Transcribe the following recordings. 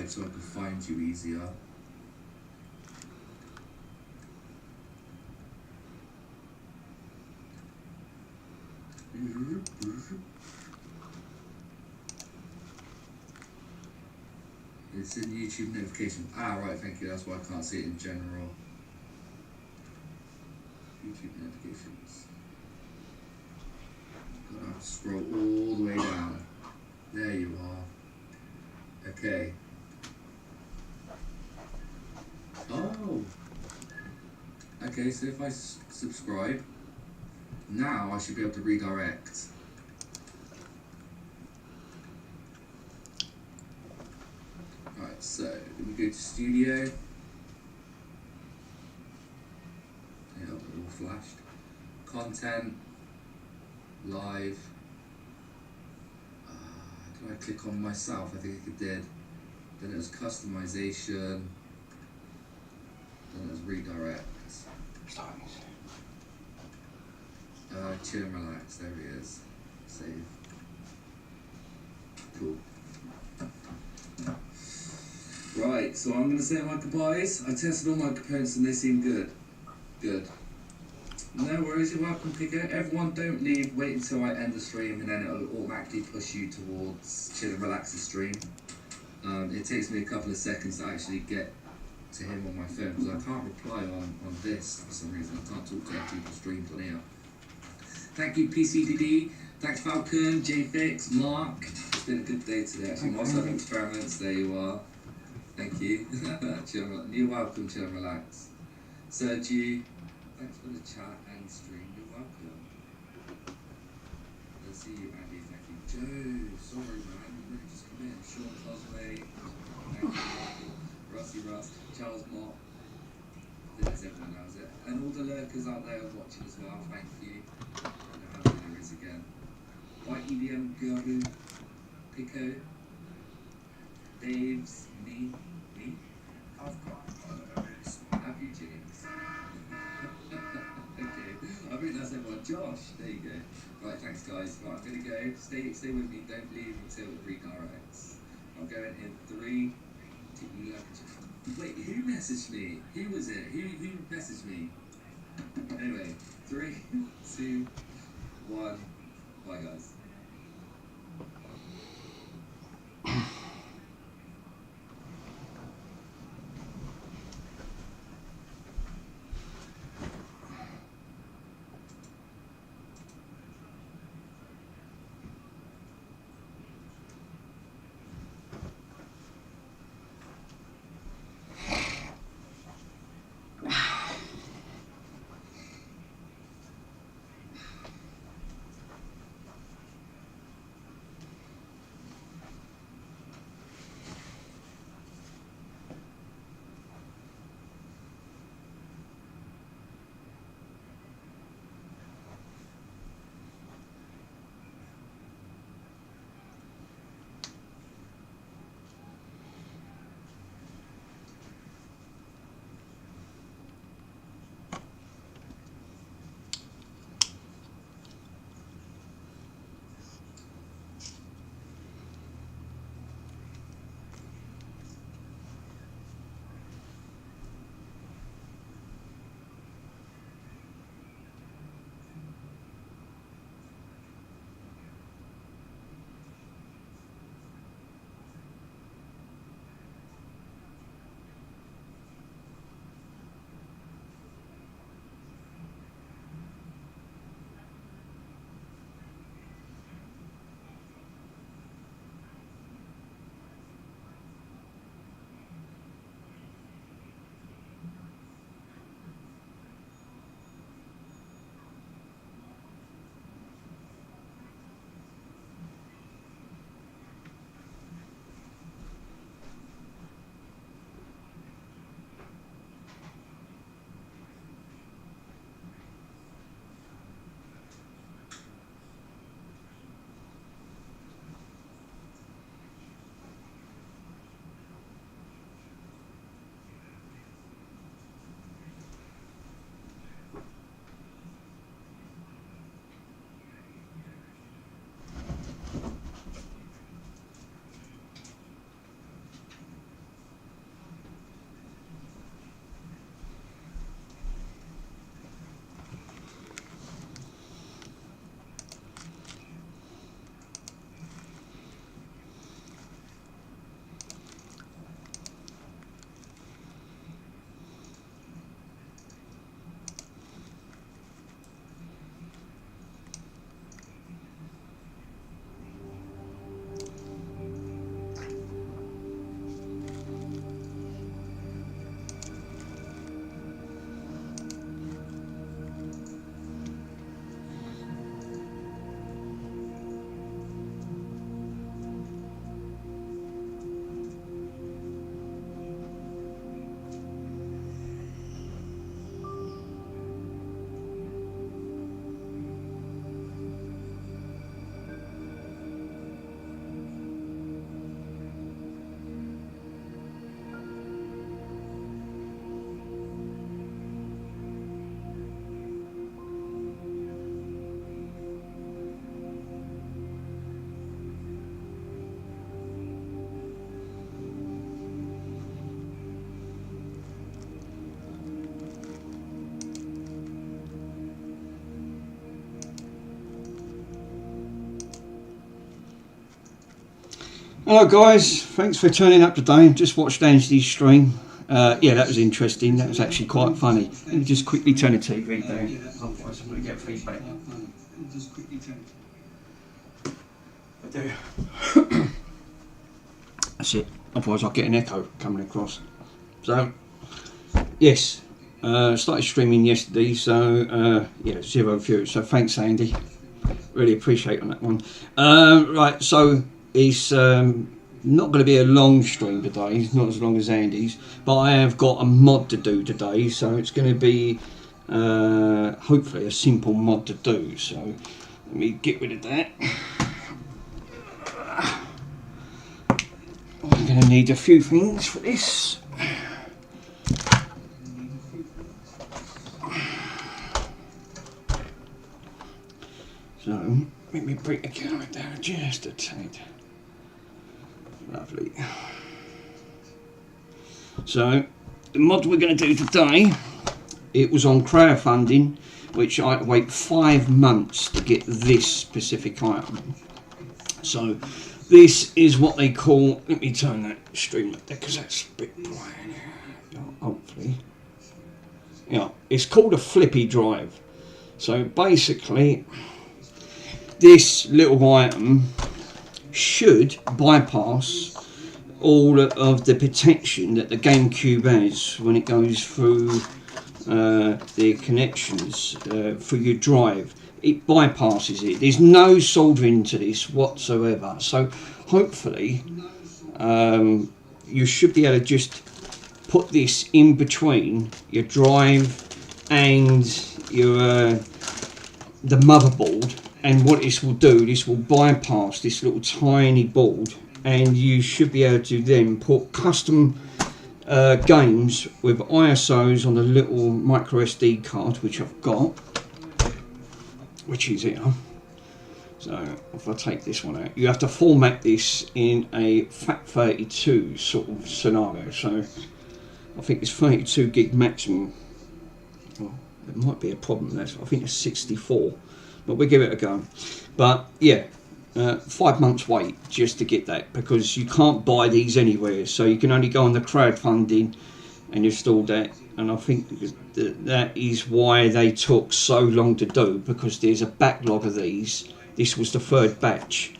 subscribe so I can find you easier. It's in YouTube notification. Ah, right, thank you. That's why I can't see it in general. YouTube notifications. Gotta scroll all the way down. There you are. Okay. Oh. Okay, so if I subscribe, now I should be able to redirect. Right, so we go to studio. Yeah, it all flashed. Content, live. Did I click on myself? I think I did. Then it was customization. Then it was redirect. Chill and relax. There he is. Save. Cool. Right, so I'm going to say my goodbyes. I tested all my components and they seem good. Good. No worries, you're welcome, Pico. Everyone don't leave, wait until I end the stream and then it'll automatically push you towards Chill and Relax's stream. It takes me a couple of seconds to actually get to him on my phone because I can't reply on this for some reason. I can't talk to other people's streams on here. Thank you, PCDD. Thanks, Falcon, JFix, Mark. It's been a good day today, actually. Whilst having experiments, there you are. Thank you. You're welcome, Chill and Relax. Sergi, thanks for the chat and stream. You're welcome. Let's see you, Andy. Thank you. Joe, sorry, man. You really just come in. Sean Cosway. Thank you. Rusty Russ. Charles Mott. I think that's everyone knows it. And all the lurkers out there watching as well. Thank you. There is again. White EDM, Guru, Pico, Dave's, me. I've got have you, James? Okay, I think that's everyone. Josh, there you go. Right, thanks guys. Right, I'm gonna go. Stay with me. Don't leave until it redirects. I'm going in 3, 2, 1. Wait, who messaged me? Who was it? Who messaged me? Anyway, 3, 2, 1. Bye, guys. Hello guys, thanks for turning up today. Just watched Anthony's stream. Yeah, that was interesting. That was actually quite funny. Let me just quickly turn the TV down, otherwise I'm going to get feedback. I do. That's it. Otherwise I'll get an echo coming across. So, yes, started streaming yesterday. So yeah, 0 views. So thanks, Andy. Really appreciate on that one. Right, so it's not going to be a long stream today. It's not as long as Andy's, but I have got a mod to do today, so it's going to be hopefully a simple mod to do. So let me get rid of that. I'm going to need a few things for this. So let me bring the camera down just a tad. Lovely. So the mod we're going to do today, it was on crowdfunding, which I had to wait 5 months to get this specific item. So this is what they call, let me turn that stream up there because that's a bit bright. Hopefully. Yeah, it's called a flippy drive. So basically, this little item should bypass all of the protection that the GameCube has when it goes through the connections for your drive. It bypasses it. There's no soldering to this whatsoever. So hopefully you should be able to just put this in between your drive and your the motherboard, and what this will do, this will bypass this little tiny board, and you should be able to then put custom games with ISOs on the little micro SD card, which I've got, which is here. So if I take this one out, you have to format this in a FAT32 sort of scenario. So I think it's 32 gig maximum. Well, there might be a problem there. I think it's 64, but we'll give it a go. But yeah, 5 months wait just to get that, because you can't buy these anywhere. So you can only go on the crowdfunding and install that. And I think that is why they took so long to do, because there's a backlog of these. This was the 3rd batch.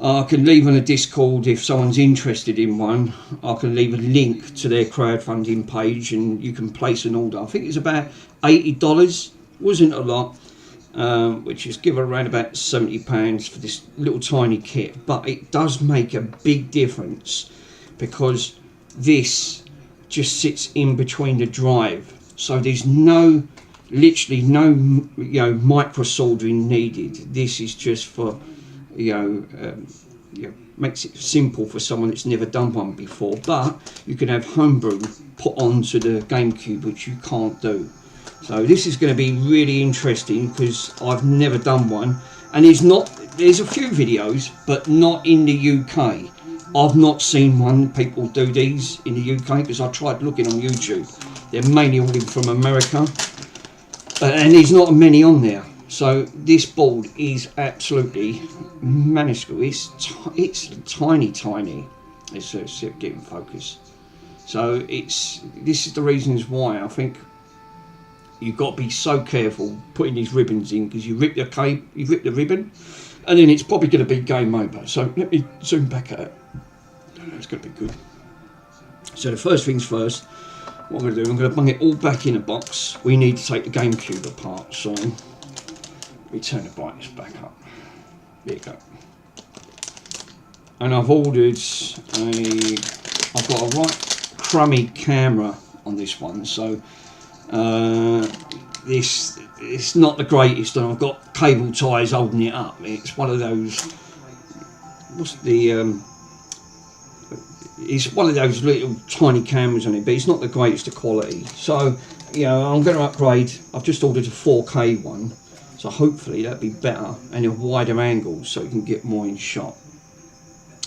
I can leave on a Discord if someone's interested in one. I can leave a link to their crowdfunding page and you can place an order. I think it's about $80, wasn't a lot, which is give around about £70 for this little tiny kit. But it does make a big difference, because this just sits in between the drive. So there's literally no micro soldering needed. This is just for makes it simple for someone that's never done one before. But you can have homebrew put onto the GameCube, which you can't do. So this is going to be really interesting, because I've never done one, and there's a few videos, but not in the UK. I've not seen one people do these in the UK, because I tried looking on YouTube. They're mainly all from America, and there's not many on there. So this board is absolutely minuscule. It's tiny. It's getting focus. So this is the reasons why I think you've got to be so careful putting these ribbons in, because you rip the ribbon, and then it's probably going to be game over. So let me zoom back at it. It's going to be good. So the first things first, what I'm going to do, I'm going to bung it all back in a box. We need to take the GameCube apart. So let me turn the brightness back up. There you go. And I've ordered I've got a right crummy camera on this one, so it's not the greatest, and I've got cable ties holding it up. It's one of those, it's one of those little tiny cameras on it, but it's not the greatest of quality. So I'm going to upgrade. I've just ordered a 4K one, so hopefully that'll be better and a wider angle, so you can get more in shot.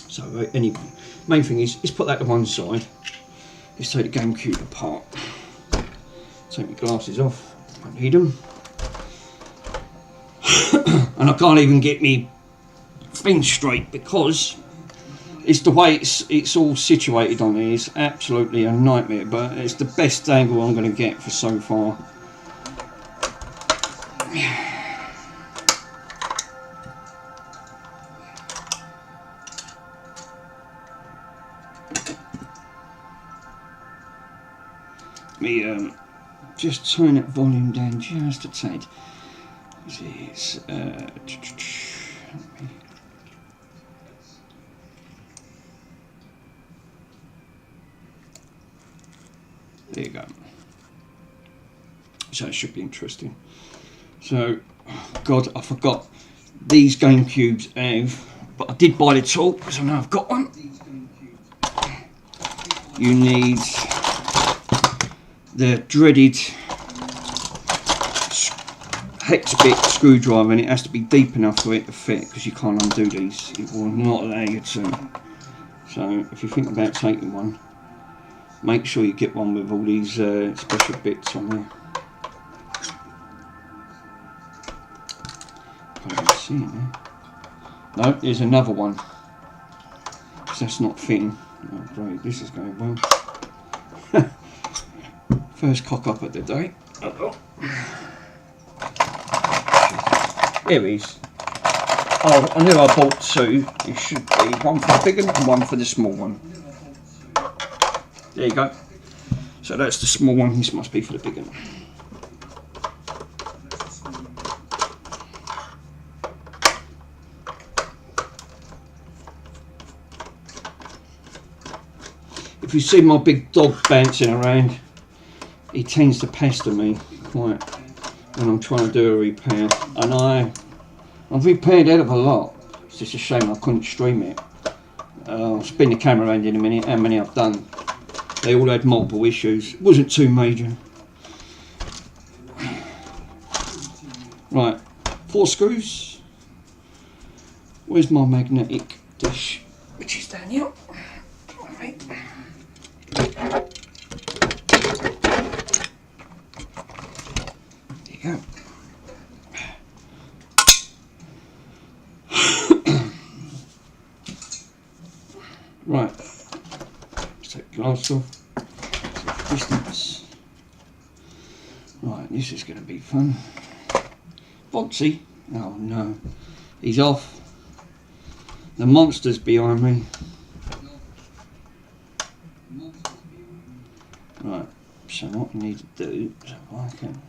So anyway, main thing is, let's put that to one side. Let's take the GameCube apart. Take my glasses off, I need them. And I can't even get me thing straight, because it's the way it's all situated on here. It's absolutely a nightmare, but it's the best angle I'm going to get for so far. Me just turn that volume down just a tad. It's, there you go. So it should be interesting. So, God, I forgot these GameCubes have, but I did buy the tool because I know I've got one. You need the dreaded hex bit screwdriver, and it has to be deep enough for it to fit because you can't undo these. It will not allow you to. So if you think about taking one, make sure you get one with all these special bits on there. Can't even see it there. No, there's another one. Because that's not fitting. Oh great, this is going well. First cock up of the day. Oh. Here he is. Oh, I knew I bought two. It should be one for the big one and one for the small one. There you go. So that's the small one. This must be for the big one. If you see my big dog bouncing around, he tends to pester me quite when I'm trying to do a repair, and I've repaired out of a lot. It's just a shame I couldn't stream it. I'll spin the camera around in a minute. How many I've done? They all had multiple issues. It wasn't too major. Right, 4 screws. Where's my magnetic dish? Which is down here. Right. There you go. Right, let's take the glass off. Distance. Right, this is going to be fun. Boxy. Oh no, he's off. The monster's behind me. Right, so what we need to do is I can.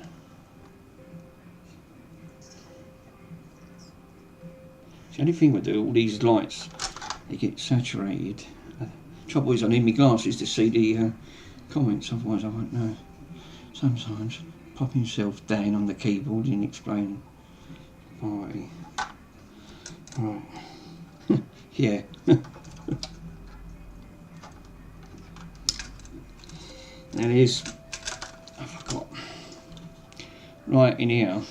The only thing we do, all these lights, they get saturated. Trouble is I need my glasses to see the comments, otherwise I won't know. Sometimes pop himself down on the keyboard and explain. Right. Yeah. There it is. I forgot. Right in here,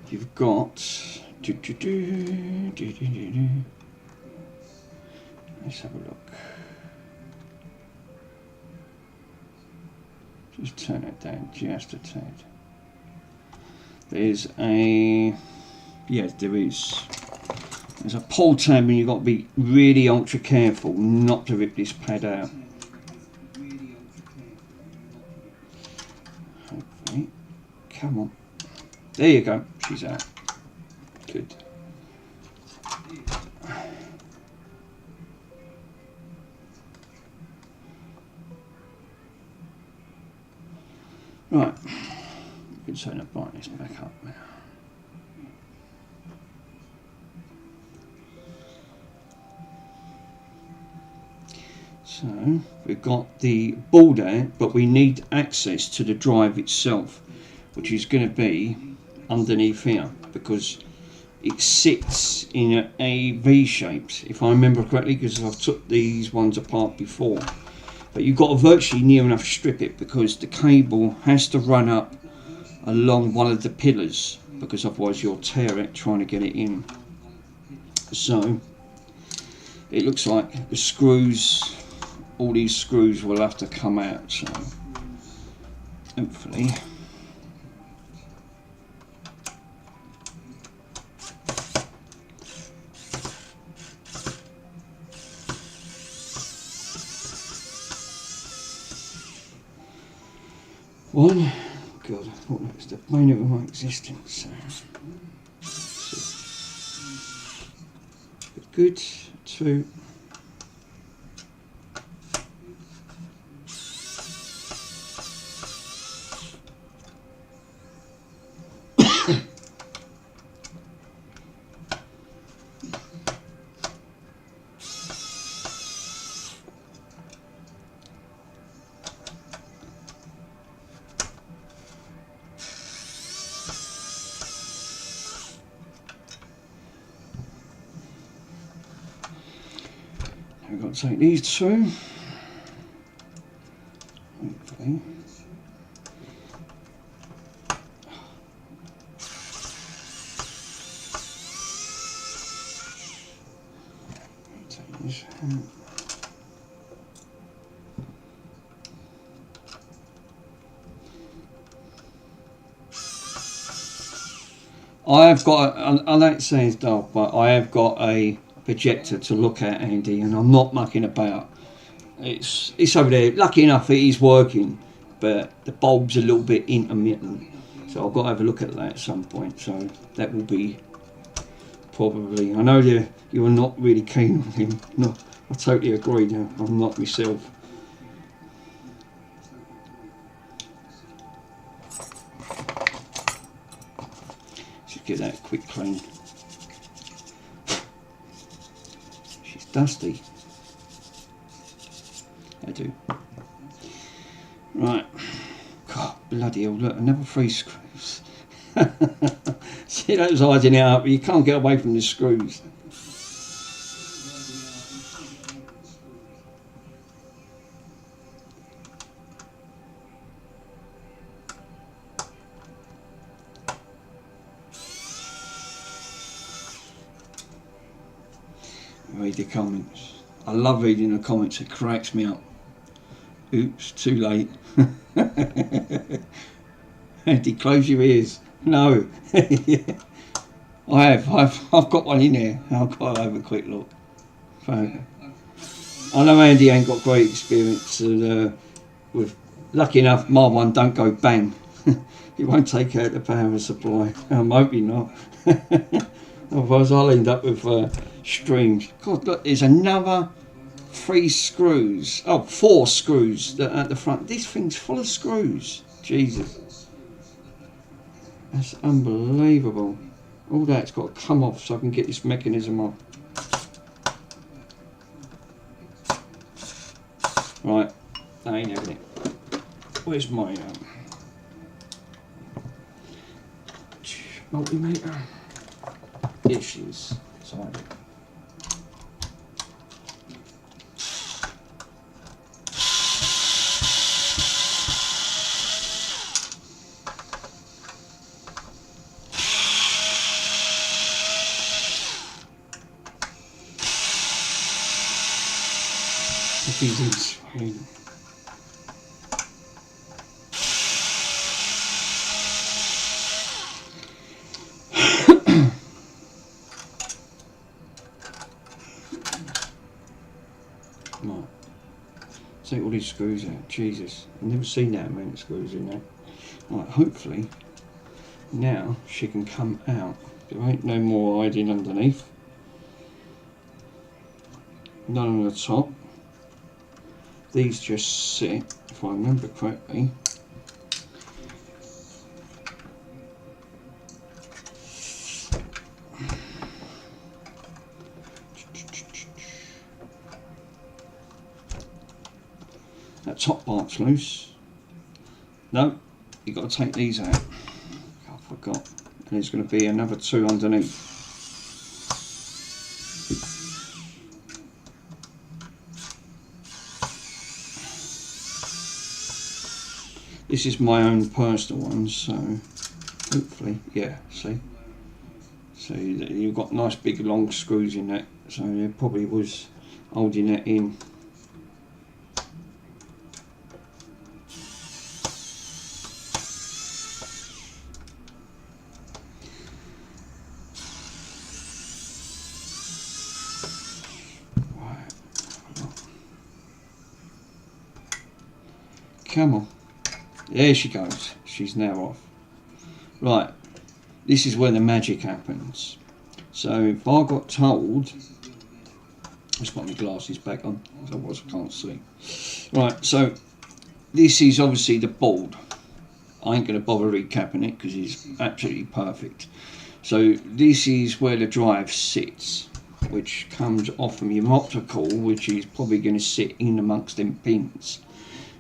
you've got. Let's have a look. Just turn it down just a tad. There's a. Yes, there is. There's a pull tab, and you've got to be really ultra careful not to rip this pad out. Okay. Come on. There you go. She's out. Good. Right. You can turn the brightness back up now. So we've got the ball there, but we need access to the drive itself, which is going to be underneath here because it sits in a V shape, if I remember correctly, because I've took these ones apart before. But you've got to virtually near enough strip it because the cable has to run up along one of the pillars, because otherwise you'll tear it trying to get it in. So it looks like the screws, all these screws will have to come out, so hopefully One, God, what was the bane of my existence? Good. Two. We've got to take these two. Hopefully. Take this out. I have got, I know it sounds dark, but I have got a projector to look at, Andy, and I'm not mucking about. It's over there. Lucky enough it is working, but the bulb's a little bit intermittent, so I've got to have a look at that at some point. So that will be probably, I know you are not really keen on him. No, I totally agree now. I'm not myself. Just get that quick clean. She's dusty. I do. Right. God, bloody hell, look, another 3 screws. See, those hiding it up, but you can't get away from the screws. Read the comments. I love reading the comments, it cracks me up. Oops, too late. Andy, close your ears. No. I've got one in there. I've got to have a quick look. I know Andy ain't got great experience with, lucky enough my one don't go bang. It won't take out the power supply. I'm hoping not. Otherwise I'll end up with streams. God, look, there's another 3 screws. Oh, 4 screws at the front. This thing's full of screws. Jesus. That's unbelievable. All that's got to come off so I can get this mechanism off. Right, that ain't everything. Where's my multimeter? Here she is. Sorry. These in Right. Take all these screws out. Jesus, I've never seen that amount of screws in there. Right, hopefully now she can come out. There ain't no more hiding underneath. None on the top. These just sit, if I remember correctly. That top part's loose. No, you've got to take these out. I forgot. And there's going to be another 2 underneath. This is my own personal one, so hopefully, yeah, see? So you've got nice big long screws in that, so it probably was holding that in. Right. Come on. There she goes. She's now off. Right, this is where the magic happens. So if I got told, let's put my glasses back on, otherwise I can't see. Right, so this is obviously the board. I ain't going to bother recapping it because it's absolutely perfect. So this is where the drive sits, which comes off from your optical, which is probably going to sit in amongst them pins.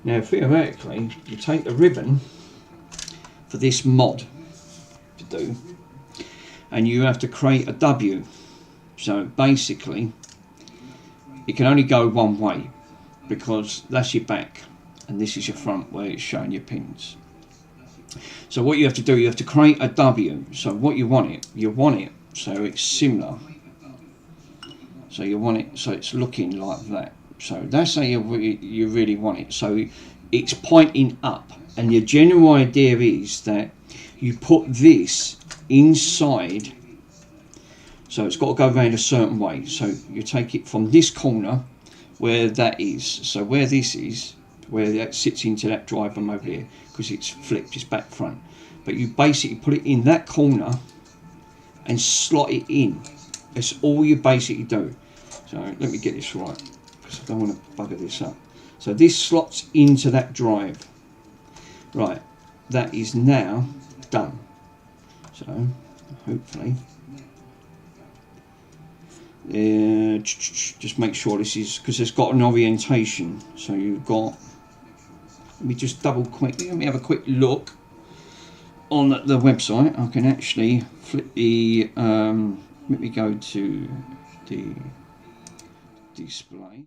Now theoretically, you take the ribbon for this mod to do, and you have to create a W. So basically, it can only go one way, because that's your back, and this is your front where it's showing your pins. So what you have to do, you have to create a W. So what you want it so it's similar. So you want it so it's looking like that. So that's how you really want it. So it's pointing up, and your general idea is that you put this inside. So it's got to go around a certain way. So you take it from this corner where that is. So where this is, where that sits into that drive from over here, because it's flipped, it's back front. But you basically put it in that corner and slot it in. That's all you basically do. So let me get this right, because I don't want to bugger this up. So this slots into that drive. Right, that is now done. So hopefully, just make sure this is, because it's got an orientation. So you've got, let me just let me have a quick look on the website. I can actually flip the, let me go to the display.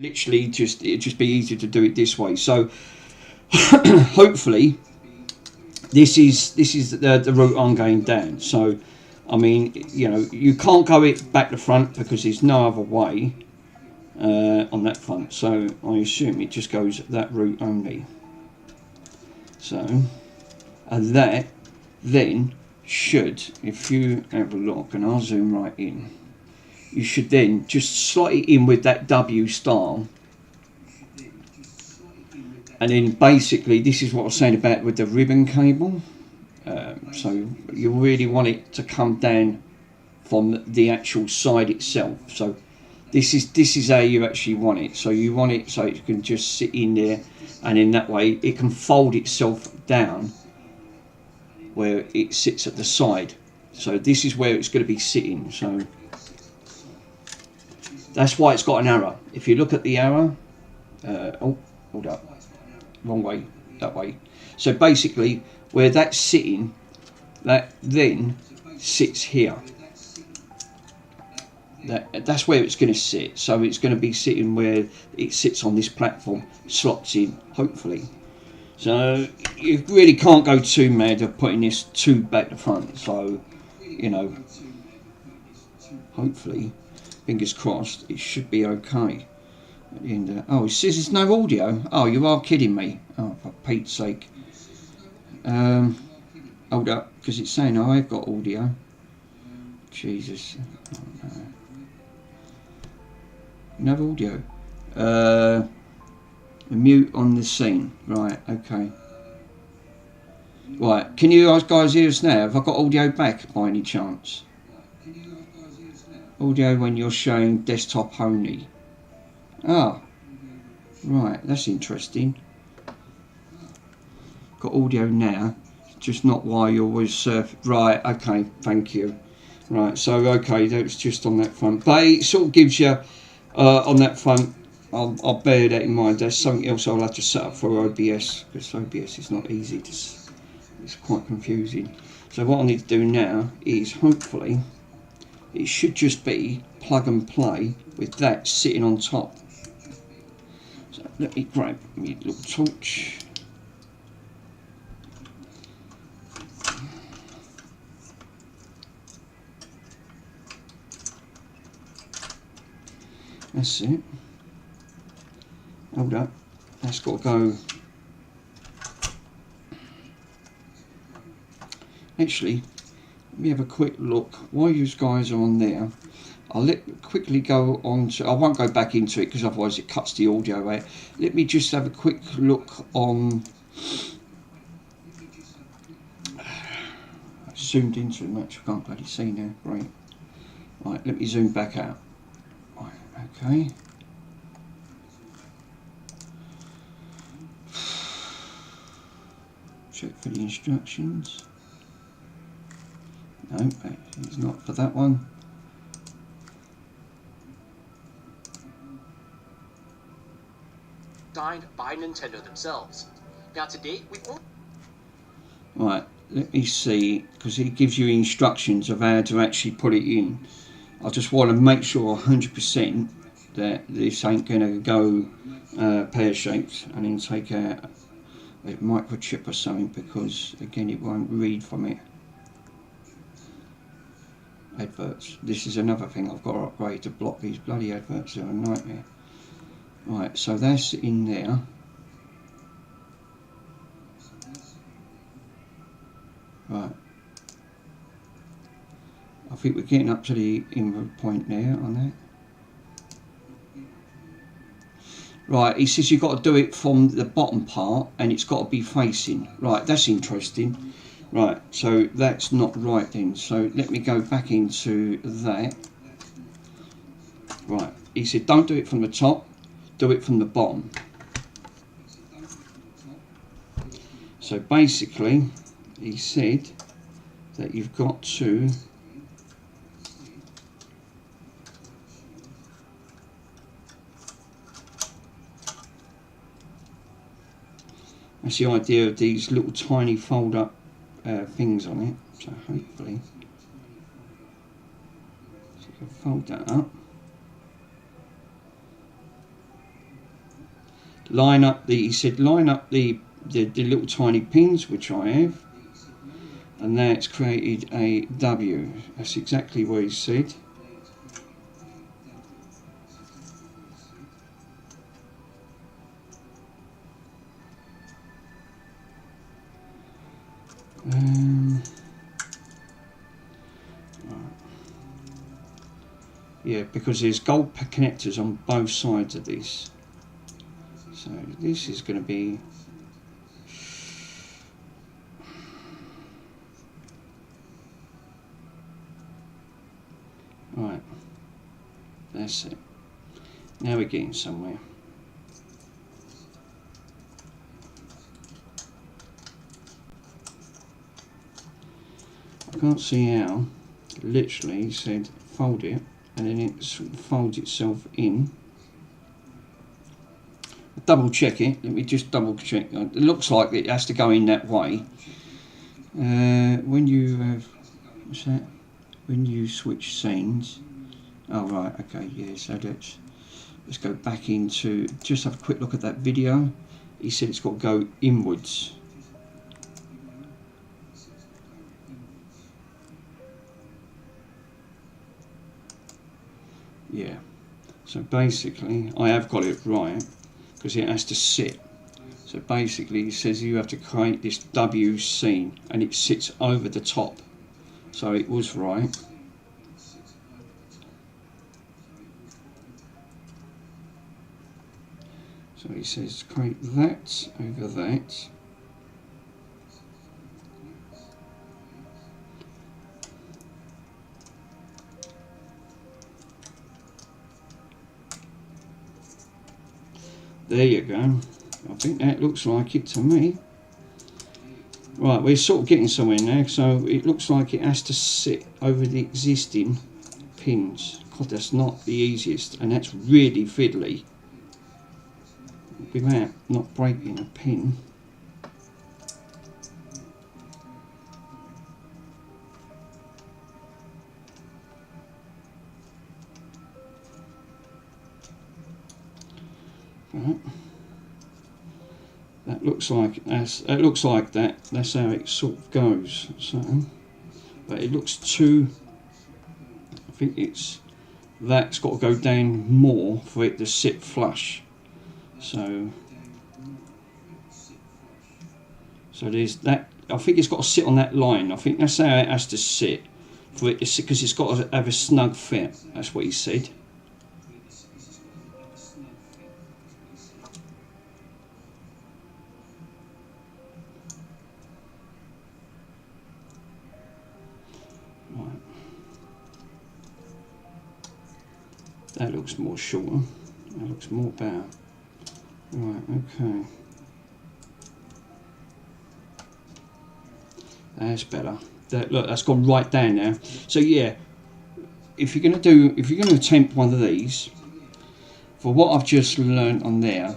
Literally, it'd just be easier to do it this way. So hopefully, this is the route I'm going down. So I mean, you know, you can't go it back to front because there's no other way on that front. So I assume it just goes that route only. So, and that then should, if you have a look, and I'll zoom right in, you should then just slot it in with that W style And then basically this is what I was saying about with the ribbon cable. So you really want it to come down from the actual side itself. So this is how you actually want it. So you want it so it can just sit in there, and in that way it can fold itself down where it sits at the side. So this is where it's going to be sitting. So that's why it's got an arrow. If you look at the arrow, oh, hold up, wrong way, that way. So basically where that's sitting, that then sits here. That's where it's going to sit. So it's going to be sitting where it sits on this platform, slots in, hopefully. So you really can't go too mad of putting this too back to front. So, you know, hopefully, fingers crossed, it should be okay. At the end of, oh, it says there's no audio. Oh, you are kidding me. Oh, for Pete's sake. Hold up, because it's saying I've got audio. Jesus. Oh, no. No audio. Mute on the scene. Right, okay. Right, can you guys hear us now? Have I got audio back by any chance? Audio when you're showing desktop only. Ah, right, that's interesting. Got audio now, just not while you're with surf. Right, okay, thank you. Right, so okay, that was just on that front. But it sort of gives you, on that front, I'll bear that in mind. There's something else I'll have to set up for OBS, because OBS is not easy to, it's quite confusing. So what I need to do now is, hopefully, it should just be plug and play with that sitting on top. So let me grab my little torch. That's it. Hold up, that's got to go. Actually, let me have a quick look. While you guys are on there, I'll quickly go on to, I won't go back into it because otherwise it cuts the audio out. Let me just have a quick look on, I zoomed into it much, I can't bloody see now, great. Right, let me zoom back out. Right, okay. Check for the instructions. No, it's not for that one. Signed by Nintendo themselves. Now to date, we've only... Right, let me see, because it gives you instructions of how to actually put it in. I just want to make sure 100% that this ain't going to go pear-shaped and then take out a microchip or something, because again it won't read from it. Adverts. This is another thing I've got to upgrade to block these bloody adverts. They're a nightmare. Right, so that's in there. Right. I think we're getting up to the inward point there on that. Right, he says you've got to do it from the bottom part and it's got to be facing. Right, that's interesting. Right, so that's not right then. So let me go back into that. Right, he said don't do it from the top, do it from the bottom. So basically, he said that you've got to that's the idea of these little tiny fold up things on it, so hopefully so you can fold that up, line up the, he said line up the little tiny pins, which I have, and that's created a W. That's exactly what he said. Yeah, because there's gold connectors on both sides of this. So this is going to be right. That's it. Now we're getting somewhere. I can't see how. Literally, he said fold it, and then it folds itself in. Double check it. Let me just double check. It looks like it has to go in that way. When you have, what's that? When you switch scenes. Oh right, okay, yeah. So let's go back into. Just have a quick look at that video. He said it's got to go inwards. Yeah. So basically, I have got it right because it has to sit. So basically, he says you have to create this W scene, and it sits over the top. So it was right. So he says create that over that. There you go. I think that looks like it to me. Right, we're sort of getting somewhere now. So it looks like it has to sit over the existing pins. God, that's not the easiest, and that's really fiddly. Without not breaking a pin. Right. That looks like that's how it sort of goes. So, but it looks too. I think that's got to go down more for it to sit flush. So there's that. I think it's got to sit on that line. I think that's how it has to sit for it to sit, because it's got to have a snug fit. That's what he said. Right. That looks more shorter. That looks more better. Right, okay. That's better. Look, that's gone right down now. So yeah, if you're going to attempt one of these, for what I've just learned on there,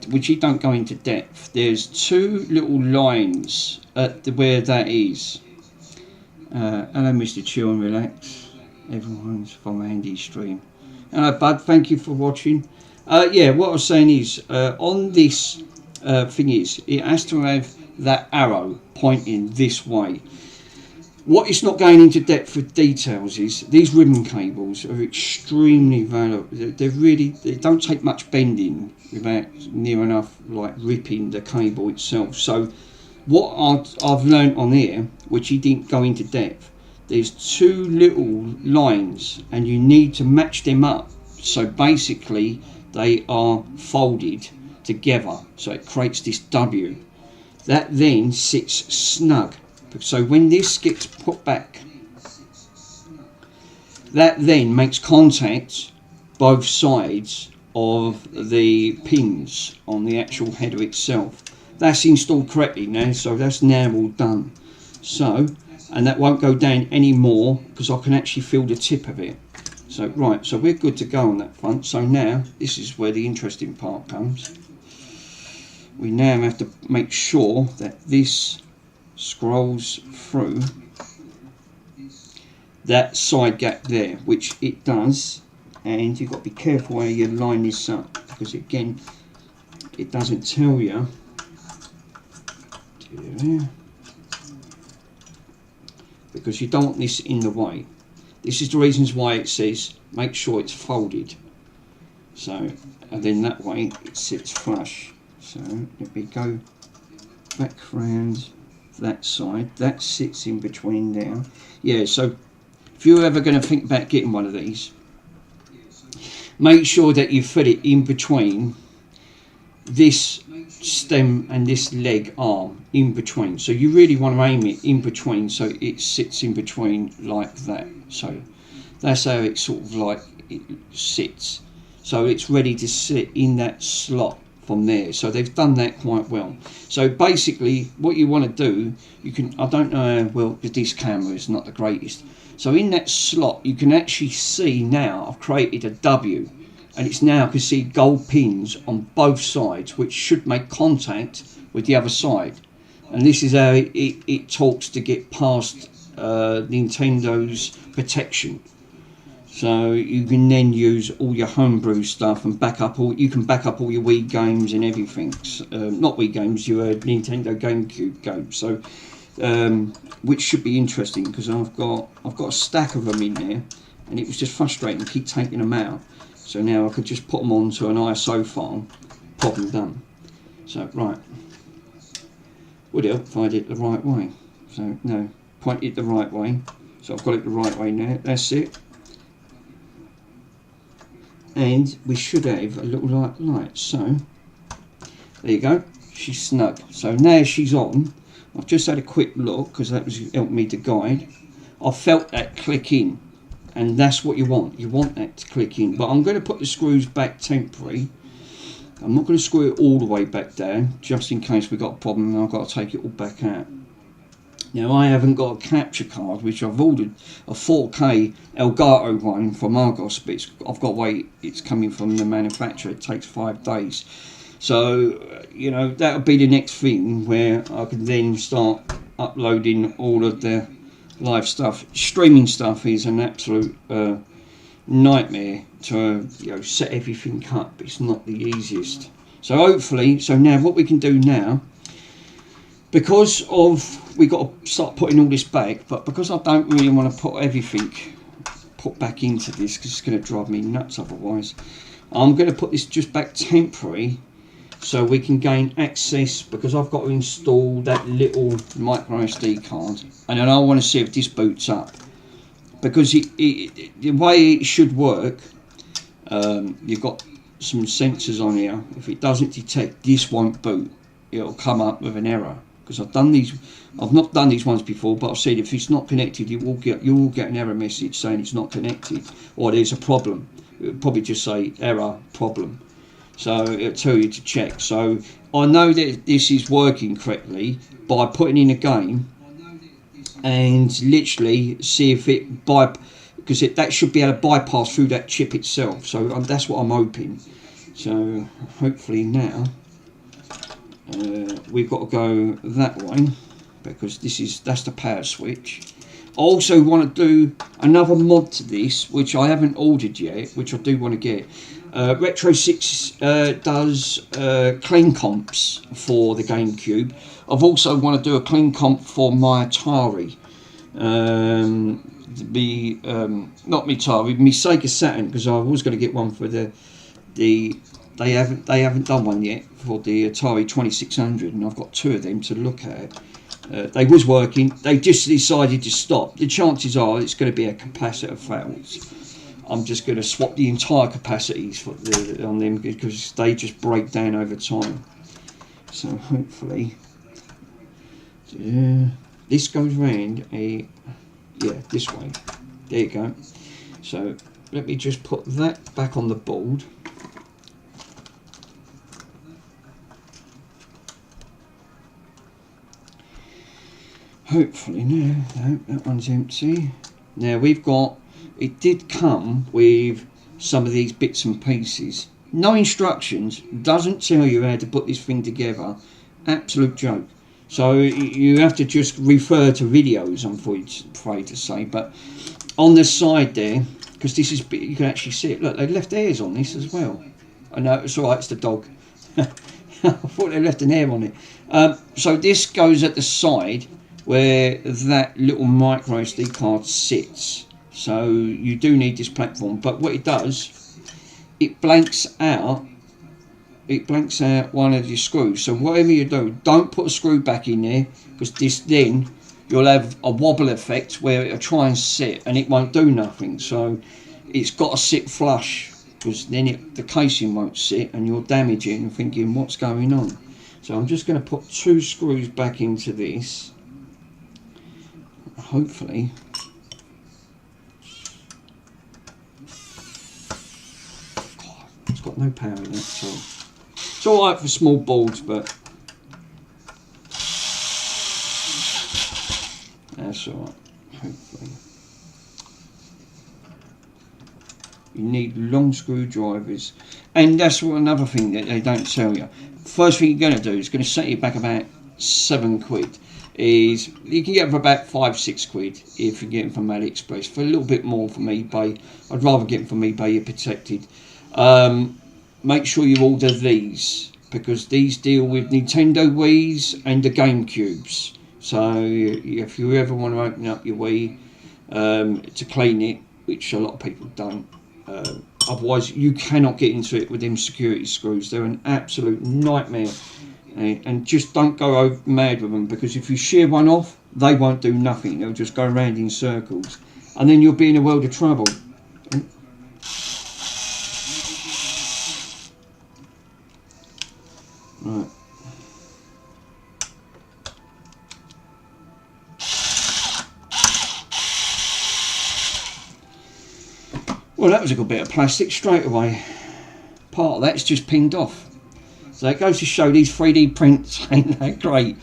which you don't go into depth, there's two little lines at where that is. Hello, Mr. Chill and Relax. Everyone's from Andy's stream. Hello, bud. Thank you for watching. Yeah, what I was saying is, on this thing is, it has to have that arrow pointing this way. What it's not going into depth with details is, these ribbon cables are extremely valuable. They don't take much bending without near enough like ripping the cable itself. So what I've learned on here, which he didn't go into depth, there's two little lines and you need to match them up. So basically they are folded together, so it creates this W. That then sits snug. So when this gets put back, that then makes contact both sides of the pins on the actual header itself. That's installed correctly now, so that's now all done. So, and that won't go down anymore because I can actually feel the tip of it. So right, so we're good to go on that front. So now this is where the interesting part comes. We now have to make sure that this scrolls through that side gap there, which it does, and you've got to be careful how you line this up, because again it doesn't tell you because you don't want this in the way. This is the reasons why it says make sure it's folded, so, and then that way it sits flush. So let me go back round that side, that sits in between there. Yeah, so if you're ever going to think about getting one of these, make sure that you fit it in between this stem and this leg arm in between. So you really want to aim it in between, so it sits in between like that. So that's how it sort of like it sits. So it's ready to sit in that slot from there. So they've done that quite well. So basically what you want to do, you can, I don't know how well, this camera is not the greatest. So in that slot you can actually see now I've created a W, and it's now, you can see gold pins on both sides, which should make contact with the other side. And this is how it talks to get past Nintendo's protection. So you can then use all your homebrew stuff and back up all. You can back up all your Wii games and everything. Not Wii games, your Nintendo GameCube games. So, which should be interesting because I've got a stack of them in there, and it was just frustrating to keep taking them out. So now I could just put them onto an ISO file, problem done. So right, would help if I did it the right way. So no, point it the right way. So I've got it the right way now, that's it. And we should have a little light. So there you go, she's snug. So now she's on. I've just had a quick look because that was helping me to guide. I felt that click in. And that's what you want. You want that to click in. But I'm going to put the screws back temporary. I'm not going to screw it all the way back down, just in case we've got a problem and I've got to take it all back out. Now I haven't got a capture card, which I've ordered a 4K Elgato one from Argos, but I've got to wait. It's coming from the manufacturer. It takes 5 days. So, you know, that'll be the next thing where I can then start uploading all of the live stuff. Streaming stuff is an absolute nightmare to set everything up. It's not the easiest. So hopefully, so now what we can do now, because of we got to start putting all this back, but because I don't really want to put everything back into this because it's going to drive me nuts otherwise, I'm going to put this just back temporary so we can gain access, because I've got to install that little micro SD card, and then I want to see if this boots up, because the way it should work, you've got some sensors on here. If it doesn't detect, this won't boot. It'll come up with an error, because I've not done these ones before, but I've said if it's not connected, you will get an error message saying it's not connected or there's a problem. It'll probably just say error problem. So it'll tell you to check. So I know that this is working correctly by putting in a game and literally see if it because that should be able to bypass through that chip itself. So that's what I'm hoping. So hopefully now we've got to go that way, because that's the power switch. I also want to do another mod to this, which I haven't ordered yet, which I do want to get. Retro 6 does clean comps for the GameCube. I've also want to do a clean comp for my Atari. Not my Atari, my Sega Saturn, because I was going to get one for they haven't done one yet for the Atari 2600, and I've got 2 of them to look at. They was working, they just decided to stop. The chances are it's going to be a capacitor fails. I'm just going to swap the entire capacities on them, because they just break down over time. So hopefully this goes round this way. There you go. So let me just put that back on the board. Hopefully now, no, that one's empty. Now it did come with some of these bits and pieces. No instructions, doesn't tell you how to put this thing together. Absolute joke. So you have to just refer to videos, I'm afraid to say. But on the side there, because this is, you can actually see it. Look, they left hairs on this as well. I know, it's alright, it's the dog. I thought they left an hair on it. So this goes at the side where that little micro SD card sits. So you do need this platform, but what it does, it blanks out one of your screws. So whatever you do, don't put a screw back in there, because then you'll have a wobble effect where it'll try and sit and it won't do nothing. So it's got to sit flush because then the casing won't sit and you'll damage it and thinking what's going on. So I'm just going to put 2 screws back into this. Hopefully. God, it's got no power in it, so it's alright for small boards, but that's alright, hopefully. You need long screwdrivers, and that's another thing that they don't tell you. First thing you're going to do is going to set you back about £7. Is you can get them for about £5-6 if you get them from AliExpress. For a little bit more from eBay, I'd rather get them from eBay. You're protected. Make sure you order these because these deal with Nintendo Wii's and the GameCubes. So if you ever want to open up your Wii to clean it, which a lot of people don't. Otherwise, you cannot get into it with them security screws. They're an absolute nightmare. And just don't go mad with them, because if you shear one off, they won't do nothing. They'll just go around in circles. And then you'll be in a world of trouble. Right. Well, that was a good bit of plastic straight away. Part of that's just pinged off. So it goes to show these 3D prints ain't that great.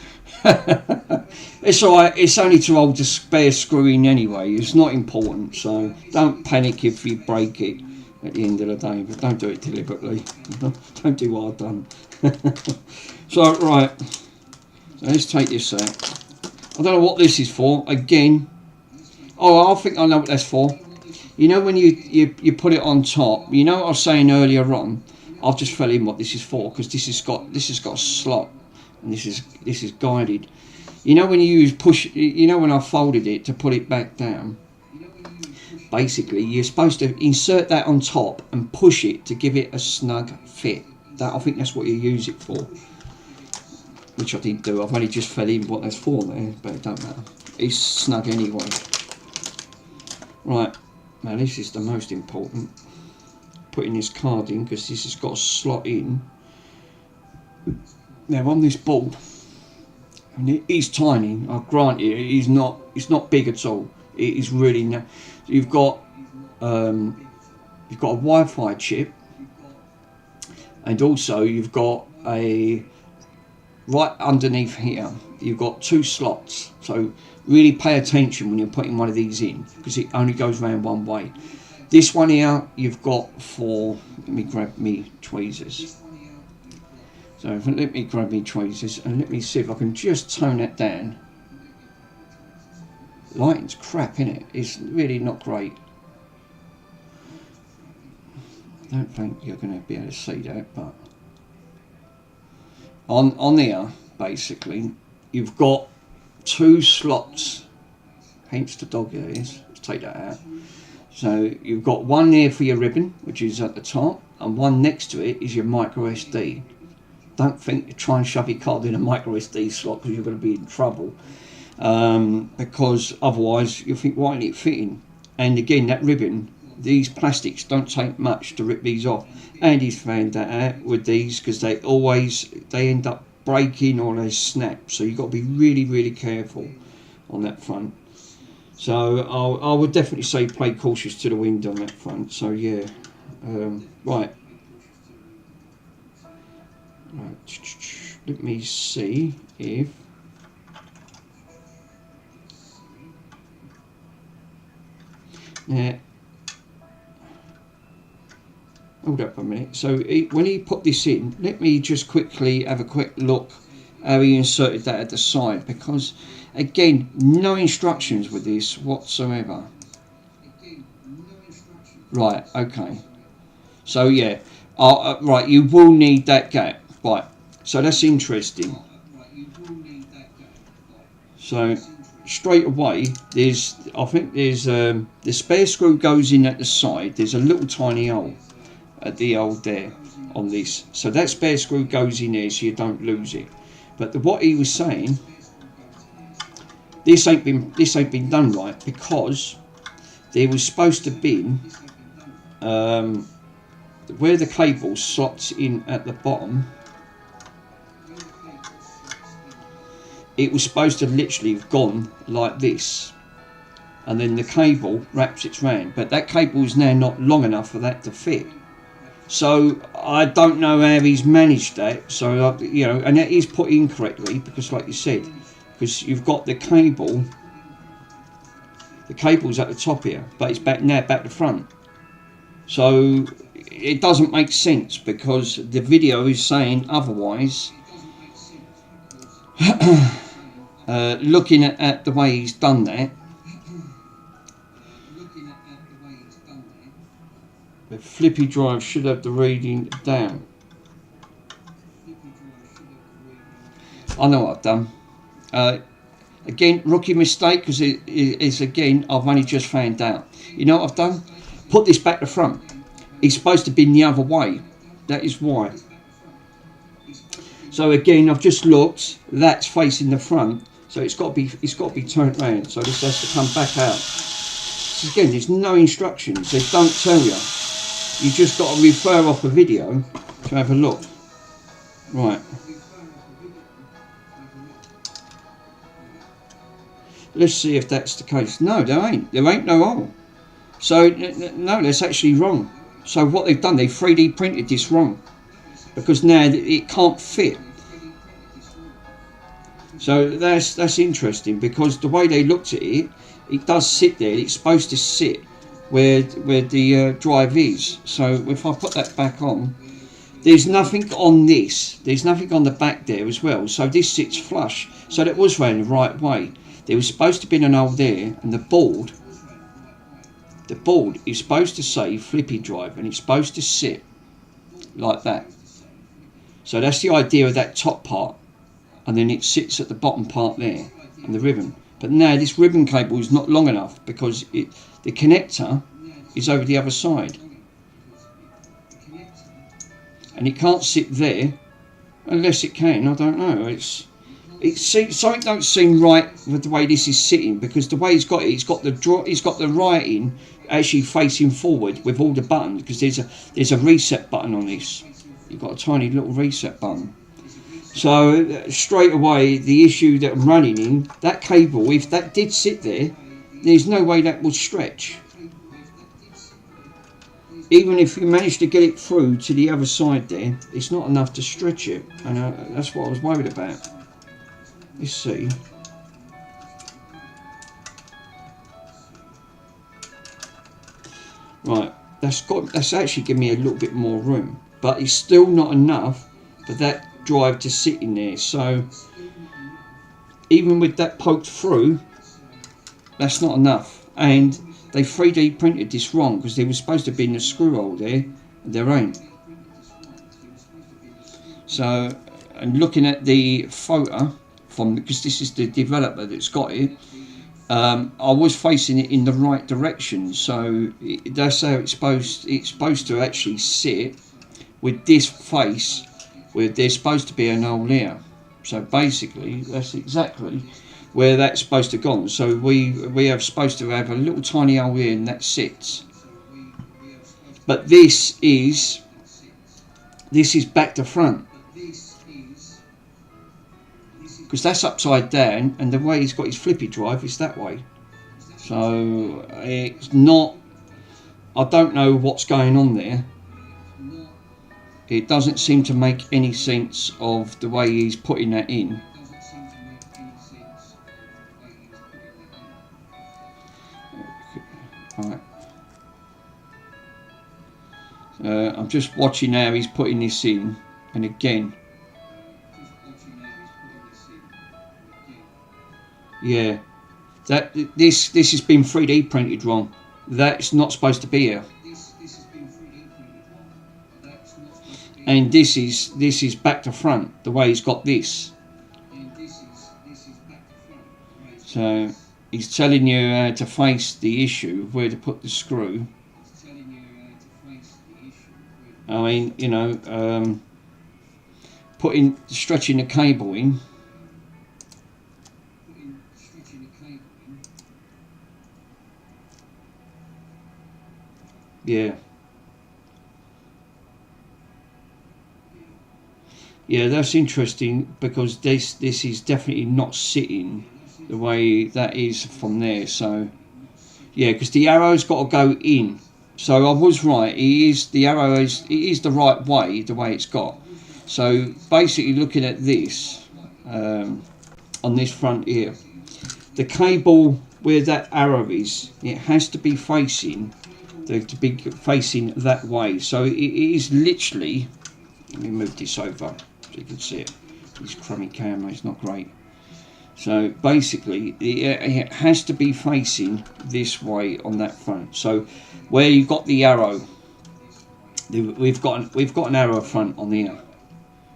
It's alright, it's only to hold the spare screw in anyway. It's not important, so don't panic if you break it at the end of the day, but don't do it deliberately. Don't do what I've done. So, right, so let's take this out. I don't know what this is for, again. Oh, I think I know what that's for. You know when you put it on top, you know what I was saying earlier on, I've just fell in what this is for, because this has got a slot, and this is guided. You know when you push, you know when I folded it to put it back down, basically you're supposed to insert that on top and push it to give it a snug fit. That, I think that's what you use it for, which I didn't do. I've only just fell in what that's for there, but it don't matter. It's snug anyway. Right, now this is the most important. Putting this card in, because this has got a slot in. Now on this board, and it is tiny, I grant you, it's not big at all. It is really you've got a Wi-Fi chip, and also you've got a right underneath here. You've got 2 slots, so really pay attention when you're putting one of these in, because it only goes around one way. This one here, you've got for, let me grab me tweezers. So let me grab me tweezers and let me see if I can just tone that down. Lighting's crap, innit? It's really not great. I don't think you're going to be able to see that, but on here, basically, you've got 2 slots. Hence the dog there is. Let's take that out. So you've got one there for your ribbon, which is at the top, and one next to it is your micro SD. Don't think to try and shove your card in a micro SD slot, because you're going to be in trouble. Because otherwise you'll think, why ain't it fitting? And again, that ribbon, these plastics don't take much to rip these off. Andy's found that out with these, because they end up breaking or they snap. So you've got to be really, really careful on that front. So I would definitely say play cautious to the wind on that front. So yeah, right. Let me see if now. Hold up a minute. So when he put this in, let me just quickly have a quick look how he inserted that at the side, because again, no instructions with this whatsoever. Right, okay. So yeah, right, you will need that gap. Right, so that's interesting. So straight away, I think there's the spare screw goes in at the side. There's a little tiny hole at the hole there on this. So that spare screw goes in there so you don't lose it. But what he was saying, this ain't been done right, because there was supposed to be where the cable slots in at the bottom, it was supposed to literally have gone like this, and then the cable wraps its round, but that cable is now not long enough for that to fit. So I don't know how he's managed that. So you know, and that is put in correctly, because like you said, because you've got the cable's at the top here, but it's back to front. So it doesn't make sense, because the video is saying otherwise. Looking at the way he's done that, the flippy drive should have the reading down. I know what I've done. Again, rookie mistake, because it's again, I've only just found out. You know what I've done? Put this back to front. It's supposed to be the other way. That is why. So again, I've just looked. That's facing the front, so it's got to be turned round. So this has to come back out. So again, there's no instructions. They don't tell you. You just got to refer off a video to have a look. Right. Let's see if that's the case. No, there ain't. There ain't no hole. So no, that's actually wrong. So what they've done, they 3D printed this wrong, because now it can't fit. So that's interesting, because the way they looked at it, it does sit there. It's supposed to sit where the drive is. So if I put that back on, there's nothing on this. There's nothing on the back there as well. So this sits flush. So that was round the right way. There was supposed to be an hole there, and the board is supposed to say flippy drive, and it's supposed to sit like that. So that's the idea of that top part, and then it sits at the bottom part there, and the ribbon. But now this ribbon cable is not long enough, because the connector is over the other side, and it can't sit there unless it can. I don't know. It seems something don't seem right with the way this is sitting, because the way he's got it, he's got the writing actually facing forward with all the buttons, because there's a reset button on this. You've got a tiny little reset button. So straight away, the issue that I'm running in, that cable, if that did sit there, there's no way that would stretch. Even if you manage to get it through to the other side there, it's not enough to stretch it, and that's what I was worried about. Let's see. Right, that's actually given me a little bit more room, but it's still not enough for that drive to sit in there. So even with that poked through, that's not enough. And they 3D printed this wrong, because there was supposed to be a screw hole there, and there ain't. So, and looking at the photo because this is the developer that's got it, I was facing it in the right direction, so that's how it's supposed to actually sit, with this face where there's supposed to be an hole there. So basically that's exactly where that's supposed to go. So we are supposed to have a little tiny hole here, and that sits. But this is back to front, because that's upside down, and the way he's got his flippy drive is that way. So it's not, I don't know what's going on there. It doesn't seem to make any sense of the way he's putting that in. Right. I'm just watching how he's putting this in, and again, yeah, that this has been 3D printed wrong. That's not supposed to be here. And this is back to front, the way he's got this. So he's telling you how to face the issue of where to put the screw. I mean, you know, stretching the cable in. Yeah. Yeah, that's interesting because this is definitely not sitting the way that is from there. So yeah, because the arrow's got to go in. So I was right. The arrow is the right way, the way it's got. So basically, looking at this on this front here, the cable where that arrow is, it has to be facing that way. So it is literally. Let me move this over so you can see it. This crummy camera is not great. So basically, it has to be facing this way on that front. So where you've got the arrow, we've got an arrow front on here.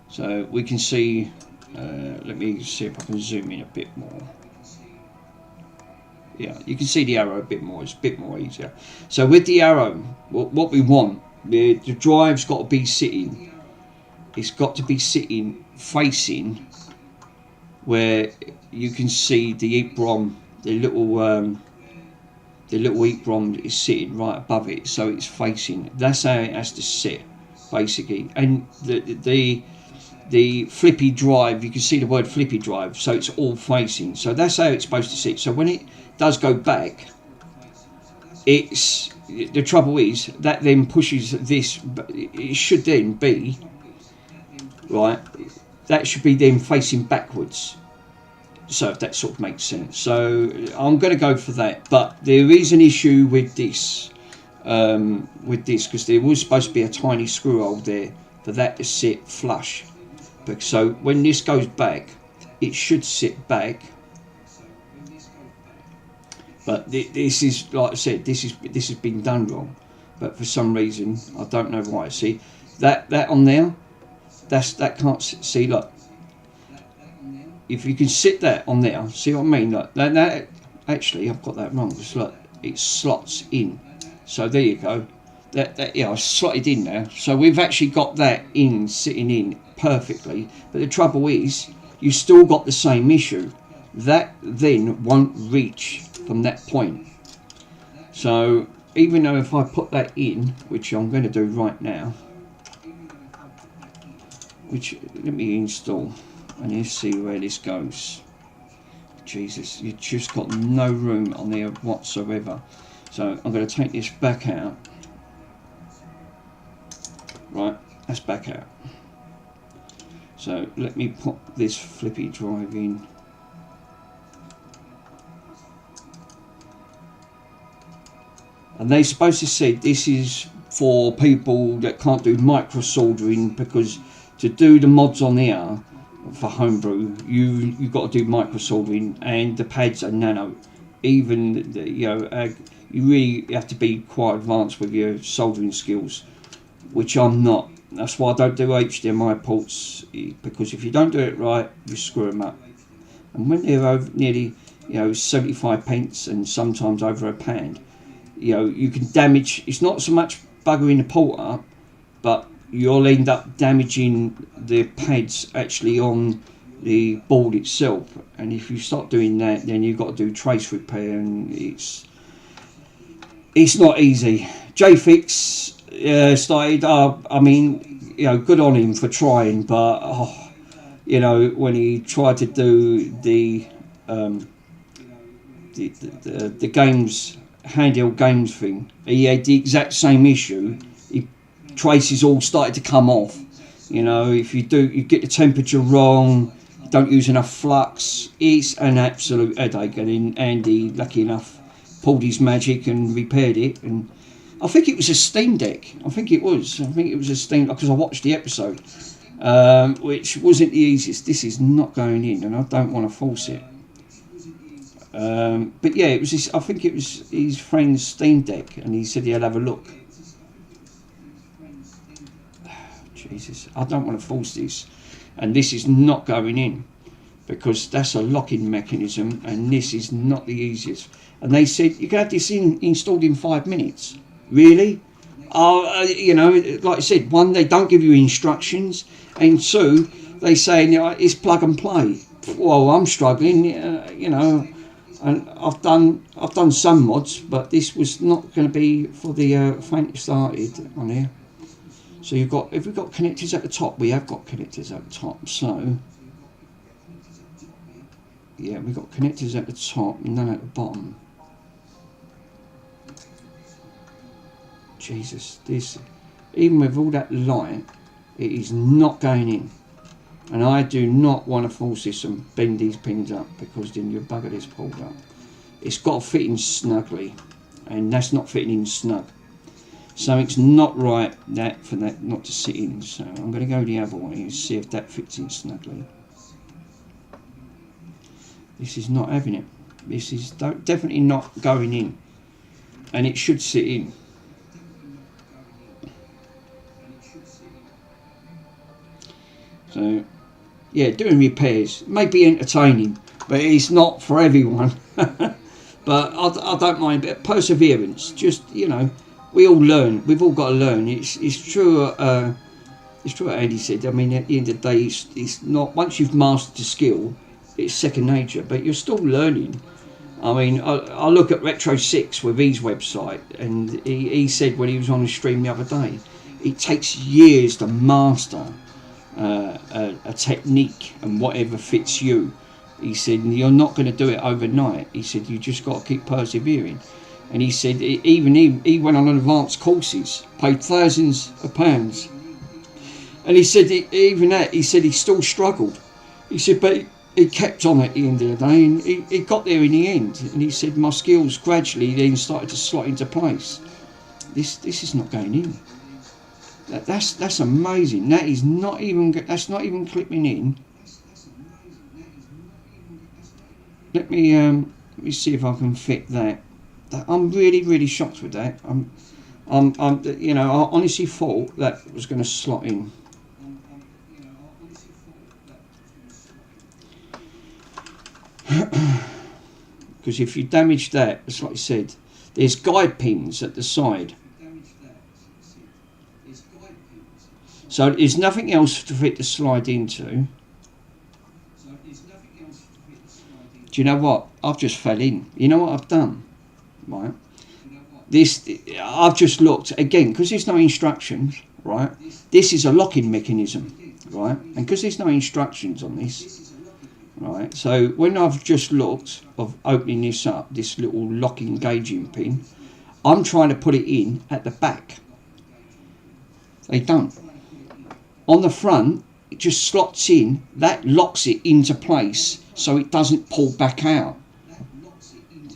So we can see. Let me see if I can zoom in a bit more. Yeah, you can see the arrow a bit more. It's a bit more easier. So with the arrow, what we want, the drive's got to be sitting. It's got to be sitting facing where you can see the EEPROM, the little EEPROM is sitting right above it, so it's facing. That's how it has to sit, basically. And the flippy drive, you can see the word flippy drive, so it's all facing. So that's how it's supposed to sit. So when it does go back, the trouble is that then pushes this. It should then be right. That should be then facing backwards. So if that sort of makes sense. So I'm going to go for that. But there is an issue with this, because there was supposed to be a tiny screw hole there for that to sit flush. So when this goes back, it should sit back. But this is, like I said, this has been done wrong. But for some reason, I don't know why. See that on there. That can't see. Look, if you can sit that on there, see what I mean? Look, that actually I've got that wrong. Just look, it slots in. So there you go. That yeah, I slotted in now. So we've actually got that sitting in perfectly. But the trouble is, you still got the same issue. That then won't reach from that point. So even though if I put that in, which I'm going to do right now. Let me install and you see where this goes. Jesus, you just got no room on there whatsoever. So I'm going to take this back out. Right, that's back out. So let me put this flippy drive in. And they're supposed to say this is for people that can't do micro soldering, because to do the mods on here for homebrew, you've got to do micro soldering, and the pads are nano. Even you really have to be quite advanced with your soldering skills, which I'm not. That's why I don't do HDMI ports, because if you don't do it right, you screw them up. And when they're over nearly 75 pence and sometimes over £1, you can damage. It's not so much buggering the port up, but you'll end up damaging the pads actually on the board itself. And if you start doing that, then you've got to do trace repair, and it's not easy. JFix started. I mean, good on him for trying, but when he tried to do the games, handheld games thing, he had the exact same issue. Traces all started to come off. If you get the temperature wrong, you don't use enough flux, it's an absolute headache. And Andy, lucky enough, pulled his magic and repaired it. And I think it was a Steam Deck. I think it was a Steam, because I watched the episode, which wasn't the easiest. This is not going in, and I don't want to force it. But yeah, it was. I think it was his friend's Steam Deck, and he said he'll have a look. Jesus, I don't want to force this, and this is not going in, because that's a locking mechanism, and this is not the easiest. And they said you can have this installed in 5 minutes. Really? Like I said, one, they don't give you instructions, and two, they say it's plug and play. Well, I'm struggling, and I've done some mods, but this was not going to be for the faint started on here. So you've got, if we've got connectors at the top, we have got connectors at the top. So yeah, we've got connectors at the top, none at the bottom. Jesus, this, even with all that light, it is not going in. And I do not want to force this and bend these pins up, because then you bugger this pulled up. It's got to fit in snugly, and that's not fitting in snug. Something's not right for that not to sit in. So I'm going to go the other way and see if that fits in snugly. This is not having it. This is definitely not going in, and it should sit in. So yeah, doing repairs may be entertaining, but it's not for everyone. But I don't mind. But perseverance, just, you know, we all learn. We've all got to learn. It's true. It's true what Andy said. I mean, at the end of the day, it's not, once you've mastered the skill, it's second nature. But you're still learning. I mean, I look at Retro 6 with his website, and he said when he was on the stream the other day, it takes years to master a technique and whatever fits you. He said you're not going to do it overnight. He said you just got to keep persevering. And he said even he went on advanced courses, paid thousands of pounds, and he said even that, he said he still struggled. He said but he kept on at the end of the day, and he got there in the end. And he said my skills gradually then started to slot into place. This is not going in. That's amazing. That's not even clipping in. Let me see if I can fit that. I'm really shocked with that. I'm you know, I honestly thought that was going to slot in. Because if you damage that, it's like I said, there's guide pins at the side. So there's nothing else for it to slide into. Do you know what? I've just fell in. You know what I've done? Right. I've just looked again, because there's no instructions. Right. This is a locking mechanism. Right. And because there's no instructions on this. Right. So when I've just looked of opening this up, this little locking gauging pin, I'm trying to put it in at the back. They don't. On the front, it just slots in. That locks it into place, so it doesn't pull back out.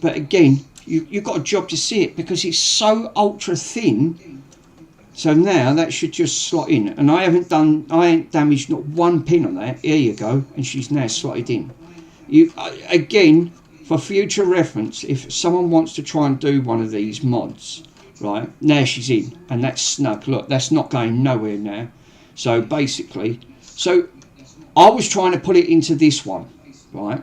But again, you've got a job to see it, because it's so ultra thin. So now that should just slot in, and I ain't damaged not one pin on that. Here you go, and she's now slotted in. Again, for future reference, if someone wants to try and do one of these mods, right, now she's in, and that's snug. Look, that's not going nowhere now. So basically, I was trying to put it into this one, right?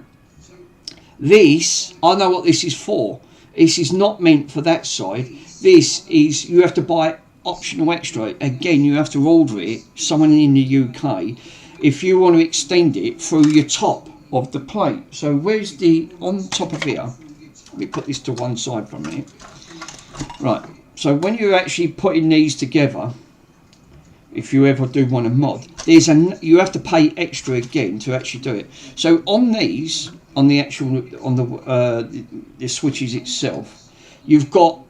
This, I know what this is for. This is not meant for that side. This is, you have to buy optional extra. Again, you have to order it, someone in the UK, if you want to extend it through your top of the plate. So where's the, on top of here, let me put this to one side for a minute. Right, so when you're actually putting these together, if you ever do want a mod, you have to pay extra again to actually do it. So on these, on the actual, on the switches itself, you've got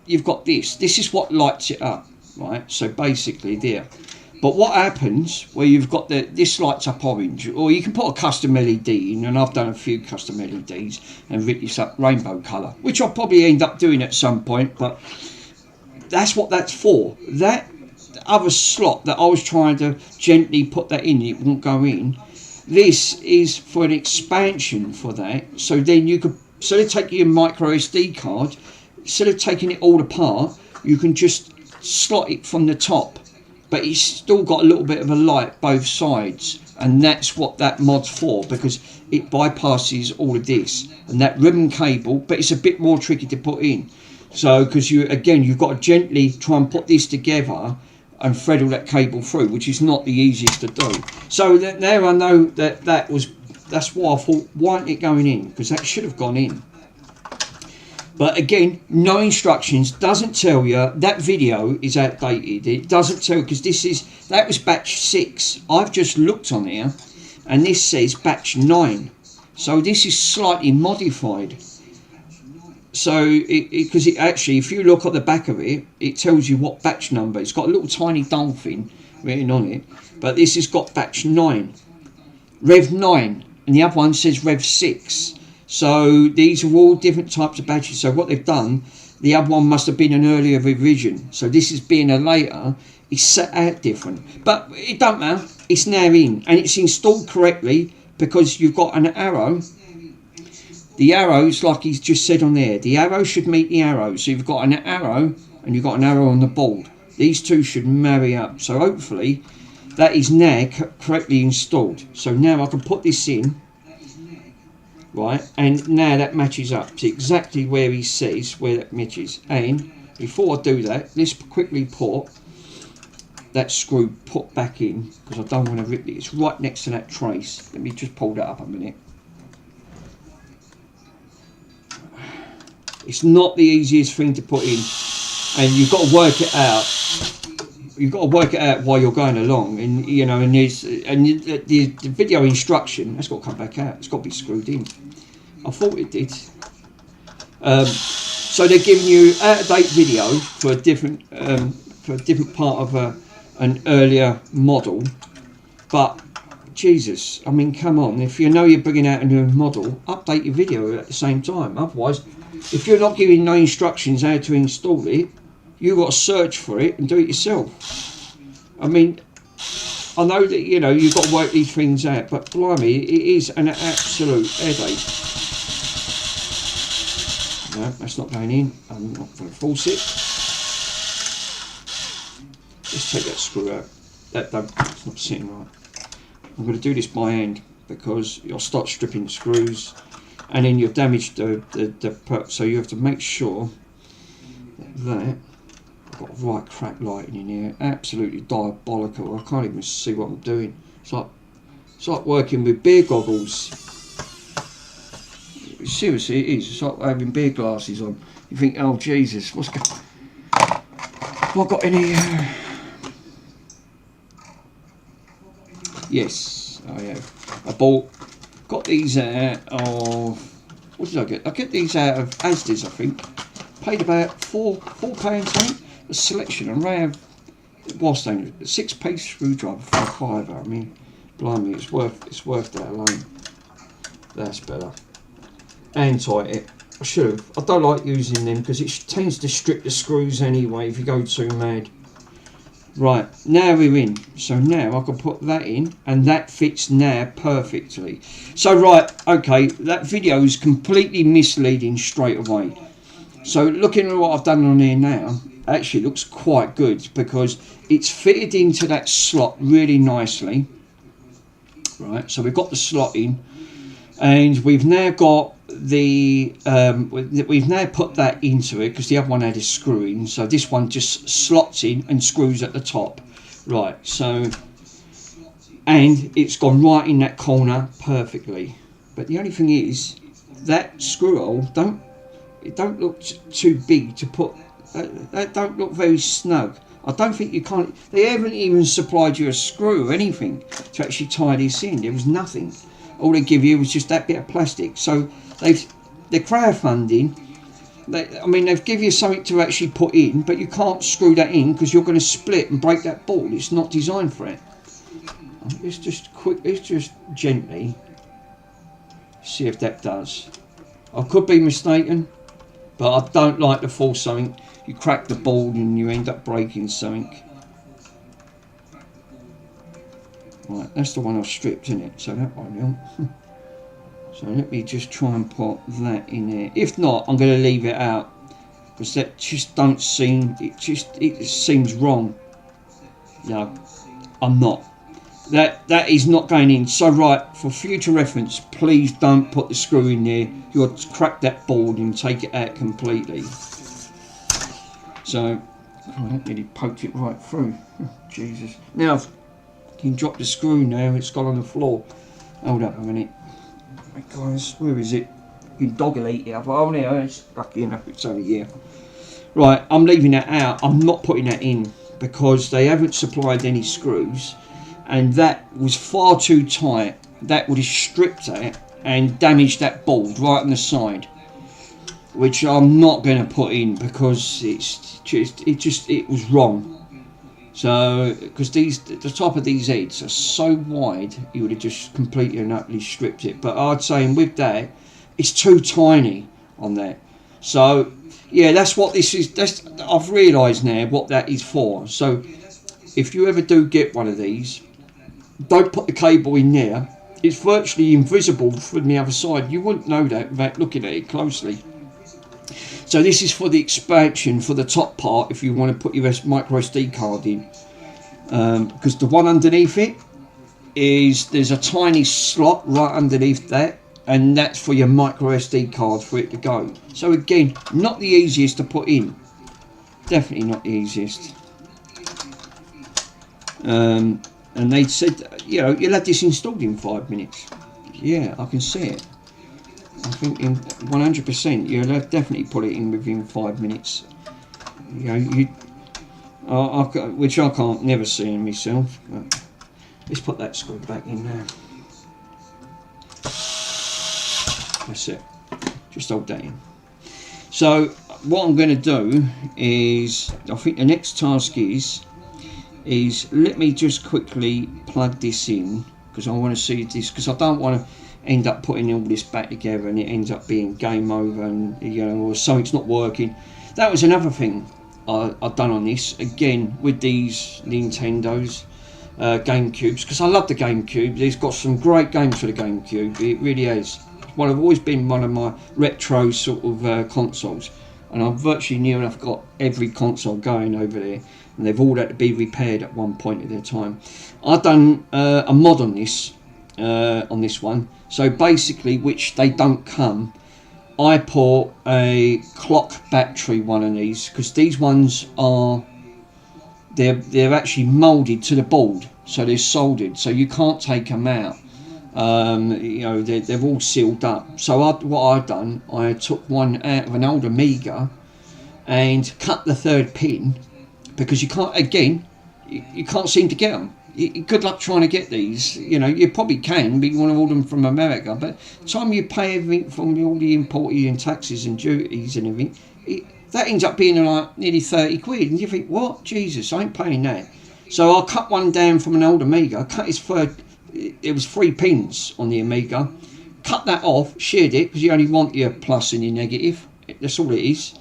this. This is what lights it up, right? So basically there. But what happens where you've got this lights up orange, or you can put a custom LED in, and I've done a few custom LEDs and lit this up rainbow colour, which I'll probably end up doing at some point. But that's what that's for. That other slot that I was trying to gently put that in, it won't go in. This is for an expansion for that, so then you could, instead of taking your micro SD card, instead of taking it all apart, you can just slot it from the top, but it's still got a little bit of a light both sides, and that's what that mod's for, because it bypasses all of this and that ribbon cable, but it's a bit more tricky to put in. So because you've got to gently try and put this together and thread all that cable through, which is not the easiest to do. So now I know that's why I thought, why isn't it going in? Because that should have gone in. But again, no instructions, doesn't tell you. That video is outdated. It doesn't tell, because that was batch 6. I've just looked on here and this says batch 9. So this is slightly modified. So because it actually, if you look at the back of it, it tells you what batch number. It's got a little tiny dolphin written on it, but this has got batch 9, Rev 9, and the other one says Rev 6. So these are all different types of batches. So what they've done, the other one must have been an earlier revision. So this is being a later, it's set out different. But it don't matter, it's now in, and it's installed correctly because you've got an arrow. The arrows, like he's just said on there, the arrow should meet the arrow. So you've got an arrow and you've got an arrow on the board. These two should marry up. So hopefully that is now correctly installed. So now I can put this in, right, and now that matches up to exactly where he says where that matches. And before I do that, let's quickly put that screw back in, because I don't want to rip it. It's right next to that trace. Let me just pull that up a minute. It's not the easiest thing to put in, and you've got to work it out. You've got to work it out while you're going along, and you know, and the video instruction that's got to come back out. It's got to be screwed in. I thought it did. So they're giving you out-of-date video for a different part of an earlier model, but Jesus, I mean, come on! If you know you're bringing out a new model, update your video at the same time. Otherwise, if you're not giving no instructions how to install it, you've got to search for it and do it yourself. I mean, I know that, you know, you've got to work these things out, but blimey, it is an absolute headache. No, that's not going in. I'm not going to force it. Let's take that screw out. That's not sitting right. I'm going to do this by hand because you'll start stripping the screws, and then you've damaged the perk. So you have to make sure that I've got right crap lighting in here. Absolutely diabolical. I can't even see what I'm doing. It's like working with beer goggles. Seriously, it is. It's like having beer glasses on. You think, oh Jesus, what's going? Have I got any? Yes, I have. Got these out of, what did I get? I get these out of Asda's, I think. Paid about £4, I think. A selection, a round, what's that? A 6-piece screwdriver for a £5. I mean, blimey, it's worth that alone. That's better. And tight it. I should have. I don't like using them because it tends to strip the screws anyway if you go too mad. Right, now we're in. So now I can put that in, and that fits now perfectly. So right, okay, that video is completely misleading straight away. So looking at what I've done on here now, actually looks quite good because it's fitted into that slot really nicely. Right, so we've got the slot in, and we've now got the we've now put that into it because the other one had a screw in, so this one just slots in and screws at the top. Right, so, and it's gone right in that corner perfectly. But the only thing is that screw hole don't look too big to put. That don't look very snug. I don't think you can't. They haven't even supplied you a screw or anything to actually tie this in. There was nothing. All they give you was just that bit of plastic. So they're crowdfunding. I mean, they've given you something to actually put in, but you can't screw that in because you're going to split and break that board. It's not designed for it. Let's just gently see if that does. I could be mistaken, but I don't like to force something. You crack the board and you end up breaking something. Right, that's the one I've stripped, isn't it? So that won't help. So let me just try and put that in there. If not, I'm going to leave it out because that just don't seem. It seems wrong. No, I'm not. That is not going in. So right, for future reference, please don't put the screw in there. You'll crack that board and take it out completely. So I that nearly poked it right through. Jesus. Now you can drop the screw now. It's gone on the floor. Hold up a minute. Right, guys, where is it? fucking dog will eat it. I thought, oh no, it's lucky enough it's only here. Right, I'm leaving that out. I'm not putting that in because they haven't supplied any screws, and that was far too tight. That would have stripped that and damaged that board right on the side, which I'm not going to put in because it was wrong. So, because the top of these heads are so wide, you would have just completely and utterly stripped it. But I'd say with that, it's too tiny on that. So, yeah, that's what this is. I've realised now what that is for. So, if you ever do get one of these, don't put the cable in there. It's virtually invisible from the other side. You wouldn't know that without looking at it closely. So this is for the expansion for the top part if you want to put your micro SD card in. Because the one underneath it there's a tiny slot right underneath that, and that's for your micro SD card for it to go. So again, not the easiest to put in. Definitely not the easiest. And they said, you know, you'll have this installed in 5 minutes. Yeah, I can see it. I think in 100% you'll definitely put it in within 5 minutes. You know, which I can't never see in myself. But let's put that screw back in there. That's it. Just hold that in. So what I'm going to do is, I think the next task is let me just quickly plug this in because I want to see this, because I don't want to end up putting all this back together and it ends up being game over, and you know, or something's not working. That was another thing I've done on this again with these Nintendos, GameCubes, because I love the GameCube. It's got some great games for the GameCube. It really has. Well, I've always been one of my retro sort of consoles, and I've virtually near enough got every console going over there, and they've all had to be repaired at one point at their time. I've done a mod on this one. So basically, which they don't come, I put a clock battery one of these, because these ones are they're actually moulded to the board, so they're soldered, so you can't take them out. You know, they're all sealed up. So what I've done, I took one out of an old Amiga and cut the third pin, because you can't, again, you can't seem to get them. Good luck trying to get these. You know, you probably can, but you want to order them from America. But the time you pay everything from all the importing and taxes and duties and everything, that ends up being like nearly 30 quid. And you think, what? Jesus, I ain't paying that. So I cut one down from an old Amiga. I cut his third, it was 3 pins on the Amiga. Cut that off, sheared it, because you only want your plus and your negative. That's all it is.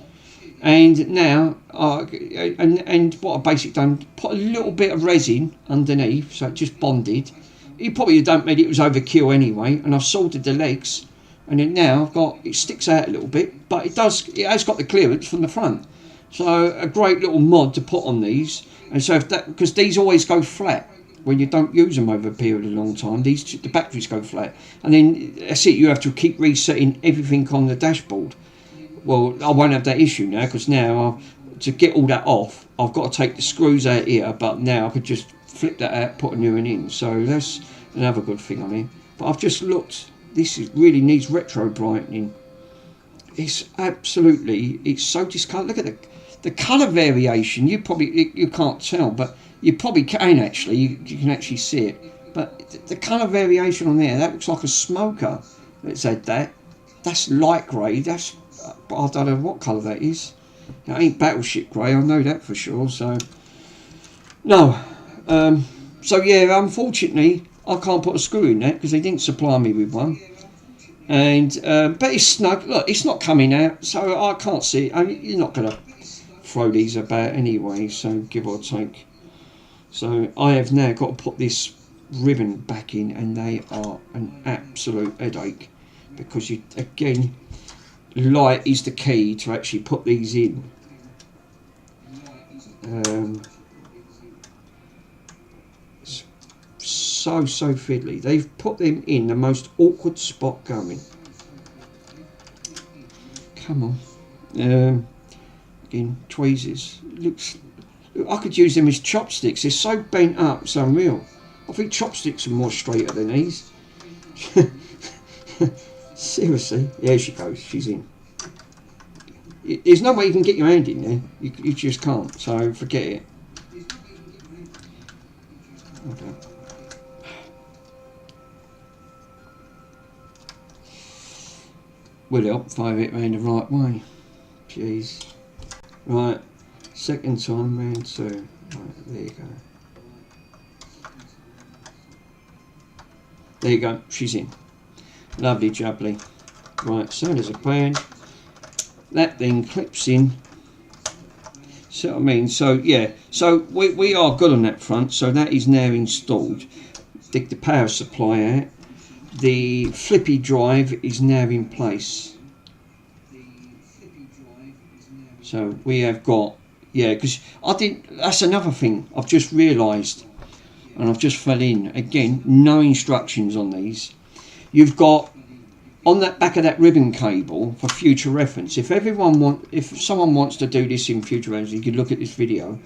And now, and what I basically done, put a little bit of resin underneath, so it just bonded. You probably don't mean it was overkill anyway, and I've soldered the legs, and then now I've got, it sticks out a little bit, but it has got the clearance from the front. So a great little mod to put on these, and so if that, because these always go flat when you don't use them over a period of a long time. The batteries go flat, and then that's it. You have to keep resetting everything on the dashboard. Well, I won't have that issue now, because now to get all that off, I've got to take the screws out here, but now I could just flip that out, put a new one in. So that's another good thing on here. But I've just looked, really needs retro brightening. It's absolutely, it's so discoloured. Look at the colour variation. You can't tell, but you probably can actually. You can actually see it. But the colour variation on there, that looks like a smoker that's had that. That's light grey. That's, I don't know what colour that is. It ain't battleship grey, I know that for sure. So no, so yeah, unfortunately I can't put a screw in that because they didn't supply me with one. And but it's snug. Look, it's not coming out, so I can't see it. I mean, you're not going to throw these about anyway, so give or take. So I have now got to put this ribbon back in, and they are an absolute headache, because you, again, light is the key to actually put these in. So fiddly. They've put them in the most awkward spot going. Come on. Again, tweezers. Looks. I could use them as chopsticks. They're so bent up, it's unreal. I think chopsticks are more straighter than these. Seriously, there she goes. She's in. There's no way you can get your hand in there. You just can't. So forget it. Okay. Will help if I have it round the right way. Jeez. Right. Second time round 2. Right, there you go. There you go. She's in. Lovely jubbly. Right, so there's a band. That then clips in. See what I mean? So yeah, so we are good on that front. So that is now installed. Dig the power supply out. The flippy drive is now in place. So we have got, yeah, because I didn't, that's another thing I've just realised, and I've just fell in again. No instructions on these. You've got on that back of that ribbon cable for future reference. If someone wants to do this in future reference, you can look at this video.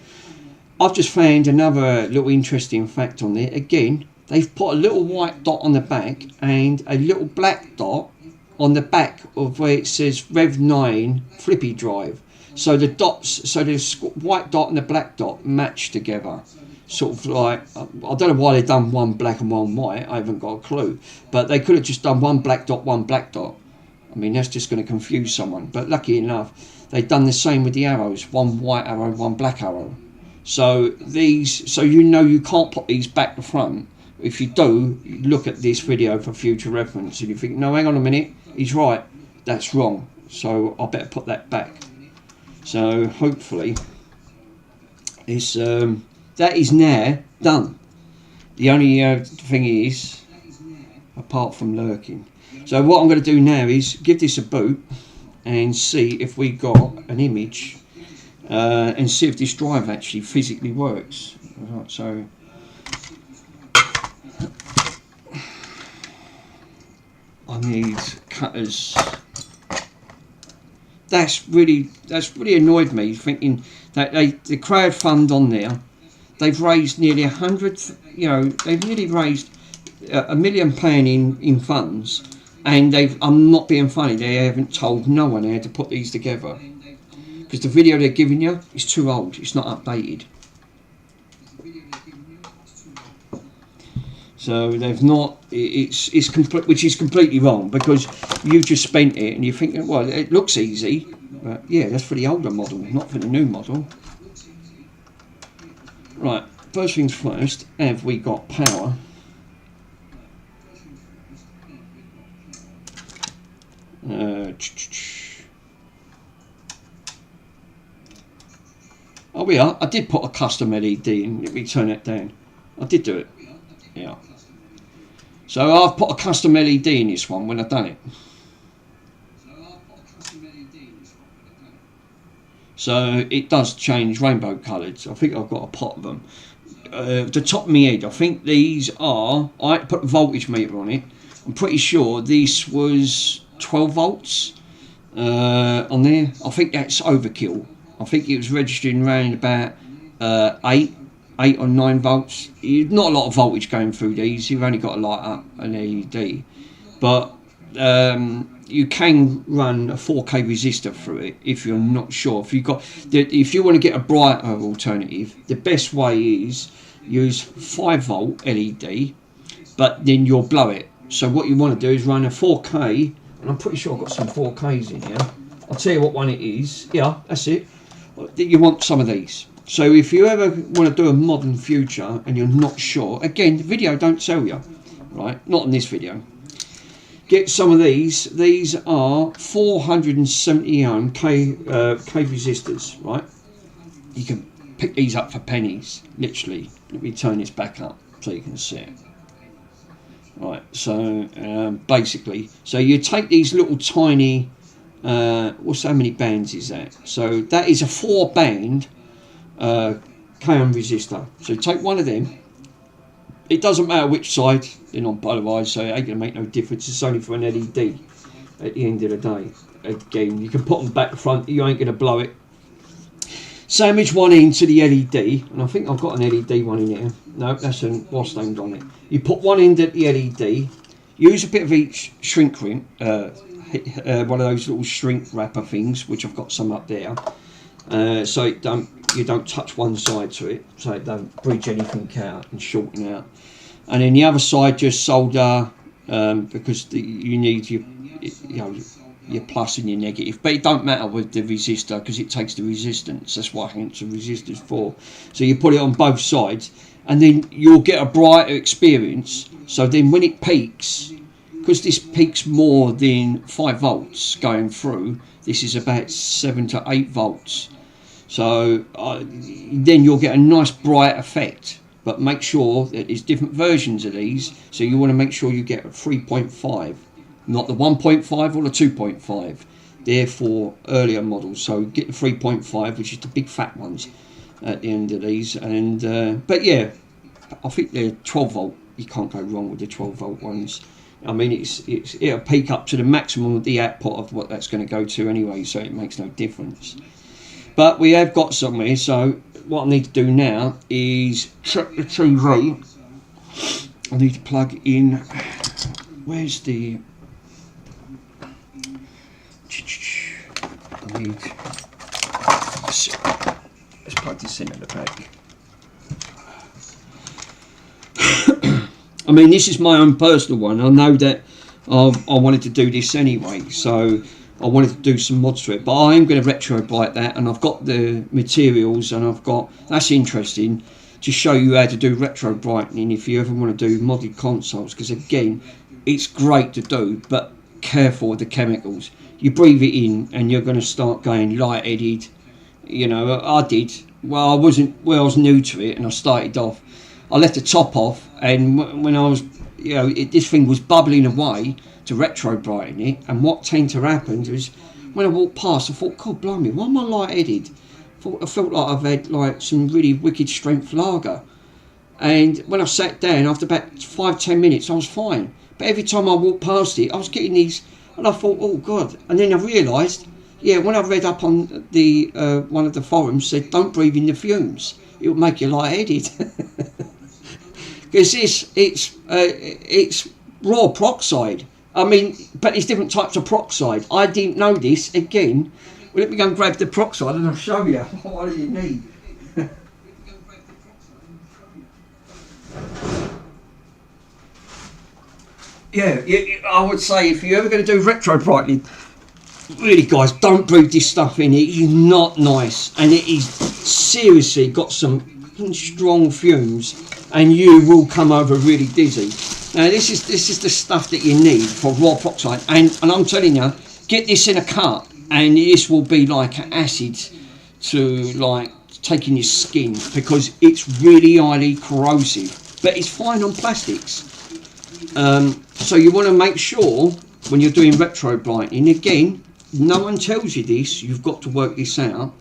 I've just found another little interesting fact on there. Again, they've put a little white dot on the back and a little black dot on the back of where it says Rev 9 flippy drive. So the dots, so the white dot and the black dot match together. Sort of like, I don't know why they've done one black and one white, I haven't got a clue. But they could have just done one black dot, one black dot. I mean, that's just going to confuse someone. But lucky enough, they've done the same with the arrows. One white arrow, one black arrow. So these, so you know you can't put these back to front. If you do, look at this video for future reference. And you think, no, hang on a minute, he's right. That's wrong. So I better put that back. So hopefully, it's... that is now done. The only thing is, apart from lurking. So what I'm going to do now is give this a boot and see if we got an image and see if this drive actually physically works. Right, so I need cutters. That's really annoyed me, thinking that the crowdfund on there. They've raised nearly 100, you know, they've nearly raised £1 million in funds, and I'm not being funny, they haven't told no one how to put these together. Because the video they're giving you is too old, it's not updated. So they've not, it's complete, which is completely wrong, because you just spent it and you're thinking, well, it looks easy, but yeah, that's for the older model, not for the new model. Right, first things first, have we got power? Oh, we are. I did put a custom LED in. Let me turn that down. I did do it. Yeah. So I've put a custom LED in this one when I've done it. So it does change rainbow coloured. I think I've got a pot of them. The top of my head, I think these are, I put a voltage meter on it. I'm pretty sure this was 12 volts on there. I think that's overkill. I think it was registering around about 8 or 9 volts. Not a lot of voltage going through these. You've only got to light up an LED. But you can run a 4K resistor through it if you're not sure. If you want to get a brighter alternative, the best way is use 5 volt LED, but then you'll blow it. So what you want to do is run a 4K, and I'm pretty sure I've got some 4Ks in here. I'll tell you what one it is. Yeah, that's it. You want some of these. So if you ever want to do a modern future and you're not sure, again, the video don't tell you, right? Not in this video. Get some of these. These are 470 ohm K resistors, right? You can pick these up for pennies, literally. Let me turn this back up so you can see it. Right, so basically, so you take these little tiny, what's how many bands is that? So that is a 4-band K ohm resistor. So take one of them. It doesn't matter which side, they're not polarised, so it ain't going to make no difference. It's only for an LED at the end of the day. Again, you can put them back front, you ain't going to blow it. Sandwich one into the LED, and I think I've got an LED one in here. No, that's a wasp aimed on it. You put one end at the LED, use a bit of each shrink ring, one of those little shrink wrapper things, which I've got some up there, so you don't touch one side to it, so it don't bridge anything out and shorten out. And then the other side just solder, because you need your plus and your negative, but it don't matter with the resistor because it takes the resistance. That's what hence the resistor's for. So you put it on both sides, and then you'll get a brighter experience. So then when it peaks, because this peaks more than 5 volts going through, this is about 7 to 8 volts. So then you'll get a nice bright effect. But make sure that there's different versions of these, so you want to make sure you get a 3.5, not the 1.5 or the 2.5. They're for earlier models, so get the 3.5, which is the big fat ones at the end of these. And but yeah, I think they're 12 volt. You can't go wrong with the 12 volt ones. I mean, it'll peak up to the maximum of the output of what that's going to go to anyway, so it makes no difference. But we have got somewhere, so what I need to do now is check the TV. I need to plug in. Where's the? I need. Let's plug this in at the back. I mean, this is my own personal one. I know that I wanted to do this anyway, so I wanted to do some mods to it, but I am going to retro bright that, and I've got the materials, and I've got, that's interesting to show you how to do retro brightening if you ever want to do modded consoles, because again, it's great to do, but careful with the chemicals. You breathe it in and you're going to start going light-headed. You know, I did. Well, I was new to it, and I started off, I left the top off, and when I was, you know, this thing was bubbling away to retro brighten it, and what tended to happen was when I walked past, I thought, God blimey, why am I light-headed? I felt like I've had like some really wicked strength lager, and when I sat down after about 5-10 minutes I was fine, but every time I walked past it I was getting these, and I thought, oh God. And then I realised, yeah, when I read up on the one of the forums said don't breathe in the fumes, it will make you light-headed. Because it's raw peroxide. I mean, but there's different types of peroxide. I didn't know this. Again, well, let me go and grab the peroxide and I'll show you. What do you need? Yeah, I would say if you're ever going to do retro brightening, really guys, don't breathe this stuff in. It is not nice, and it is seriously got some strong fumes, and you will come over really dizzy. Now this is the stuff that you need for raw peroxide, and I'm telling you, get this in a cup, and this will be like an acid to like taking your skin, because it's really highly corrosive, but it's fine on plastics. So you want to make sure when you're doing retro brightening, again, no one tells you this, you've got to work this out,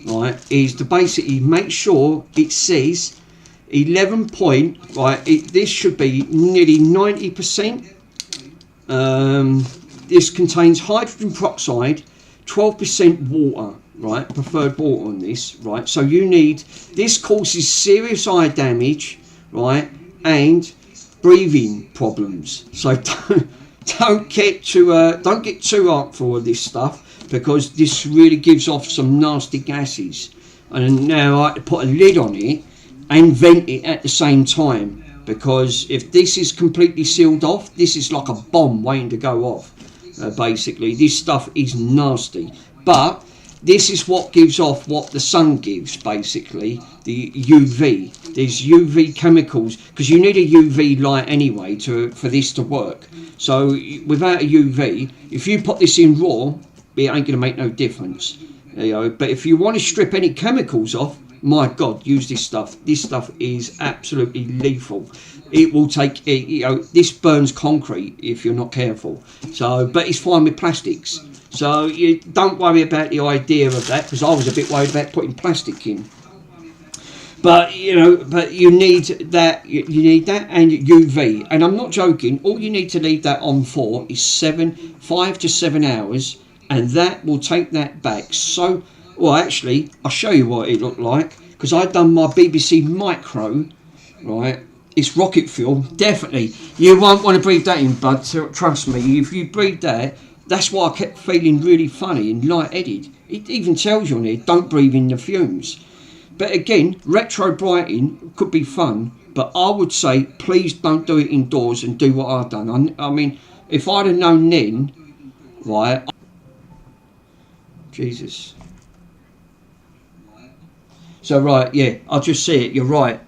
right, is to basically make sure it says 11 point, right, this should be nearly 90%. This contains hydrogen peroxide, 12% water, right, preferred water on this, right, so you need, this causes serious eye damage, right, and breathing problems, so don't get too artful with this stuff, because this really gives off some nasty gases. And now I have to put a lid on it and vent it at the same time, because if this is completely sealed off, this is like a bomb waiting to go off. Basically, this stuff is nasty, but this is what gives off what the sun gives, basically, the UV. There's UV chemicals, because you need a UV light anyway for this to work. So without a UV, if you put this in raw, it ain't going to make no difference. You know, but if you want to strip any chemicals off, my God, use this stuff. This stuff is absolutely lethal. It will take, you know, this burns concrete if you're not careful. So, but it's fine with plastics. So you don't worry about the idea of that, because I was a bit worried about putting plastic in. But you know, but you need that. You need that and UV. And I'm not joking. All you need to leave that on for is 5 to 7 hours, and that will take that back. So, well, actually, I'll show you what it looked like, because I've done my BBC Micro, right, It's rocket fuel, definitely. You won't want to breathe that in, bud. Trust me. If you breathe that, that's why I kept feeling really funny and light-headed. It even tells you on here, don't breathe in the fumes. But again, retro brighting could be fun, but I would say please don't do it indoors and do what I've done. I mean, if I'd have known then, right? Jesus. So right, yeah, I'll just see it. You're right.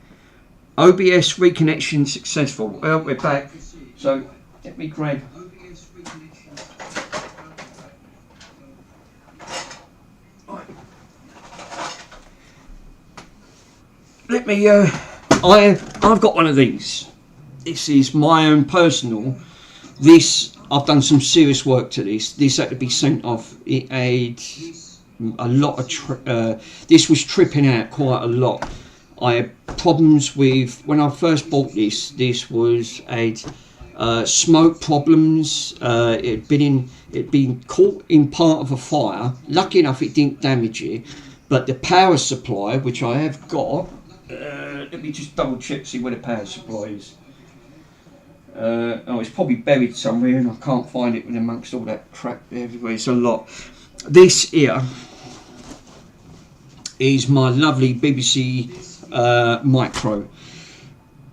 OBS reconnection successful. Well, we're back. So let me grab. Let me. I've got one of these. This is my own personal. This I've done some serious work to this. This had to be sent off. It had a lot of. This was tripping out quite a lot. I had problems with when I first bought this. This was smoke problems. It'd been caught in part of a fire. Lucky enough, it didn't damage it. But the power supply, which I have got, let me just double check see where the power supply is. Oh, it's probably buried somewhere, and I can't find it amongst all that crap everywhere. It's a lot. This here is my lovely BBC Micro.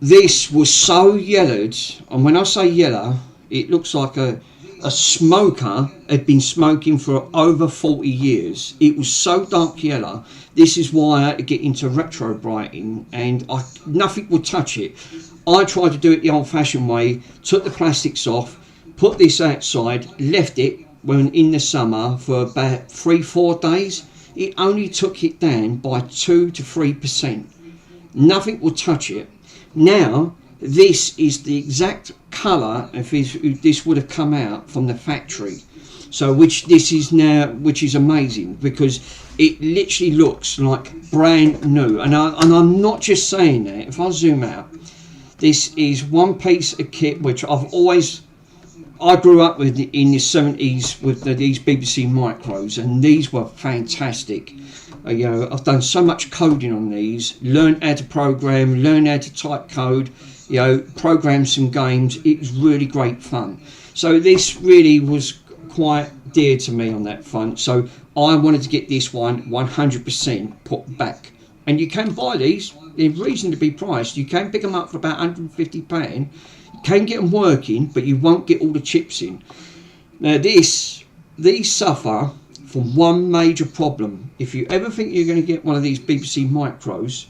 This was so yellowed, and when I say yellow, it looks like a smoker had been smoking for over 40 years. It was so dark yellow. This is why I had to get into retro brighting, and nothing would touch it. I tried to do it the old-fashioned way, took the plastics off, put this outside, left it when in the summer for about 3-4 days. It only took it down by 2 to 3%. Nothing will touch it. Now, this is the exact colour if this would have come out from the factory. So, which is amazing because it literally looks like brand new. And I'm not just saying that. If I zoom out, this is one piece of kit which I grew up with in the 70s with these BBC Micros, and these were fantastic. I've done so much coding on these, learned how to program, learned how to type code, program some games. It was really great fun. So this really was quite dear to me on that front. So I wanted to get this one 100% put back. And you can buy these, they're reasonably priced. You can pick them up for about £150. You can get them working, but you won't get all the chips in. Now these suffer from one major problem. If you ever think you're going to get one of these BBC Micros,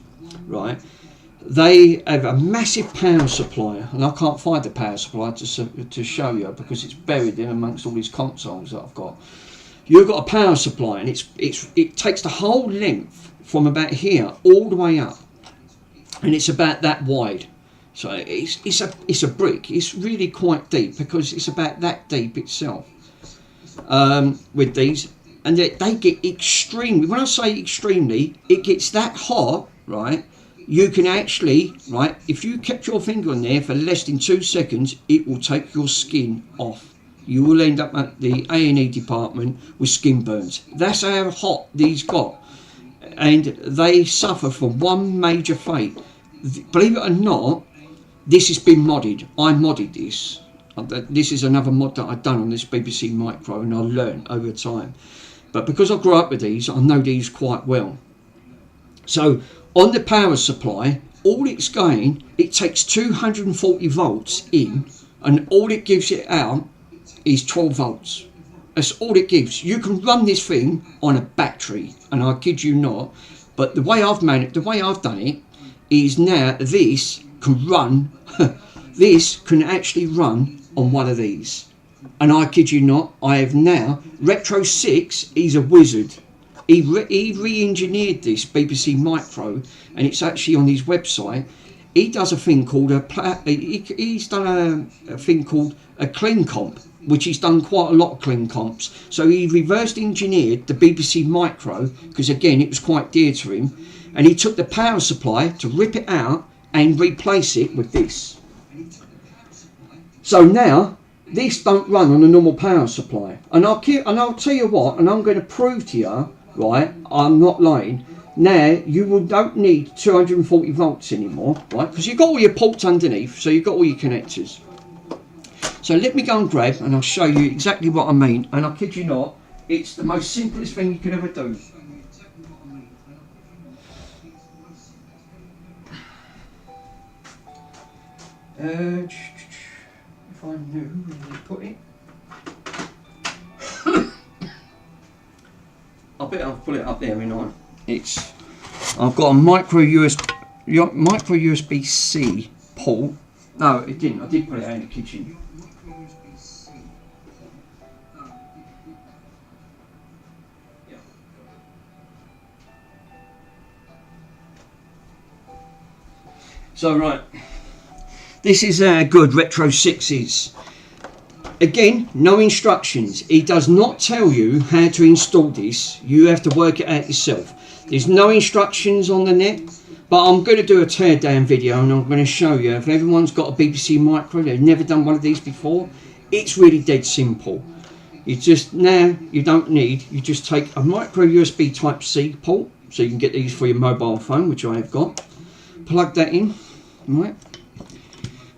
right, they have a massive power supply, and I can't find the power supply to show you because it's buried in amongst all these consoles that I've got. You've got a power supply, and it takes the whole length from about here all the way up, and it's about that wide. So it's a brick. It's really quite deep because it's about that deep itself. With these, and they get extremely. When I say extremely, it gets that hot, right? You can actually, right, if you kept your finger on there for less than 2 seconds, it will take your skin off. You will end up at the A&E department with skin burns. That's how hot these got. And they suffer from one major fate. Believe it or not, this has been modded. I modded this. This is another mod that I've done on this BBC Micro, and I learned over time. But because I grew up with these, I know these quite well. So on the power supply, all it's going, it takes 240 volts in, and all it gives it out is 12 volts. That's all it gives. You can run this thing on a battery, and I kid you not. But the way I've done it is now this can run. This can actually run on one of these. And I kid you not, I have now Retro 6. He's a wizard. He re-engineered this BBC Micro, and it's actually on his website. He does a thing called he's done a thing called a clean comp, which he's done quite a lot of clean comps. So he reversed engineered the BBC Micro because again it was quite dear to him, and he took the power supply to rip it out and replace it with this. So now this don't run on a normal power supply, and I'll tell you what, and I'm going to prove to you, right, I'm not lying. Now don't need 240 volts anymore, right? Because you've got all your ports underneath, so you've got all your connectors. So let me go and grab, and I'll show you exactly what I mean. And I kid you not, it's the most simplest thing you can ever do. If I knew where to put it. I bet I'll put it up there, in I've got a micro USB-C port. No, it didn't. I did put it out in the kitchen. So right, this is our good Retro 6 is. Again, no instructions. He does not tell you how to install this. You have to work it out yourself. There's no instructions on the net, but I'm going to do a teardown video and I'm going to show you. If everyone's got a BBC Micro, they've never done one of these before, it's really dead simple. You just, now you don't need, you just take a micro USB type C port, so you can get these for your mobile phone, which I have got. Plug that in, right?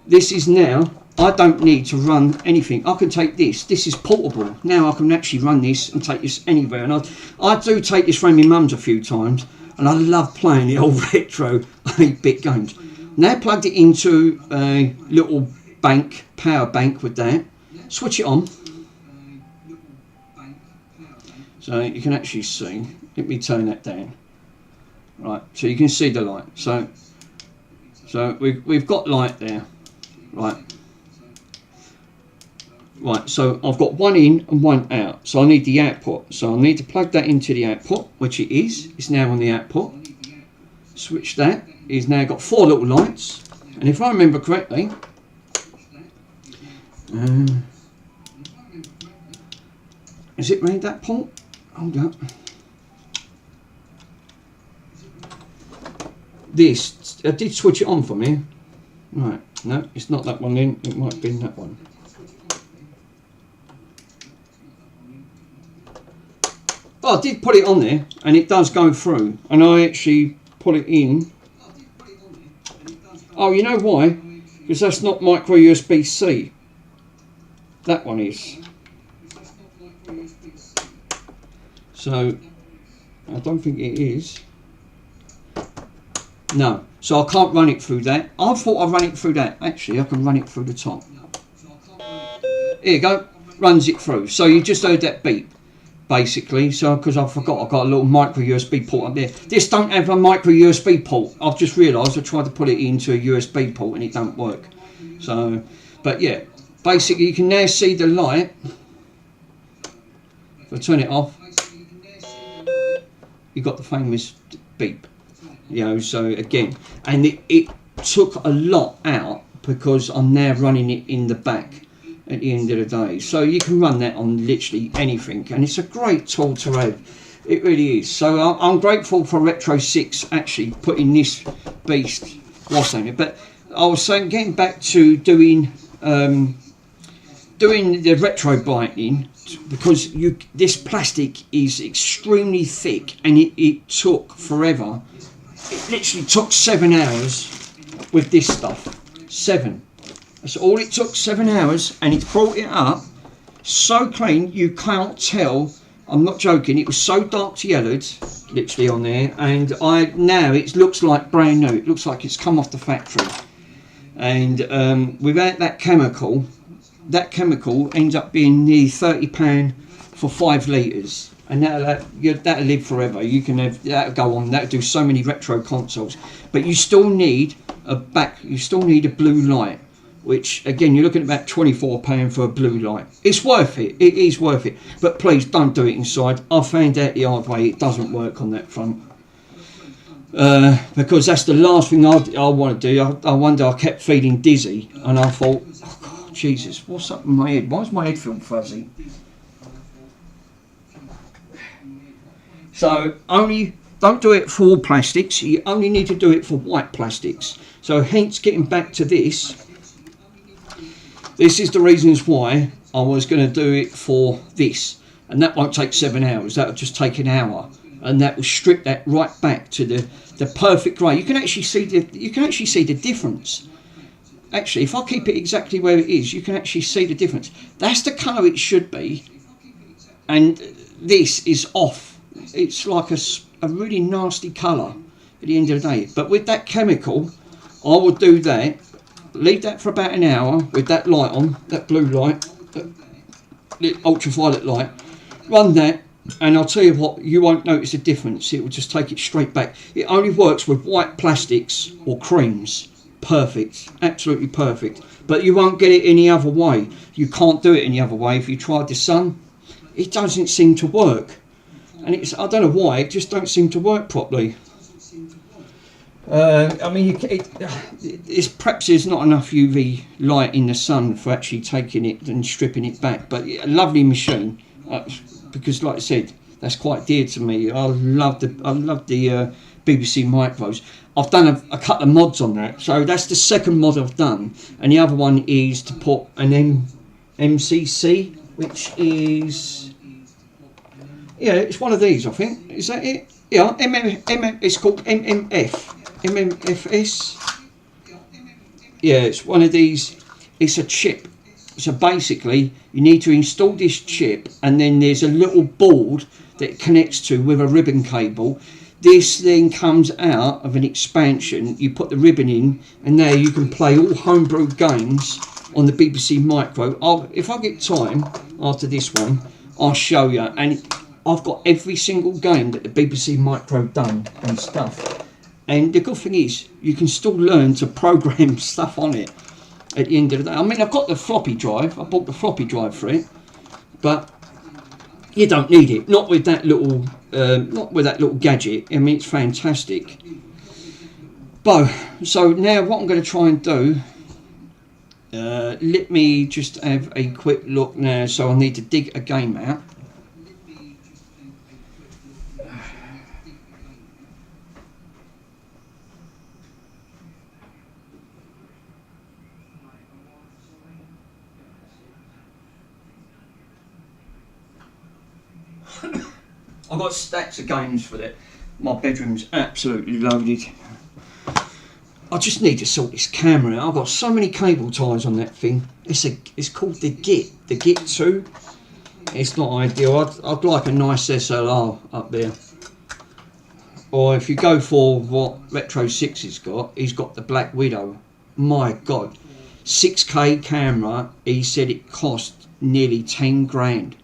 This is now, I don't need to run anything. I can take this. This is portable. Now I can actually run this and take this anywhere. And I do take this around my mum's a few times. And I love playing the old retro 8-bit games. Now plugged it into a little bank, power bank with that. Switch it on. So you can actually see. Let me turn that down. Right, so you can see the light. So we've got light there. Right. Right, so I've got one in and one out, so I need the output. So I need to plug that into the output, which it is. It's now on the output. Switch that. It's now got 4 little lights, and if I remember correctly, is it round that port? Hold up. This, I did switch it on for me. Right, no, it's not that one then. It might have been that one. Well, I did put it on there, and it does go through, and I actually put it in. Oh, you know why? Because that's not micro USB-C. That one is. So, I don't think it is. No, so I can't run it through that. I thought I'd run it through that. Actually, I can run it through the top. Here you go, runs it through. So you just heard that beep. Basically, so because I forgot, I've got a little micro USB port up there. This don't have a micro USB port. I've just realised I tried to put it into a USB port and it don't work. So, but yeah, basically you can now see the light. If I turn it off, you got the famous beep. You know, so again, and it took a lot out because I'm now running it in the back at the end of the day, so you can run that on literally anything, and it's a great tool to have. It really is. So I'm grateful for Retro 6 actually putting this beast was on it. But I was saying, getting back to doing the retro binding, because this plastic is extremely thick, and it took forever. It literally took 7 hours with this stuff. 7. That's all it took, 7 hours, and it brought it up so clean you can't tell. I'm not joking, it was so dark yellowed, literally on there, and now it looks like brand new. It looks like it's come off the factory. And without that chemical ends up being nearly £30 for 5 litres. And that'll live forever. You can have that'll go on. That'll do so many retro consoles. But you still need you still need a blue light, which again you're looking at about £24 for a blue light. It's worth it. It is worth it. But please don't do it inside. I found out the hard way. It doesn't work on that front. Because that's the last thing I want to do. I wonder. I kept feeling dizzy, and I thought, oh God, Jesus, what's up with my head? Why does my head feel fuzzy? So don't do it for all plastics. You only need to do it for white plastics. So hence getting back to this. This is the reasons why I was going to do it for this, and that won't take 7 hours. That'll just take an hour. and that will strip that right back to the perfect grey. You can actually see the difference. Actually, if I keep it exactly where it is, you can actually see the difference. That's the colour it should be, and this is off. It's like a really nasty colour at the end of the day. But with that chemical, I would do that, leave that for about an hour with that light on, that blue light, that ultraviolet light, run that, and I'll tell you what, you won't notice a difference. It will just take it straight back. It only works with white plastics or creams. Perfect, absolutely perfect. But you won't get it any other way. You can't do it any other way. If you tried the sun, it doesn't seem to work. And I don't know why, it just don't seem to work properly. I mean, perhaps there's not enough UV light in the sun for actually taking it and stripping it back. But a lovely machine, because like I said, that's quite dear to me. I love the BBC micros. I've done a couple of mods on that, so that's the second mod I've done, and the other one is to put an MCC, which is, yeah, it's one of these, I think. Is that it? Yeah, it's called MMFS. Yeah, it's one of these. It's a chip. So basically, you need to install this chip, and then there's a little board that it connects to with a ribbon cable. This then comes out of an expansion. You put the ribbon in, and there you can play all homebrew games on the BBC Micro. If I get time after this one, I'll show you. And I've got every single game that the BBC Micro done and stuff. And the good thing is, you can still learn to program stuff on it at the end of the day. I mean, I've got the floppy drive. I bought the floppy drive for it, but you don't need it. Not with that little, gadget. I mean, it's fantastic. So now what I'm going to try and do. Let me just have a quick look now. So I need to dig a game out. I've got stacks of games for that. My bedroom's absolutely loaded. I just need to sort this camera out. I've got so many cable ties on that thing. It's called the Git 2. It's not ideal. I'd like a nice SLR up there. Or if you go for what Retro 6 has got, he's got the Black Widow. My God, 6K camera. He said it cost nearly 10 grand.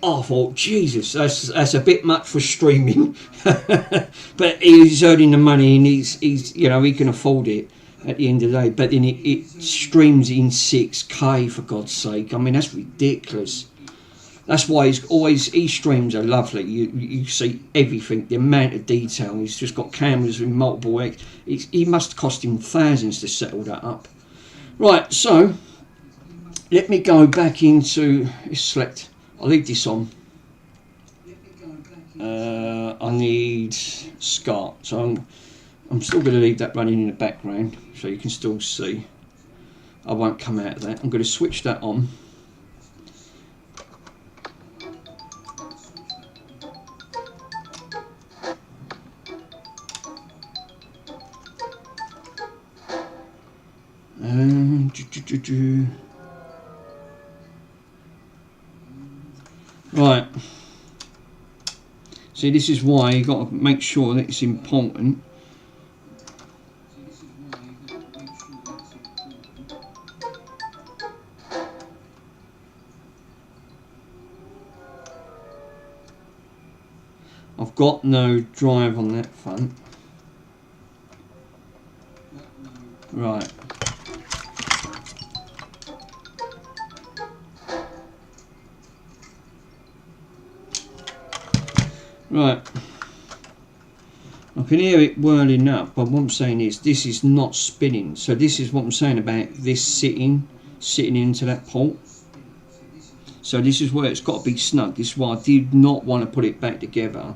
I thought, Jesus, that's a bit much for streaming. But he's earning the money, and he's he can afford it at the end of the day. But then it streams in 6K, for God's sake. I mean, that's ridiculous. That's why his streams are lovely. You see everything, the amount of detail. He's just got cameras with multiple X. He must cost him thousands to settle that up. Right, so let me go back into select. I'll leave this on. I need SCART, so I'm still going to leave that running in the background so you can still see. I won't come out of that. I'm going to switch that on. Right. See, this is why you got to make sure that it's important. I've got no drive on that front. Right. Right, I can hear it whirling up, but what I'm saying is this is not spinning. So this is what I'm saying about this sitting into that port. So this is where it's got to be snug. This is why I did not want to put it back together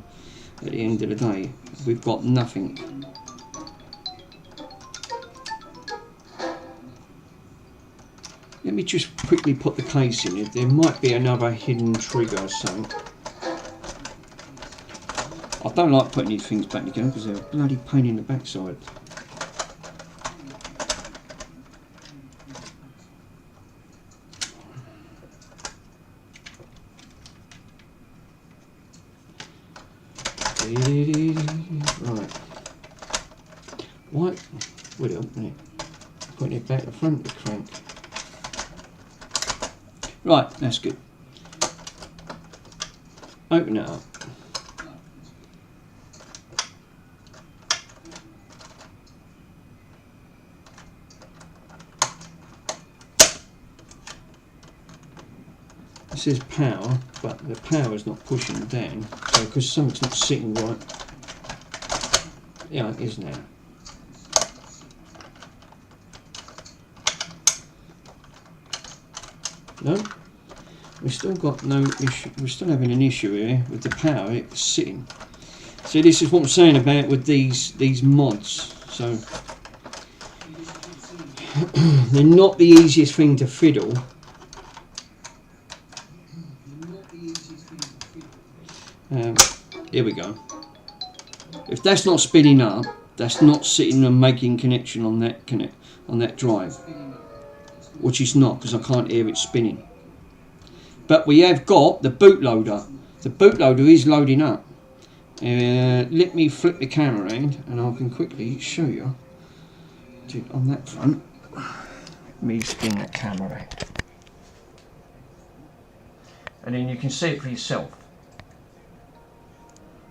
at the end of the day. We've got nothing. Let me just quickly put the case in it. There might be another hidden trigger or something. I don't like putting these things back together because they're a bloody pain in the backside. Right. What? Would help, wouldn't it? Putting it back to the front of the crank. Right, that's good. Open it up. It says power, but the power is not pushing down, so because something's not sitting right. Yeah, it is now. No, we've still got no issue. We're still having an issue here with the power. It's sitting. So this is what I'm saying about with these mods. So they're not the easiest thing to fiddle. Here we go. If that's not spinning up, that's not sitting and making connection on that drive, which is not, because I can't hear it spinning. But we have got the bootloader. The bootloader is loading up. Let me flip the camera around and I can quickly show you. On that front, let me spin the camera around, and then you can see it for yourself.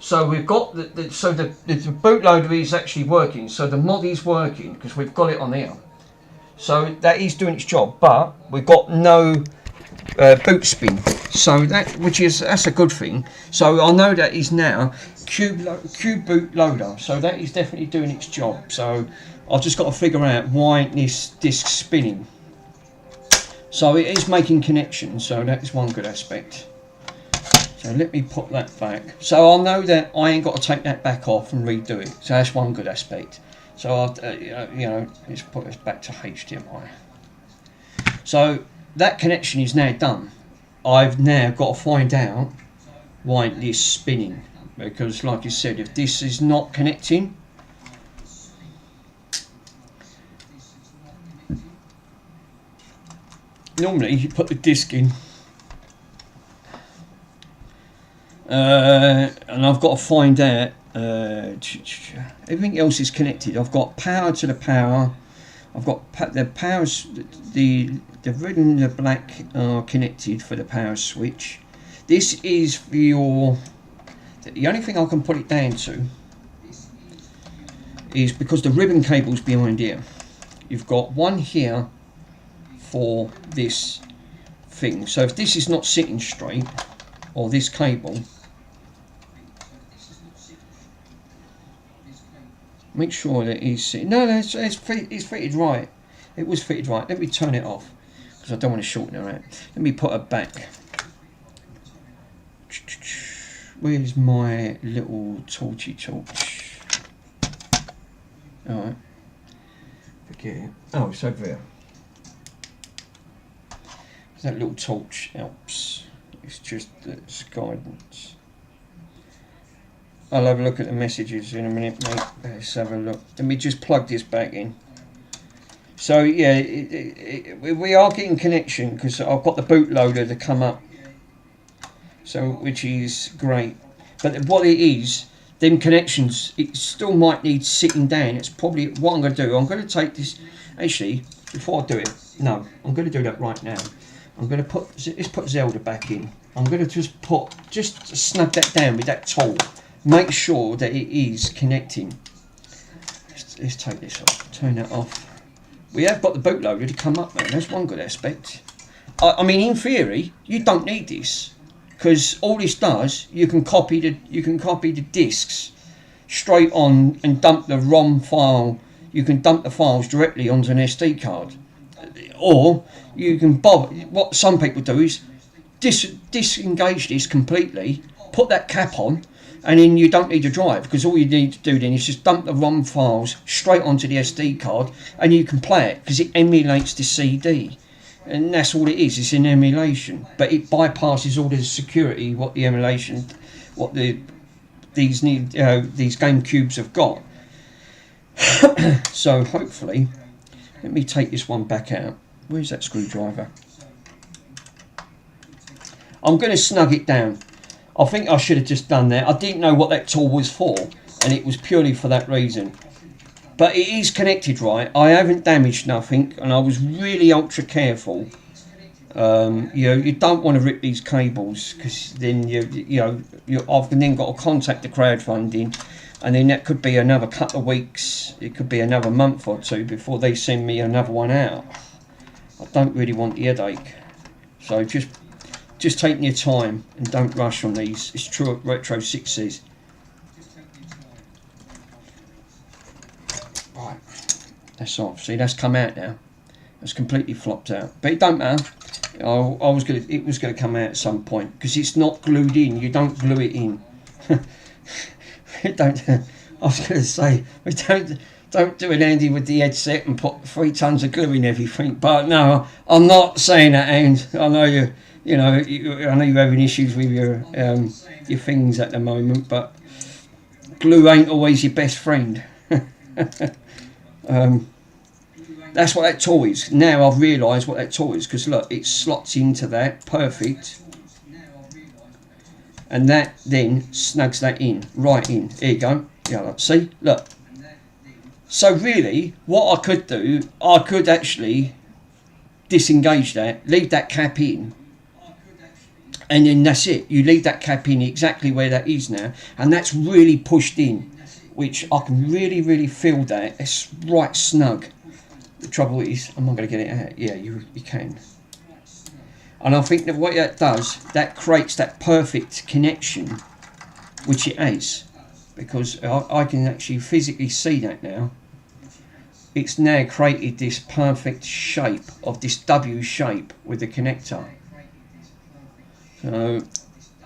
So we've got the bootloader is actually working. So the mod is working because we've got it on here. So that is doing its job, but we've got no boot spin. So that's a good thing. So I know that is now cube boot loader. So that is definitely doing its job. So I've just got to figure out why this disc's spinning. So it is making connections. So that is one good aspect. So let me put that back. So I'll know that I ain't got to take that back off and redo it. So that's one good aspect. So I'll, let's put this back to HDMI. So that connection is now done. I've now got to find out why this is spinning, because like I said, if this is not connecting, normally you put the disc in. And I've got to find out everything else is connected. I've got power to the power. I've got the powers, the red and the black are connected for the power switch. This is for your, the only thing I can put it down to is because the ribbon cable's behind here. You've got one here for this thing. So if this is not sitting straight, or this cable, make sure that it's sitting. No, it's fitted right. It was fitted right. Let me turn it off because I don't want to shorten her out. Let me put her back. Where's my little torchy torch? Alright. Forget it. Oh, it's over there. That little torch helps. It's just it's guidance. I'll have a look at the messages in a minute, mate. Let's have a look. Let me just plug this back in. So yeah, we are getting connection because I've got the bootloader to come up. So which is great. But what it is, them connections, it still might need sitting down. It's probably what I'm going to do. I'm going to take this. Actually, before I do it, no, I'm going to do that right now. I'm going to let's put Zelda back in. I'm going to just snap that down with that tool. Make sure that it is connecting. Let's take this off. Turn that off. We have got the bootloader to come up, man. That's one good aspect. I mean, in theory, you don't need this because all this does, you can copy the discs straight on and dump the ROM file. You can dump the files directly onto an SD card, or you can what some people do is disengage this completely, put that cap on, and then you don't need a drive because all you need to do then is just dump the ROM files straight onto the SD card and you can play it because it emulates the CD, and that's all it is. It's an emulation, but it bypasses all the security what the these Game Cubes have got. So hopefully, let me take this one back out. Where's that screwdriver? I'm going to snug it down. I think I should have just done that. I didn't know what that tool was for, and it was purely for that reason. But it is connected right. I haven't damaged nothing, and I was really ultra careful. You don't want to rip these cables, because then I've then got to contact the crowdfunding, and then that could be another couple of weeks. It could be another month or two before they send me another one out. I don't really want the headache, so just take your time and don't rush on these. It's true what Retro 6 says. Right, that's off. See, that's come out now. It's completely flopped out, but it don't matter. It was gonna come out at some point because it's not glued in. You don't glue it in. I was going to say we don't do an Andy with the headset and put 3 tons of glue in everything. But no, I'm not saying that, and I know I know you're having issues with your things at the moment, but glue ain't always your best friend. That's what that tool is. Now I've realised what that tool is, because look, it slots into that perfect, and that then snugs that in, right in. Here you go. Yeah, look, see, look. So really, what I could do, I could actually disengage that, leave that cap in, and then that's it. You leave that cap in exactly where that is now, and that's really pushed in, which I can really feel that. It's right snug. The trouble is, I'm not going to get it out. Yeah, you can. And I think that what that does, that creates that perfect connection, which it has, because I can actually physically see that now. It's now created this perfect shape of this W shape with the connector. So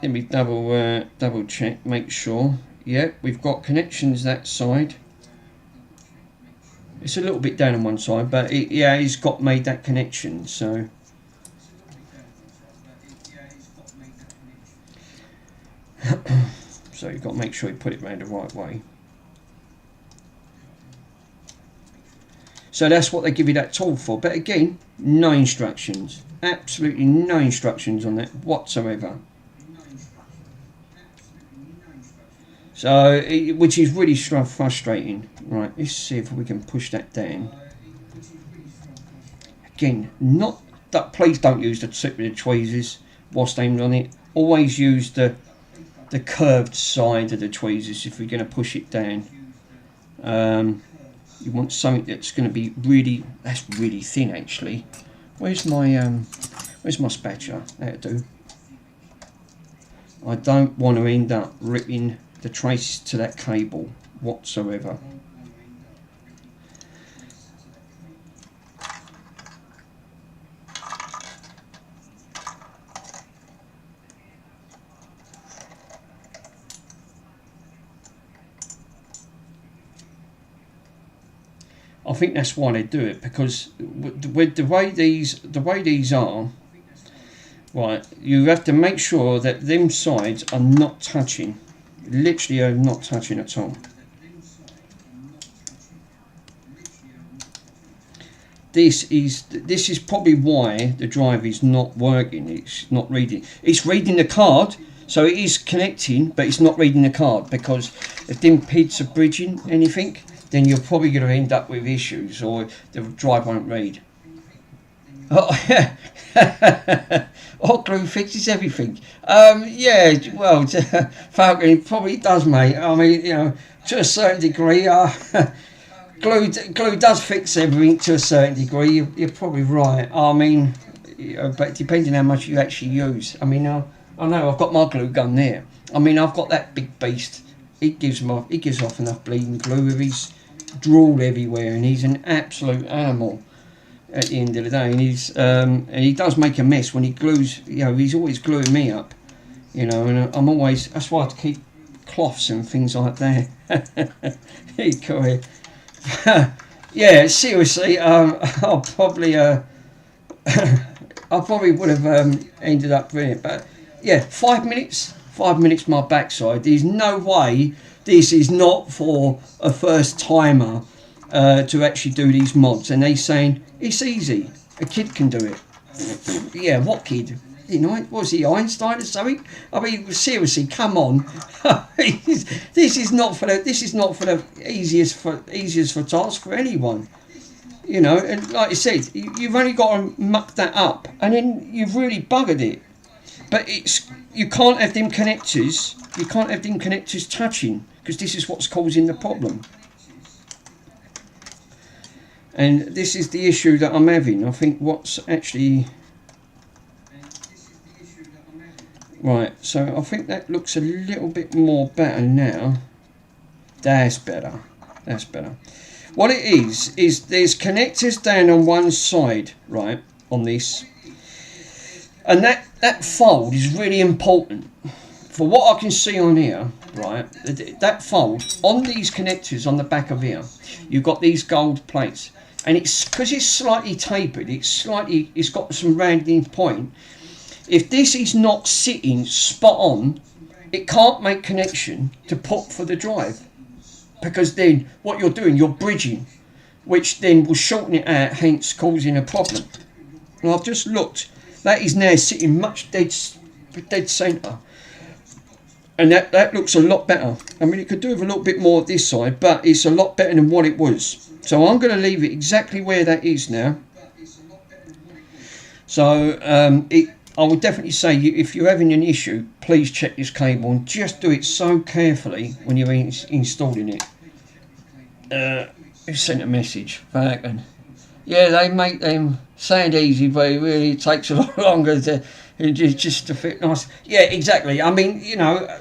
let me double check, make sure. Yeah, we've got connections that side. It's a little bit down on one side, but it's got made that connection. So so you've got to make sure you put it around the right way. So that's what they give you that tool for. But again, no instructions. Absolutely no instructions on that whatsoever. So, which is really frustrating. Right, let's see if we can push that down. Again, not that. Please don't use the tip of the tweezers whilst aimed on it. Always use the curved side of the tweezers if you're going to push it down. You want something that's going to be really. That's really thin, actually. Where's my spatula? That'll do. I don't want to end up ripping the traces to that cable whatsoever. I think that's why they do it, because with the way these are, right, you have to make sure that them sides are not touching. Literally are not touching at all. This is probably why the drive is not working. It's not reading. It's reading the card, so it is connecting, but it's not reading the card, because if them PIDs are bridging anything, then you're probably going to end up with issues, or the drive won't read. Oh, yeah. Hot glue fixes everything. Yeah, well, Falcon probably does, mate. I mean, to a certain degree, glue does fix everything to a certain degree. You're probably right. I mean, but depending how much you actually use. I mean, I know I've got my glue gun there. I mean, I've got that big beast. It gives off enough bleeding glue with his drool everywhere, and he's an absolute animal at the end of the day, and he does make a mess when he glues. He's always gluing me up, and I'm always, that's why I keep cloths and things like that. Yeah, seriously, I probably would have ended up doing it, but yeah, 5 minutes 5 minutes my backside. There's no way this is not for a first timer to actually do these mods. And they saying it's easy, a kid can do it. Yeah, what kid? You know, was he Einstein or something? I mean, seriously, come on. This is not for the easiest for task for anyone. You know, and like I said, you've only got to muck that up, and then you've really buggered it. But you can't have them connectors. You can't have them connectors touching, because this is what's causing the problem. And this is the issue that I'm having. I think what's actually right. So I think that looks a little bit more better now. That's better. That's better. What it is there's connectors down on one side, right, on this. And that fold is really important. For what I can see on here, right, that fold, on these connectors on the back of here, you've got these gold plates. And it's, because it's slightly tapered, it's got some rounding point. If this is not sitting spot on, it can't make connection to put for the drive. Because then what you're doing, you're bridging, which then will shorten it out, hence causing a problem. And I've just looked, that is now sitting much dead centre. And that looks a lot better. I mean, it could do with a little bit more this side, but it's a lot better than what it was. So I'm going to leave it exactly where that is now. So I would definitely say, if you're having an issue, please check this cable and just do it so carefully when you're installing it. Who sent a message? Fucking. Yeah, they make them sound easy, but it really takes a lot longer just to fit nice. Yeah, exactly. I mean, you know,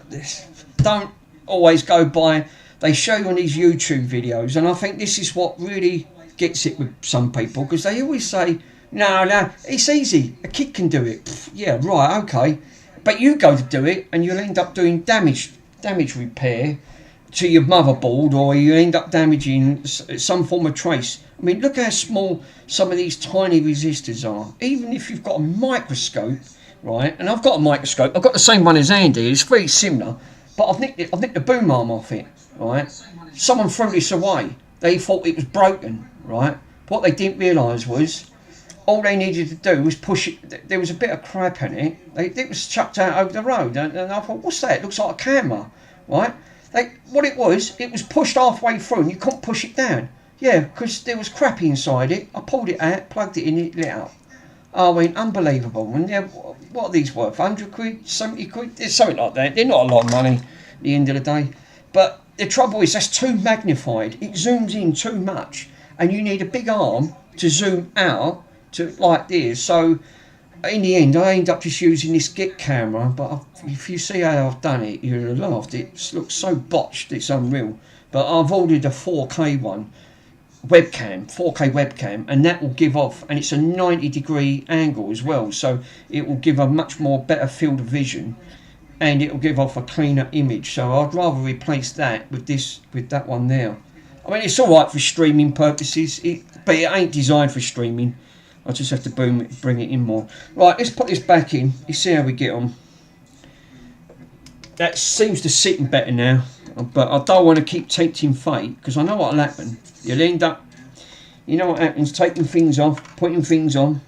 don't always go by. They show you on these YouTube videos, and I think this is what really gets it with some people, because they always say, no, it's easy, a kid can do it. Pff, yeah, right, okay. But you go to do it, and you'll end up doing damage repair to your motherboard, or you end up damaging some form of trace. I mean, look how small some of these tiny resistors are. Even if you've got a microscope, right, and I've got a microscope, I've got the same one as Andy, it's very similar, but I've nicked the boom arm off it. Right, someone threw this away. They thought it was broken. Right, what they didn't realise was all they needed to do was push it. There was a bit of crap in it. It was chucked out over the road, and I thought, what's that? It looks like a camera. Right, what it was pushed halfway through, and you couldn't push it down. Yeah, because there was crap inside it. I pulled it out, plugged it in, it lit up. I mean, unbelievable. And yeah, what are these worth? 100 quid, 70 quid, it's something like that. They're not a lot of money at the end of the day, but the trouble is that's too magnified. It zooms in too much, and you need a big arm to zoom out to like this. So in the end, I end up just using this Git camera. But if you see how I've done it, you'll laugh. It looks so botched, it's unreal. But I've ordered a 4K one, 4K webcam, and that will give off, and it's a 90-degree angle as well. So it will give a much more better field of vision. And it will give off a cleaner image, so I'd rather replace that with that one there. I mean, it's all right for streaming purposes, but it ain't designed for streaming. I just have to bring it in more. Right, let's put this back in. Let's see how we get on. That seems to sit better now, but I don't want to keep tempting fate, because I know what'll happen. You'll end up, you know what happens, taking things off, putting things on.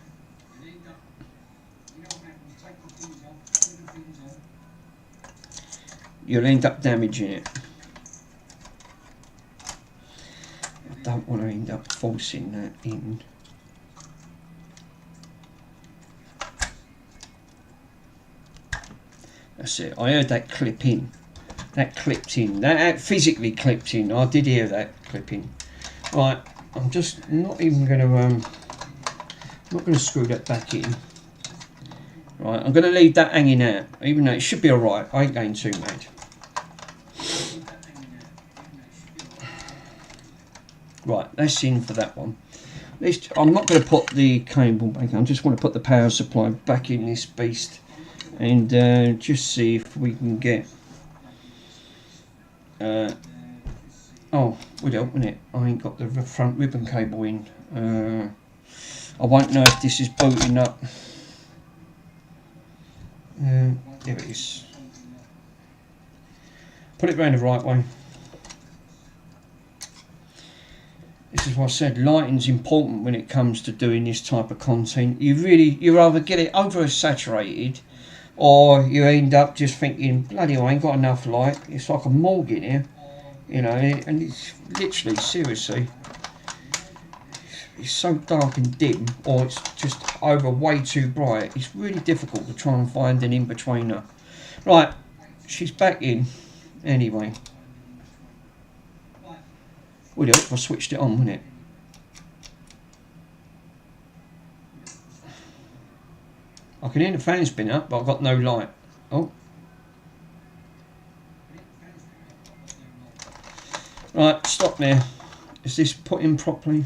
You'll end up damaging it. I don't want to end up forcing that in. That's it. I heard that clip in. That clipped in. That physically clipped in. I did hear that clipping. Right. I'm just not even going to not going to screw that back in. Right. I'm going to leave that hanging out, even though it should be all right. I ain't going too mad. Right, that's in for that one. I'm not going to put the cable back in. I just want to put the power supply back in this beast, and just see if we can get. Oh, would help, wouldn't it? I ain't got the front ribbon cable in. I won't know if this is booting up. There it is. put it round the right way. This is what I said, lighting's important when it comes to doing this type of content. You either get it oversaturated, or you end up just thinking, bloody hell, I ain't got enough light. It's like a morgue in here, you know, and it's literally, seriously, it's so dark and dim, or it's just over way too bright. It's really difficult to try and find an in-betweener. Right, she's back in, anyway. Would it if I switched it on, wouldn't it? I can hear the fan spin up, but I've got no light. Oh. Right, stop there. Is this put in properly?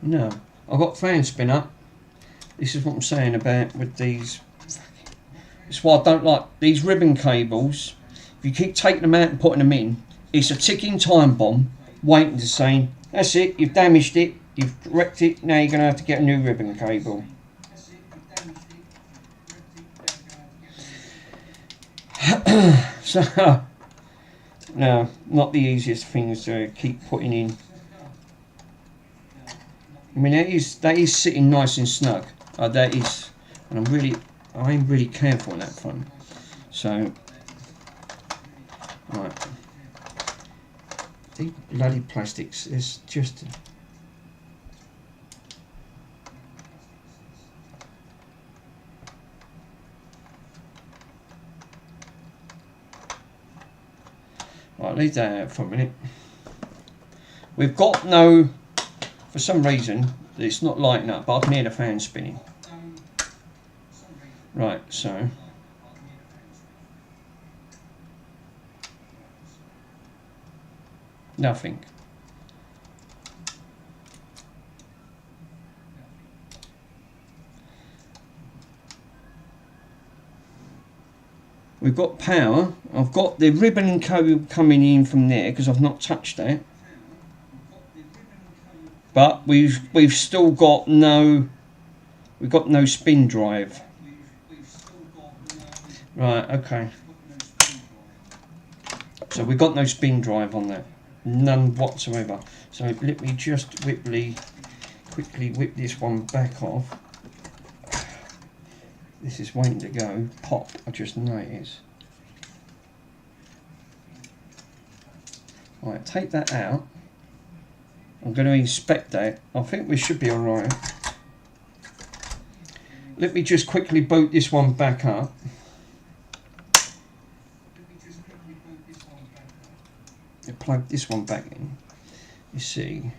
No. I've got fan spin up. This is what I'm saying about with these. It's why I don't like these ribbon cables. If you keep taking them out and putting them in, it's a ticking time bomb waiting to say, that's it, you've damaged it, you've wrecked it, now you're going to have to get a new ribbon cable. So, no, not the easiest things to keep putting in. I mean, that is sitting nice and snug. That is, and I'm really careful on that front. So, right. These bloody plastics, it's just... Right, leave that out for a minute. We've got no... For some reason, it's not lighting up, but I can hear the fan spinning. Right, so... Nothing. We've got power. I've got the ribbon cable coming in from there because I've not touched that. But we've still got no spin drive. Right, okay. So we've got no spin drive on that. None whatsoever. So let me just quickly whip this one back off. This is waiting to go. Pop, I just know it is. Right, take that out. I'm going to inspect that. I think we should be alright. Let me just quickly boot this one back up. Plug this one back in. You see.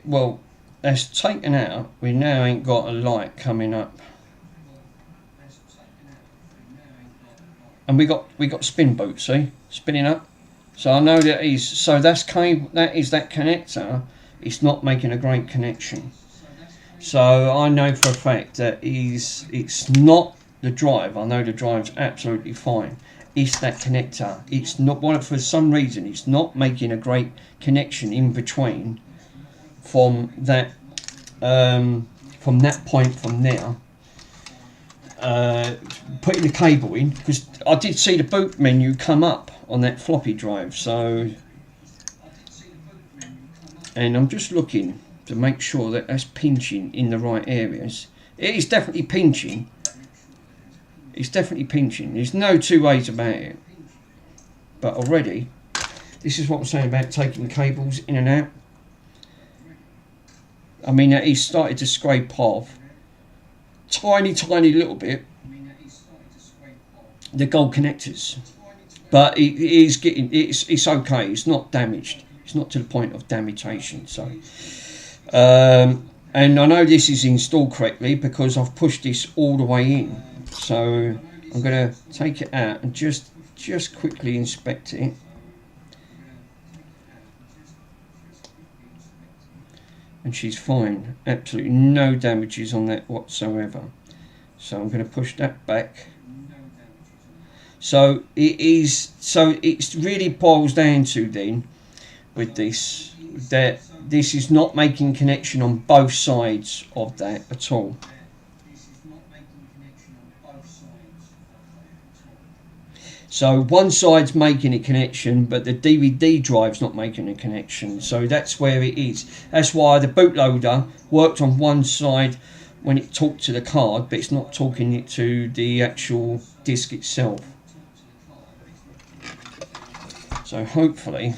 Well, that's taken out. We now ain't got a light coming up. And we got spin boot, see? Spinning up. So I know that is that connector. It's not making a great connection. So I know for a fact that it's not the drive. I know the drive's absolutely fine. It's that connector. It's not for some reason it's not making a great connection in between from that point from there. Putting the cable in, because I did see the boot menu come up on that floppy drive, so, and I'm just looking to make sure that that's pinching in the right areas. It is definitely pinching. It's definitely pinching. There's no two ways about it. But already, this is what I'm saying about taking cables in and out. I mean, he's started to scrape off tiny little bit the gold connectors, but it is getting, it's okay. It's not damaged. It's not to the point of damageation. So, and I know this is installed correctly because I've pushed this all the way in. So I'm going to take it out and just quickly inspect it. And she's fine, absolutely no damages on that whatsoever. So I'm going to push that back. So it really boils down to then with this that this is not making connection on both sides of that at all. So one side's making a connection, but the DVD drive's not making a connection. So that's where it is. That's why the bootloader worked on one side when it talked to the card, but it's not talking it to the actual disc itself. So hopefully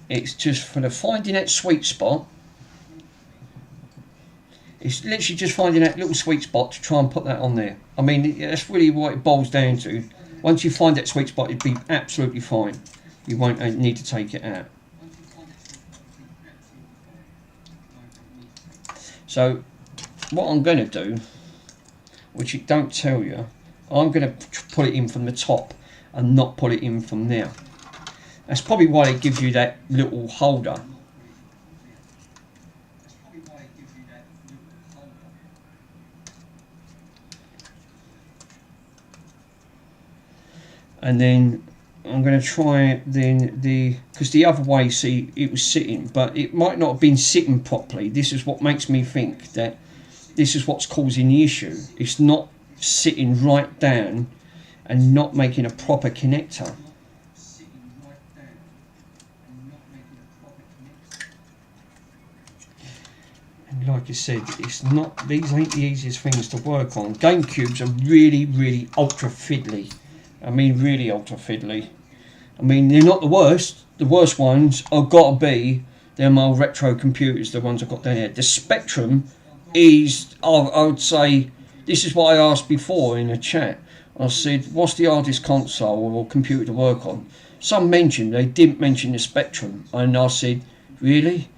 it's just for the finding that sweet spot. It's literally just finding that little sweet spot to try and put that on there. I mean, that's really what it boils down to. Once you find that sweet spot, it'd be absolutely fine. You won't need to take it out. So what I'm going to do, which it don't tell you, I'm going to put it in from the top and not put it in from there. That's probably why it gives you that little holder. And then I'm going to try then because the other way, see, it was sitting, but it might not have been sitting properly. This is what makes me think that this is what's causing the issue. It's not sitting right down and not making a proper connector. And like I said, it's not, these ain't the easiest things to work on. GameCubes are really, really ultra fiddly. I mean, really ultra fiddly. I mean, they're not the worst. The worst ones have got to be them old retro computers, the ones I've got down here. The Spectrum is, I would say, this is what I asked before in the chat. I said, what's the hardest console or computer to work on? Some mentioned, they didn't mention the Spectrum. And I said, really?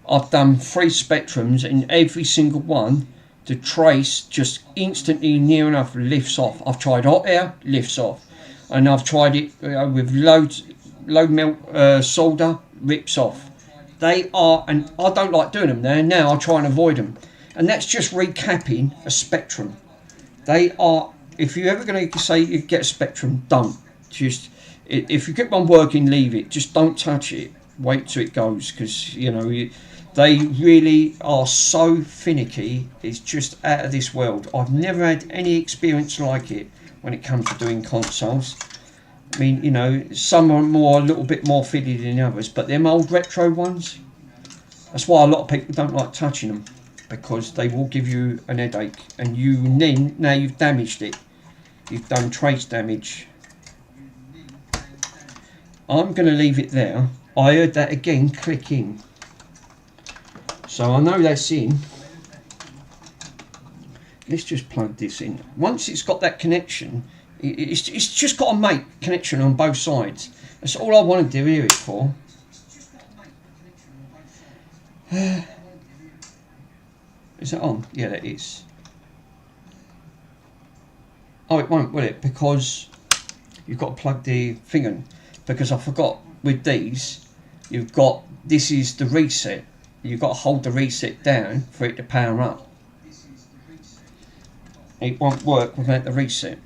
I've done 3 Spectrums and every single one, the trace just instantly near enough lifts off. I've tried hot air, lifts off. And I've tried it with low melt solder, rips off. They are, and I don't like doing them there. Now I try and avoid them. And that's just recapping a Spectrum. They are, if you're ever going to say you get a Spectrum, don't. Just, if you get one working, leave it. Just don't touch it. Wait till it goes, because, you know, they really are so finicky. It's just out of this world. I've never had any experience like it when it comes to doing consoles. I mean, you know, some are a little bit more fiddly than others, but them old retro ones, that's why a lot of people don't like touching them, because they will give you an headache, and now you've damaged it. You've done trace damage. I'm going to leave it there. I heard that again click in. So I know that's in. Let's just plug this in. Once it's got that connection, it's just got to make connection on both sides. That's all I want to do here it for. Is that on? Yeah, that is. Oh, it won't, will it? Because you've got to plug the thing in. Because I forgot with these, you've got, this is the reset. You've got to hold the reset down for it to power up. It won't work without the reset.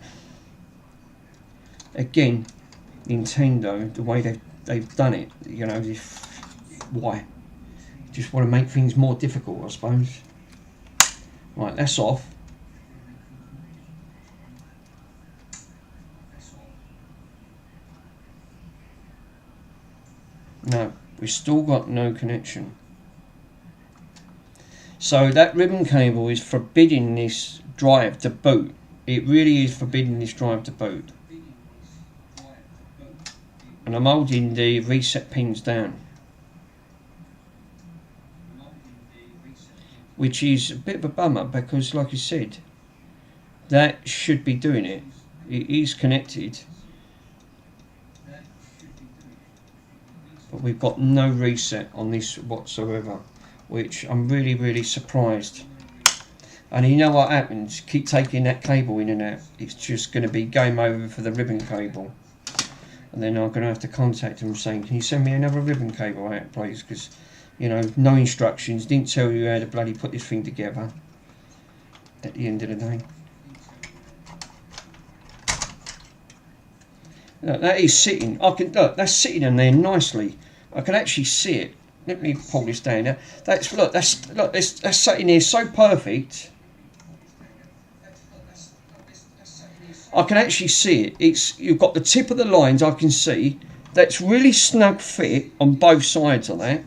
Again, Nintendo, the way they've done it, you know, why? Just want to make things more difficult, I suppose. Right, that's off. No, we've still got no connection. So that ribbon cable is forbidding this drive to boot. It really is forbidding this drive to boot. And I'm holding the reset pins down, which is a bit of a bummer, because like I said, that should be doing it. It is connected, but we've got no reset on this whatsoever, which I'm really, really surprised. And you know what happens? Keep taking that cable in and out, it's just going to be game over for the ribbon cable. And then I'm going to have to contact them saying, can you send me another ribbon cable out, please? Because, you know, no instructions, didn't tell you how to bloody put this thing together at the end of the day. Look, that is sitting. I can look, that's sitting in there nicely. I can actually see it. let me pull this down now. That's sitting here so perfect. I can actually see it. You've got the tip of the lines I can see. That's really snug fit on both sides of that.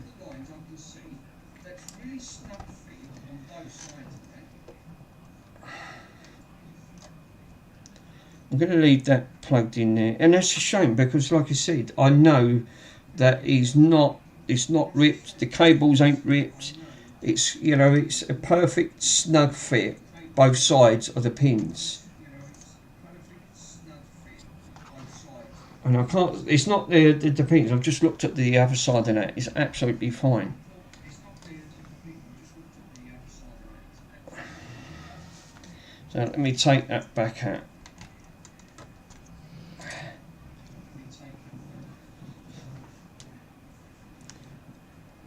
I'm going to leave that plugged in there, and that's a shame because, like I said, I know that it's not ripped. The cables ain't ripped. It's it's a perfect snug fit both sides of the pins. And I can't. It's not the pins. I've just looked at the other side of that. It's absolutely fine. So let me take that back out.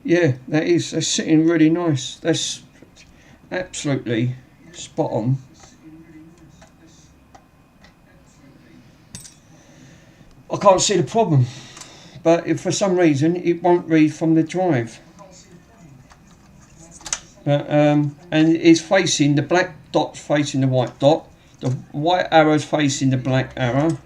Yeah, that's sitting really nice. That's absolutely spot on. I can't see the problem, but if for some reason it won't read from the drive. But and it's facing the black dot, facing the white dot. The white arrow's facing the black arrow.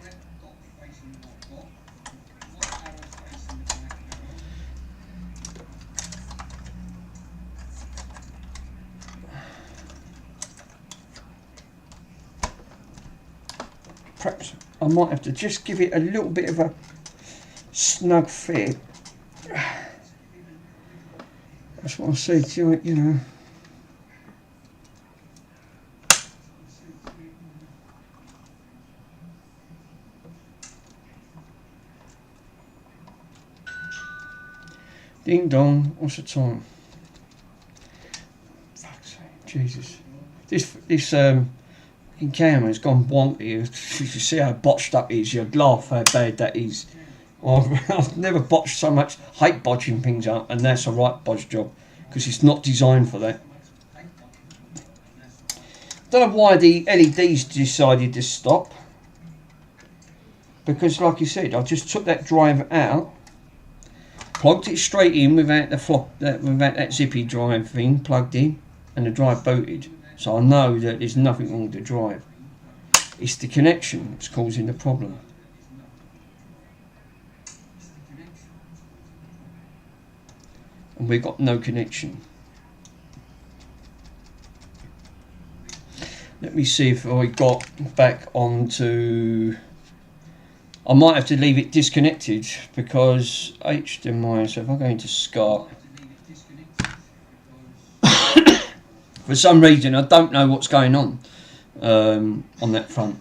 Perhaps I might have to just give it a little bit of a snug fit. That's what I said to you, you know. Ding dong, what's the time? Fuck's sake, Jesus. This camera's gone wonky. If you see how botched up it is, you'd laugh how bad that is. I've never botched so much. Hate bodging things up, and that's a right bodge job because it's not designed for that. Don't know why the LEDs decided to stop, because like you said, I just took that drive out, plugged it straight in without that zippy drive thing plugged in, and the drive booted. So I know that there's nothing wrong with the drive. It's the connection that's causing the problem. And we've got no connection. Let me see if I got back onto... I might have to leave it disconnected because HDMI, so if I go into SCART, for some reason I don't know what's going on that front.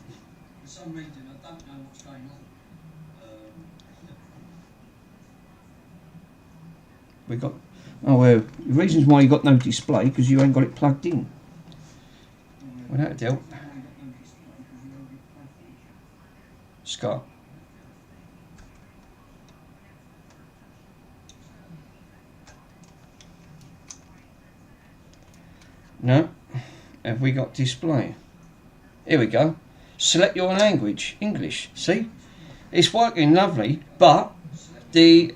We got, oh well, the reasons why you got no display because you ain't got it plugged in. Well, that'd help. SCART. No. Have we got display? Here we go. Select your language. English. See? It's working lovely, but the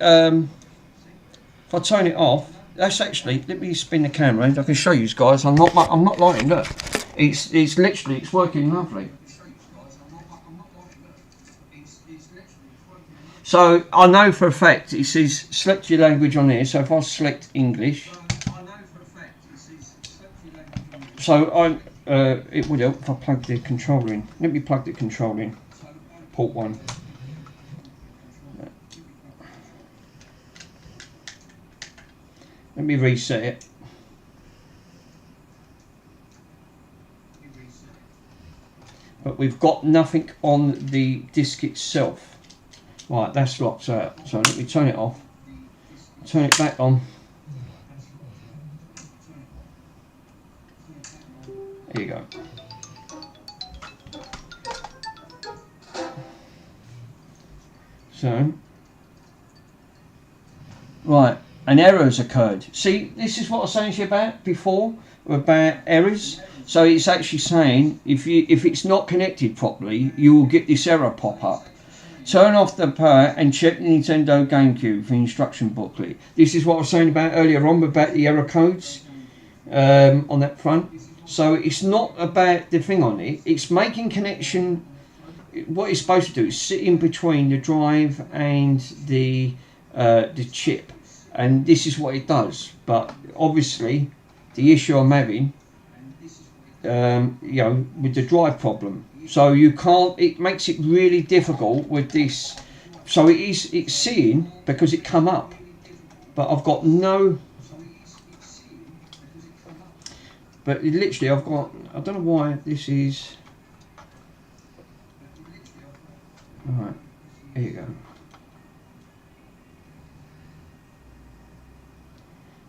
if I turn it off, that's actually, let me spin the camera and I can show you guys. I'm not lying, look. It's literally, it's working lovely. So I know for a fact it says select your language on here, so if I select English, so it would help if I plug the controller in. Let me plug the controller in. Port 1. Let me reset it. But we've got nothing on the disc itself. Right, that's locked out. So let me turn it off. Turn it back on. Here you go. So, right, an error has occurred. See, this is what I was saying to you about before, about errors. So it's actually saying if it's not connected properly, you will get this error pop up. Turn off the power and check the Nintendo GameCube for instruction booklet. This is what I was saying about earlier on about the error codes on that front. So it's not about the thing on it. It's making connection. What it's supposed to do is sit in between the drive and the chip, and this is what it does. But obviously, the issue I'm having, with the drive problem. So you can't. It makes it really difficult with this. So it's seeing because it come up, but I've got no. But literally, I've got. I don't know why this is. All right, here you go.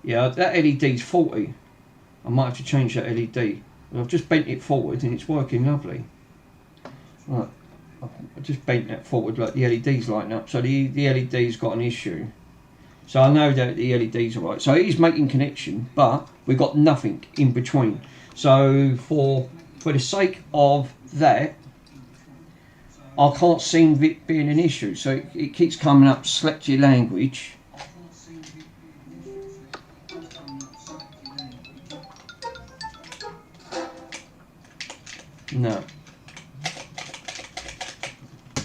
Yeah, that LED's faulty. I might have to change that LED. I've just bent it forward and it's working lovely. Right, I just bent that forward like the LED's lighting up. So the LED's got an issue. So I know that the LED's are right. So it is making connection, but we've got nothing in between. So for the sake of that, I can't see it being an issue. So it keeps coming up, select your language. No.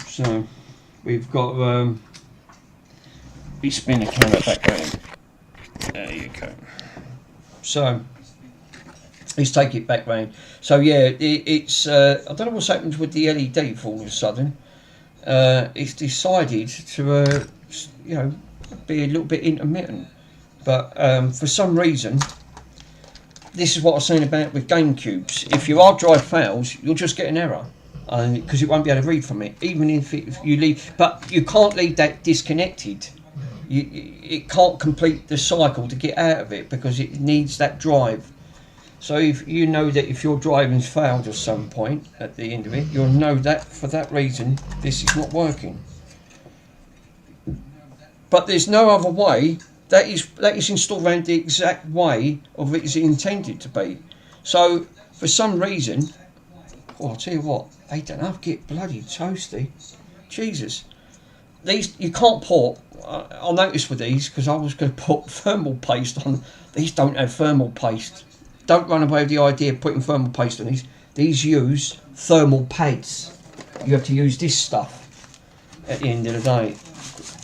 So we've got we spin the camera back round. There you go. So let's take it back round. So yeah, it's I don't know what's happened with the LED for all of a sudden. It's decided to be a little bit intermittent, but for some reason. This is what I was saying about with GameCubes. If your hard drive fails, you'll just get an error because it won't be able to read from it, even if you leave. But you can't leave that disconnected. It can't complete the cycle to get out of it because it needs that drive. So if you know that if your driving's failed at some point at the end of it, you'll know that for that reason this is not working. But there's no other way. That is installed around the exact way of it is intended to be. So for some reason, I'll tell you what, they don't have to get bloody toasty. Jesus, these you can't put. I'll notice with these because I was going to put thermal paste on. These don't have thermal paste. Don't run away with the idea of putting thermal paste on these. These use thermal pads. You have to use this stuff at the end of the day.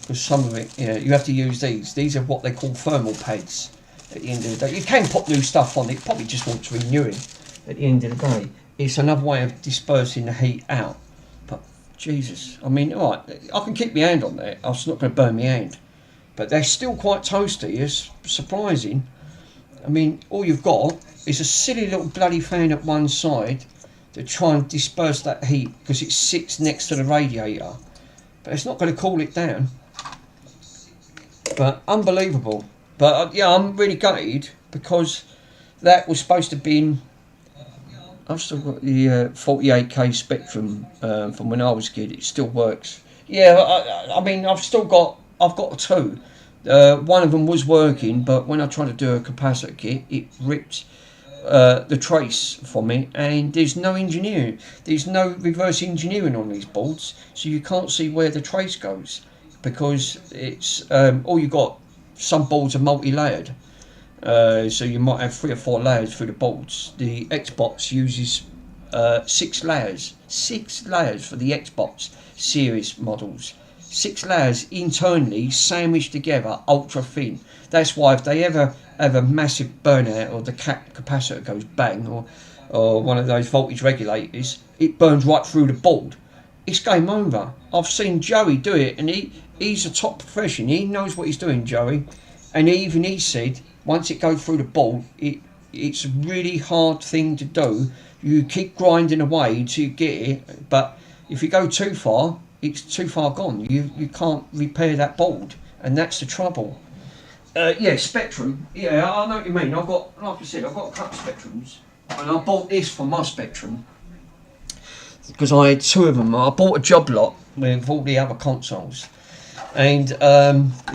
Because some of it, you have to use these. These are what they call thermal pads at the end of the day. You can put new stuff on it, probably just wants renewing at the end of the day. It's another way of dispersing the heat out. But, Jesus, I mean, alright, I can keep my hand on that. I'm not going to burn my hand. But they're still quite toasty. It's surprising. I mean, all you've got is a silly little bloody fan at one side to try and disperse that heat because it sits next to the radiator. But it's not going to cool it down. But unbelievable. But yeah, I'm really gutted because that was supposed to be. I've still got the 48K Spectrum from when I was a kid. It still works. Yeah, I mean, I've got two. One of them was working, but when I tried to do a capacitor kit, it ripped the trace from me, and there's no engineering. There's no reverse engineering on these boards, so you can't see where the trace goes. Because it's all you got. Some boards are multi-layered, so you might have 3 or 4 layers through the boards. The Xbox uses 6 layers. 6 layers for the Xbox series models. 6 layers internally sandwiched together, ultra thin. That's why if they ever have a massive burnout or the capacitor goes bang or one of those voltage regulators, it burns right through the board. It's game over. I've seen Joey do it, and he's a top professional. He knows what he's doing, Joey. And even he said, once it goes through the board, it's a really hard thing to do. You keep grinding away till you get it, but if you go too far, it's too far gone. You can't repair that board, and that's the trouble. Yeah, Spectrum. Yeah, I know what you mean. I've got, like I said, I've got a couple of Spectrums, and I bought this for my Spectrum. Because I had 2 of them. I bought a job lot with all the other consoles, and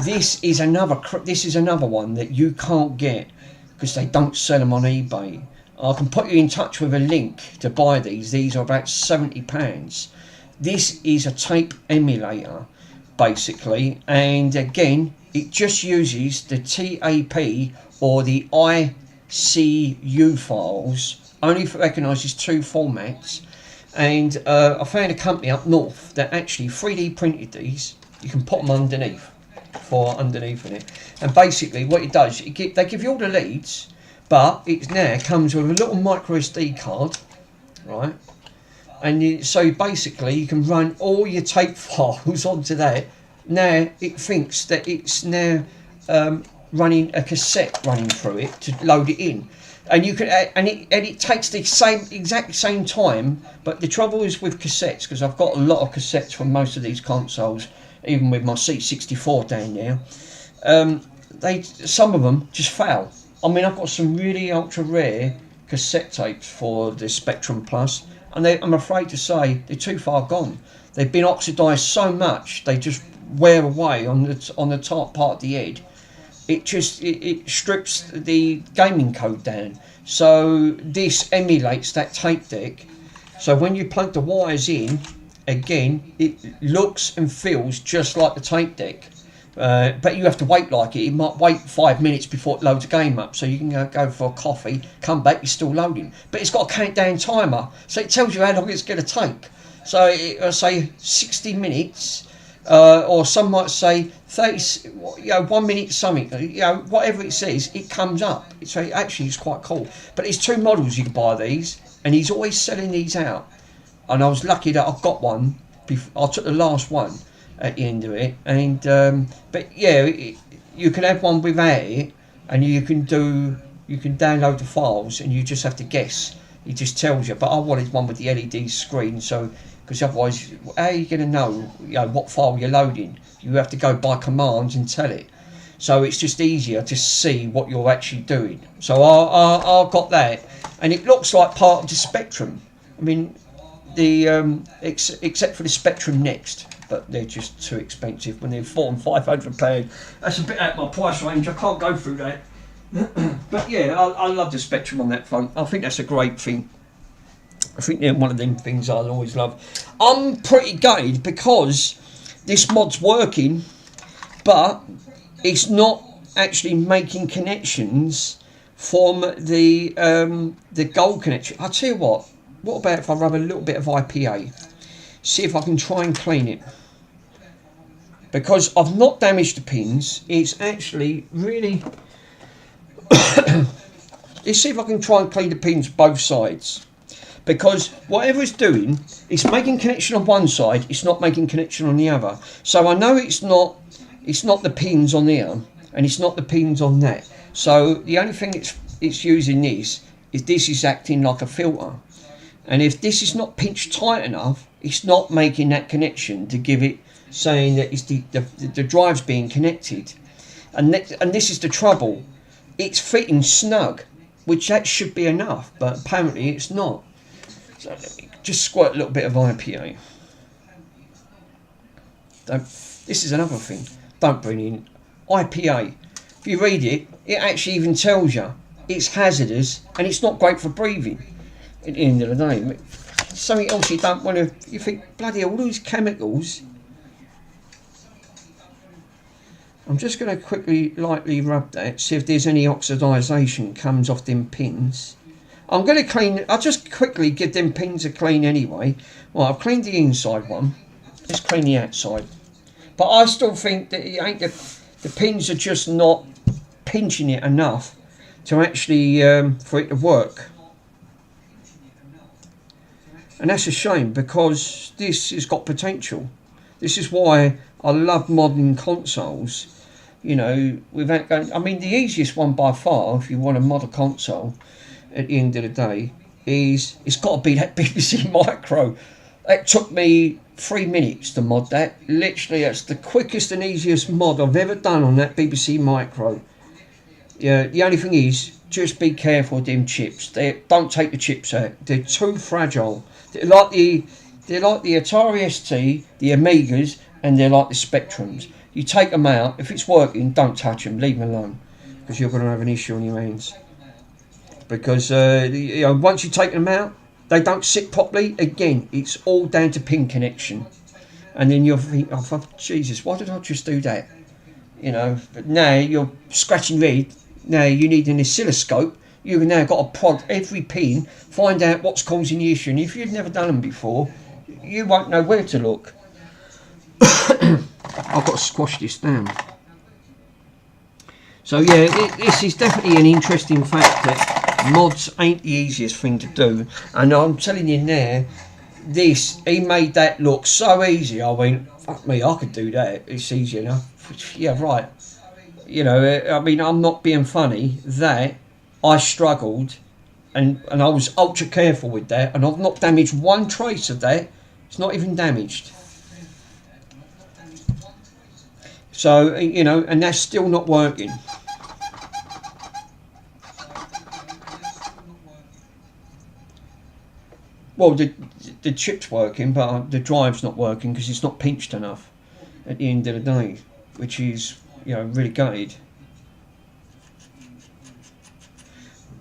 this is another one that you can't get because they don't sell them on eBay. I can put you in touch with a link to buy these. These are about £70. this is a tape emulator basically, and again it just uses the TAP or the ICU files, only recognises 2 formats. And I found a company up north that actually 3D printed these. You can put them underneath in it, and basically what it does, they give you all the leads, but it now comes with a little micro SD card, right? And so basically you can run all your tape files onto that. Now it thinks that it's now running a cassette running through it to load it in, and you can and it takes the exact same time. But the trouble is with cassettes, because I've got a lot of cassettes from most of these consoles, even with my C64 down there. Some of them just fail. I mean, I've got some really ultra rare cassette tapes for the Spectrum Plus, and I'm afraid to say they're too far gone. They've been oxidised so much they just wear away on the top part of the head. It strips the gaming code down. So this emulates that tape deck. So when you plug the wires in, again, it looks and feels just like the tape deck. But you have to wait like it. It might wait 5 minutes before it loads a game up. So you can go for a coffee, come back, it's still loading. But it's got a countdown timer, so it tells you how long it's going to take. So it'll say 60 minutes, or some might say 30, 1 minute something. Whatever it says, it comes up. So actually, it's quite cool. But there's 2 models you can buy these, and he's always selling these out. And I was lucky that I got one. I took the last one at the end of it, and but yeah, you can have one without it, and you can download the files, and you just have to guess. It just tells you. But I wanted one with the LED screen, so because otherwise, how are you going to know what file you're loading? You have to go by commands and tell it. So it's just easier to see what you're actually doing. So I got that, and it looks like part of the Spectrum. I mean, the except for the Spectrum Next, but they're just too expensive when they're £400 and £500. That's a bit out of my price range. I can't go through that. But yeah, I love the Spectrum on that front. I think that's a great thing. I think they're one of them things I'll always love. I'm pretty gutted because this mod's working, but it's not actually making connections from the gold connection. I'll tell you what about if I rub a little bit of IPA? See if I can try and clean it. Because I've not damaged the pins, it's actually really... Let's see if I can try and clean the pins both sides. Because whatever it's doing, it's making connection on one side, it's not making connection on the other. So I know it's not the pins on there, and it's not the pins on that. So the only thing it's using this is acting like a filter. And if this is not pinched tight enough, it's not making that connection to give it, saying that it's the drive's being connected. And this is the trouble. It's fitting snug, which that should be enough, but apparently it's not. So let me just squirt a little bit of IPA. This is another thing. Don't bring in IPA. If you read it, it actually even tells you it's hazardous and it's not great for breathing. At the end of the day, something else you don't want to. You think, bloody hell, all these chemicals. I'm just going to quickly lightly rub that, see if there's any oxidisation comes off them pins. I'm going to clean. I'll just quickly give them pins a clean anyway. Well, I've cleaned the inside one. Let's clean the outside. But I still think that it ain't the pins are just not pinching it enough to actually for it to work. And that's a shame, because this has got potential. This is why I love modern consoles. Without going... I mean, the easiest one by far, if you want to mod a console, at the end of the day, is... It's got to be that BBC Micro. That took me 3 minutes to mod that. Literally, that's the quickest and easiest mod I've ever done on that BBC Micro. Yeah, the only thing is, just be careful with them chips. Don't take the chips out. They're too fragile. They're like the Atari ST, the Amigas, and they're like the Spectrums. You take them out. If it's working, don't touch them. Leave them alone, because you're going to have an issue on your hands. Because once you take them out, they don't sit properly. Again, it's all down to pin connection. And then you'll think, oh, Jesus, why did I just do that? You know, but now you're scratching your head. Now you need an oscilloscope. You've now got to prod every pin, find out what's causing the issue. And if you've never done them before, you won't know where to look. I've got to squash this down. So yeah, this is definitely an interesting fact that mods ain't the easiest thing to do. And I'm telling you now, he made that look so easy. I went, fuck me, I could do that. It's easy enough. Yeah, right. You know, I mean, I'm not being funny. That I struggled, and I was ultra careful with that, and I've not damaged one trace of that. It's not even damaged. So, you know, and that's still not working. Well, the chip's working, but the drive's not working because it's not pinched enough at the end of the day, which is, you know, really gutted.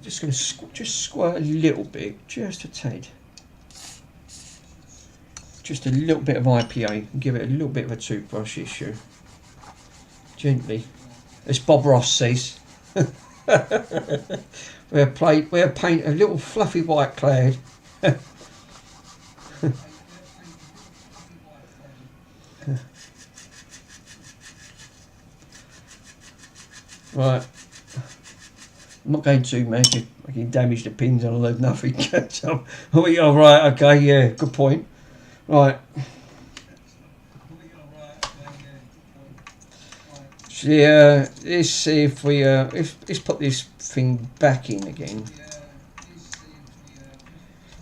Just going to just squirt a little bit, just a tad. Just a little bit of IPA and give it a little bit of a toothbrush issue. Gently. As Bob Ross says. we'll paint a little fluffy white cloud. Right. I'm not going to make I can damage the pins and I'll have nothing. So, oh, yeah, right, okay, yeah, good point. Right. So yeah, let's see if we let's put this thing back in again.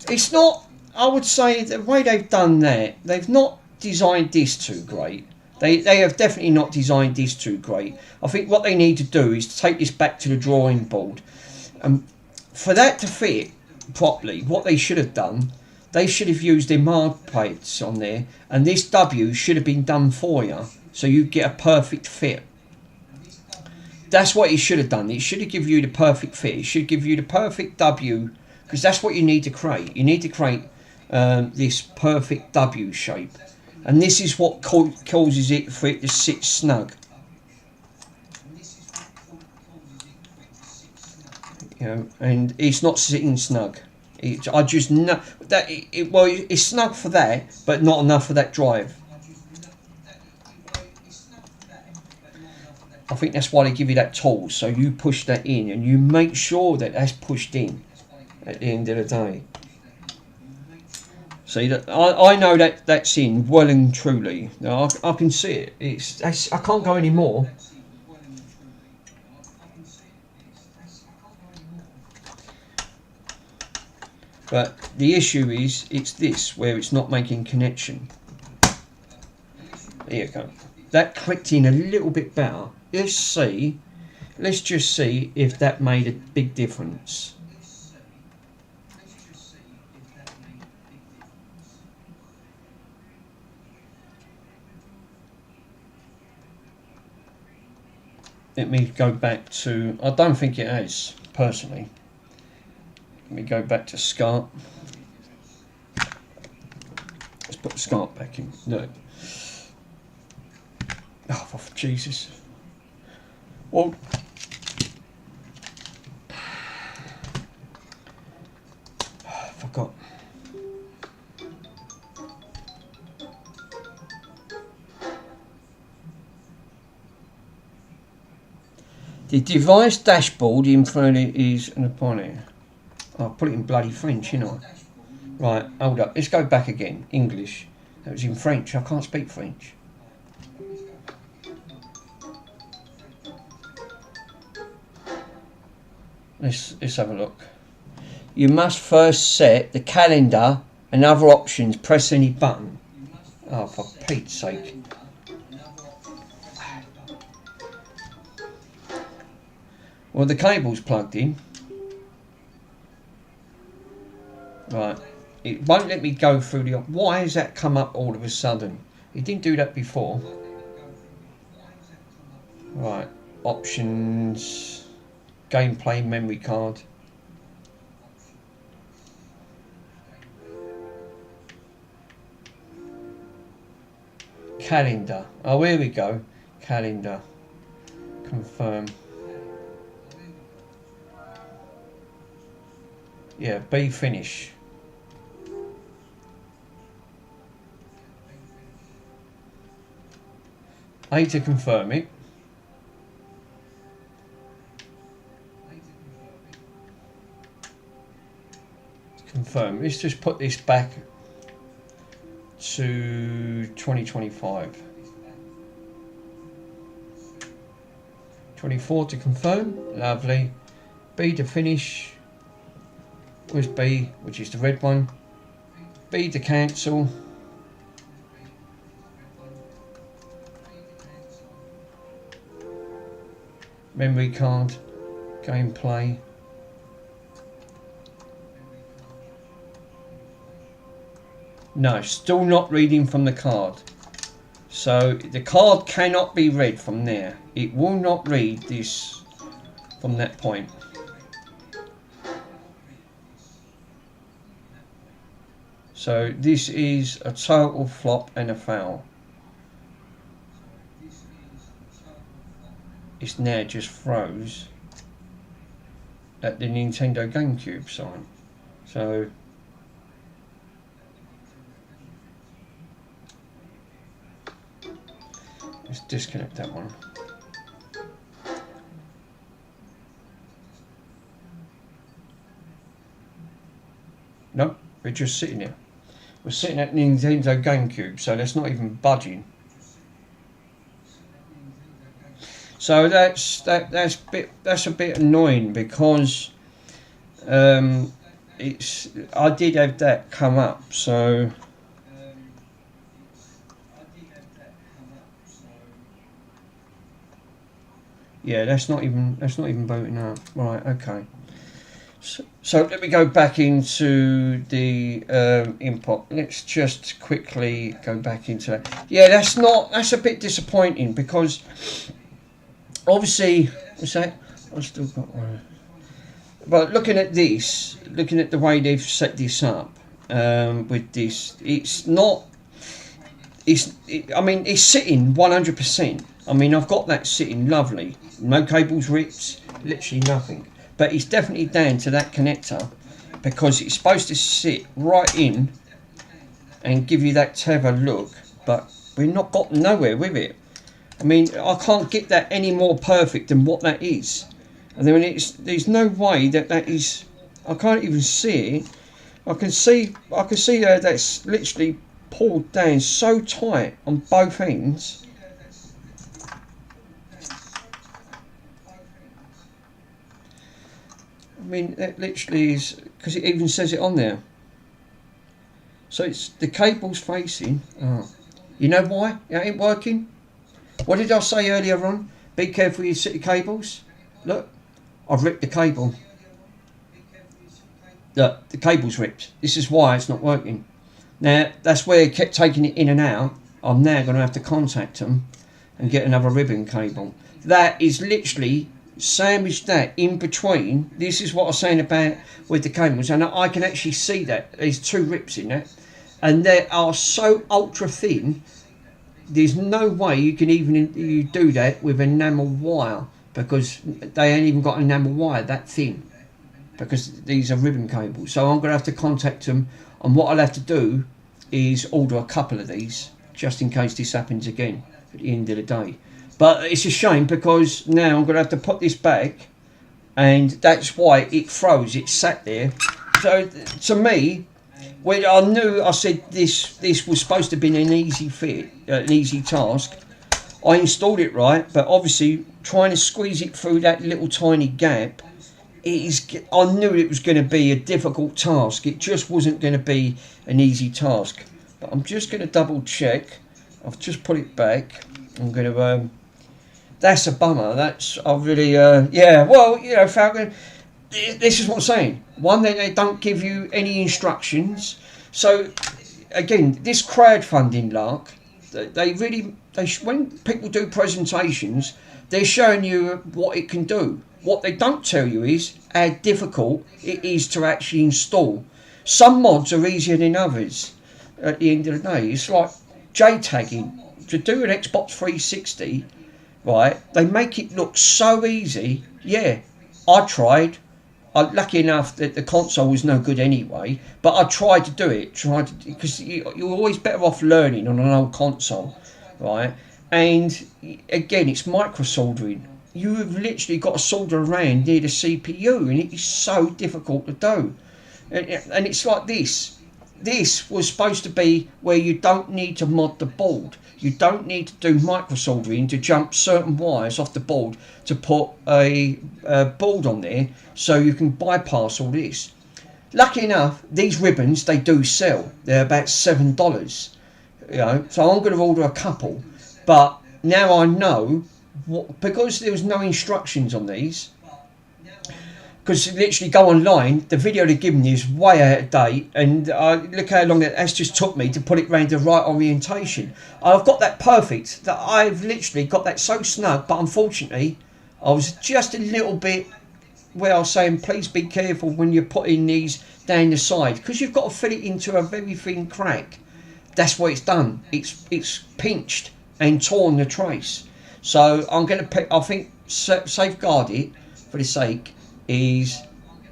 It's not, I would say the way they've done that, they've not designed this too great. They have definitely not designed this too great. I think what they need to do is to take this back to the drawing board. For that to fit properly, what they should have done, they should have used their mark plates on there, and this W should have been done for you, so you get a perfect fit. That's what it should have done. It should have given you the perfect fit. It should give you the perfect W, because that's what you need to create. You need to create this perfect W shape. And this is what causes it for it to sit snug. You know, and it's not sitting snug. I just know that well, it's snug for that, but not enough for that drive. I think that's why they give you that tool, so you push that in and you make sure that that's pushed in at the end of the day. See, that I know that that's in well and truly. Now, I can see it. I can't go any more. But the issue is, it's this where it's not making connection. There you go. That clicked in a little bit better. Let's just see if that made a big difference. Let me go back to, I don't think it has, personally. Let me go back to SCART. Let's put the SCART back in. No. Oh, for Jesus. Well, I forgot. The device dashboard in front of it is upon it. I'll put it in bloody French, you know. Right, hold up. Let's go back again. English. That was in French. I can't speak French. Let's have a look. You must first set the calendar and other options. Press any button. Oh, for Pete's sake. Well, the cable's plugged in. Right. It won't let me go through the... Why has that come up all of a sudden? It didn't do that before. Right. Options. Gameplay memory card. calendar. Oh, here we go. Calendar. Confirm. Yeah, B finish. A to confirm it. Confirm. Let's just put this back to 2025. 24 to confirm. Lovely. B to finish. Where's B, which is the red one? B to cancel. Memory card. Gameplay. No, still not reading from the card. So the card cannot be read from there. It will not read this from that point. So this is a total flop and a foul. It's now just froze at the Nintendo GameCube sign. So let's disconnect that one. Nope, we're just sitting there. We're sitting at Nintendo GameCube, so that's not even budging. So that's a bit annoying because I did have that come up, so yeah, that's not even booting up. Right, okay. So let me go back into the input. Let's just quickly go back into that. Yeah, that's a bit disappointing because obviously, what's that? I've still got one. But looking at this, looking at the way they've set this up with this, it's not. I mean, it's sitting 100%. I mean, I've got that sitting lovely. No cables ripped, literally nothing. But it's definitely down to that connector because it's supposed to sit right in and give you that tether look, but we've not got nowhere with it. I mean, I can't get that any more perfect than what that is. And then there's no way that is. I can't even see it. I can see that's literally pulled down so tight on both ends. I mean, that literally is, because it even says it on there. So it's the cable's facing. Oh, you know why it ain't working? What did I say earlier on? Be careful you set your cables. Look, I've ripped the cable. Look, the cable's ripped. This is why it's not working. Now, that's where it kept taking it in and out. I'm now going to have to contact them and get another ribbon cable. That is literally sandwiched that in between. This is what I was saying about with the cables, and I can actually see that there's two rips in that, and they are so ultra thin. There's no way you can you do that with enamel wire, because they ain't even got enamel wire that thin, because these are ribbon cables. So I'm going to have to contact them, and what I'll have to do is order a couple of these just in case this happens again at the end of the day. But it's a shame because now I'm going to have to put this back, and that's why it froze. It sat there. So to me, when I knew, I said this was supposed to be an easy fit, an easy task. I installed it right, but obviously trying to squeeze it through that little tiny gap, I knew it was going to be a difficult task. It just wasn't going to be an easy task. But I'm just going to double check. I've just put it back. I'm going to. That's a bummer. I really. Yeah. Well, you know, Falcon. This is what I'm saying. One, they don't give you any instructions. So, again, this crowdfunding lark. When people do presentations, they're showing you what it can do. What they don't tell you is how difficult it is to actually install. Some mods are easier than others. At the end of the day, it's like JTagging. to do an Xbox 360, right? They make it look so easy. Yeah, I tried. Lucky enough that the console was no good anyway, but I tried to do it. Because you're always better off learning on an old console, right? And again, it's micro soldering. You have literally got to solder around near the CPU, and it is so difficult to do. And it's like this. This was supposed to be where you don't need to mod the board. You don't need to do micro soldering to jump certain wires off the board to put a board on there, so you can bypass all this. Lucky enough, these ribbons, they do sell. They're about $7. You know, so I'm going to order a couple. But now I know, because there was no instructions on these, because literally go online, the video they've given you is way out of date, and look how long it has just took me to put it round the right orientation. I've got that perfect, that I've literally got that so snug, but unfortunately I was just a little bit, where I was saying please be careful when you're putting these down the side, because you've got to fit it into a very thin crack. That's what it's done. It's pinched and torn the trace. So I'm going to pick, I think safeguard it for the sake is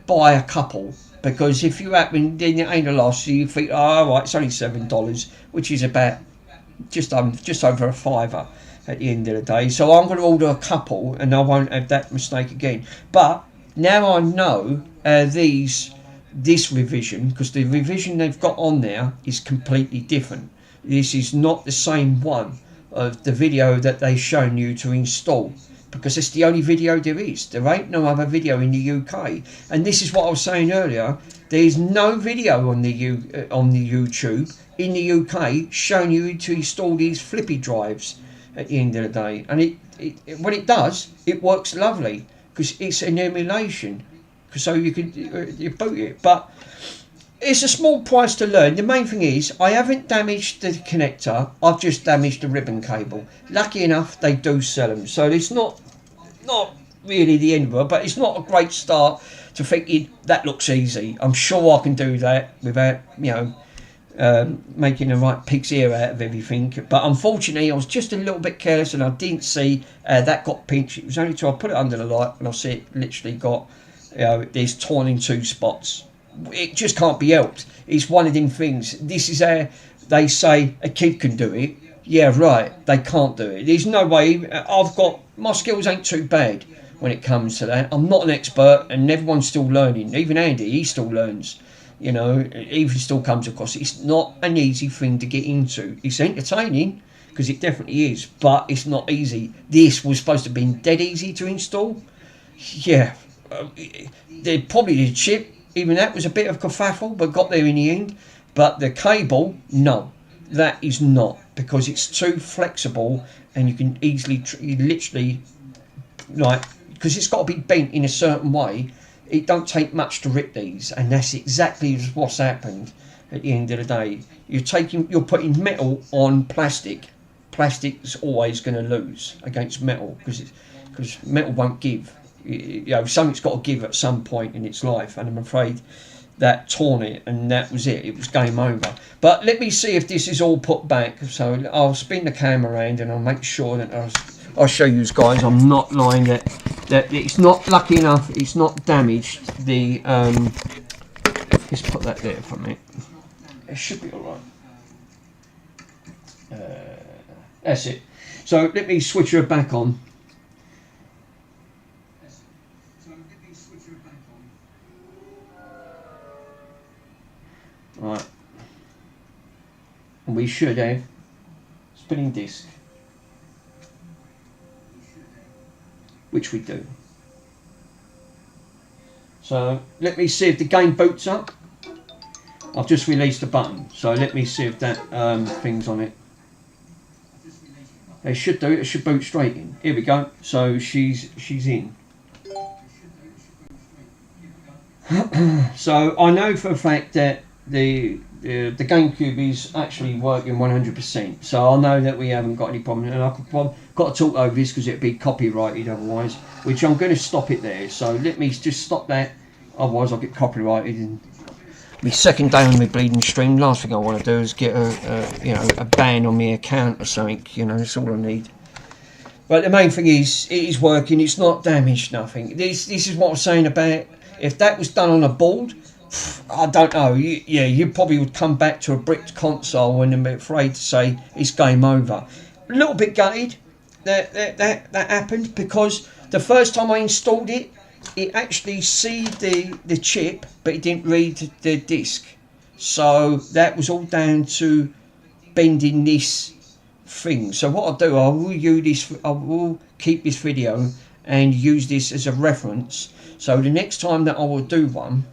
buy a couple, because if you happen, then it ain't a loss. So you think, oh right, it's only $7, which is about just over a fiver at the end of the day. So I'm going to order a couple, and I won't have that mistake again. But now I know this revision, because the revision they've got on there is completely different. This is not the same one of the video that they've shown you to install, because it's the only video there is. There ain't no other video in the UK, and this is what I was saying earlier. There's no video on the YouTube in the UK showing you to install these flippy drives at the end of the day. And it when it does, it works lovely, because it's an emulation, so you can you boot it. But it's a small price to learn. The main thing is I haven't damaged the connector, I've just damaged the ribbon cable. Lucky enough they do sell them, so it's not really the end of it, but it's not a great start to thinking that looks easy. I'm sure I can do that without, you know, making the right pig's ear out of everything. But unfortunately I was just a little bit careless, and I didn't see that got pinched. It was only till I put it under the light and I see it literally got, you know, there's torn in two spots. It just can't be helped. It's one of them things. This is how they say a kid can do it. Yeah, right. They can't do it. There's no way. My skills ain't too bad when it comes to that. I'm not an expert, and everyone's still learning. Even Andy, he still learns. You know, he still comes across. It's not an easy thing to get into. It's entertaining, because it definitely is, but it's not easy. This was supposed to have been dead easy to install. Yeah, they probably did chip. Even that was a bit of a kerfuffle, but got there in the end. But the cable, no, that is not, because it's too flexible, and you can easily, literally, like, because it's got to be bent in a certain way. It don't take much to rip these, and that's exactly what's happened at the end of the day. You're putting metal on plastic. Plastic's always going to lose against metal, because metal won't give. You know, something's got to give at some point in its life, and I'm afraid that torn it, and that was it. It was game over. But let me see if this is all put back. So I'll spin the camera around, and I'll make sure that I'll show you guys. I'm not lying that it's not, lucky enough, it's not damaged. The let's put that there for a minute. It should be all right. That's it. So let me switch her back on. Right, and we should have spinning disc, which we do. So let me see if the game boots up. I've just released the button, so let me see if that thing's on it. It should do. It should boot straight in. Here we go. So she's in. So I know for a fact that the GameCube is actually working 100%, so I know that we haven't got any problem, and I've got to talk over this because it'd be copyrighted otherwise, which I'm going to stop it there. So let me just stop that, otherwise I'll get copyrighted, and my second day on my bleeding stream. Last thing I want to do is get a ban on my account or something. You know, that's all I need. But the main thing is, it is working. It's not damaged, nothing. This is what I'm saying about if that was done on a board. I don't know. You probably would come back to a bricked console and be afraid to say it's game over. A little bit gutted that happened, because the first time I installed it, it actually see the chip, but it didn't read the disc. So that was all down to bending this thing. So what I'll do, I will keep this video and use this as a reference. So the next time that I will do one,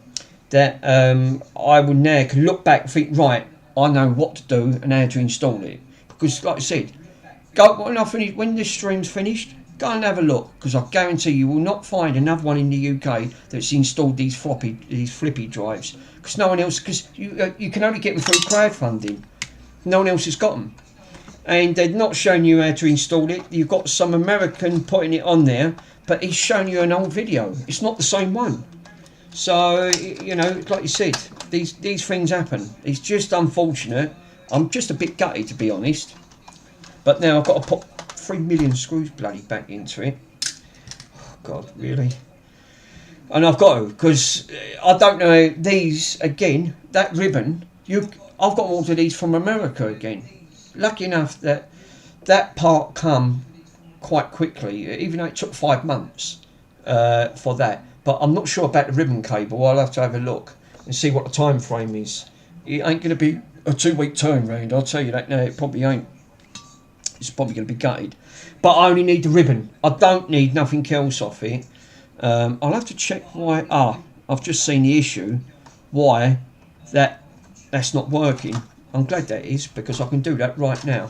that I will now can look back and think, right, I know what to do and how to install it. Because like I said, when this stream's finished, go and have a look, because I guarantee you will not find another one in the UK that's installed these flippy drives, because no one else, because you can only get them through crowdfunding. No one else has got them, and they're not showing you how to install it. You've got some American putting it on there, but he's showing you an old video. It's not the same one. So, you know, like you said, these things happen. It's just unfortunate. I'm just a bit gutted, to be honest. But now I've got to put 3 million screws bloody back into it. Oh, God, really? And I've got to, because I don't know, these, again, that ribbon, I've got to order these from America again. Lucky enough that part come quite quickly, even though it took 5 months for that. But I'm not sure about the ribbon cable. I'll have to have a look and see what the time frame is. It ain't going to be a 2-week turnaround, I'll tell you that now. It probably ain't. It's probably going to be gutted. But I only need the ribbon. I don't need nothing else off it. I'll have to check why. I've just seen the issue. Why that's not working. I'm glad that is, because I can do that right now.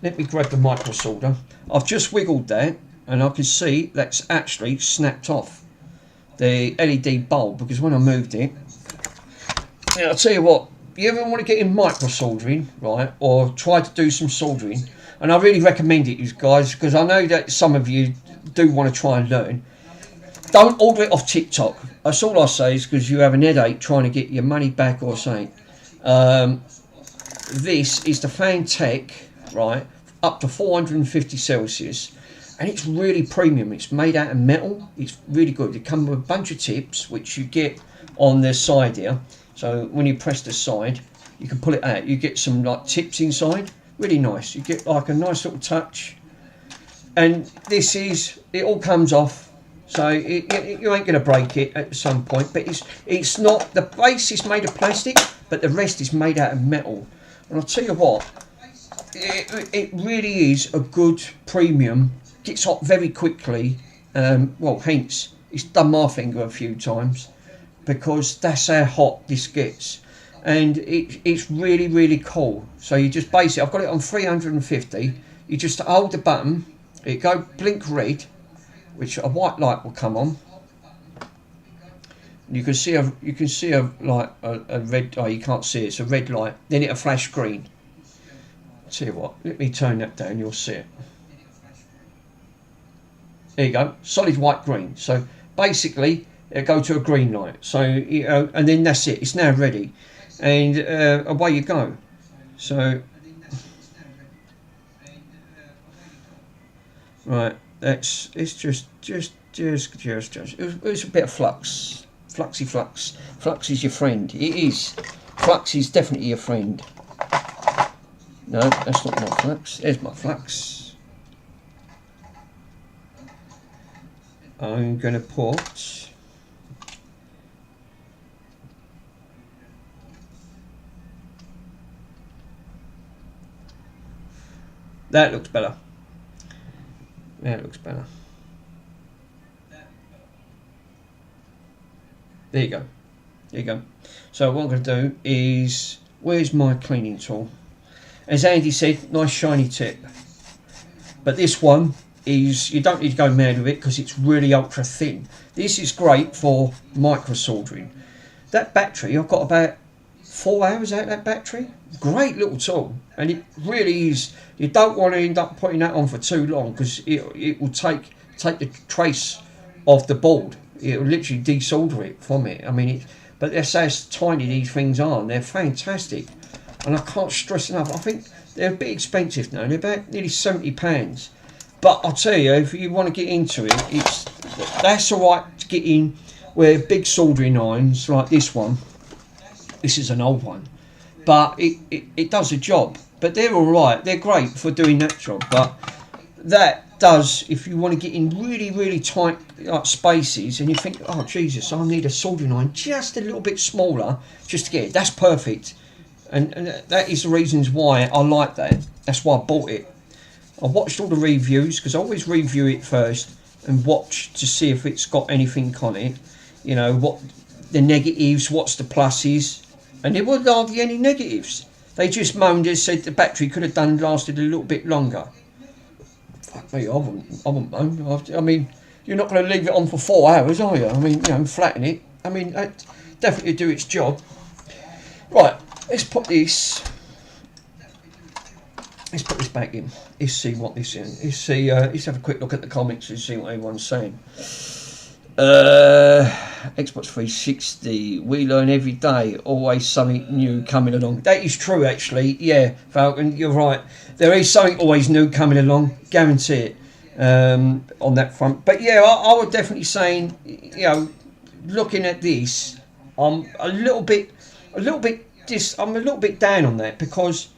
Let me grab the micro solder. I've just wiggled that, and I can see that's actually snapped off the LED bulb, because when I moved it, I'll tell you what, you ever want to get in micro soldering, right, or try to do some soldering, and I really recommend it, you guys, because I know that some of you do want to try and learn. Don't order it off TikTok. That's all I say, is because you have an headache trying to get your money back or something. This is the Fantech, right, up to 450 Celsius. And it's really premium. It's made out of metal. It's really good. It comes with a bunch of tips, which you get on the side here. So when you press the side, you can pull it out. You get some like tips inside. Really nice. You get like a nice little touch. And this is, it all comes off. So you ain't going to break it at some point. But it's not, the base is made of plastic, but the rest is made out of metal. And I'll tell you what, it really is a good premium. Gets hot very quickly. Well, hence it's done my finger a few times, because that's how hot this gets, and it's really, really cool. So you just basically, I've got it on 350. You just hold the button, it go blink red, which a white light will come on. You can see a red. Oh, you can't see it. It's a red light. Then it'll flash green. Tell you what, let me turn that down. You'll see it. There you go, solid white green. So basically, it'll go to a green light. So and then that's it. It's now ready, and away you go. So right, it's just it's a bit of flux, flux. Flux is your friend. It is. Flux is definitely your friend. No, that's not my flux. There's my flux. I'm going to put that. Looks better. That looks better. There you go. There you go. So what I'm going to do is, where's my cleaning tool? As Andy said, nice shiny tip. But this one is, you don't need to go mad with it, because it's really ultra thin. This is great for micro soldering. That battery, I've got about 4 hours out of that battery. Great little tool, and it really is. You don't want to end up putting that on for too long, because it will take the trace off the board. It will literally desolder it from it. I mean, but that's how tiny these things are, and they're fantastic. And I can't stress enough. I think they're a bit expensive now. They're about nearly £70. But I'll tell you, if you want to get into it, that's all right to get in. Where big soldering irons like this one, this is an old one, but it does the job. But they're all right. They're great for doing that job. But that does, if you want to get in really, really tight spaces, and you think, oh Jesus, I need a soldering iron just a little bit smaller just to get it. That's perfect. And that is the reasons why I like that. That's why I bought it. I watched all the reviews, because I always review it first and watch to see if it's got anything on it. You know, what the negatives, what's the pluses. And there weren't hardly any negatives. They just moaned and said the battery could have lasted a little bit longer. Fuck me, I wouldn't moan. I mean, you're not going to leave it on for 4 hours, are you? I mean, you know, flatten it. I mean, that definitely do its job. Right, let's put this back in. Let's see what this is. Let's have a quick look at the comments and see what everyone's saying. Xbox 360, we learn every day, always something new coming along. That is true, actually. Yeah, Falcon, you're right. There is something always new coming along, guarantee it, on that front. But yeah, I would definitely saying, you know, looking at this, I'm a little bit down on that, because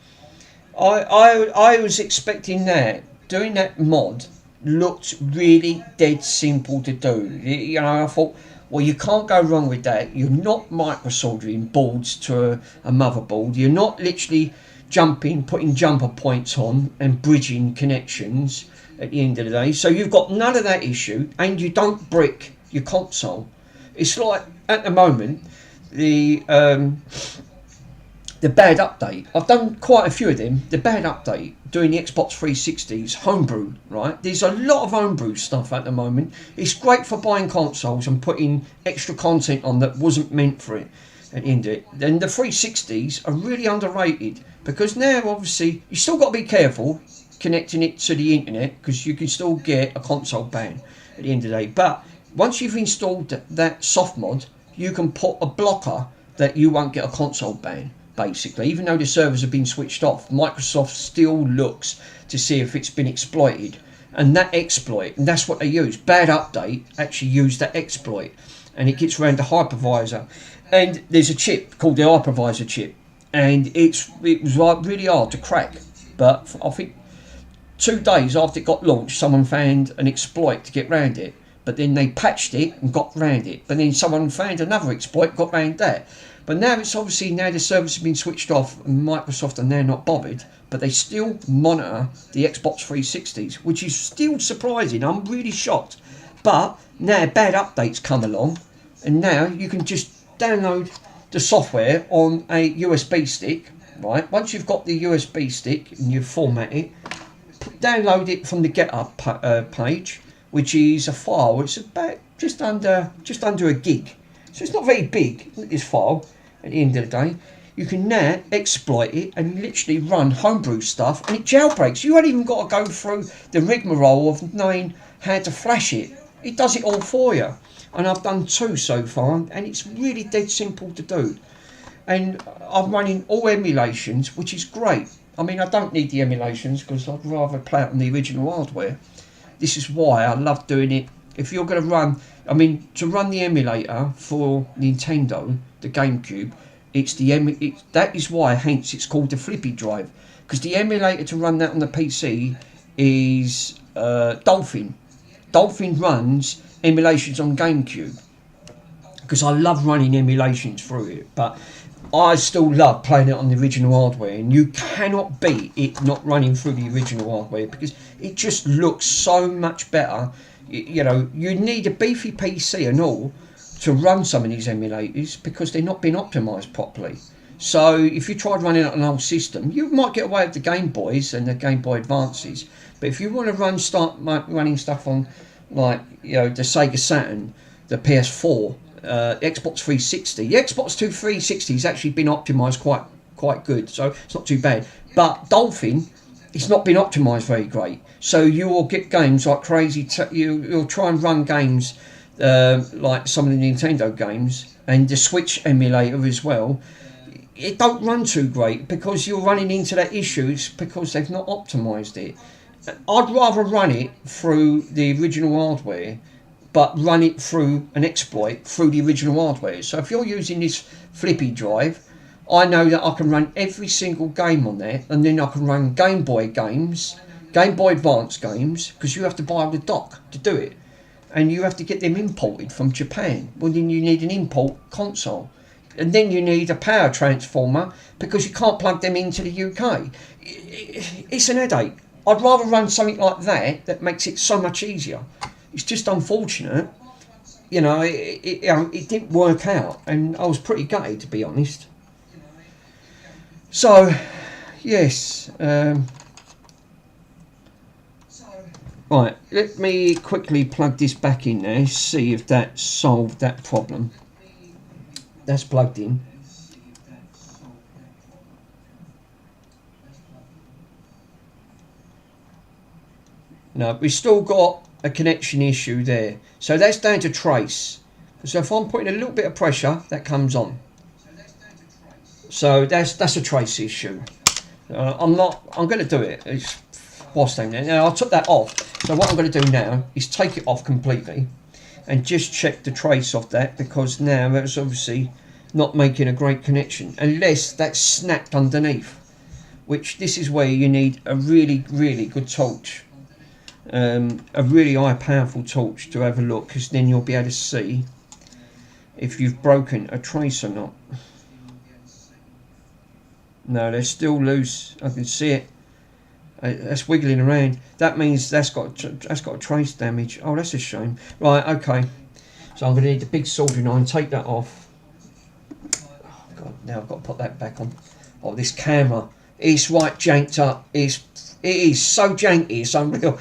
I was expecting that doing that mod looked really dead simple to do. You know, I thought, well, you can't go wrong with that. You're not micro-soldering boards to a motherboard. You're not literally putting jumper points on and bridging connections at the end of the day. So you've got none of that issue, and you don't brick your console. It's like, at the moment, the bad update. I've done quite a few of them. The bad update, doing the Xbox 360's homebrew, right? There's a lot of homebrew stuff at the moment. It's great for buying consoles and putting extra content on that wasn't meant for it at the end of it. Then the 360s are really underrated, because now, obviously, you still got to be careful connecting it to the internet, because you can still get a console ban at the end of the day. But once you've installed that soft mod, you can put a blocker that you won't get a console ban. Basically, even though the servers have been switched off, Microsoft still looks to see if it's been exploited, and that exploit, and that's what they use. Bad update actually used that exploit, and it gets around the hypervisor, and there's a chip called the hypervisor chip, and it was like really hard to crack. But I think 2 days after it got launched, someone found an exploit to get round it, but then they patched it and got round it. But then someone found another exploit, got round that. But now it's obviously, now the servers have been switched off and Microsoft are now not bothered, but they still monitor the Xbox 360s, which is still surprising. I'm really shocked. But now bad updates come along, and now you can just download the software on a USB stick, right? Once you've got the USB stick and you format it, download it from the GitHub page, which is a file. It's about just under a gig, so it's not very big, this file. At the end of the day, you can now exploit it and literally run homebrew stuff, and it jailbreaks. You haven't even got to go through the rigmarole of knowing how to flash it. It does it all for you. And I've done 2 so far, and it's really dead simple to do. And I'm running all emulations, which is great. I mean, I don't need the emulations because I'd rather play it on the original hardware. This is why I love doing it. If you're going to run, I mean, to run the emulator for Nintendo, the GameCube, that is why, hence, it's called the flippy drive, because the emulator to run that on the PC is Dolphin. Dolphin runs emulations on GameCube, because I love running emulations through it, but I still love playing it on the original hardware, and you cannot beat it not running through the original hardware, because it just looks so much better. You know, you need a beefy PC and all to run some of these emulators, because they're not being optimised properly. So if you tried running it on an old system, you might get away with the Game Boys and the Game Boy Advances. But if you want to start running stuff on, like, you know, the Sega Saturn, the PS4, Xbox 360, the Xbox 360 has actually been optimised quite good, so it's not too bad. But Dolphin, it's not been optimised very great. So you will get games like crazy. You'll try and run games like some of the Nintendo games and the Switch emulator as well, it don't run too great because you're running into that issues because they've not optimised it. I'd rather run it through the original hardware, but run it through an exploit through the original hardware. So if you're using this flippy drive, I know that I can run every single game on there, and then I can run Game Boy games, Game Boy Advance games, because you have to buy the dock to do it, and you have to get them imported from Japan. Well, then you need an import console, and then you need a power transformer because you can't plug them into the UK. It's an headache. I'd rather run something like that makes it so much easier. It's just unfortunate, you know, it didn't work out, and I was pretty gutted, to be honest. So, yes. Right, let me quickly plug this back in there, see if that solved that problem. That's plugged in. No, we've still got a connection issue there. So that's down to trace. So if I'm putting a little bit of pressure, that comes on. So that's a trace issue. I'm going to do it. It's whilst I'm there. Now I took that off. So what I'm going to do now is take it off completely and just check the trace of that, because now it's obviously not making a great connection unless that's snapped underneath, which this is where you need a really, really good torch. A really high powerful torch to have a look, because then you'll be able to see if you've broken a trace or not. No, they're still loose. I can see it. That's wiggling around. That means that's got a trace damage. Oh, that's a shame. Right, okay. So I'm going to need the big soldering iron. Take that off. Oh God, now I've got to put that back on. Oh, this camera. It's right janked up. It is so janky, it's unreal.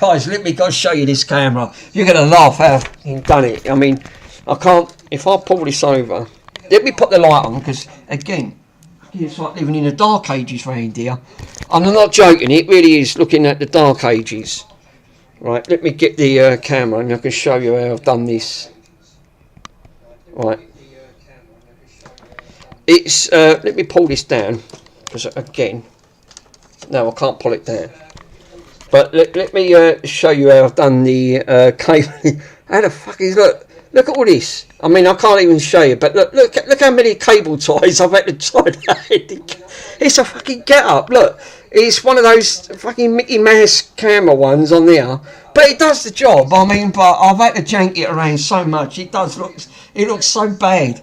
Guys, let me go show you this camera. You're going to laugh how you've done it. I mean, I can't, if I pull this over, let me put the light on, because again, it's like living in the dark ages round here. I'm not joking, it really is looking at the dark ages. Right, let me get the camera and I can show you how I've done this. Right. It's, let me pull this down, because again, no, I can't pull it down. But let me show you how I've done the cable. How the fuck is, look at all this. I mean, I can't even show you, but look how many cable ties I've had to tie that. It's a fucking get up. Look, it's one of those fucking Mickey Mouse camera ones on there, but it does the job. I mean, but I've had to jank it around so much. It looks so bad.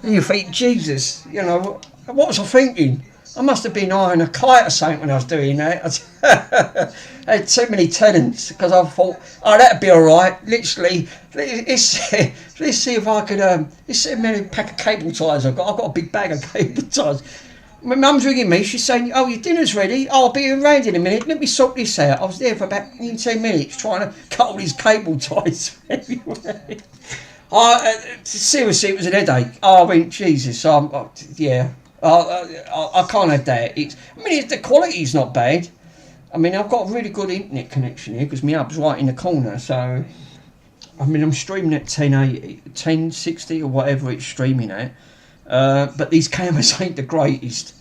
And you think, Jesus, you know, what was I thinking? I must have been eyeing a kite or something when I was doing that. I had too many tenants, because I thought, oh, that'd be alright. Literally, let's see if I could, let's see how many pack of cable ties I've got. I've got a big bag of cable ties. My mum's ringing me, she's saying, oh, your dinner's ready. Oh, I'll be around in a minute. Let me sort this out. I was there for about 10 minutes trying to cut all these cable ties everywhere. Seriously, it was an headache. Oh, I mean, Jesus, yeah. I can't have that. The quality's not bad. I mean, I've got a really good internet connection here because my hub's right in the corner. So, I mean, I'm streaming at 1080, 1060 or whatever it's streaming at. But these cameras ain't the greatest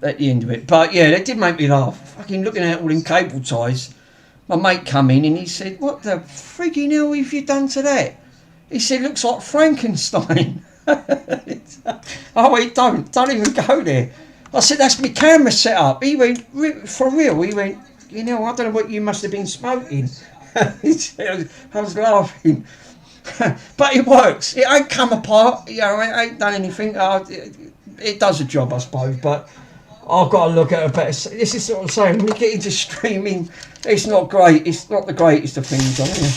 at the end of it. But yeah, they did make me laugh. Fucking looking at all them cable ties. My mate come in and he said, "What the frigging hell have you done to that?" He said, "Looks like Frankenstein." Oh, wait, don't even go there. I said, "That's my camera set up." He went, "For real?" He went, "You know, I don't know what you must have been smoking." I was laughing. But it works. It ain't come apart. You know, it ain't done anything. It does a job, I suppose. But I've got to look at it better. This is what I'm saying. When you get into streaming, it's not great. It's not the greatest of things on here.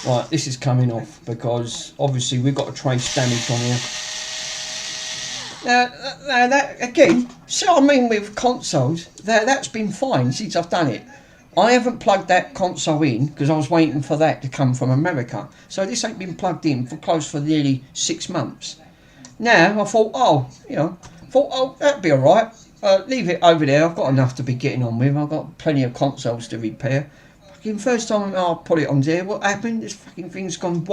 Right, this is coming off because obviously we've got a trace damage on here. Now that again, see what I mean with consoles? That's been fine since I've done it. I haven't plugged that console in because I was waiting for that to come from America. So this ain't been plugged in for close for nearly 6 months. Now I thought, that'd be alright. Leave it over there. I've got enough to be getting on with. I've got plenty of consoles to repair. fucking first time I put it on there, what happened? This fucking thing's gone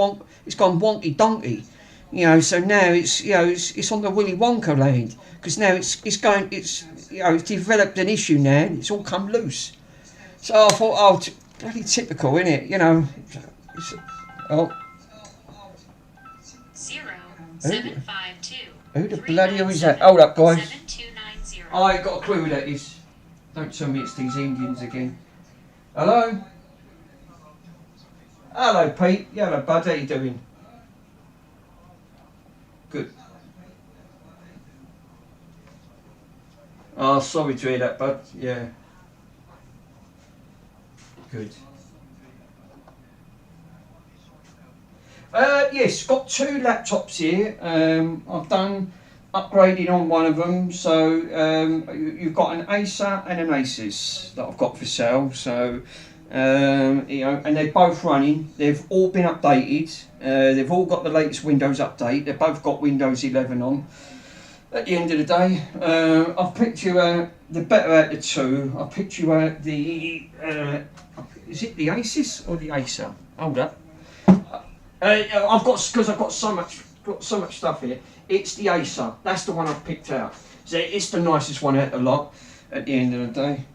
it's gone wonky donkey. You know, so now it's, you know, it's on the Willy Wonka land, because now it's you know, it's developed an issue now, and it's all come loose. So I thought, oh, bloody typical, innit? You know. Oh. 0752. Who the bloody hell is that? Hold up, guys. 7290. I ain't got a clue who that is. Don't tell me it's these Indians again. Hello? Hello, Pete. Yeah, hello, bud. How you doing? Good. Oh, sorry to hear that, bud. Yeah. Good. Yes, got 2 laptops here. I've done upgrading on one of them. So you've got an Acer and an Asus that I've got for sale. So you know, and they're both running. They've all been updated. They've all got the latest Windows update. They've both got Windows 11 on. At the end of the day, I've picked you the better out of the 2. I've picked you out the is it the Asus or the Acer? Hold up. I've got so much stuff here. It's the Acer. That's the one I've picked out. So it's the nicest one out of the lot. At the end of the day,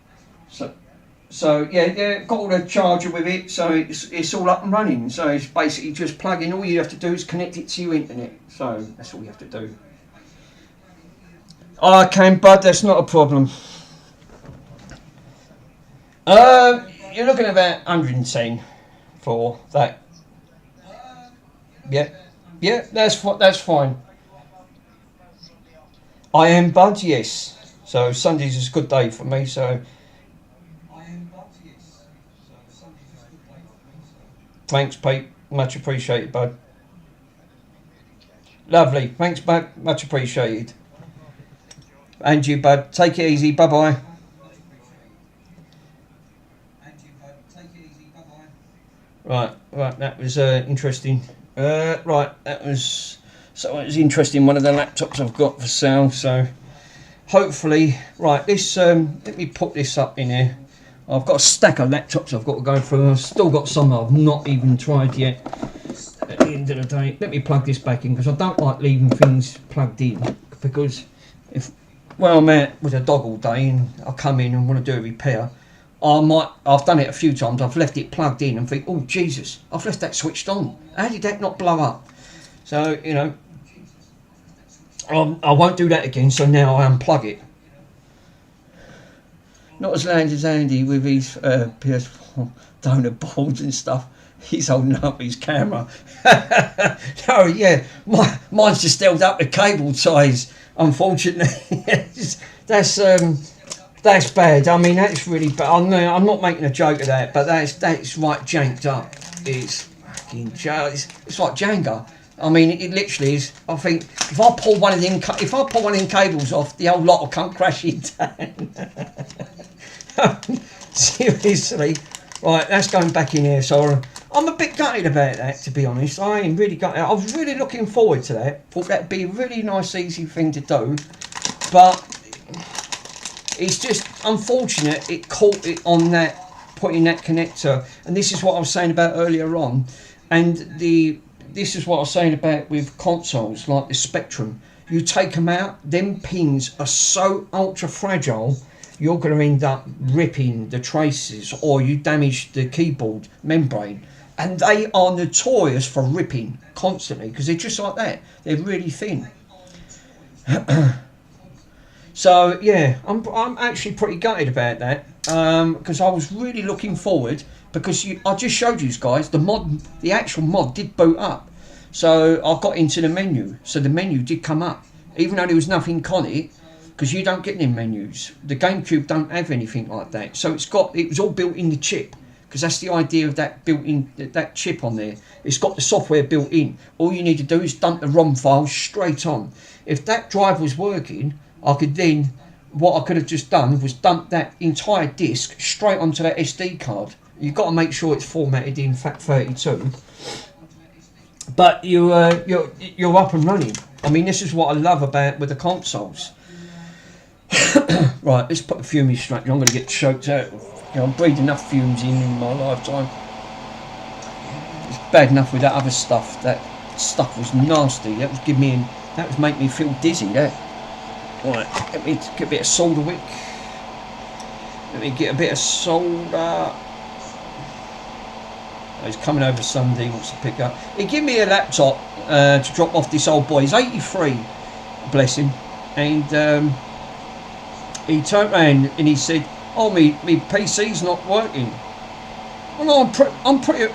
so yeah, got all the charger with it. So it's all up and running. So it's basically just plug in. All you have to do is connect it to your internet. So that's all you have to do. I can, bud. That's not a problem. You're looking at about 110 for that. Yeah, that's fine. I am, bud. Yes. So Sunday's is a good day for me. So. Thanks, Pete. Much appreciated, bud. Lovely. Thanks, bud. Much appreciated. And you, bud. Take it easy. Bye bye. Right. That was interesting. Right, it was interesting. One of the laptops I've got for sale. So hopefully, right. This let me put this up in here. I've got a stack of laptops I've got to go through. I've still got some I've not even tried yet. At the end of the day, let me plug this back in, because I don't like leaving things plugged in, because well, I'm out with a dog all day and I come in and want to do a repair. I've done it a few times. I've left it plugged in and think, oh Jesus, I've left that switched on. How did that not blow up? So, you know, I won't do that again. So now I unplug it. Not as loud as Andy with his PS4 donor boards and stuff. He's holding up his camera. No, yeah, mine's just held up the cable ties. Unfortunately, that's bad. I mean, that's really bad. I'm not making a joke of that, but that's right janked up. It's fucking it's like Jenga. I mean, it literally is. I think if I pull one of them cables off, the whole lot will come crashing down. Seriously, right? That's going back in here. So I'm a bit gutted about that, to be honest. I am really gutted. I was really looking forward to that. Thought that'd be a really nice, easy thing to do, but it's just unfortunate it caught it on that, putting that connector. And this is what I was saying about earlier on. And this is what I was saying about with consoles like the Spectrum. You take them out, them pins are so ultra fragile, you're going to end up ripping the traces, or you damage the keyboard membrane. And they are notorious for ripping constantly, because they're just like that. They're really thin. So yeah, I'm actually pretty gutted about that, because I was really looking forward, because I just showed you guys the actual mod did boot up. So I got into the menu, so the menu did come up, even though there was nothing on it, because you don't get them menus. The GameCube don't have anything like that. So it was all built in the chip, because that's the idea of that built-in, that chip on there. It's got the software built in. All you need to do is dump the ROM file straight on. If that drive was working, what I could have just done was dump that entire disc straight onto that SD card. You've got to make sure it's formatted in FAT32. But you're up and running. I mean, this is what I love about with the consoles. Right, let's put the fuming extractor. I'm going to get choked out. You know, I breathed enough fumes in my lifetime. It's bad enough with that other stuff. That stuff was nasty. That was making me feel dizzy. That. Right, let me get a bit of solder wick. Let me get a bit of solder. He's coming over Sunday, he wants to pick up. He gave me a laptop to drop off this old boy. He's 83, bless him. And he turned around and he said, "Oh, me PC's not working." Well, I'm pretty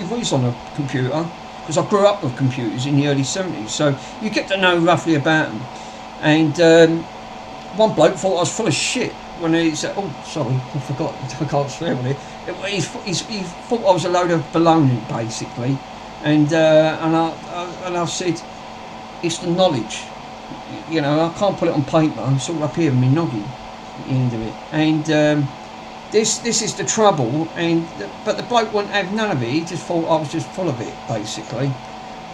whiz on a computer because I grew up with computers in the early 70s. So you get to know roughly about them. And one bloke thought I was full of shit when he said, "Oh, sorry, I forgot. I can't swear on it." He thought I was a load of baloney, basically, and I said, "It's the knowledge, you know. I can't put it on paper. It's all up here in my noggin, at the end of it." And this is the trouble. But the bloke wouldn't have none of it. He just thought I was just full of it, basically.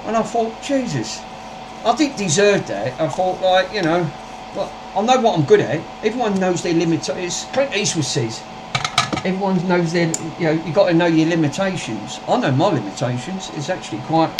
And I thought, Jesus, I didn't deserve that. I thought, like, you know, well, I know what I'm good at. Everyone knows their limitations. Clint Eastwood says, everyone knows their, you know, you got to know your limitations. I know my limitations. It's actually quite,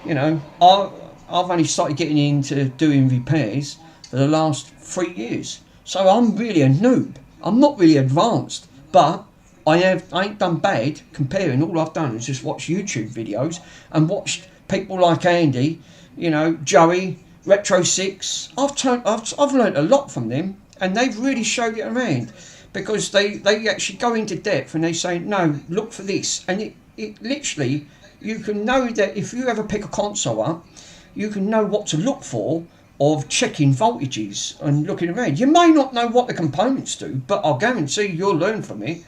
you know, I've only started getting into doing repairs for the last 3 years. So I'm really a noob. I'm not really advanced, but I ain't done bad comparing. All I've done is just watch YouTube videos and watched people like Andy, you know, Joey, Retro 6. I've learned a lot from them, and they've really showed it around, because they actually go into depth and they say, no, look for this, and it literally, you can know that if you ever pick a console up, you can know what to look for of checking voltages and looking around. You may not know what the components do, but I'll guarantee you'll learn from it.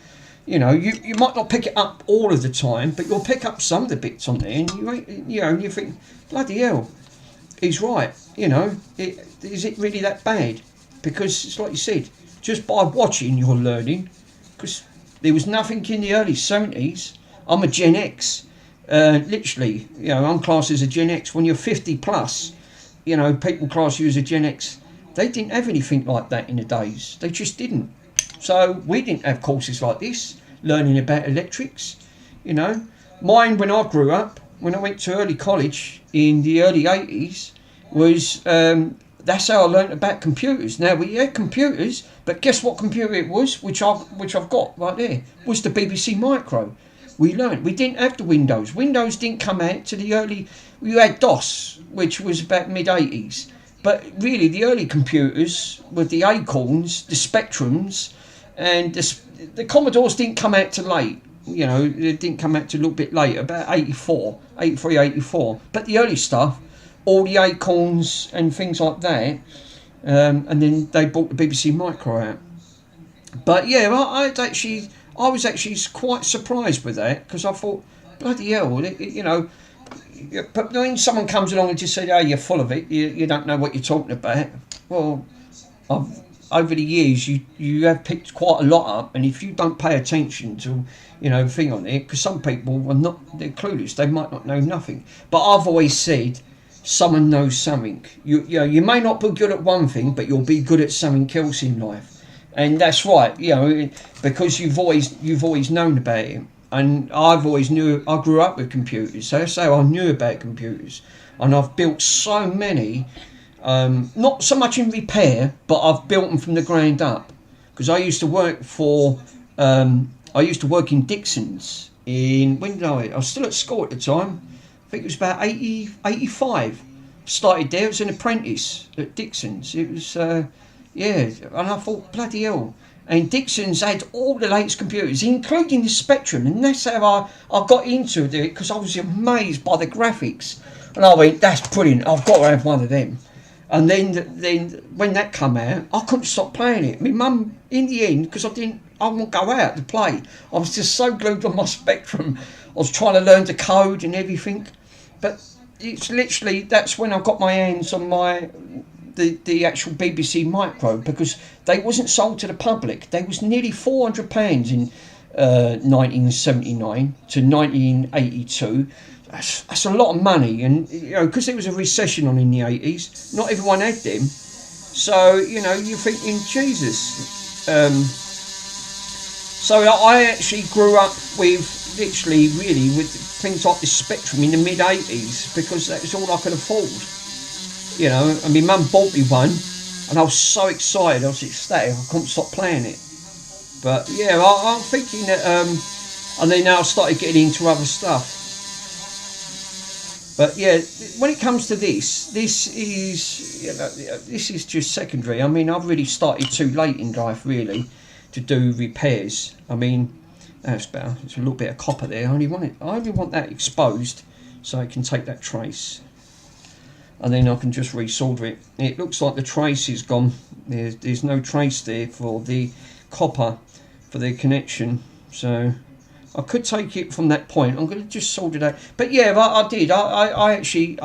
You know, you might not pick it up all of the time, but you'll pick up some of the bits on there, and you think, bloody hell, he's right. You know, is it really that bad? Because it's like you said, just by watching you're learning, because there was nothing in the early 70s. I'm a Gen X, literally, you know, I'm classed as a Gen X. When you're 50 plus, you know, people class you as a Gen X. They didn't have anything like that in the days. They just didn't. So we didn't have courses like this, learning about electrics, you know. Mine, when I grew up, when I went to early college in the early 80s, was that's how I learnt about computers. Now, we had computers, but guess what computer it was, which I've got right there, was the BBC Micro. We learnt. We didn't have the Windows. Windows didn't come out to the early... You had DOS, which was about mid-80s. But really, the early computers were the Acorns, the Spectrums, and the Commodores didn't come out till late. You know, it didn't come out till a little bit later, about 83, 84. But the early stuff, all the Acorns and things like that, and then they brought the BBC Micro out. But yeah, I was actually quite surprised with that, because I thought, bloody hell, you know. But when someone comes along and just says, "Oh, you're full of it, you don't know what you're talking about," well, over the years you have picked quite a lot up, and if you don't pay attention to, you know, thing on it, because some people they're clueless, they might not know nothing. But I've always said, someone knows something. You know, you may not be good at one thing, but you'll be good at something else in life, and that's right. You know, because you've always known about it. And I've always knew, I grew up with computers, so that's how I knew about computers. And I've built so many, not so much in repair, but I've built them from the ground up. Because I used to work in Dixon's when did I was still at school at the time. I think it was about 85. Started there as an apprentice at Dixon's. It was, and I thought, bloody hell. And Dixon's had all the latest computers, including the Spectrum, and that's how I got into it, because I was amazed by the graphics. And I went, that's brilliant, I've got to have one of them. And then when that came out, I couldn't stop playing it. My mum, in the end, because I wouldn't go out to play, I was just so glued on my Spectrum. I was trying to learn the code and everything. But it's literally, that's when I got my hands on the actual BBC Micro, because they wasn't sold to the public. They was nearly £400 in 1979 to 1982. That's a lot of money, and you know, because there was a recession on in the 80s, not everyone had them. So you know, you're thinking, Jesus. So I actually grew up with literally, really, with things like this Spectrum in the mid '80s because that was all I could afford. You know, and my mum bought me one, and I was so excited, I was ecstatic, I couldn't stop playing it. But yeah, I'm thinking that, and then now I started getting into other stuff. But yeah, when it comes to this is, you know, this is just secondary. I mean, I've really started too late in life, really, to do repairs. I mean, that's better. There's a little bit of copper there. I only want that exposed so I can take that trace, and then I can just resolder it. It looks like the trace is gone. There's no trace there for the copper for the connection. So I could take it from that point. I'm going to just solder that. But yeah, I did. I actually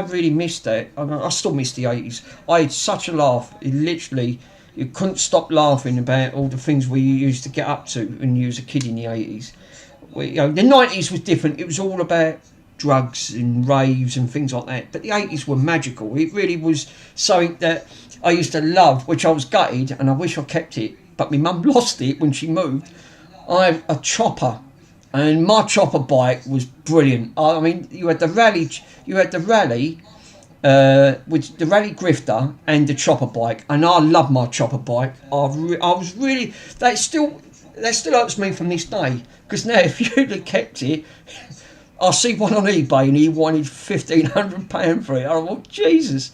really missed that. I still miss the 80s. I had such a laugh. It literally, you couldn't stop laughing about all the things we used to get up to when you was a kid in the 80s. You know, the 90s was different. It was all about drugs and raves and things like that. But the 80s were magical. It really was something that I used to love, which I was gutted, and I wish I kept it. But my mum lost it when she moved. I have a chopper. And my chopper bike was brilliant. I mean, you had the rally, with the rally grifter and the chopper bike, and I love my chopper bike. I was really that still hurts me from this day, because now if you'd have kept it, I see one on eBay and he wanted £1,500 for it. I thought, Jesus,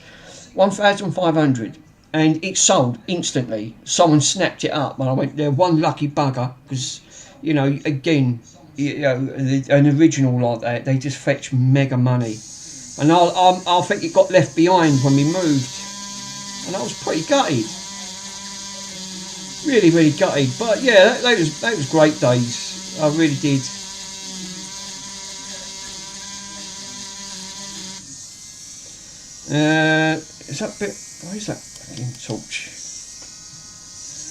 1,500, and it sold instantly. Someone snapped it up, and I went, "They're one lucky bugger," because you know, again. You know, an original like that, they just fetch mega money, and I think it got left behind when we moved, and I was pretty gutted, really gutted. But yeah, that was great days. I really did. Is that bit? Where is that fucking torch?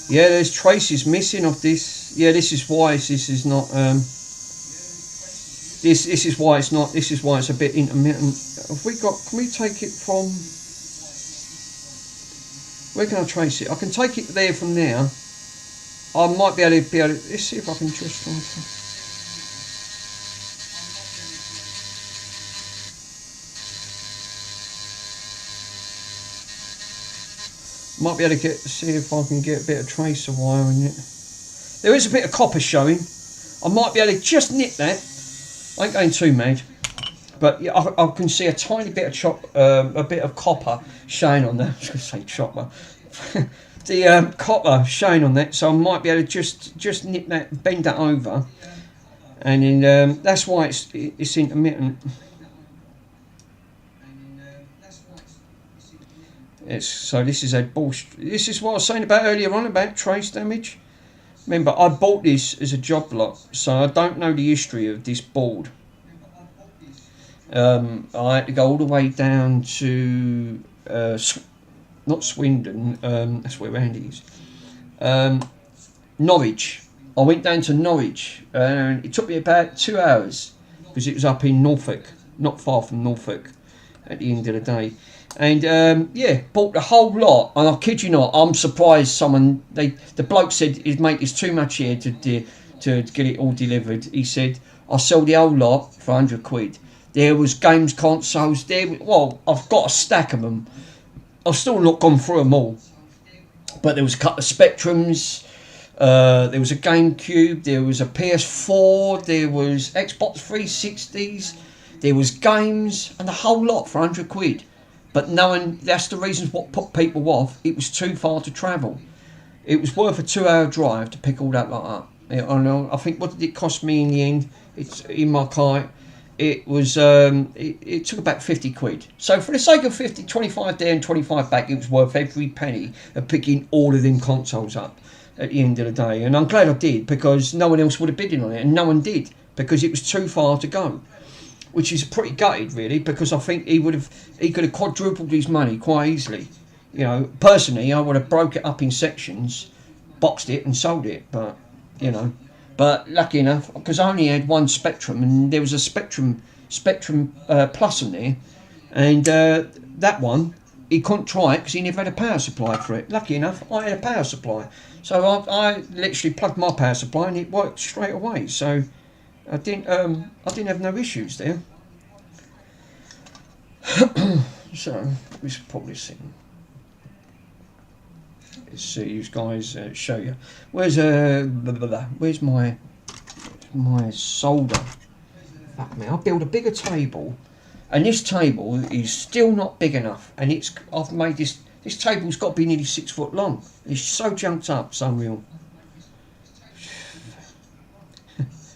Yeah, there's traces missing of this. Yeah, this is why this is not. This is why it's not. This is why it's a bit intermittent. Have we got? Can we take it from? Where can I trace it? I can take it there from there. I might be able to. Let's see if I can just try. Might be able to see if I can get a bit of tracer wire in it. There is a bit of copper showing. I might be able to just nip that. I ain't going too mad, but yeah, I can see a tiny bit of a bit of copper showing on that. I was going to say chopper. The copper showing on that, so I might be able to just nip that, bend that over, and then that's why it's intermittent. So this is a bullshit. This is what I was saying about earlier on about trace damage. Remember, I bought this as a job lot, so I don't know the history of this board. I had to go all the way down to not Swindon. That's where Randy is. Norwich. I went down to Norwich, and it took me about 2 hours because it was up in Norfolk, not far from Norfolk. At the end of the day. And yeah, bought the whole lot, and I kid you not, I'm surprised the bloke said, "His mate, it's too much here to get it all delivered." He said, "I'll sell the whole lot for £100. There was games consoles there. Well, I've got a stack of them. I've still not gone through them all, but there was a couple of Spectrums. There was a GameCube. There was a PS4. There was Xbox 360s. There was games, and the whole lot for £100. But knowing that's the reasons what put people off. It was too far to travel. It was worth a 2-hour drive to pick all that lot up. I know. I think what did it cost me in the end? It's in my car. It was it took about £50. So for the sake of 50, 25 there and 25 back, it was worth every penny of picking all of them consoles up at the end of the day. And I'm glad I did, because no one else would have bidding on it, and no one did, because it was too far to go. Which is pretty gutted, really, because I think he could have quadrupled his money quite easily. You know, personally, I would have broke it up in sections, boxed it and sold it, but you know. But lucky enough, because I only had one Spectrum, and there was a Spectrum Plus in there, and that one he couldn't try it because he never had a power supply for it. Lucky enough, I had a power supply. So I literally plugged my power supply and it worked straight away. So I didn't have no issues there. So we should probably see. Let's see you guys show you. Where's my solder? Fuck me! I'll build a bigger table, and this table is still not big enough. And I've made this. This table's got to be nearly 6 foot long. It's so junked up, it's unreal.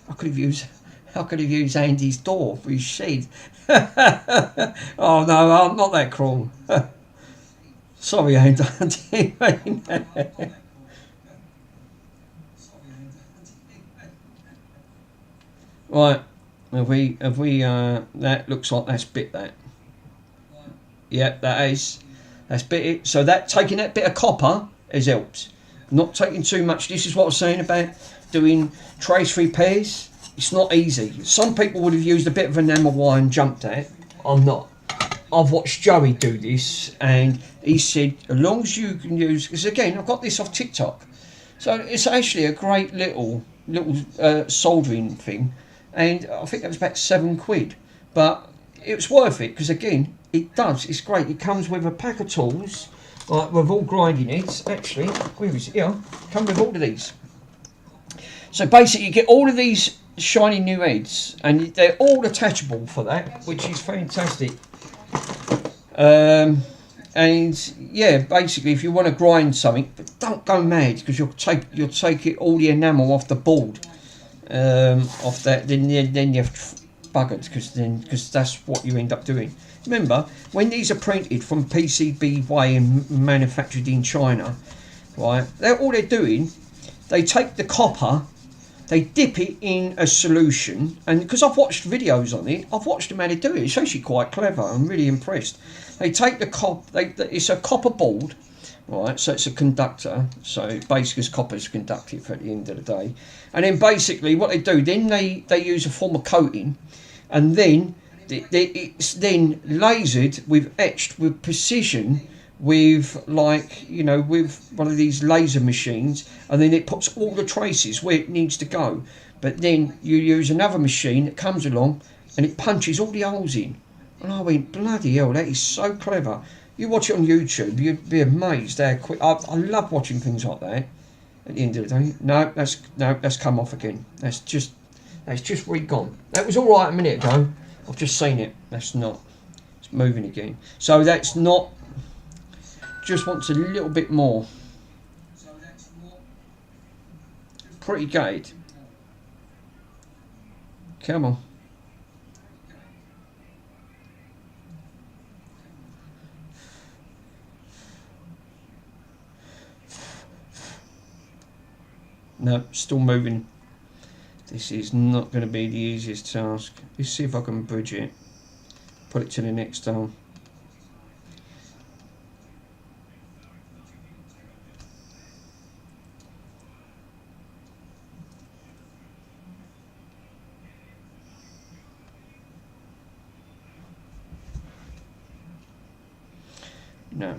I could have used Andy's door for his shed. Oh no, I'm not that cruel. Sorry, Andy. Right, have we that looks like that's bit that. Yep, that's bit it. So that taking that bit of copper has helped. Not taking too much. This is what I was saying about doing trace repairs. It's not easy. Some people would have used a bit of enamel wire and jumped at it. I'm not. I've watched Joey do this, and he said as long as you can use, because again I've got this off TikTok, so it's actually a great little soldering thing, and I think that was about £7, but it was worth it because again it's great. It comes with a pack of tools, like with all grinding heads. Actually, where is it? Yeah, come with all of these. So basically, you get all of these shiny new heads, and they're all attachable for that, which is fantastic. And yeah, basically, if you want to grind something, but don't go mad because you'll take it all the enamel off the board, off that. Then you're buggered because that's what you end up doing. Remember, when these are printed from PCB way and manufactured in China, right? All they're doing, they take the copper. They dip it in a solution, and because I've watched videos on it, I've watched them how they do it. It's actually quite clever. I'm really impressed. They take the it's a copper board, right? So it's a conductor. So basically, copper is conductive at the end of the day. And then basically, what they do, then they use a form of coating, and then it's then lasered with etched with precision. With with one of these laser machines, and then it puts all the traces where it needs to go. But then you use another machine that comes along and it punches all the holes in. And I went, bloody hell, that is so clever. You watch it on YouTube, you'd be amazed how quick. I love watching things like that. At the end of the day, no, that's come off again. That's just re-gone. That was all right a minute ago. I've just seen it. That's not. It's moving again. So that's not. Just wants a little bit more. Pretty gutted. Come on. No, still moving. This is not going to be the easiest task. Let's see if I can bridge it. Put it to the next hole. No.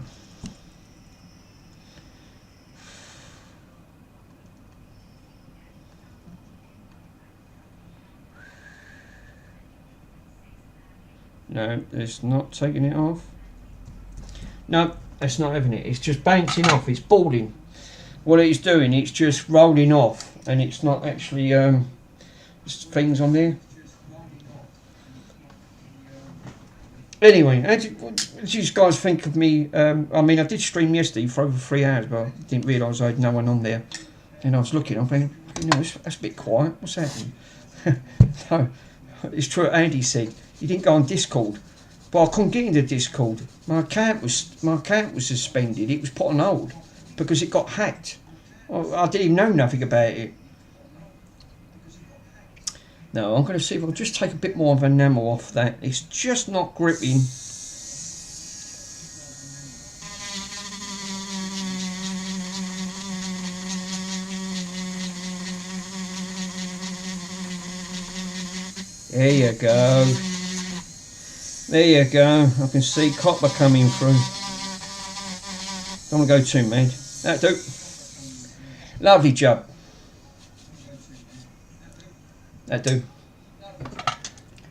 No, it's not taking it off. No, that's not having it. It's just bouncing off. It's balling. What it's doing, it's just rolling off, and it's not actually things on there. Anyway, what did you guys think of me? I mean, I did stream yesterday for over 3 hours, but I didn't realise I had no one on there. And I was looking, I'm thinking, that's a bit quiet. What's happening? No, it's true. Andy said you didn't go on Discord, but I couldn't get into Discord. My account was suspended. It was put on hold because it got hacked. I didn't even know nothing about it. No, I'm going to see if I can just take a bit more of enamel off that. It's just not gripping. There you go. There you go. I can see copper coming through. Don't want to go too mad. That'll do. Lovely job. That'll do.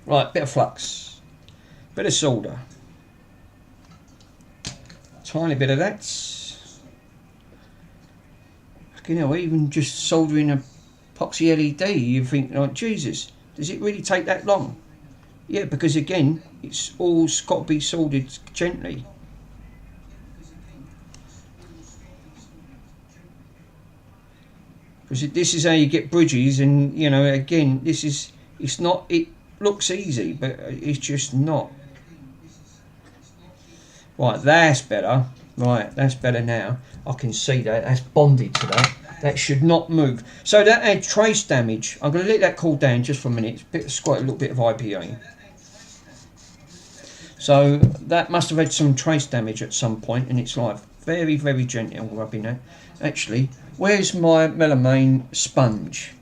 Right, bit of flux. Bit of solder. Tiny bit of that. You know, even just soldering a epoxy LED, you think, oh Jesus, does it really take that long? Yeah, because again, it's all got to be soldered gently. Because this is how you get bridges, and you know, again, it's not, it looks easy, but it's just not. Right, that's better. Right, that's better now. I can see that. That's bonded to that. That should not move. So that had trace damage. I'm going to let that cool down just for a minute. It's quite a little bit of IPA. So that must have had some trace damage at some point in its life. Very, very gentle rubbing that. Actually, where's my melamine sponge?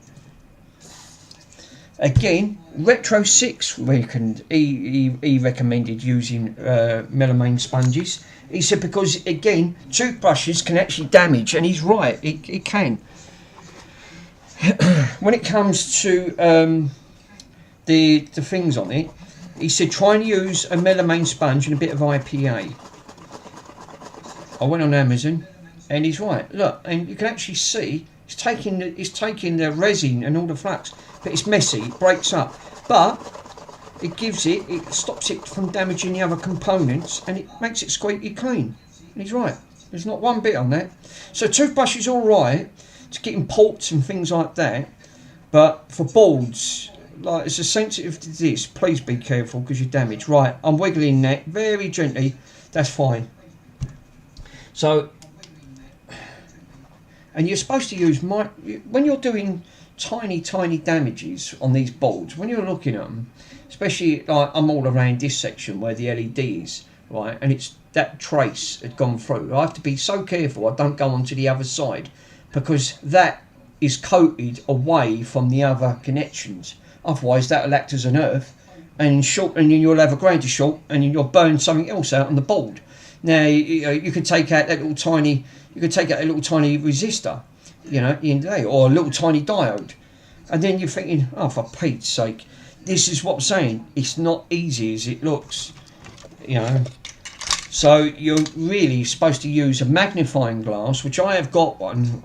Again, Retro 6 reckoned, he recommended using melamine sponges. He said because, again, toothbrushes can actually damage, and he's right, it can. When it comes to the things on it, he said try and use a melamine sponge and a bit of IPA. I went on Amazon, and he's right. Look, and you can actually see it's taking the resin and all the flux, but it's messy, it breaks up. But it stops it from damaging the other components, and it makes it squeaky clean. And he's right. There's not one bit on that. So toothbrush is all right to get in ports and things like that, but for boards, like it's as sensitive to this, please be careful because you're damaged. Right, I'm wiggling that very gently. That's fine. So, and you're supposed to use when you're doing tiny damages on these boards, when you're looking at them, especially like I'm all around this section where the LED is, right, and it's that trace had gone through. I have to be so careful I don't go onto the other side because that is coated away from the other connections. Otherwise that'll act as an earth and you'll have a grinder short and you'll burn something else out on the board. Now you could take out that little tiny resistor, you know, at the end of the day, or a little tiny diode, and then you're thinking, oh, for Pete's sake, this is what I'm saying. It's not easy as it looks, you know. So you're really supposed to use a magnifying glass, which I have got one.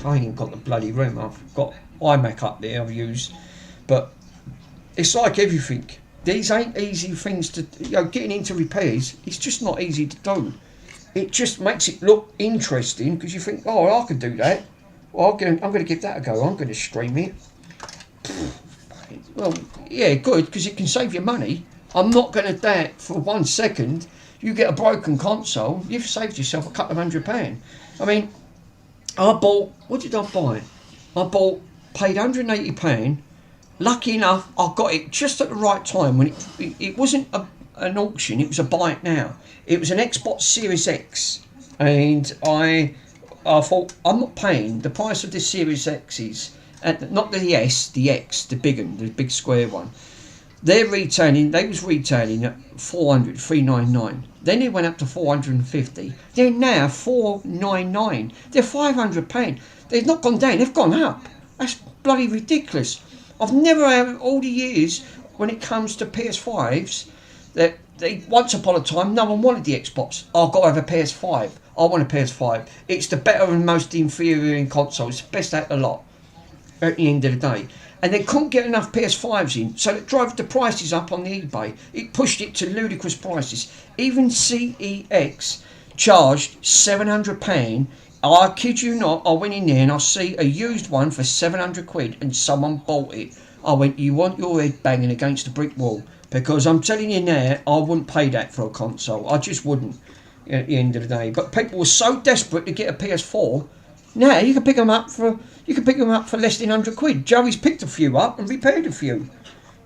I ain't got the bloody room. I've got iMac up there I've used, but it's like everything. These ain't easy things to, you know, getting into repairs. It's just not easy to do. It just makes it look interesting because you think, oh, I could do that. Well, I'm going to give that a go. I'm going to stream it. Well, yeah, good, because it can save you money. I'm not going to that for 1 second. You get a broken console, you've saved yourself a couple of £100. I mean, I bought, what did I buy? Paid £180. Lucky enough, I got it just at the right time when it wasn't an auction, it was a buy it now. It was an Xbox Series X, and I thought, I'm not paying the price of the Series X's, not the S, the X, the big one, the big square one. They was retailing at $399. Then it went up to $450. They're now $499. They're £500. They've not gone down, they've gone up. That's bloody ridiculous. I've never had all the years when it comes to PS5s that once upon a time no one wanted the Xbox. I've got to have a PS5. I want a PS5. It's the better and most inferior in console. It's the best out of the lot at the end of the day. And they couldn't get enough PS5s in, so it drove the prices up on the eBay. It pushed it to ludicrous prices. Even CEX charged £700. I kid you not, I went in there and I see a used one for £700 and someone bought it. I went, you want your head banging against a brick wall? Because I'm telling you now, I wouldn't pay that for a console. I just wouldn't at the end of the day. But people were so desperate to get a PS4. Now you can pick them up for less than £100. Joey's picked a few up and repaired a few.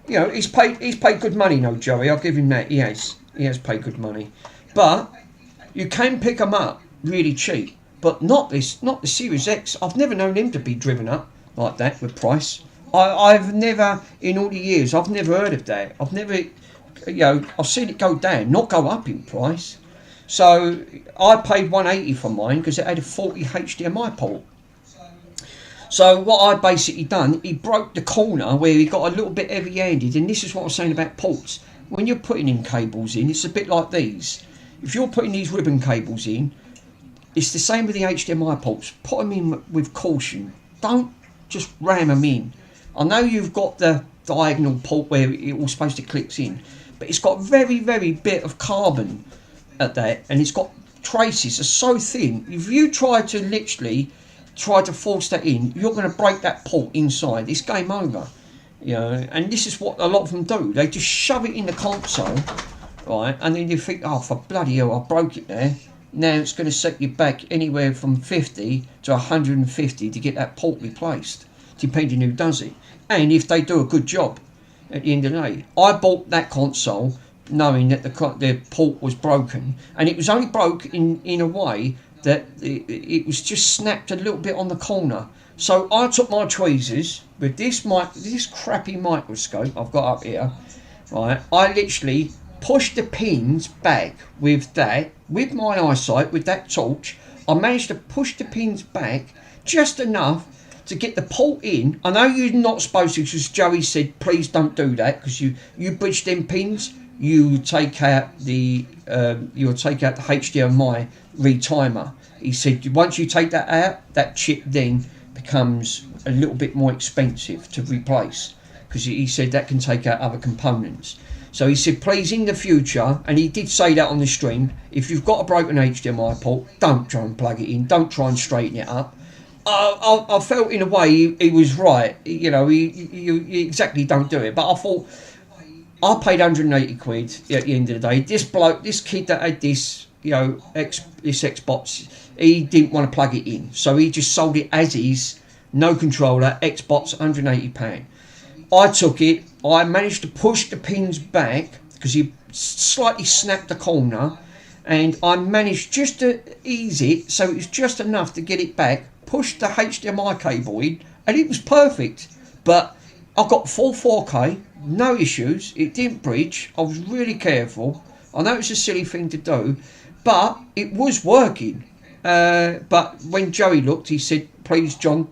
You know, he's paid good money. No, Joey, I'll give him that. He has paid good money. But you can pick them up really cheap. But not the Series X. I've never known him to be driven up like that with price. I've never, in all the years, I've never heard of that. I've never, I've seen it go down, not go up in price. So I paid 180 for mine because it had a 40 HDMI port. So what I basically done, he broke the corner where he got a little bit heavy-handed, and this is what I was saying about ports. When you're putting in cables in, it's a bit like these. If you're putting these ribbon cables in, it's the same with the HDMI ports. Put them in with caution. Don't just ram them in. I know you've got the diagonal port where it all supposed to click in, but it's got very, very bit of carbon at that, and it's got traces are so thin. If you try to literally try to force that in, you're going to break that port inside. It's game over, you know. And this is what a lot of them do. They just shove it in the console, right? And then you think, oh, for bloody hell, I broke it there. Now it's going to set you back anywhere from 50 to 150 to get that port replaced, depending who does it, and if they do a good job. At the end of the day, I bought that console knowing that the port was broken, and it was only broke in a way that it was just snapped a little bit on the corner. So I took my tweezers with this crappy microscope I've got up here, right? I literally pushed the pins back with my eyesight, with that torch. I managed to push the pins back just enough to get the port in. I know you're not supposed to, because Joey said please don't do that, because you bridge them pins, you take out the HDMI retimer. He said once you take that out, that chip then becomes a little bit more expensive to replace, because he said that can take out other components. So he said please in the future, and he did say that on the stream, if you've got a broken HDMI port, don't try and plug it in, don't try and straighten it up. I felt in a way he was right, you know, you exactly don't do it, but I thought I paid 180 quid at the end of the day. This kid that had this, you know, this Xbox, he didn't want to plug it in, so he just sold it as is, no controller, Xbox, £180. I took it, I managed to push the pins back because he slightly snapped the corner, and I managed just to ease it so it was just enough to get it back, pushed the HDMI cable in, and it was perfect. But I got full 4K, no issues, it didn't bridge, I was really careful. I know it's a silly thing to do, but it was working. But when Joey looked, he said, please John,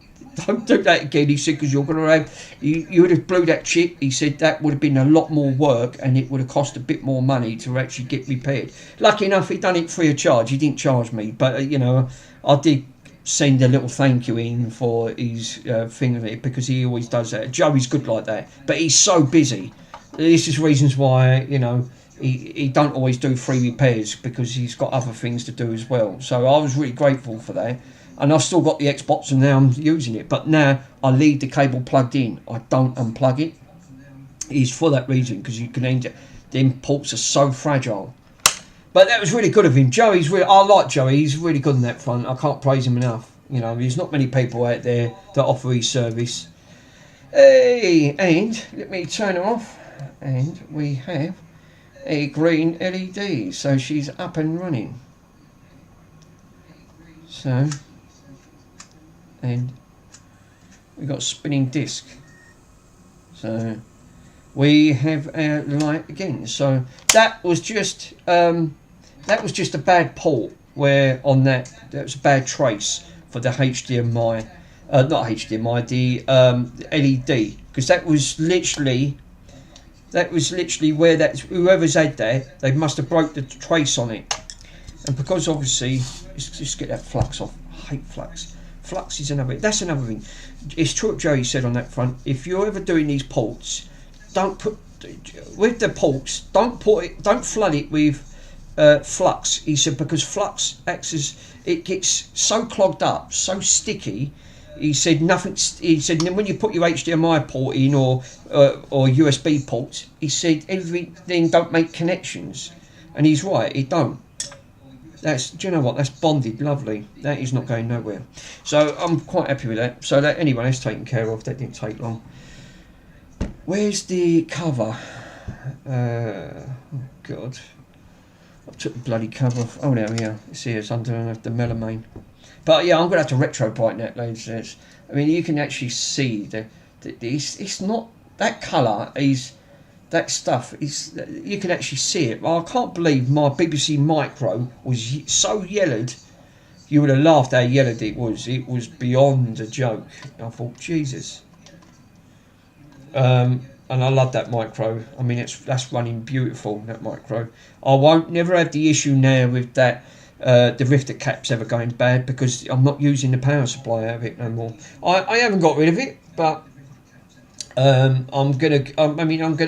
don't do that again. He said, because you're going to have, you would have blew that chip. He said that would have been a lot more work, and it would have cost a bit more money to actually get repaired. Lucky enough, he done it free of charge. He didn't charge me, but you know, I did send a little thank you in for his thing of it, because he always does that. Joey's good like that, but he's so busy. This is reasons why, you know, he don't always do free repairs, because he's got other things to do as well. So I was really grateful for that. And I've still got the Xbox, and now I'm using it. But now I leave the cable plugged in. I don't unplug it. It's for that reason, because you can end it. Them ports are so fragile. But that was really good of him. I like Joey. He's really good on that front. I can't praise him enough. You know, there's not many people out there that offer his service. Hey, and let me turn her off. And we have a green LED. So she's up and running. So... and we got a spinning disc, so we have our light again. So that was just a bad port, where on that was a bad trace for the HDMI, not HDMI, the LED, because that was literally where that, whoever's had that, they must have broke the trace on it. And because obviously, let's just get that flux off. I hate flux. Flux is that's another thing. It's true what Joey said on that front. If you're ever doing these ports, don't put with the ports. Don't flood it with flux. He said, because flux acts as, it gets so clogged up, so sticky. He said nothing. He said when you put your HDMI port in or USB ports, he said everything don't make connections, and he's right. It don't. Do you know what? That's bonded, lovely. That is not going nowhere. So I'm quite happy with that. So that anyway, that's taken care of. That didn't take long. Where's the cover? Oh God, I took the bloody cover off. Oh, there we are. See, it's under the melamine. But yeah, I'm gonna have to retro brighten that, ladies and gents. I mean, you can actually see it's not that colour is. that stuff is, you can actually see it. I can't believe my BBC Micro was so yellowed. You would have laughed how yellowed it was. It was beyond a joke. I thought, Jesus. And I love that Micro. I mean, that's running beautiful, that Micro. I won't never have the issue now with that the rifter cap's ever going bad, because I'm not using the power supply out of it no more. I haven't got rid of it, but I'm gonna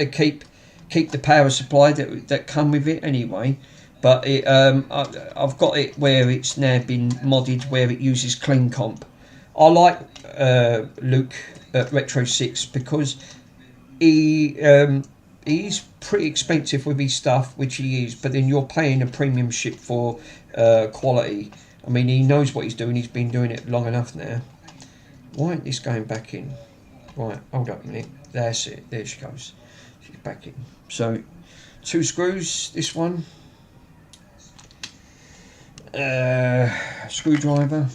keep the power supply that come with it anyway. But I've got it where it's now been modded where it uses clean comp. I like Luke at Retro 6 because he's pretty expensive with his stuff, which he is, but then you're paying a premium ship for quality. I mean, he knows what he's doing. He's been doing it long enough now. Why ain't this going back in? Right, hold up a minute. That's it. There she goes. She's back in. So, 2 screws. This one. Screwdriver.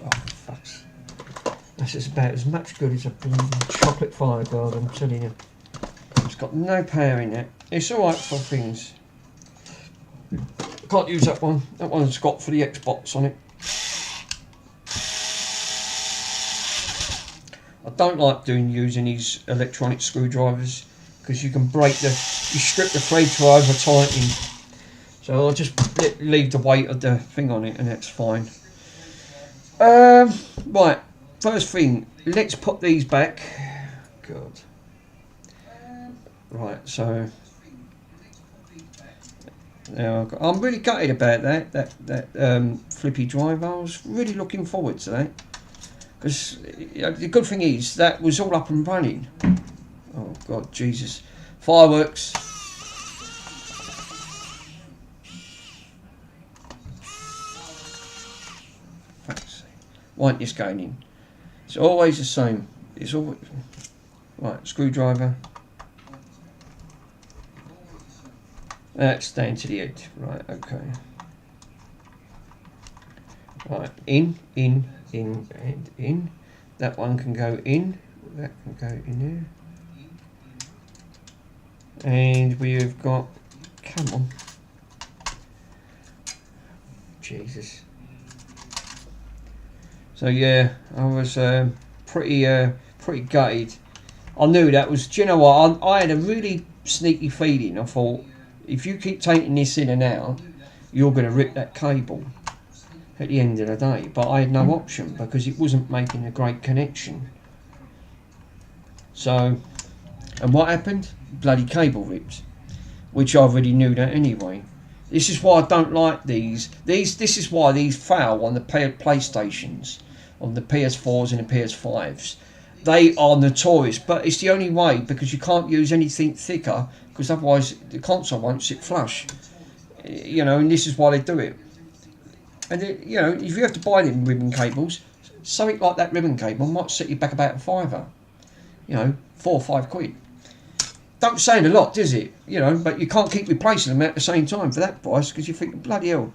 Oh, fucks. This is about as much good as a chocolate fireguard, I'm telling you. It's got no power in it. It's alright for things. Can't use that one. That one's got for the Xbox on it. I don't like using these electronic screwdrivers because you can you strip the thread to over tightening. So I'll just leave the weight of the thing on it and that's fine. Right, first thing, let's put these back. God. Right, so now I'm really gutted about that flippy drive. I was really looking forward to that. Because the good thing is that was all up and running. Oh God, Jesus! Fireworks. Why aren't this going in? It's always the same. It's always right. Screwdriver. That's down to the edge. Right. Okay. Right. In, and in. That one can go in. That can go in there. And we've got. Come on. Jesus. So yeah, I was pretty gutted. I knew that was. Do you know what? I had a really sneaky feeling. I thought, if you keep taking this in and out, you're going to rip that cable at the end of the day. But I had no option because it wasn't making a great connection. So, and what happened? Bloody cable ripped, which I already knew that anyway. This is why I don't like these. This is why these fail on the PlayStations, on the PS4s and the PS5s. They are notorious, but it's the only way because you can't use anything thicker because otherwise the console won't sit flush. You know, and this is why they do it. And you know, if you have to buy them ribbon cables, something like that ribbon cable might set you back about a £5. You know, £4 or £5. Don't sound a lot, does it? You know, but you can't keep replacing them at the same time for that price because you're thinking, bloody hell.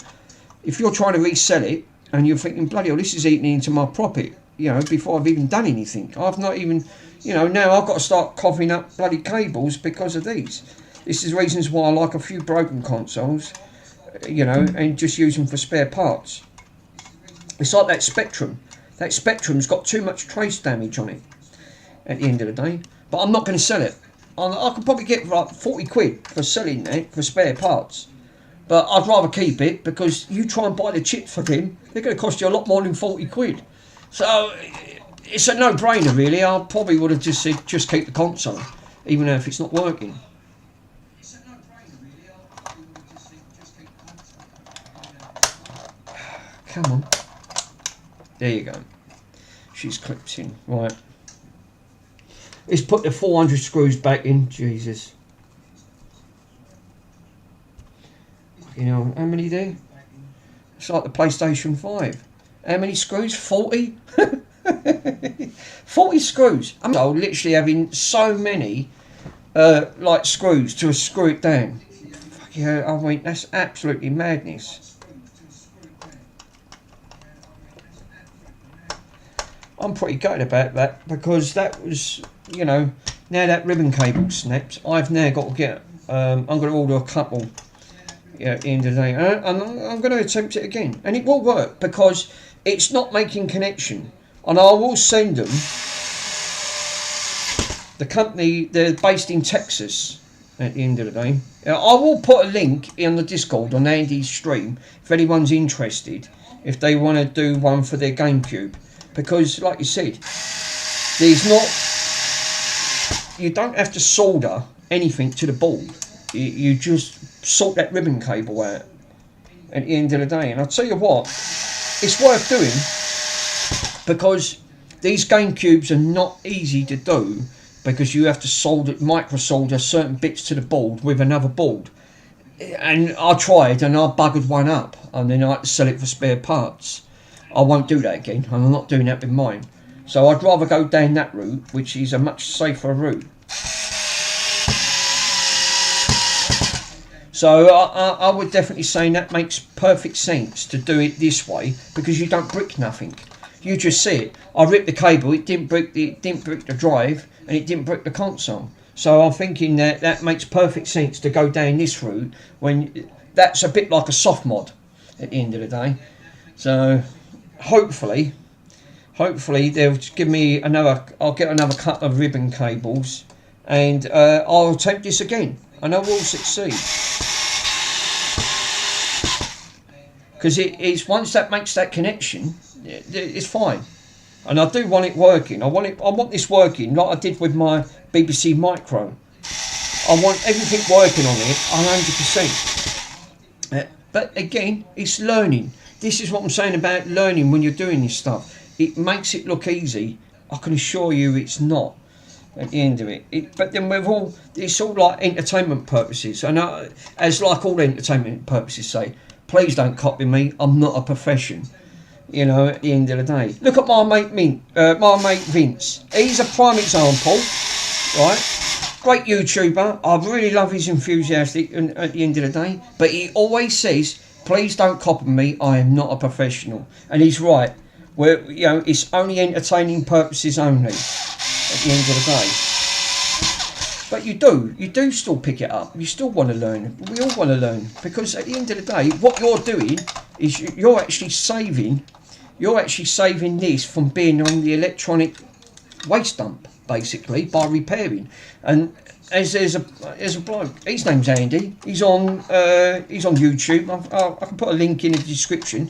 If you're trying to resell it and you're thinking, bloody hell, this is eating into my profit, you know, before I've even done anything. I've not even, you know, now I've got to start coughing up bloody cables because of these. This is reasons why I like a few broken consoles, you know, and just use them for spare parts. It's like that Spectrum. That Spectrum's got too much trace damage on it at the end of the day. But I'm not going to sell it. I could probably get like 40 quid for selling that for spare parts. But I'd rather keep it because you try and buy the chips for them, they're going to cost you a lot more than 40 quid. So it's a no-brainer really. I probably would have just said just keep the console, even if it's not working. Come on. There you go. She's clipped in. Right. Let's put the 400 screws back in. Jesus. You know, how many there? It's like the PlayStation 5. How many screws? 40? 40 screws. I'm literally having so many like screws to screw it down. Fuck yeah, I mean, that's absolutely madness. I'm pretty gutted about that because that was you know, now that ribbon cable snaps, I've now got to get. I'm going to order a couple. Yeah, at the end of the day, and I'm going to attempt it again, and it will work because it's not making connection. And I will send them. The company, they're based in Texas. At the end of the day, I will put a link in the Discord on Andy's stream if anyone's interested. If they want to do one for their GameCube, because like you said, there's not. You don't have to solder anything to the board. You just sort that ribbon cable out at the end of the day. And I'll tell you what, it's worth doing because these GameCubes are not easy to do because you have to micro solder certain bits to the board with another board. And I tried and I buggered one up and then I had to sell it for spare parts. I won't do that again. I'm not doing that with mine. So I'd rather go down that route, which is a much safer route. So I would definitely say that makes perfect sense to do it this way because you don't brick nothing. You just see it. I ripped the cable. It didn't brick the drive and it didn't brick the console. So I'm thinking that makes perfect sense to go down this route when that's a bit like a soft mod at the end of the day. So hopefully they'll give me I'll get another couple of ribbon cables and I'll attempt this again and I will succeed. Because it's once that makes that connection, it's fine. And I do want it working. I want this working like I did with my BBC Micro. I want everything working on it 100%. But again, it's learning. This is what I'm saying about learning when you're doing this stuff. It makes it look easy. I can assure you it's not at the end of it. But then it's all like entertainment purposes. And as like all entertainment purposes say, please don't copy me. I'm not a profession. You know, at the end of the day. Look at my mate Vince. He's a prime example, right? Great YouTuber. I really love his enthusiasm at the end of the day. But he always says, please don't copy me. I am not a professional. And he's right. It's only entertaining purposes only at the end of the day. But you do still pick it up. You still want to learn. We all want to learn. Because at the end of the day, what you're doing is you're actually saving this from being on the electronic waste dump, basically, by repairing. And as there's a bloke, his name's Andy. He's on YouTube. I can put a link in the description.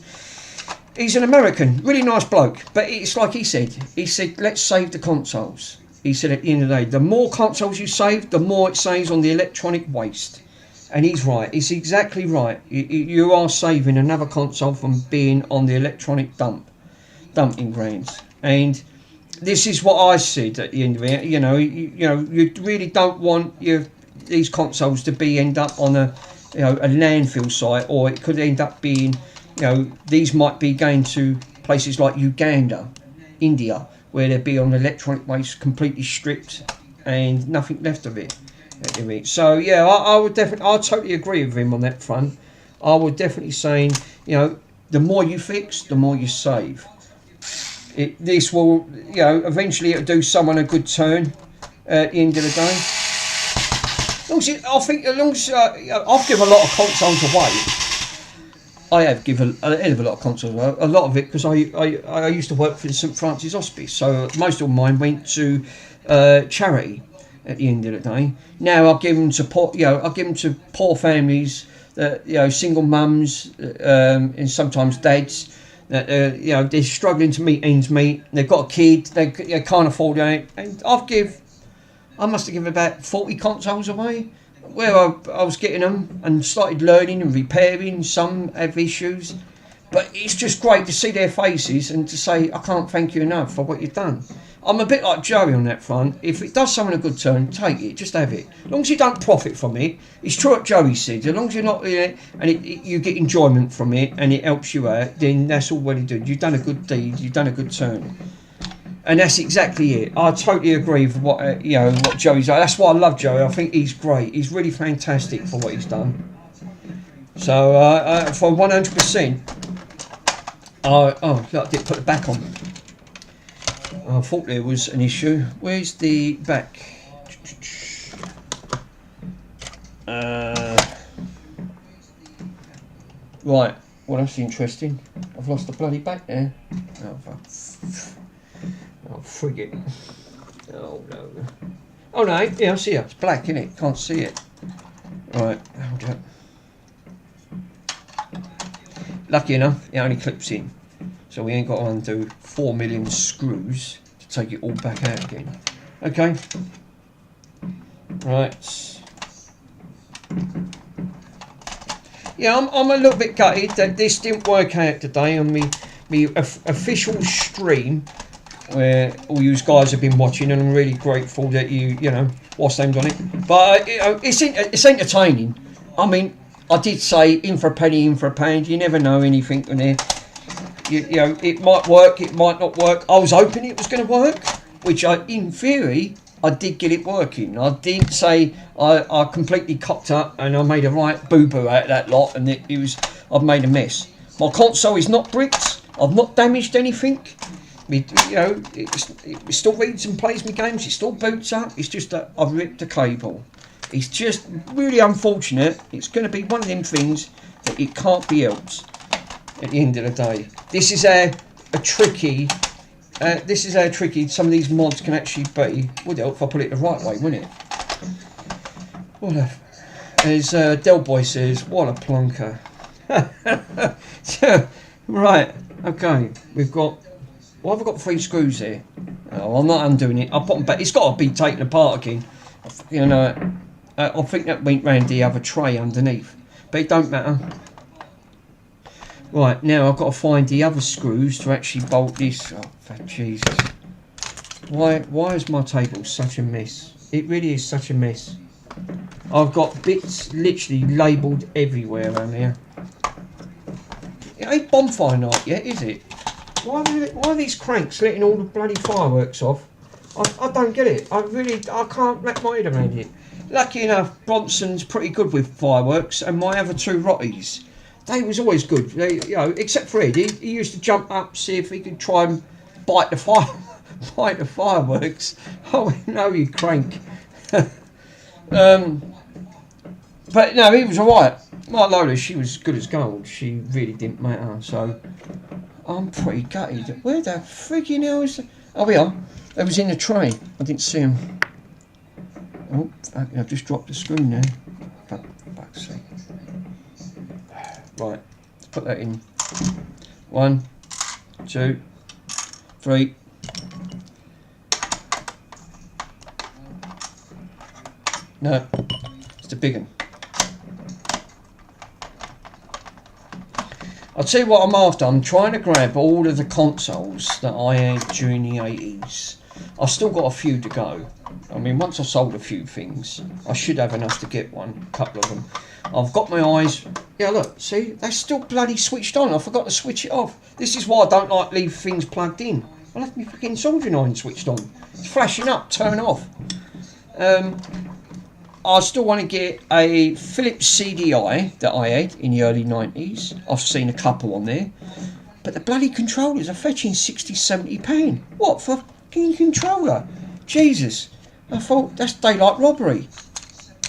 He's an American, really nice bloke. But it's like he said, let's save the consoles. He said at the end of the day, the more consoles you save, the more it saves on the electronic waste. And he's right. It's exactly right. You are saving another console from being on the electronic dumping grounds. And this is what I said at the end of it. You really don't want these consoles to end up on a landfill site, or it could end up being, these might be going to places like Uganda, India, where they'd be on electronic waste completely stripped and nothing left of it. So yeah, I totally agree with him on that front. I would definitely saying, the more you fix, the more you save. This will, eventually it'll do someone a good turn at the end of the day. I've given a lot of consoles away. I have given a hell of a lot of consoles away. A lot of it because I used to work for the St Francis Hospice, so most of mine went to charity. At the end of the day, now I give them to poor families, single mums, and sometimes dads. They're struggling to meet ends meet. They've got a kid, they can't afford it, and I must have given about 40 consoles away. Where I was getting them and started learning and repairing. Some have issues, but it's just great to see their faces and to say I can't thank you enough for what you've done. I'm a bit like Joey on that front. If it does someone a good turn, take it. Just have it. As long as you don't profit from it, it's true what Joey said. As long as you're not and you get enjoyment from it and it helps you out, then that's all well and good. You've done a good deed. You've done a good turn. And that's exactly it. I totally agree with what what Joey's like. That's why I love Joey. I think he's great. He's really fantastic for what he's done. So for 100%. I didn't put it back on. I thought there was an issue. Where's the back? Right, well that's interesting. I've lost the bloody back there. Oh, frig it. Oh no. Oh no, yeah, I see it. It's black, isn't it? Can't see it. Right, hold up. Lucky enough, it only clips in. So we ain't got to undo 4 million screws to take it all back out again. Okay. Right. Yeah, I'm a little bit gutted that this didn't work out today on me official stream where all you guys have been watching, and I'm really grateful that you know, what's named on it. But it's entertaining. I mean, I did say in for a penny, in for a pound. You never know anything in there. You know, it might work, it might not work. I was hoping it was going to work, which in theory, I did get it working. I didn't say I completely cocked up and I made a right boo-boo out of that lot, and I've made a mess. My console is not bricked. I've not damaged anything. You know, it still reads and plays me games. It still boots up. It's just that I've ripped the cable. It's just really unfortunate. It's going to be one of them things that it can't be helped at the end of the day. This is how tricky some of these mods can actually be. Would help if I put it the right way, wouldn't it? What as Del Boy says, what a plonker. Right, okay, we've got. Why have I got 3 screws here? Oh, I'm not undoing it. I'll put them back. It's got to be taken apart again. You know, I think that went round the other tray underneath, but it don't matter. Right, now I've got to find the other screws to actually bolt this. Oh, for Jesus. Why is my table such a mess? It really is such a mess. I've got bits literally labelled everywhere around here. It ain't bonfire night yet, is it? Why are these cranks letting all the bloody fireworks off? I don't get it. I can't wrap my head around it. Lucky enough, Bronson's pretty good with fireworks, and my other 2 Rotties, they was always good. They, you know, except for Eddie, he used to jump up, see if he could try and bite the fireworks. Oh no, you crank. But no, he was alright. My Lola, she was good as gold. She really didn't matter. So I'm pretty gutted. Where the freaking hell is? Oh, we are. They was in the tray. I didn't see them. Oh, I've just dropped the screw now. For fuck's sake. Right, let's put that in. 1, 2, 3. No, it's the big one. I'll tell you what I'm after. I'm trying to grab all of the consoles that I had during the 80s. I've still got a few to go. I mean, once I've sold a few things, I should have enough to get one, a couple of them. I've got my eyes... Yeah, look, see? They're still bloody switched on. I forgot to switch it off. This is why I don't like leave things plugged in. I left my fucking soldering iron switched on. It's flashing up, turn off. I still want to get a Philips CDI that I had in the early 90s. I've seen a couple on there. But the bloody controllers are fetching £60-70. What for a fucking controller? Jesus. I thought that's daylight robbery.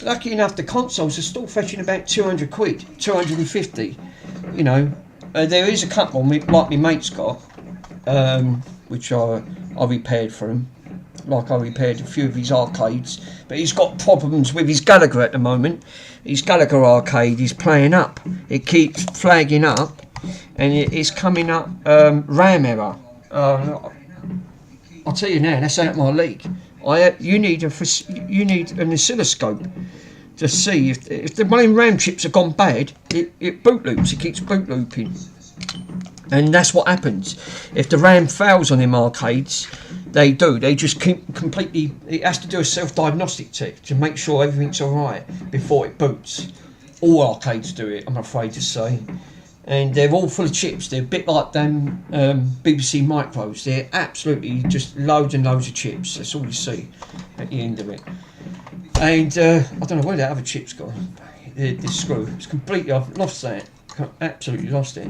Lucky enough, the consoles are still fetching about 200 quid, 250. You know, there is a couple like my mate's got, which I repaired for him. Like I repaired a few of his arcades, but he's got problems with his Gallagher at the moment. His Gallagher arcade is playing up. It keeps flagging up, and it's coming up RAM error. I'll tell you now, that's out my league. You need an oscilloscope to see if the main RAM chips have gone bad. It boot loops. It keeps boot looping, and that's what happens if the RAM fails on them arcades. They do. They just keep completely. It has to do a self-diagnostic check to make sure everything's all right before it boots. All arcades do it, I'm afraid to say, and they're all full of chips. They're a bit like them BBC Micros. They're absolutely just loads and loads of chips. That's all you see at the end of it. And I don't know where that other chip's gone. This screw. It's completely. I've lost that. Absolutely lost it.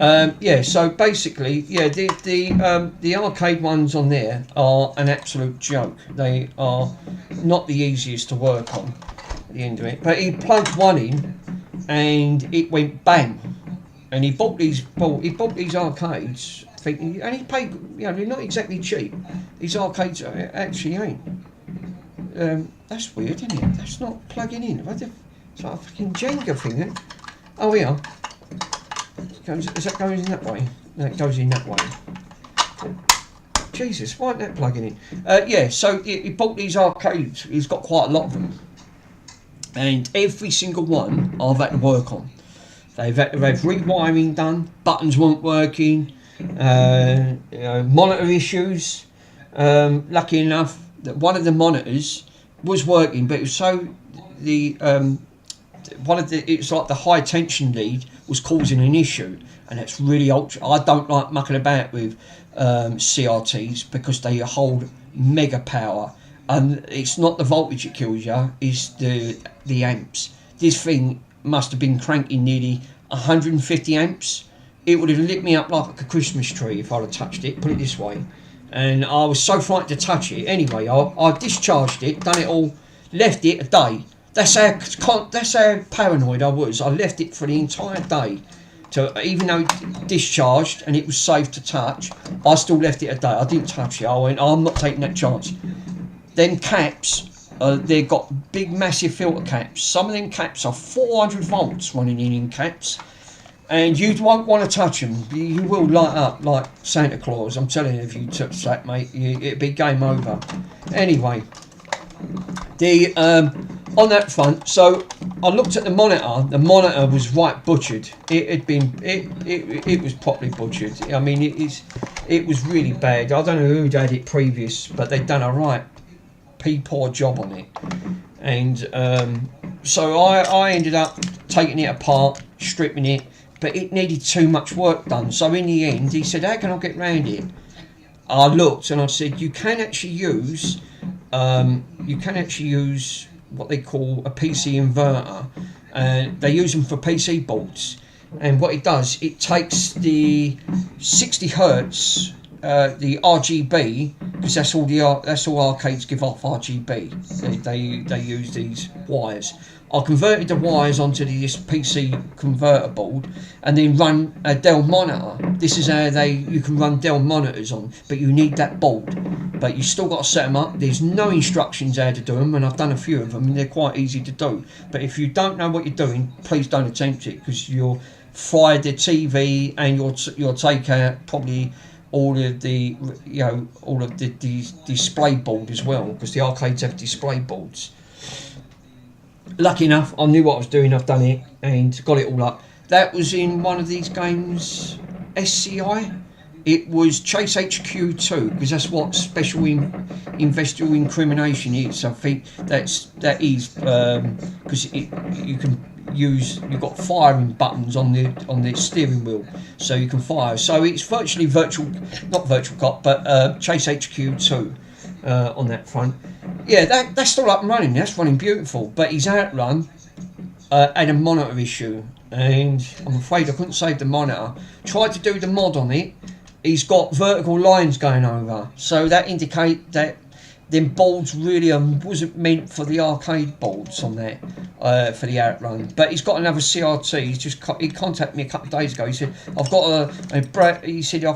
Yeah, so basically, yeah, the arcade ones on there are an absolute joke. They are not the easiest to work on at the end of it. But he plugged one in, and it went bang. And he bought these arcades, thinking, and he paid. You know, they're not exactly cheap. These arcades actually ain't. That's weird, isn't it? That's not plugging in. It's like a fucking Jenga thing. Isn't it? Oh, yeah. Is that going in that way? No, it goes in that way. Jesus, why isn't that plugging in? Yeah, so he bought these arcades. He's got quite a lot of them. And every single one I've had to work on. They've had to have rewiring done, buttons weren't working, monitor issues. Lucky enough that one of the monitors was working, but it was so it's like the high tension lead was causing an issue, and it's really ultra. I don't like mucking about with CRTs because they hold mega power, and it's not the voltage that kills you, it's the amps. This thing must have been cranking nearly 150 amps. It would have lit me up like a Christmas tree if I'd have touched it, put it this way. And I was so frightened to touch it. Anyway, I discharged it, done it all, left it a day. That's how paranoid I was. I left it for the entire day. Even though it discharged and it was safe to touch, I still left it a day. I didn't touch it. I went, I'm not taking that chance. Then caps, they've got big massive filter caps. Some of them caps are 400 volts running in caps. And you won't want to touch them. You will light up like Santa Claus. I'm telling you, if you touch that, mate, it'd be game over. Anyway, on that front, so I looked at the monitor. The monitor was right butchered. It was properly butchered. I mean, it was really bad. I don't know who'd had it previous, but they'd done a right poor job on it. And so I ended up taking it apart, stripping it. But it needed too much work done. So in the end, he said, how can I get round it? I looked and I said, you can actually use what they call a PC inverter. They use them for PC boards. And what it does, it takes the 60 hertz, the RGB, because that's all arcades give off RGB. They use these wires. I converted the wires onto this PC converter board and then run a Dell monitor. This is how you can run Dell monitors on, but you need that board. But you still got to set them up. There's no instructions how to do them, and I've done a few of them, and they're quite easy to do. But if you don't know what you're doing, please don't attempt it, because you'll fry the TV and you'll take out probably all of the display board as well, because the arcades have display boards. Lucky enough, I knew what I was doing. I've done it and got it all up. That was in one of these games, SCI. It was Chase HQ2, because that's what special industrial incrimination is. I think that is because you've got firing buttons on the steering wheel, so you can fire. So it's virtually not virtual cop, but Chase HQ2 on that front. Yeah, that's still up and running. That's running beautiful. But his outrun had a monitor issue, and I'm afraid I couldn't save the monitor. Tried to do the mod on it. He's got vertical lines going over, so that indicate that them boards really wasn't meant for the arcade boards on that for the outrun. But he's got another CRT. He contacted me a couple of days ago. He said I've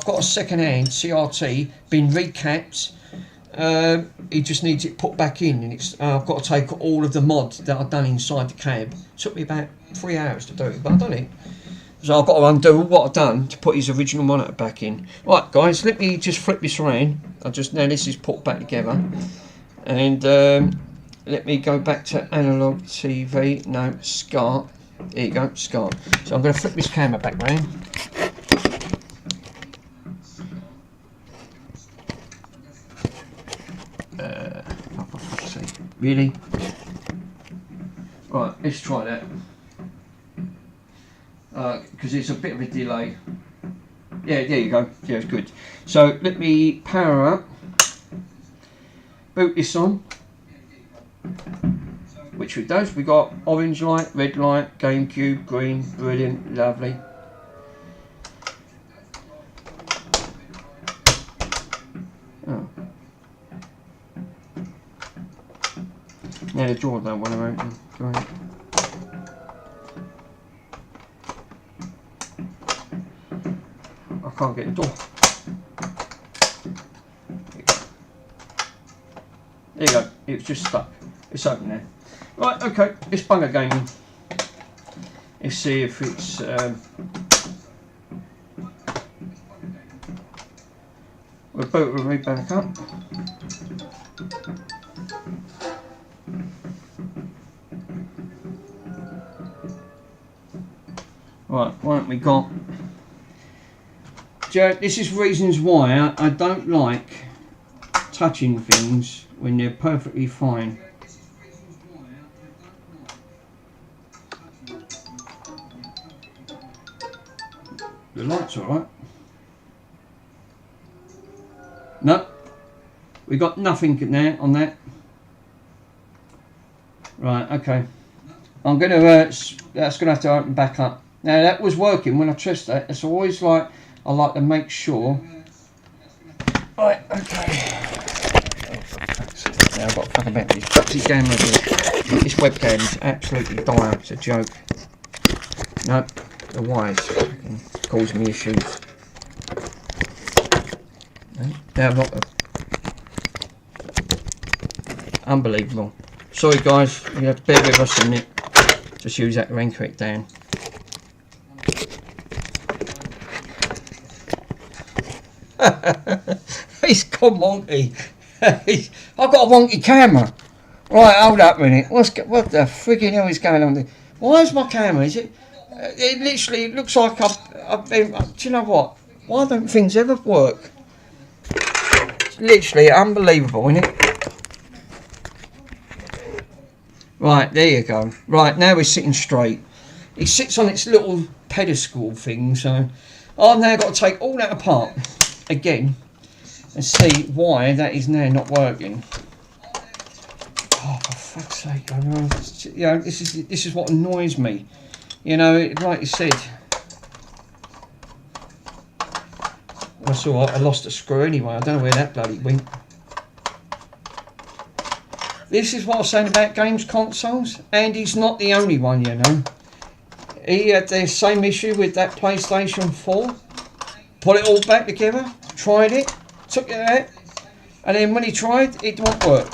got a second-hand CRT, been recapped. He just needs it put back in, and I've got to take all of the mods that I've done inside the cab. It took me about 3 hours to do it, but I've done it. So I've got to undo what I've done to put his original monitor back in. Right, guys, let me just flip this around. Now this is put back together, and let me go back to analog TV. No, SCART. There you go, SCART. So I'm going to flip this camera back round. Really? Right, let's try that. Because it's a bit of a delay. Yeah, there you go. Yeah, it's good. So let me power up. Boot this on. Which it does. We got orange light, red light, GameCube, green, brilliant, lovely. Yeah, the drawer don't want to open. Great. I can't get the door. There you go. It's just stuck. It's open there. Right. Okay. Let's bung a game in. Let's see if it's. We'll boot the read back up. Right, what have we got? Jared, this is reasons why I don't like touching things when they're perfectly fine. The light's alright. No, we got nothing in there on that. Right, okay. I'm gonna that's gonna have to open back up. Now that was working when I pressed that. It's always like I like to make sure. Right, okay. Now I've got to fuck about this fucking camera here. This webcam is absolutely dire. It's a joke. No, the wires fucking causing me issues. Now I've got unbelievable. Sorry guys, you have to bear with us a minute. Just use that to anchor it down. He's gone wonky. I've got a wonky camera. Right, hold up a minute. What the friggin' hell is going on there? Why is my camera? Is it? It literally looks like I've been. Do you know what? Why don't things ever work? It's literally unbelievable, isn't it? Right, there you go. Right, now we're sitting straight. It sits on its little pedestal thing, so I've now got to take all that apart again and see why that is now not working. Oh, for fuck's sake! I know, you know, this is what annoys me. You know, like you said, that's all right. I lost a screw anyway. I don't know where that bloody went. This is what I was saying about games consoles, and he's not the only one, you know. He had the same issue with that PlayStation 4. Put it all back together, tried it, took it out, and then when he tried, it didn't work.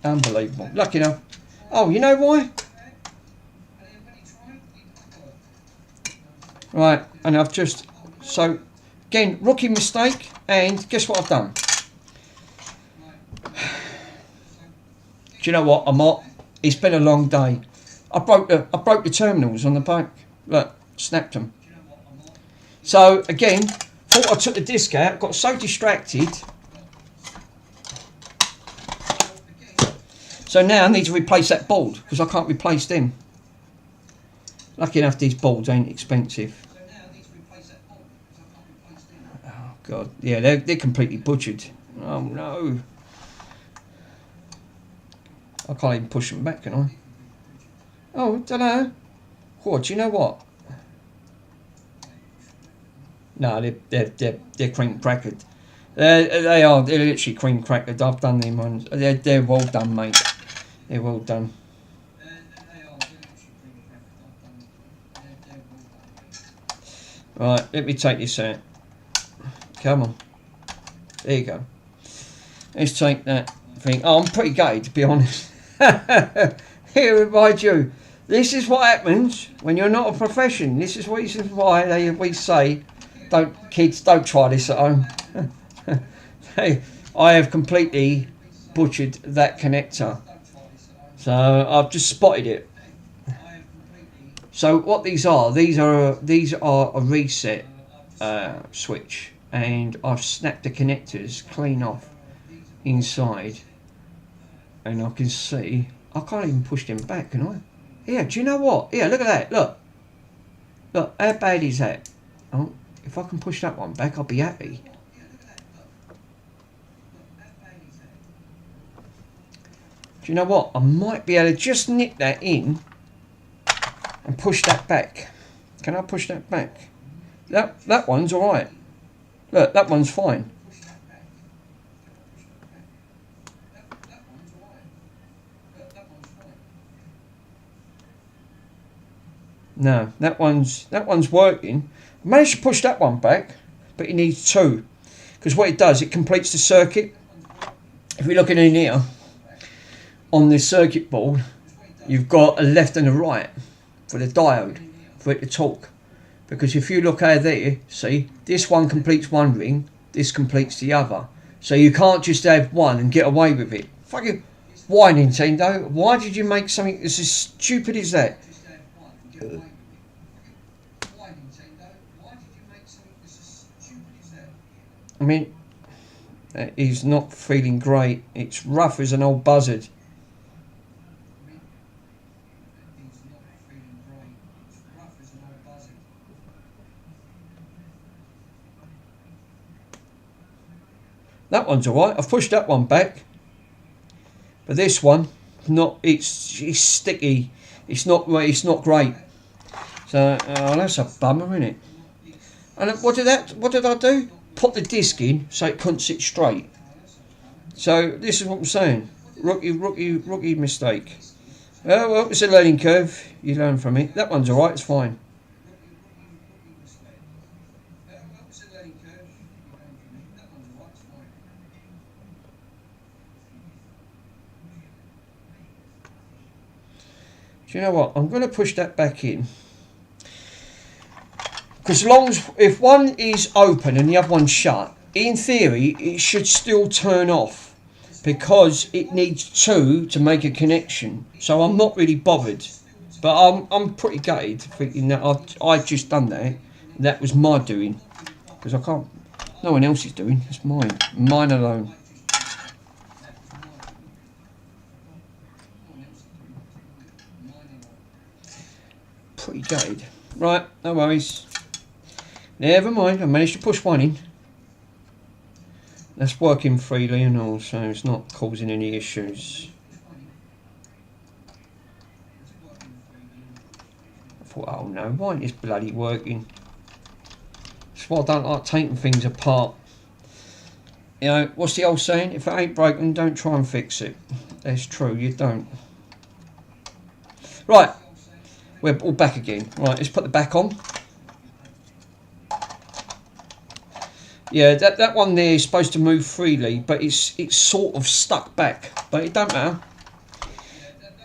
Unbelievable. Lucky enough. Oh, you know why? Right, and I've just... So, again, rookie mistake, and guess what I've done? Do you know what? It's been a long day. I broke the terminals on the back. Look, snapped them. So again, thought I took the disc out. Got so distracted. So now I need to replace that board because I can't replace them. Lucky enough, these boards ain't expensive. Oh God, yeah, they're completely butchered. Oh no. I can't even push them back, can I? Oh, don't know. Oh, do you know what? No, they're cream crackered. They're literally cream crackered. I've done them ones. They're well done, mate. They're well done. Right, let me take this out. Come on. There you go. Let's take that thing. Oh, I'm pretty gutted, to be honest. Here, remind you, this is what happens when you're not a profession. This is why we say, kids, don't try this at home. I have completely butchered that connector. So I've just spotted it. So what these are a reset switch, and I've snapped the connectors clean off inside, and I can see I can't even push them back, can I? Yeah, do you know what? Yeah, look at that. Look, how bad is that? Oh, if I can push that one back, I'll be happy. Do you know what? I might be able to just nip that in and push that back. Can I push that back? That one's all right. Look, that one's fine. No, that one's working. I managed to push that one back, but it needs 2. Because what it does, it completes the circuit. If we're looking in here, on this circuit board, you've got a left and a right for the diode, for it to talk. Because if you look out there, see, this one completes one ring, this completes the other. So you can't just have one and get away with it. Fucking, why Nintendo? Why did you make something as stupid as that? I mean, he's not feeling great. It's rough as an old buzzard. That one's alright. I've pushed that one back. But this one, it's sticky. It's not great. So that's a bummer, isn't it? And what did I do? Put the disc in so it couldn't sit straight. So this is what I'm saying. Rookie mistake. Oh well, it's a learning curve. You learn from it. That one's alright, it's fine. Do you know what? I'm going to push that back in. Because if one is open and the other one's shut, in theory, it should still turn off. Because it needs 2 to make a connection. So I'm not really bothered. But I'm pretty gutted thinking that I've just done that. That was my doing. Because I can't... No one else is doing. It's mine. Mine alone. Pretty gutted. Right, no worries. Never mind, I managed to push one in. That's working freely and all, so it's not causing any issues. I thought, oh no, why isn't this bloody working? That's why I don't like taking things apart. You know, what's the old saying? If it ain't broken, don't try and fix it. That's true, you don't. Right. We're all back again. Right, let's put the back on. Yeah, that one there is supposed to move freely, but it's sort of stuck back. But it don't matter.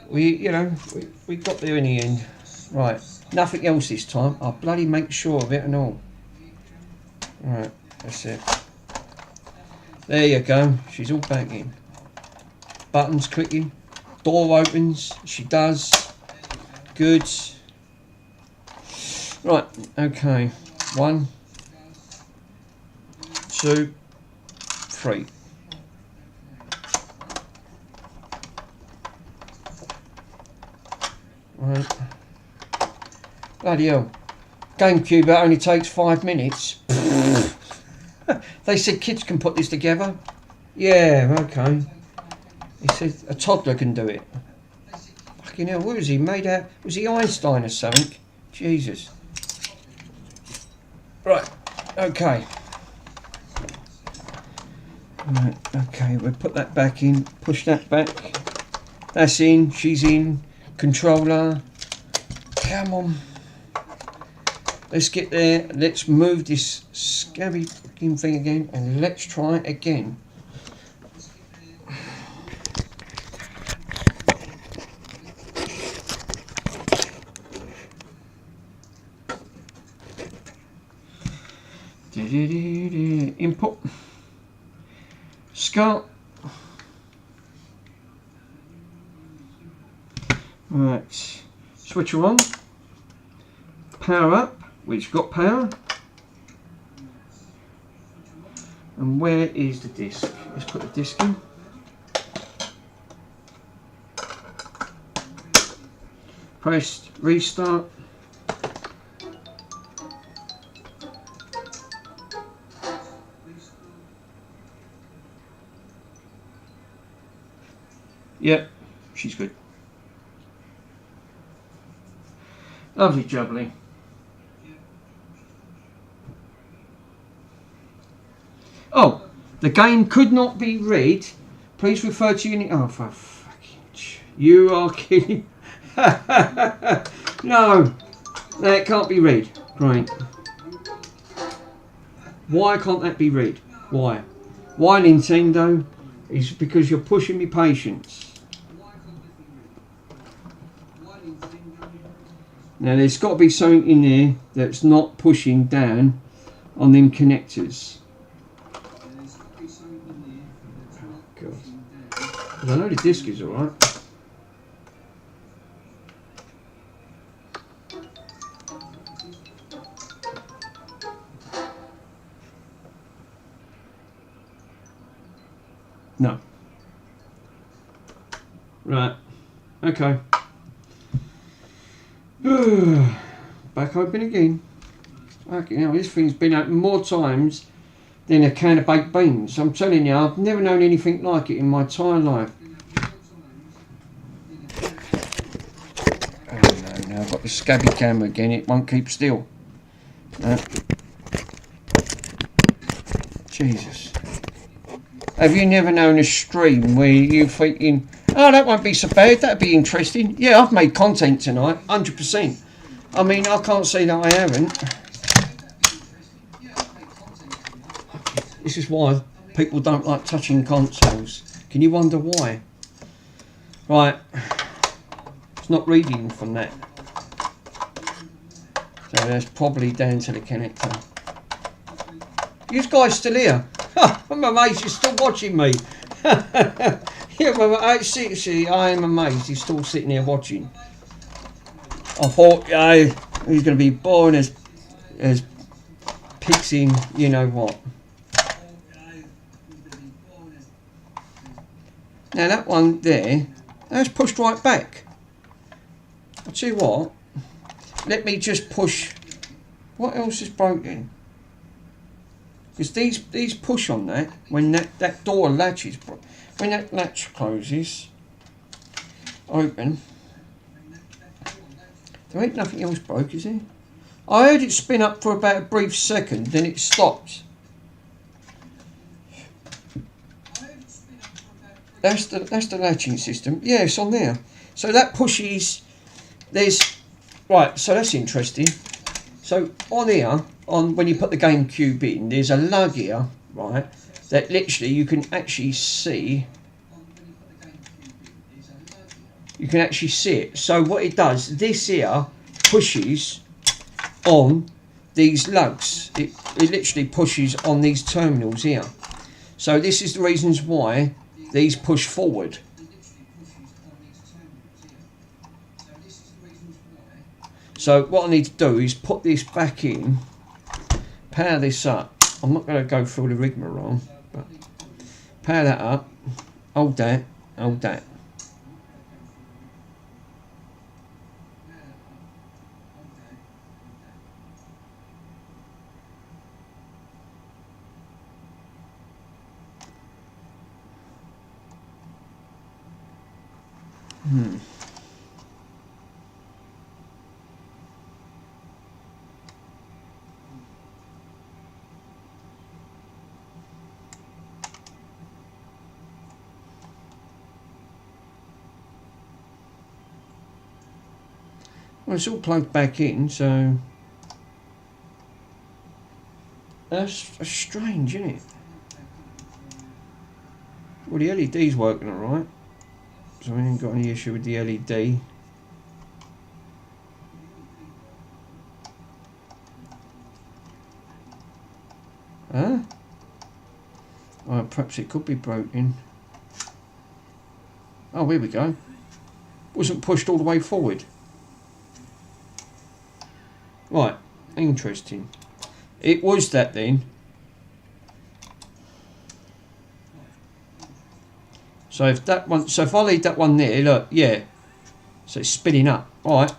We got there in the end. Right, nothing else this time. I'll bloody make sure of it and all. Right, that's it. There you go. She's all back in. Buttons clicking. Door opens. She does. Good. Right, okay. 1, 2, 3. Right. Bloody hell. GameCube, that only takes 5 minutes. They said kids can put this together. Yeah, okay. He said a toddler can do it. Fucking hell, what was he made out? Was he Einstein or something? Jesus. Right, okay. Right, okay, we'll put that back in, push that back. That's in, she's in. Controller. Come on. Let's get there. Let's move this scabby fucking thing again and let's try it again. Input. Start. Right. Switch her on. Power up. We've got power. And where is the disc? Let's put the disc in. Press restart. Yep, she's good. Lovely jubbly. Oh, the game could not be read. Please refer to unit. Oh, for fucking. You are kidding. No. No, it can't be read. Great. Why can't that be read? Why? Why, Nintendo? Is because you're pushing me patience. Now there's got to be something in there that's not pushing down on them connectors. Oh, God. I know the disc is alright. No. Right. Okay. Back open again. Okay, now this thing's been open more times than a can of baked beans. I'm telling you, I've never known anything like it in my entire life. Oh no, now I've got the scabby camera again, it won't keep still. No. Jesus. Have you never known a stream where you're thinking, oh, that won't be so bad, that'd be interesting? Yeah, I've made content tonight, 100%. I mean, I can't say that I haven't. This is why people don't like touching consoles. Can you wonder why? Right. It's not reading from that. So that's probably down to the connector. You guys still here? I'm amazed you're still watching me. Yeah, well, see, I am amazed he's still sitting here watching. I thought, he's going to be boring as pigs in, you know what. Now that one there, that's pushed right back. I'll tell you what, let me just push, what else is broken? Because these push on that, when that door latches, when that latch closes, open, there ain't nothing else broke, is there? I heard it spin up for about a brief second, then it stopped. That's the latching system. Yeah, it's on there. So that pushes. Right. So that's interesting. So on here, when you put the GameCube in, there's a lug here, right? That literally you can actually see. You can actually see it. So what it does, this here pushes on these lugs. It literally pushes on these terminals here. So this is the reasons why these push forward. So what I need to do is put this back in, power this up. I'm not going to go through the rigmarole, but power that up, hold that, hold that. Well, it's all plugged back in, so that's strange, isn't it? Well, the LED's working alright, so we ain't got any issue with the LED. Huh? Well, perhaps it could be broken. Oh, here we go. Wasn't pushed all the way forward. Right, interesting. It was that then. So if that one, so if I leave that one there, look, yeah. So it's spinning up. Alright.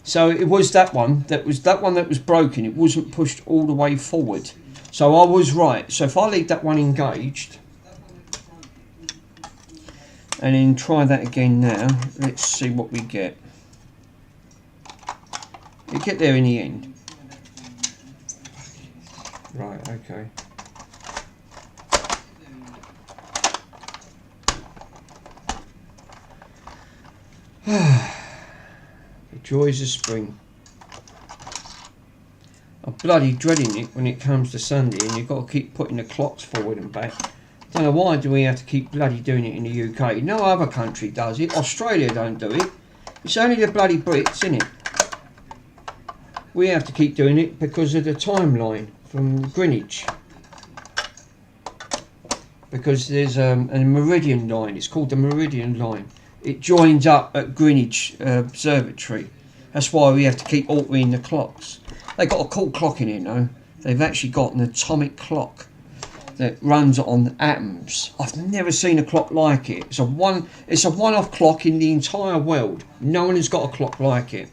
So it was that one that was broken. It wasn't pushed all the way forward. So I was right. So if I leave that one engaged and then try that again now, let's see what we get. You get there in the end. Right, okay. The joys of spring. bloody dreading it when it comes to Sunday, and you've got to keep putting the clocks forward and back. Don't know why do we have to keep bloody doing it in the UK. No other country does it. Australia don't do it. It's only the bloody Brits, isn't it? We have to keep doing it because of the timeline from Greenwich. Because there's a meridian line. It's called the meridian line. It joins up at Greenwich Observatory. That's why we have to keep altering the clocks. They've got a cool clock in it, though. They've actually got an atomic clock that runs on atoms. I've never seen a clock like it. It's a one-off clock in the entire world. No one has got a clock like it.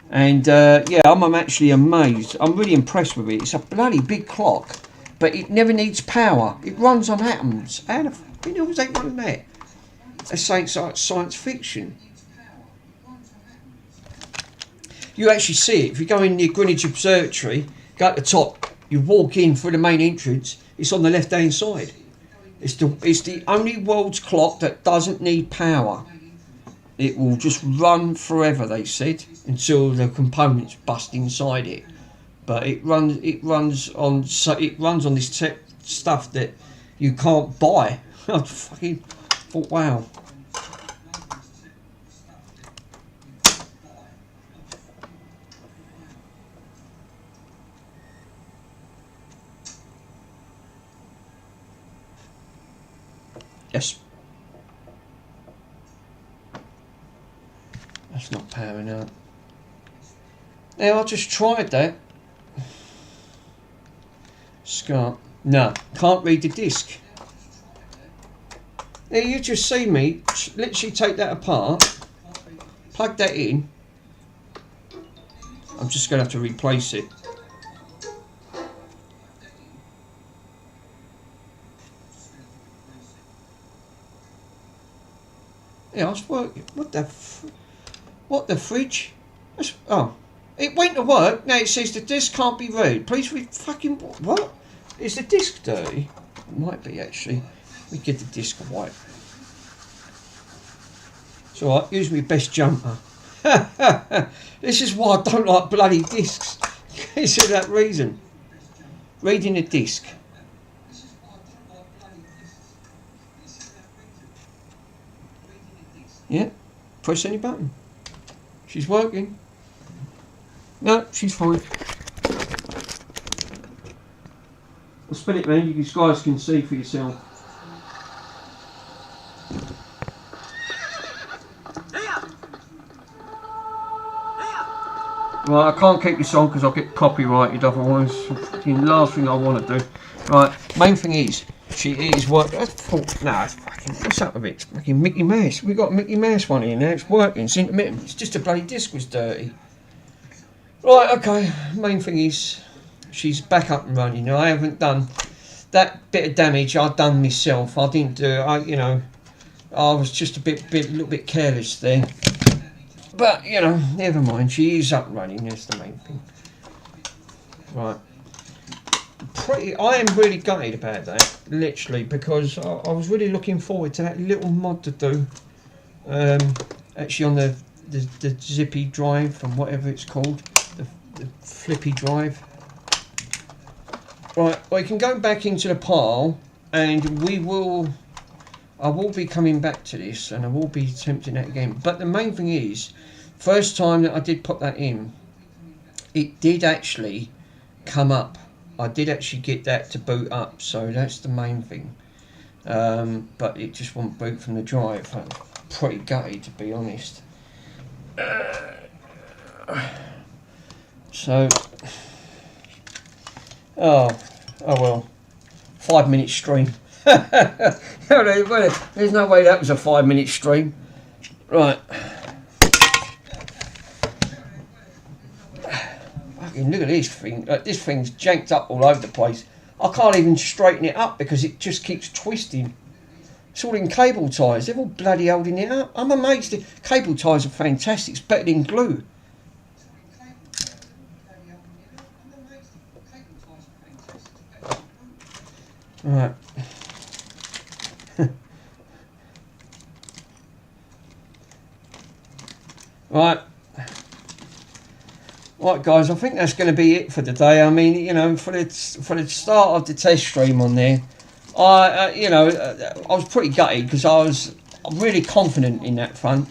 And yeah, I'm actually amazed. I'm really impressed with it. It's a bloody big clock, but it never needs power. It runs on atoms. How the fuck hell was they running that? That's science fiction. You actually see it if you go in the Greenwich Observatory. Go at the top. You walk in through the main entrance. It's on the left-hand side. It's the only world's clock that doesn't need power. It will just run forever, they said, until the components bust inside it. But it runs on this stuff that you can't buy. I fucking thought, wow. Yes. That's not powering up. Now I just tried that. Scar. No, can't read the disc. Now you just see me literally take that apart, plug that in. I'm just going to have to replace it. Yeah, I was working. What the fridge? Oh, it went to work. Now it says the disc can't be read. Please read fucking what? Is the disc dirty? It might be actually. We give the disc a wipe. It's alright. Use my best jumper. This is why I don't like bloody discs. It's for that reason. Reading a disc. Yeah, press any button. She's working. No, she's fine. I'll spin it round, you guys can see for yourself. Right, I can't keep this on because I'll get copyrighted otherwise. The last thing I want to do. Right, main thing is, she is working. No, it's fucking, what's up with it? It's fucking Mickey Mouse. We got a Mickey Mouse one here now. It's working. It's intermittent. It's just a bloody disc was dirty. Right, okay. Main thing is, she's back up and running. Now, I haven't done that bit of damage. I've done myself. I didn't do it. I was just a little bit careless there. But never mind. She is up and running. That's the main thing. Right. I am really gutted about that, literally, because I was really looking forward to that little mod to do. Actually, on the zippy drive, and whatever it's called, the flippy drive. Right, we can go back into the pile, and I will be coming back to this, and I will be attempting that again. But the main thing is, first time that I did put that in, it did actually come up. I did actually get that to boot up, so that's the main thing. But it just won't boot from the drive. I'm pretty gutted, to be honest. So, oh well. 5-minute stream. There's no way that was a 5-minute stream. Right. Look at this thing. This thing's janked up all over the place. I can't even straighten it up because it just keeps twisting. It's all in cable ties. They're all bloody holding it up. I'm amazed. Cable ties are fantastic. It's better than glue. Right. Right. Right, guys, I think that's going to be it for today. I mean, you know, for the start of the test stream on there, I was pretty gutted because I'm really confident in that front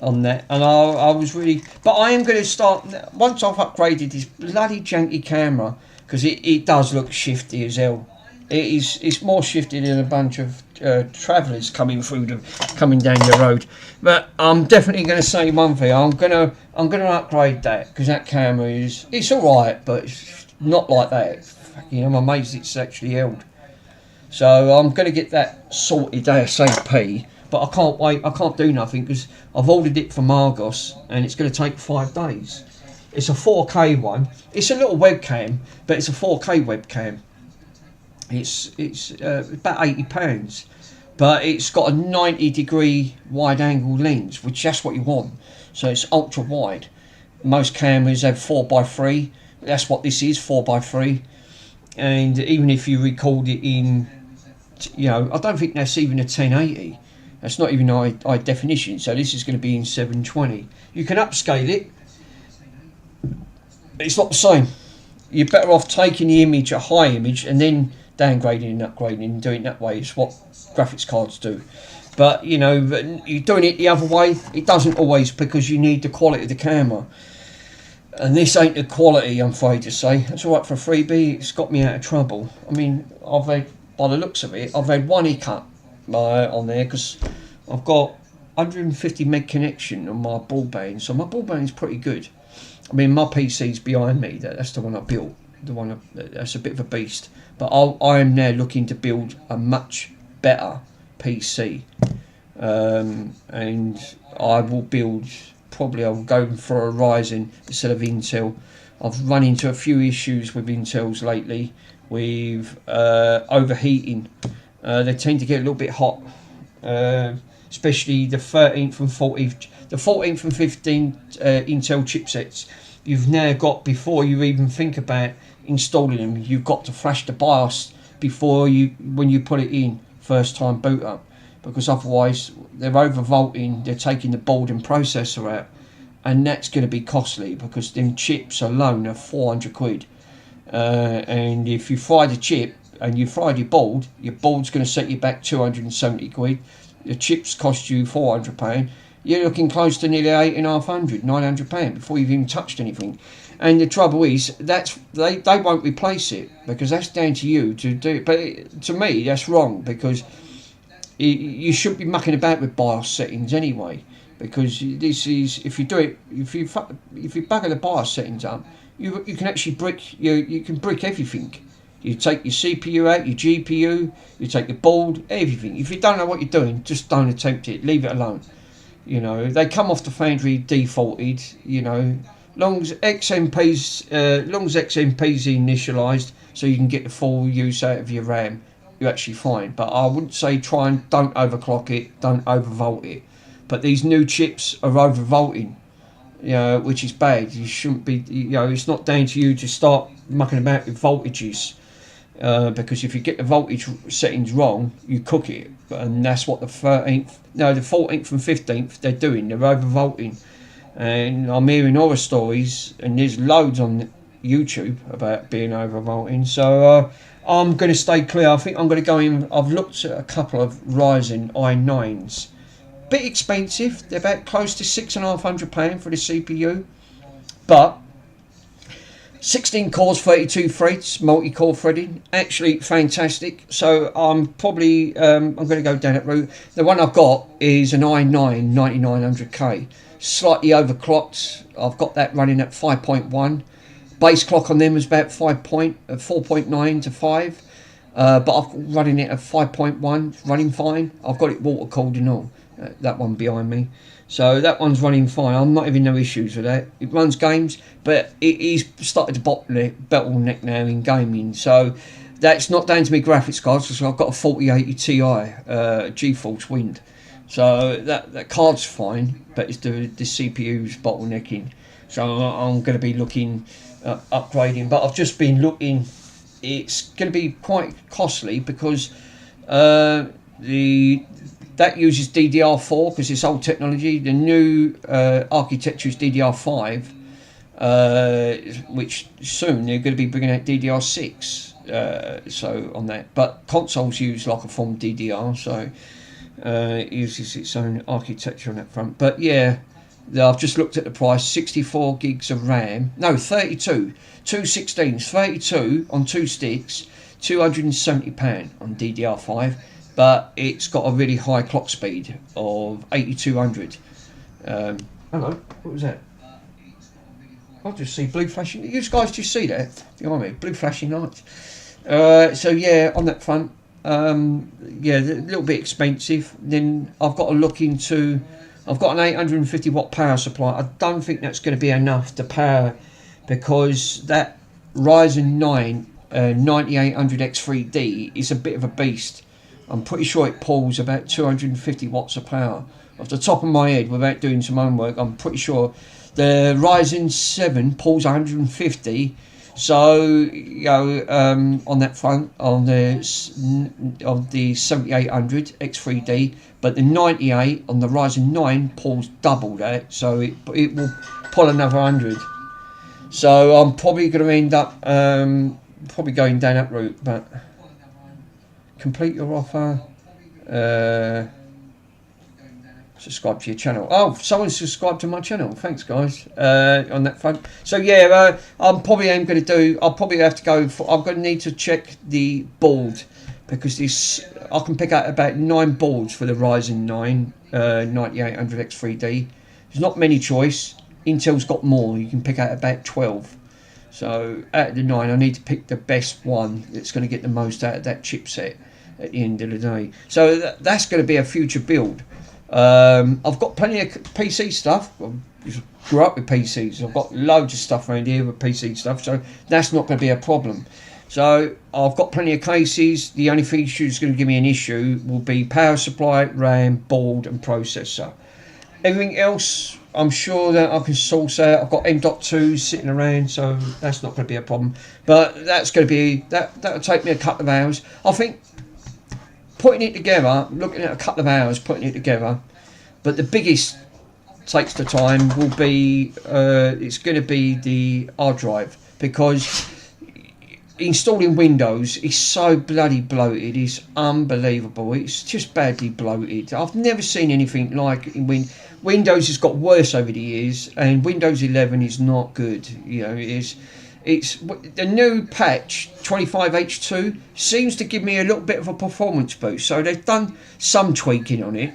on that, and I was really, but I am going to start once I've upgraded this bloody janky camera because it does look shifty as hell. It's more shifty than a bunch of travellers coming down the road. But I'm definitely going to say one thing. I'm gonna upgrade that because that camera it's all right, but it's not like that. I'm amazed it's actually held. So I'm going to get that sorted ASAP. But I can't wait. I can't do nothing because I've ordered it from Argos and it's going to take 5 days. It's a 4K one. It's a little webcam, but it's a 4K webcam. It's about £80, but it's got a 90-degree wide-angle lens, which that's what you want. So it's ultra wide. Most cameras have 4x3. That's what this is, 4x3. And even if you record it in, I don't think that's even a 1080. That's not even high definition. So this is going to be in 720. You can upscale it. It's not the same. You're better off taking the image, a high image, and then downgrading and upgrading and doing it that way. It's what graphics cards do. But you're doing it the other way, it doesn't always, because you need the quality of the camera, and this ain't the quality, I'm afraid to say. It's alright for a freebie. It's got me out of trouble. I mean, I've had, by the looks of it, I've had one hiccup on there because I've got 150 meg connection on my broadband, so my broadband's pretty good. I mean, my PC's behind me. That's the one I built. That's a bit of a beast. But I am now looking to build a much better PC, and I will build. Probably I'll go for a Ryzen instead of Intel. I've run into a few issues with Intels lately with overheating. They tend to get a little bit hot, especially the 13th and 14th, the 14th and 15th Intel chipsets. You've now got, before you even think about installing them, you've got to flash the BIOS when you put it in first time boot up, because otherwise they're overvolting, they're taking the board and processor out, and that's going to be costly because them chips alone are 400 quid, and if you fry the chip and you fried your board's going to set you back 270 quid. The chips cost you £400. You're looking close to nearly £850, £900 before you've even touched anything. And the trouble is, they won't replace it, because that's down to you to do it. But to me, that's wrong, because you shouldn't be mucking about with BIOS settings anyway. Because this is, if you do it, if you bugger the BIOS settings up, you can actually brick you can brick everything. You take your CPU out, your GPU, you take the board, everything. If you don't know what you're doing, just don't attempt it. Leave it alone. They come off the foundry defaulted. Long as XMP's initialised, so you can get the full use out of your RAM, you're actually fine. But I wouldn't say don't overclock it, don't overvolt it. But these new chips are overvolting, which is bad. You shouldn't be. It's not down to you to start mucking about with voltages, because if you get the voltage settings wrong, you cook it, and that's what the 14th and 15th they're doing. They're overvolting. And I'm hearing horror stories, and there's loads on YouTube about being overvolting. So I'm going to stay clear. I think I'm going to go in. I've looked at a couple of Ryzen i9s. Bit expensive. They're about close to £650 for the CPU. But 16 cores, 32 threads, multi-core threading. Actually fantastic. So I'm probably I'm going to go down that route. The one I've got is an i9 9900K. Slightly overclocked. I've got that running at 5.1. Base clock on them is about 4.9 to 5. But I'm running it at 5.1, running fine. I've got it water cooled and all. That one behind me. So that one's running fine. I'm not having no issues with that. It runs games, but it is started to bottleneck now in gaming. So that's not down to me graphics cards, because I've got a 4080 Ti GeForce Wind. So that card's fine, but it's the CPU's bottlenecking. So I'm going to be looking at upgrading. But I've just been looking. It's going to be quite costly, because that uses DDR4 because it's old technology. The new architecture is DDR5. which soon they're going to be bringing out DDR6. So on that, but consoles use like a form of DDR, so it uses its own architecture on that front. But yeah, I've just looked at the price: 64 gigs of RAM, no 32, two 16s, 32 on 2 sticks, £270 on DDR5, but it's got a really high clock speed of 8200. Hello, what was that? I just see blue flashing. You guys just see that behind me? Blue flashing lights. So yeah, on that front, yeah, a little bit expensive. Then I've got to look into. I've got an 850 watt power supply. I don't think that's going to be enough to power, because that Ryzen 9 9800X3D is a bit of a beast. I'm pretty sure it pulls about 250 watts of power. Off the top of my head, without doing some homework, I'm pretty sure the Ryzen 7 pulls 150. So, you know, on that front, on the 7800 X3D, but the 98 on the Ryzen 9 pulls double that, so it will pull another 100. So I'm probably going to end up probably going down that route. But complete your offer. Subscribe to your channel. Oh, someone subscribed to my channel. Thanks, guys. On that front. So yeah, I'm probably am going to do. I'll probably have to go for. I'm going to need to check the board, because this I can pick out about 9 boards for the Ryzen 9 9800X3D. There's not many choice. Intel's got more. You can pick out about 12. So out of the 9, I need to pick the best one that's going to get the most out of that chipset at the end of the day. So that's going to be a future build. I've got plenty of PC stuff. I grew up with PCs. I've got loads of stuff around here with PC stuff, so that's not going to be a problem. So I've got plenty of cases. The only feature that's going to give me an issue will be power supply, RAM, board and processor. Everything else I'm sure that I can source out. I've got M.2 sitting around, so that's not going to be a problem. But that's going to be that'll take me a couple of hours. I think putting it together, looking at a couple of hours putting it together, but the biggest takes the time will be it's going to be the hard drive, because installing Windows is so bloody bloated. It's unbelievable. It's just badly bloated. I've never seen anything like it in Windows has got worse over the years, and Windows 11 is not good. You know, it's the new patch 25H2 seems to give me a little bit of a performance boost. So they've done some tweaking on it,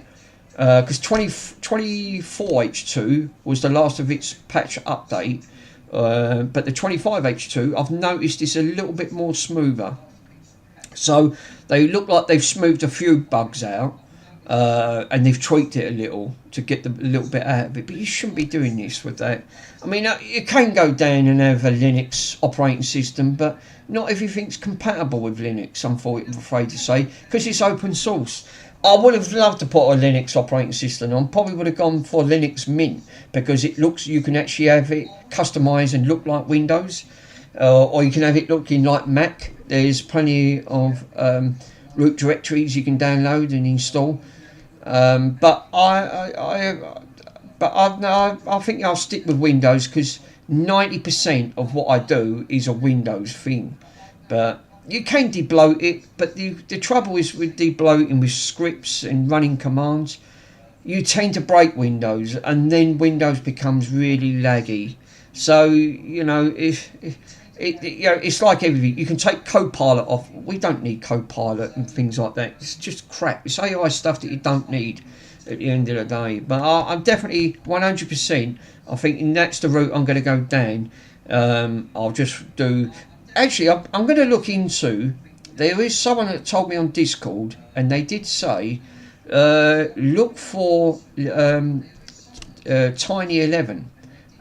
because 24H2 was the last of its patch update, but the 25H2 I've noticed is a little bit more smoother. So they look like they've smoothed a few bugs out, and they've tweaked it a little to get a little bit out of it. But you shouldn't be doing this with that. I mean, you can go down and have a Linux operating system, but not everything's compatible with Linux, I'm afraid to say, because it's open source. I would have loved to put a Linux operating system on. Probably would have gone for Linux Mint, because it looks, you can actually have it customised and look like Windows, or you can have it looking like Mac. There's plenty of root directories you can download and install. But I think I'll stick with Windows, because 90% of what I do is a Windows thing. But you can debloat it, but the trouble is with debloating with scripts and running commands, you tend to break Windows, and then Windows becomes really laggy. So you know, it's like everything. You can take Copilot off. We don't need Copilot and things like that. It's just crap. It's AI stuff that you don't need at the end of the day. But I'm definitely 100%. I think that's the route I'm going to go down. I'll just do. Actually, I'm going to look into. There is someone that told me on Discord, and they did say, look for Tiny 11.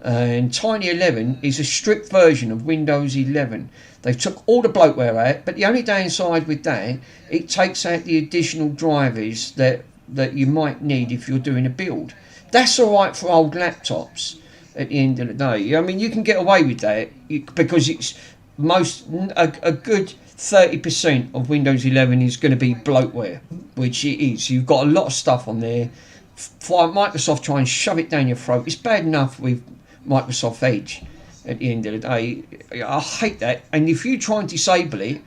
And Tiny 11 is a strict version of Windows 11. They took all the bloatware out, but the only downside with that, it takes out the additional drivers that you might need if you're doing a build. That's alright for old laptops at the end of the day. I mean, you can get away with that because it's a good 30% of Windows 11 is going to be bloatware, which it is. You've got a lot of stuff on there. Microsoft try and shove it down your throat. It's bad enough with Microsoft Edge, at the end of the day. I hate that. And if you try and disable it,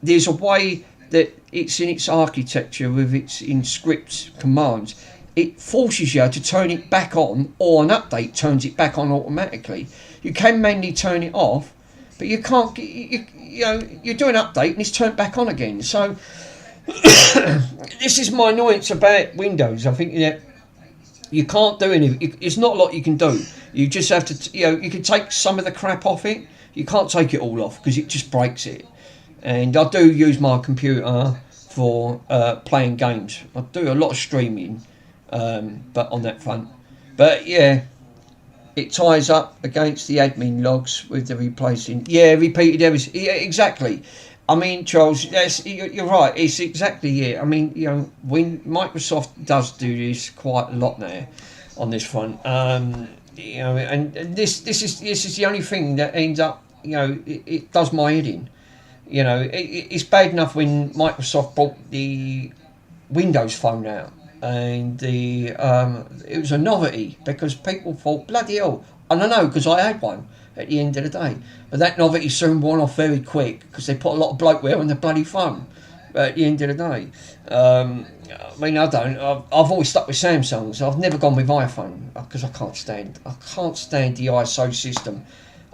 there's a way that it's in its architecture with its in script commands. It forces you to turn it back on, or an update turns it back on automatically. You can manually turn it off, but you can't. You do an update and it's turned back on again. So this is my annoyance about Windows. I think that you can't do anything. It's not a lot you can do. You just have to. You can take some of the crap off it. You can't take it all off because it just breaks it. And I do use my computer for playing games. I do a lot of streaming, but on that front. But yeah, it ties up against the admin logs with the replacing. Yeah, repeated errors. Yeah, exactly. I mean, Charles, you're right. It's exactly it. I mean, when Microsoft does do this quite a lot now on this front, and this is the only thing that ends up, it does my head in. It's bad enough when Microsoft brought the Windows Phone out, and it was a novelty because people thought, bloody hell, I don't know, because I had one at the end of the day, but that novelty soon wore off very quick because they put a lot of bloatware on the bloody phone. But at the end of the day, I mean, I've always stuck with Samsungs. I've never gone with iPhone because I can't stand the ISO system.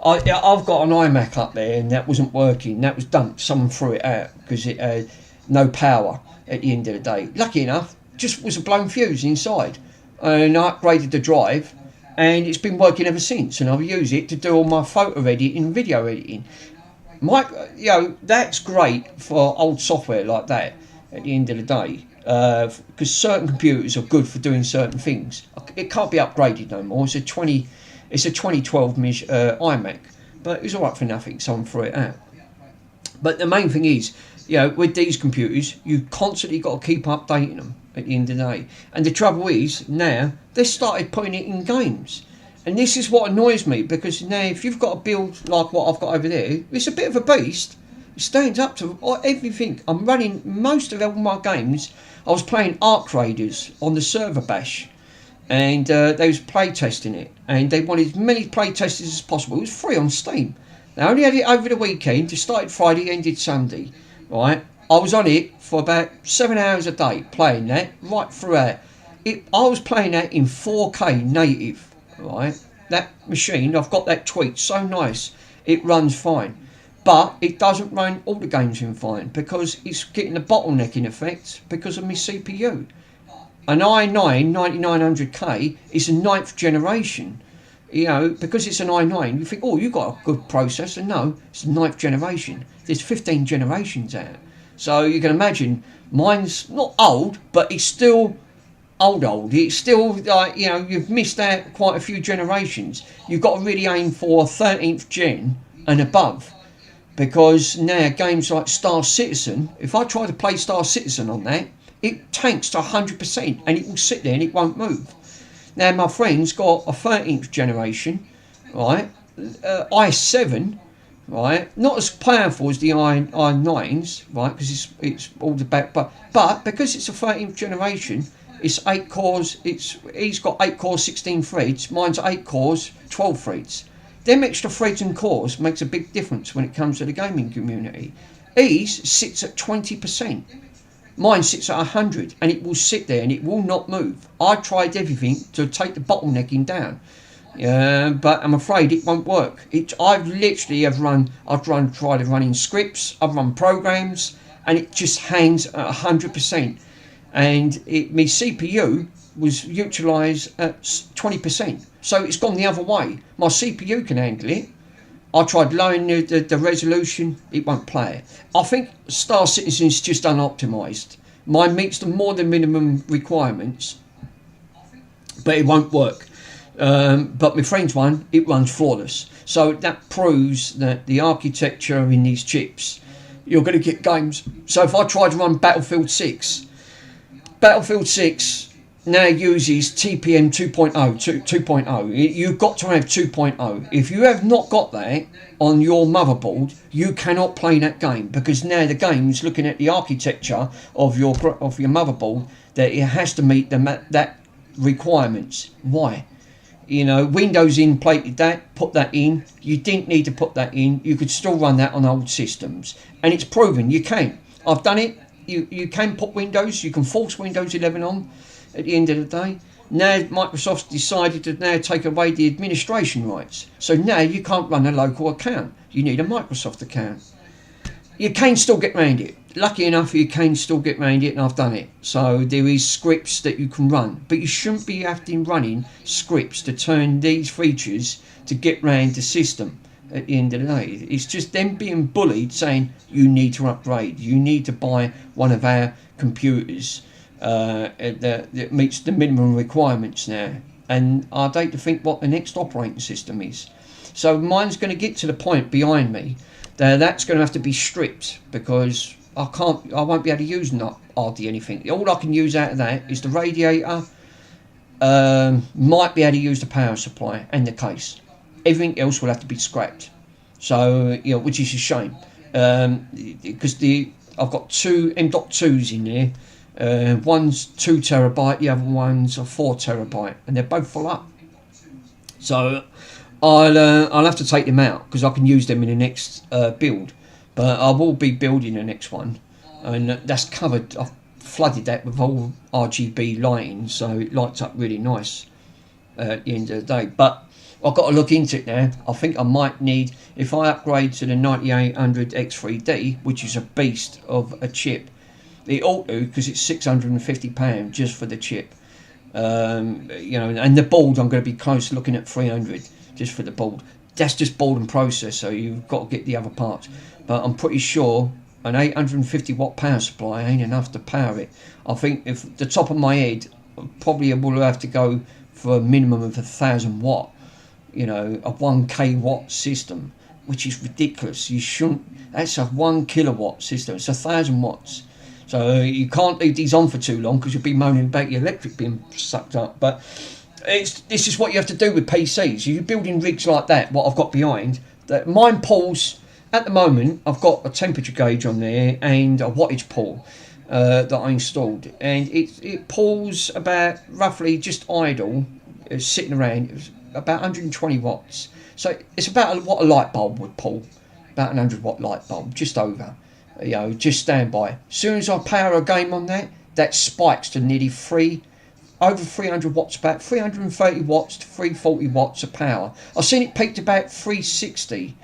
I've got an iMac up there and that wasn't working. That was dumped. Someone threw it out because it had no power at the end of the day. Lucky enough, just was a blown fuse inside. And I upgraded the drive and it's been working ever since. And I've used it to do all my photo editing and video editing. That's great for old software like that at the end of the day. Because certain computers are good for doing certain things. It can't be upgraded no more. It's a 2012 iMac, but it was alright for nothing. Someone threw it out. But the main thing is, with these computers, you constantly got to keep updating them at the end of the day. And the trouble is, now they started putting it in games, and this is what annoys me because now if you've got a build like what I've got over there, it's a bit of a beast. It stands up to everything. I'm running most of all my games. I was playing Ark Raiders on the server bash. And they was play testing it, and they wanted as many play testers as possible. It was free on Steam. They only had it over the weekend. It started Friday, ended Sunday. Right, I was on it for about 7 hours a day playing that right throughout. I was playing that in 4K native. Right, that machine, I've got that tweaked so nice. It runs fine, but it doesn't run all the games in fine because it's getting a bottlenecking effect because of my CPU. An i9 9900K is a 9th generation. Because it's an i9, you think, oh, you've got a good processor. No, it's a 9th generation. There's 15 generations out. So you can imagine, mine's not old, but it's still old. It's still, you've missed out quite a few generations. You've got to really aim for 13th gen and above. Because now games like Star Citizen, if I try to play Star Citizen on that, it tanks to 100% and it will sit there and it won't move. Now my friend's got a 13th generation, right, i7, right, not as powerful as the i9s, right, because it's all the back, but because it's a 13th generation, it's 8 cores, he's got 8 cores, 16 threads, mine's 8 cores, 12 threads. Them extra threads and cores makes a big difference when it comes to the gaming community. His sits at 20%. Mine sits at 100 and it will sit there and it will not move. I tried everything to take the bottlenecking down, but I'm afraid it won't work. I've tried running scripts, I've run programs, and it just hangs at 100%. And my CPU was utilised at 20%, so it's gone the other way. My CPU can handle it. I tried lowering the resolution, it won't play it. I think Star Citizen's just unoptimised. Mine meets the more than minimum requirements, but it won't work. But my friend's one, it runs flawless. So that proves that the architecture in these chips, you're going to get games. So if I try to run Battlefield 6 now uses TPM 2.0. You've got to have 2.0. If you have not got that on your motherboard, you cannot play that game because now the game's looking at the architecture of your motherboard that it has to meet that requirements. Why? You know, Windows plated that, put that in. You didn't need to put that in. You could still run that on old systems. And it's proven you can. I've done it. You can put Windows. You can force Windows 11 on at the end of the day. Now Microsoft's decided to now take away the administration rights. So now you can't run a local account. You need a Microsoft account. You can still get around it. Lucky enough, you can still get around it, and I've done it. So there is scripts that you can run, but you shouldn't be running scripts to turn these features to get round the system. At the end of the day, it's just them being bullied, saying you need to upgrade, you need to buy one of our computers that meets the minimum requirements now. And I'd hate to think what the next operating system is. So mine's going to get to the point behind me that's going to have to be stripped, because I won't be able to use hardly anything. All I can use out of that is the radiator, might be able to use the power supply and the case. Everything else will have to be scrapped. So, you know, which is a shame, because I've got two M.2s in there. One's 2 terabyte, the other one's a 4 terabyte, and they're both full up. So I'll have to take them out, because I can use them in the next build. But I will be building the next one, and that's covered. I've flooded that with all RGB lighting, so it lights up really nice at the end of the day. But I've got to look into it now. I think I might need, if I upgrade to the 9800 X3D, which is a beast of a chip, it ought to, because it's £650 just for the chip. You know, and the board, I'm going to be close to looking at 300 just for the board. That's just board and processor. You've got to get the other parts. But I'm pretty sure an 850 watt power supply ain't enough to power it. I think, if the top of my head, probably will have to go for a minimum of 1,000 watt. You know, a 1k watt system, which is ridiculous. You shouldn't. That's a 1 kilowatt system. It's 1,000 watts. So you can't leave these on for too long, because you'll be moaning about your electric being sucked up. But this is what you have to do with PCs. You're building rigs like that, what I've got behind. That mine pulls, at the moment, I've got a temperature gauge on there and a wattage pull that I installed. And it pulls about, roughly, just idle, sitting around, about 120 watts. So it's about what a light bulb would pull. About an 100 watt light bulb, just over. You know, just standby. As soon as I power a game on that spikes to nearly over 300 watts, about 330 watts to 340 watts of power. I've seen it peaked about 360,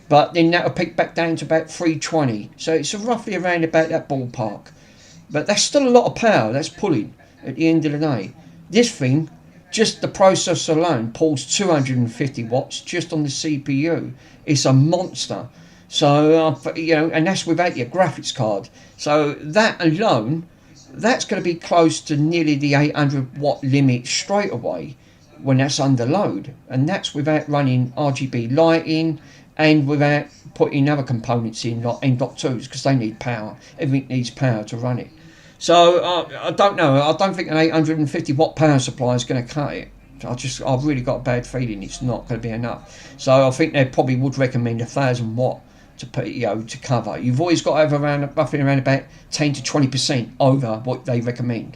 but then that'll peak back down to about 320. So it's roughly around about that ballpark. But that's still a lot of power that's pulling at the end of the day. This thing, just the processor alone, pulls 250 watts just on the CPU. It's a monster. So, you know, and that's without your graphics card. So that alone, that's going to be close to nearly the 800 watt limit straight away when that's under load. And that's without running RGB lighting and without putting other components in, like M.2s, because they need power. Everything needs power to run it. So I don't know. I don't think an 850 watt power supply is going to cut it. I've really got a bad feeling it's not going to be enough. So I think they probably would recommend 1,000 watt to put, you know, to cover. You've always got to have roughly around about 10 to 20% over what they recommend.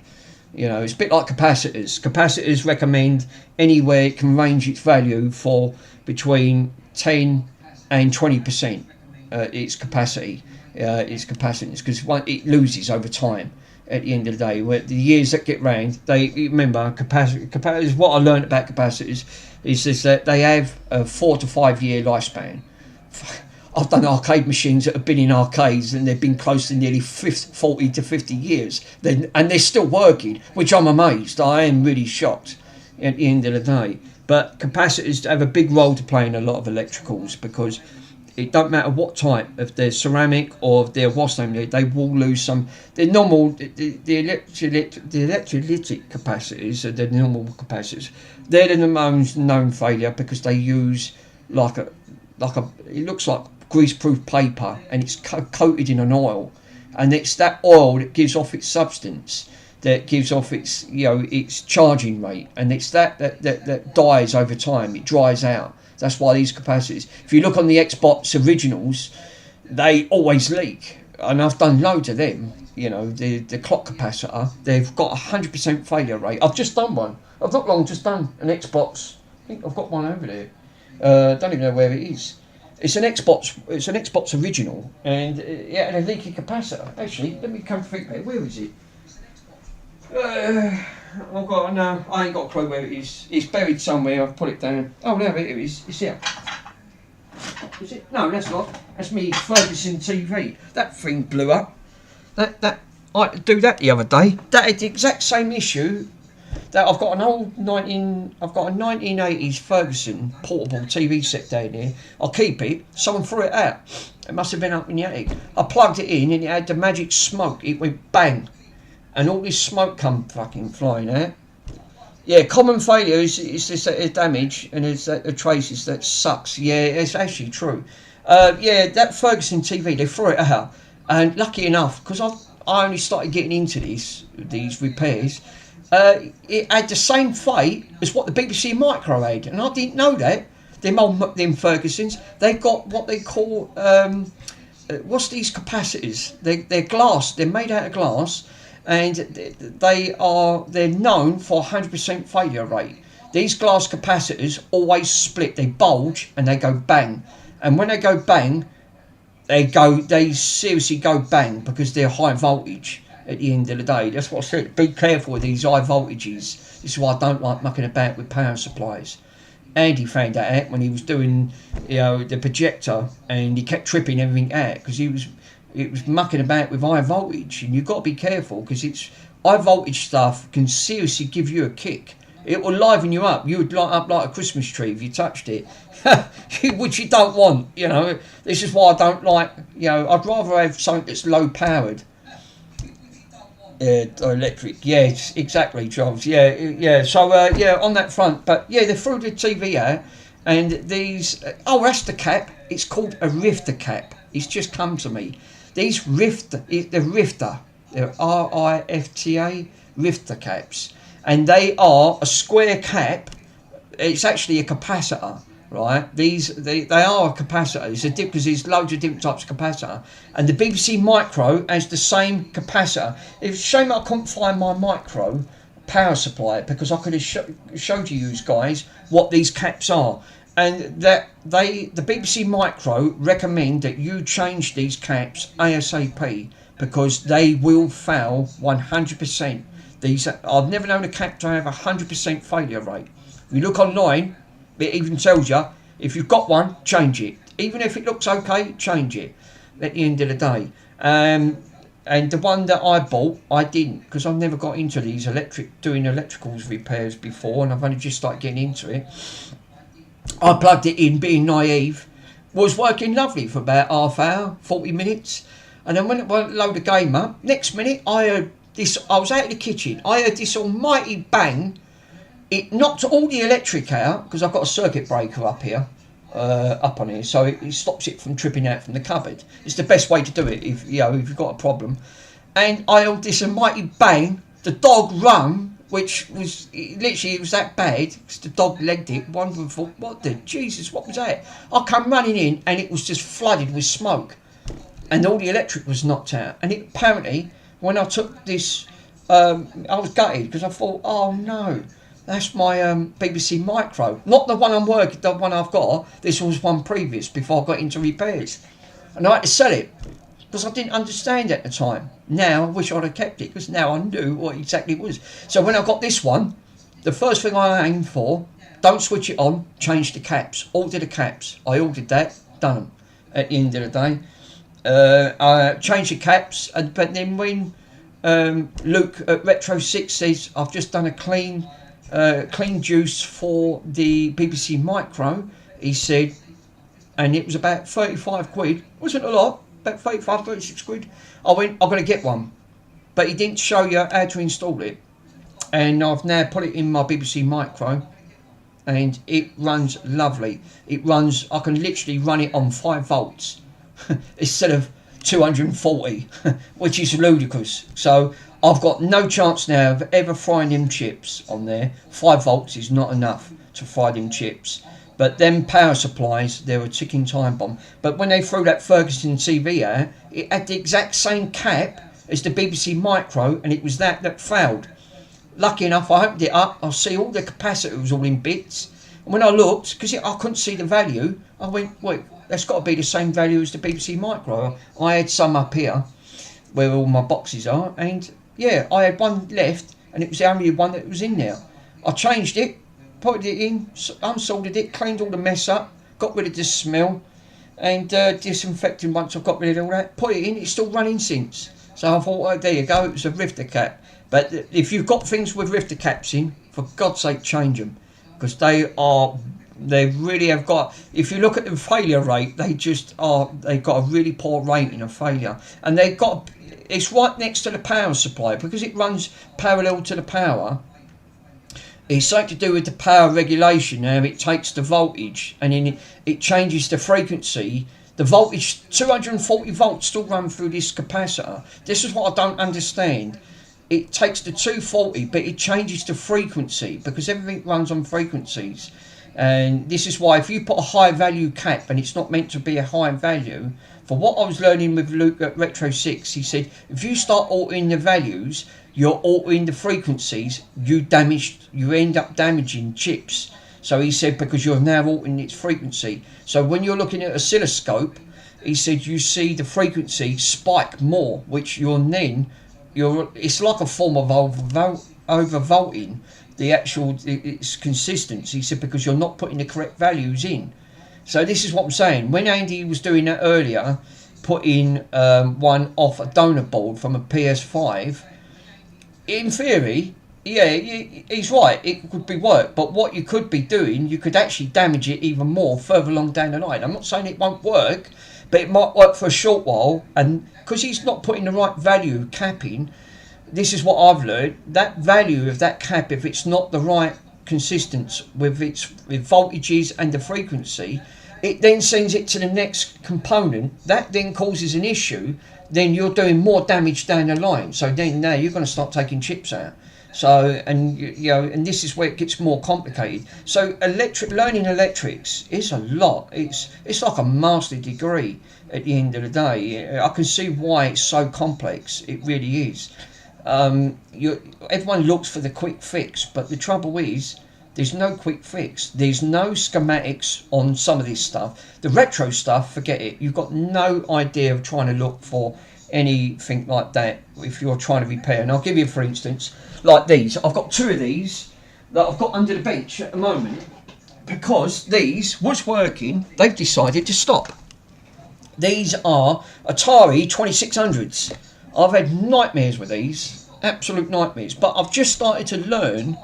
You know, it's a bit like capacitors. Capacitors recommend anywhere it can range its value for between 10 and 20%. Its capacity, its capacitance, because it loses over time. At the end of the day, where the years that get round, they remember capacitors. What I learned about capacitors is that they have a 4 to 5 year lifespan. I've done arcade machines that have been in arcades and they've been close to nearly 40 to 50 years. And they're still working, which I'm amazed. I am really shocked at the end of the day. But capacitors have a big role to play in a lot of electricals, because it don't matter what type, if they're ceramic or if they're washed, they will lose some. They're normal, the electrolytic capacitors are the normal capacitors. They're the most known failure, because they use like a, it looks like greaseproof paper, and it's coated in an oil, and it's that oil that gives off its substance, that gives off its, you know, its charging rate, and it's that dies over time. It dries out. That's why these capacitors, if you look on the Xbox originals, they always leak, and I've done loads of them. You know, the clock capacitor, they've got 100% failure rate. I've just done one. I've not long just done an Xbox think I've got one over there. Don't even know where it is. It's an Xbox. It's an Xbox original, and it had a leaky capacitor. Actually, let me come think. Where is it? I've got no. I ain't got a clue where it is. It's buried somewhere. I've put it down. Oh, there it is. It's here. Is it? No, that's not. That's me Ferguson TV. That thing blew up. That I had to do that the other day. That had the exact same issue. That I've got a 1980s Ferguson portable TV set down here. I'll keep it. Someone threw it out. It must have been up in the attic. I plugged it in and it had the magic smoke. It went bang, and all this smoke come fucking flying out. Yeah, common failure is this damage and it's the traces that sucks. Yeah, it's actually true. Yeah, that Ferguson TV, they threw it out, and lucky enough, because I only started getting into these repairs. It had the same fate as what the BBC Micro had, and I didn't know that. Them Fergusons, they've got what they call what's these capacitors? They're glass. They're made out of glass, and they're known for 100% failure rate. These glass capacitors always split. They bulge and they go bang, and when they go bang, they seriously go bang because they're high voltage. At the end of the day, that's what I said. Be careful with these high voltages. This is why I don't like mucking about with power supplies. Andy found that out when he was doing, the projector, and he kept tripping everything out because it was mucking about with high voltage, and you've got to be careful because it's high voltage stuff can seriously give you a kick. It will liven you up. You would light up like a Christmas tree if you touched it, which you don't want. This is why I don't like. I'd rather have something that's low powered. Electric, yes, exactly, Charles. Yeah. So, on that front, but yeah, they threw the TV out, and these. That's the cap. It's called a rifter cap. It's just come to me. These rifter, they're rifter. They're RIFTA rifter caps, and they are a square cap. It's actually a capacitor. Right, they are a capacitor. It's because there's loads of different types of capacitor, and the BBC Micro has the same capacitor. It's a shame I couldn't find my Micro power supply because I could have showed you guys what these caps are, and that the BBC Micro recommend that you change these caps ASAP because they will fail 100%. I've never known a cap to have 100% failure rate. If you look online, it even tells you, if you've got one, change it. Even if it looks okay, change it at the end of the day. And the one that I bought, I didn't, because I've never got into these doing electricals repairs before, and I've only just started getting into it. I plugged it in, being naive, was working lovely for about half hour, 40 minutes. And then when it went load the game up, next minute I heard this, I was out of the kitchen, I heard this almighty bang. It knocked all the electric out because I've got a circuit breaker up here, up on here, so it stops it from tripping out from the cupboard. It's the best way to do it if you've got a problem. And I heard this almighty bang. The dog run, which was literally, it was that bad because the dog legged it. One of them thought, what was that? I come running in and it was just flooded with smoke, and all the electric was knocked out. And it apparently, when I took this, I was gutted because I thought, oh no. That's my BBC Micro, not the one I'm working, the one I've got. This was one previous before I got into repairs, and I had to sell it because I didn't understand at the time. Now I wish I'd have kept it because now I knew what exactly it was. So when I got this one, the first thing I aimed for, don't switch it on, change the caps, order the caps. I ordered that, done them. At the end of the day, I changed the caps, but then when Luke at Retro 6 says I've just done a clean juice for the BBC Micro, he said, and it was about 35 quid, wasn't a lot, about 35, 36 quid. I went, I'm going to get one, but he didn't show you how to install it, and I've now put it in my BBC Micro, and it runs lovely. It runs, I can literally run it on 5 volts instead of 240, which is ludicrous. So I've got no chance now of ever frying them chips on there. 5 volts is not enough to fry them chips. But them power supplies, they're a ticking time bomb. But when they threw that Ferguson TV out, it had the exact same cap as the BBC Micro, and it was that failed. Lucky enough, I opened it up, I see all the capacitors all in bits, And when I looked, because I couldn't see the value, I went, wait, that's got to be the same value as the BBC Micro. I had some up here where all my boxes are, and yeah, I had one left, and it was the only one that was in there. I changed it, put it in, unsoldered it, cleaned all the mess up, got rid of the smell, and disinfecting once I've got rid of all that, put it in, it's still running since. So I thought, oh, there you go, it was a rifter cap. But if you've got things with rifter caps in, for God's sake, change them, because they really have got, if you look at the failure rate, they've got a really poor rating of failure. And it's right next to the power supply, because it runs parallel to the power. It's something to do with the power regulation. Now it takes the voltage and then it changes the frequency. The voltage, 240 volts, still run through this capacitor. This is what I don't understand. It takes the 240, but it changes the frequency, because everything runs on frequencies. And this is why if you put a high value cap and it's not meant to be a high value, for what I was learning with Luke at Retro 6, he said if you start altering the values, you're altering the frequencies, you end up damaging chips. So he said because you're now altering its frequency. So when you're looking at oscilloscope, he said you see the frequency spike more, which it's like a form of overvolting its consistency. He said because you're not putting the correct values in. So this is what I'm saying. When Andy was doing that earlier, putting one off a donor board from a PS5, in theory, yeah, he's right, it could be work, but what you could be doing, you could actually damage it even more further along down the line. I'm not saying it won't work, but it might work for a short while, and because he's not putting the right value capping, this is what I've learned, that value of that cap, if it's not the right consistence with voltages and the frequency, it then sends it to the next component. That then causes an issue. Then you're doing more damage down the line. So then now you're going to start taking chips out. So and this is where it gets more complicated. So learning electrics is a lot. It's like a master degree at the end of the day. I can see why it's so complex. It really is. Everyone looks for the quick fix, but the trouble is there's no quick fix. There's no schematics on some of this stuff. The retro stuff, forget it. You've got no idea of trying to look for anything like that if you're trying to repair. And I'll give you, for instance, like these. I've got two of these that I've got under the bench at the moment because these was working. They've decided to stop. These are Atari 2600s. I've had nightmares with these, absolute nightmares. But I've just started to learn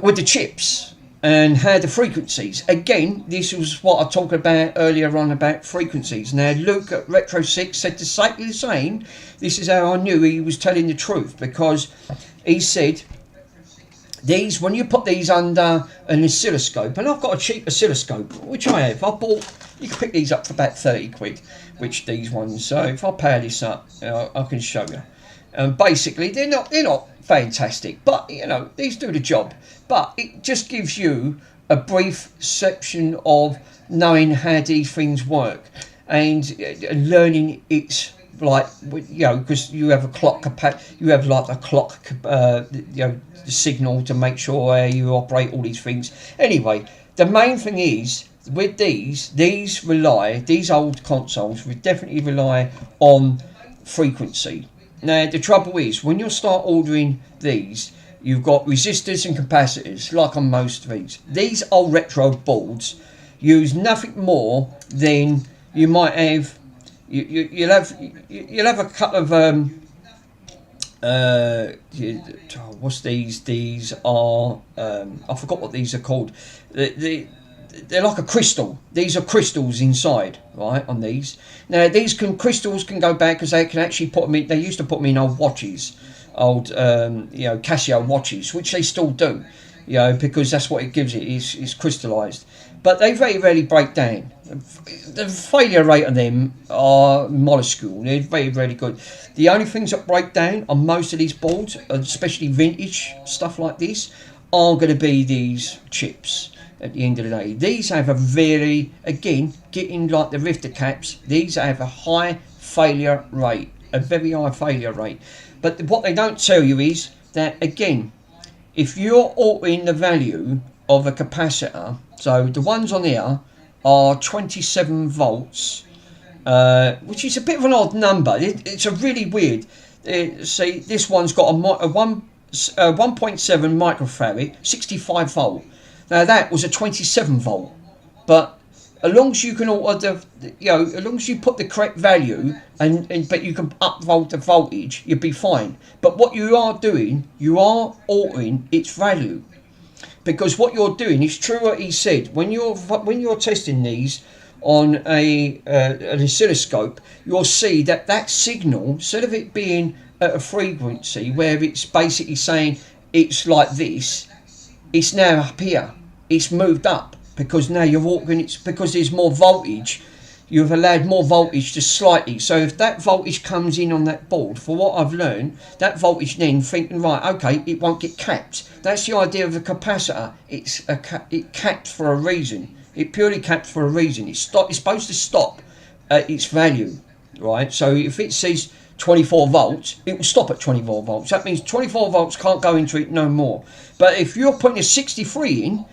with the chips and how the frequencies. Again, this was what I talked about earlier on about frequencies. Now, Luke at Retro 6 said exactly the same. This is how I knew he was telling the truth, because he said these, when you put these under an oscilloscope, and I've got a cheap oscilloscope, which I have. You can pick these up for about 30 quid, which these ones. So if I power this up, I can show you. And basically, they're not fantastic, but these do the job. But it just gives you a brief section of knowing how these things work and learning it's like because you have a clock, you have like a clock, the signal to make sure you operate all these things. Anyway, the main thing is with these old consoles, we definitely rely on frequency. Now, the trouble is, when you start ordering these, you've got resistors and capacitors, like on most of these. These old retro boards use nothing more than you might have. You'll have a couple of what's these? These are I forgot what these are called. They're like a crystal. These are crystals inside, right, on these. Now, crystals can go back because they can actually put them in. They used to put them in old watches, old Casio watches, which they still do, because that's what it gives it. It's crystallized. But they very rarely break down. The failure rate on them are minuscule. They're very, very good. The only things that break down on most of these boards, especially vintage stuff like this, are going to be these chips. At the end of the day, these have a very, again, getting like the rifter caps, these have a high failure rate, a very high failure rate. But what they don't tell you is that, again, if you're altering the value of a capacitor. So the ones on here are 27 volts, which is a bit of an odd number. It's a really weird. See, this one's got a 1.7 microfarad, 65 volt. Now that was a 27 volt, but as long as you can alter as long as you put the correct value and but you can upvolt the voltage, you'd be fine. But what you are doing, you are altering its value, because what you're doing is true what he said. When you're testing these on an oscilloscope, you'll see that signal, instead of it being at a frequency where it's basically saying it's like this, it's now up here. It's moved up because now you're walking. It's because there's more voltage. You've allowed more voltage to slightly. So if that voltage comes in on that board, for what I've learned, that voltage then thinking, right, okay, it won't get capped. That's the idea of a capacitor. It caps for a reason. It purely caps for a reason. It's supposed to stop at its value, right? So if it says 24 volts, it will stop at 24 volts. That means 24 volts can't go into it no more. But if you're putting a 63 in,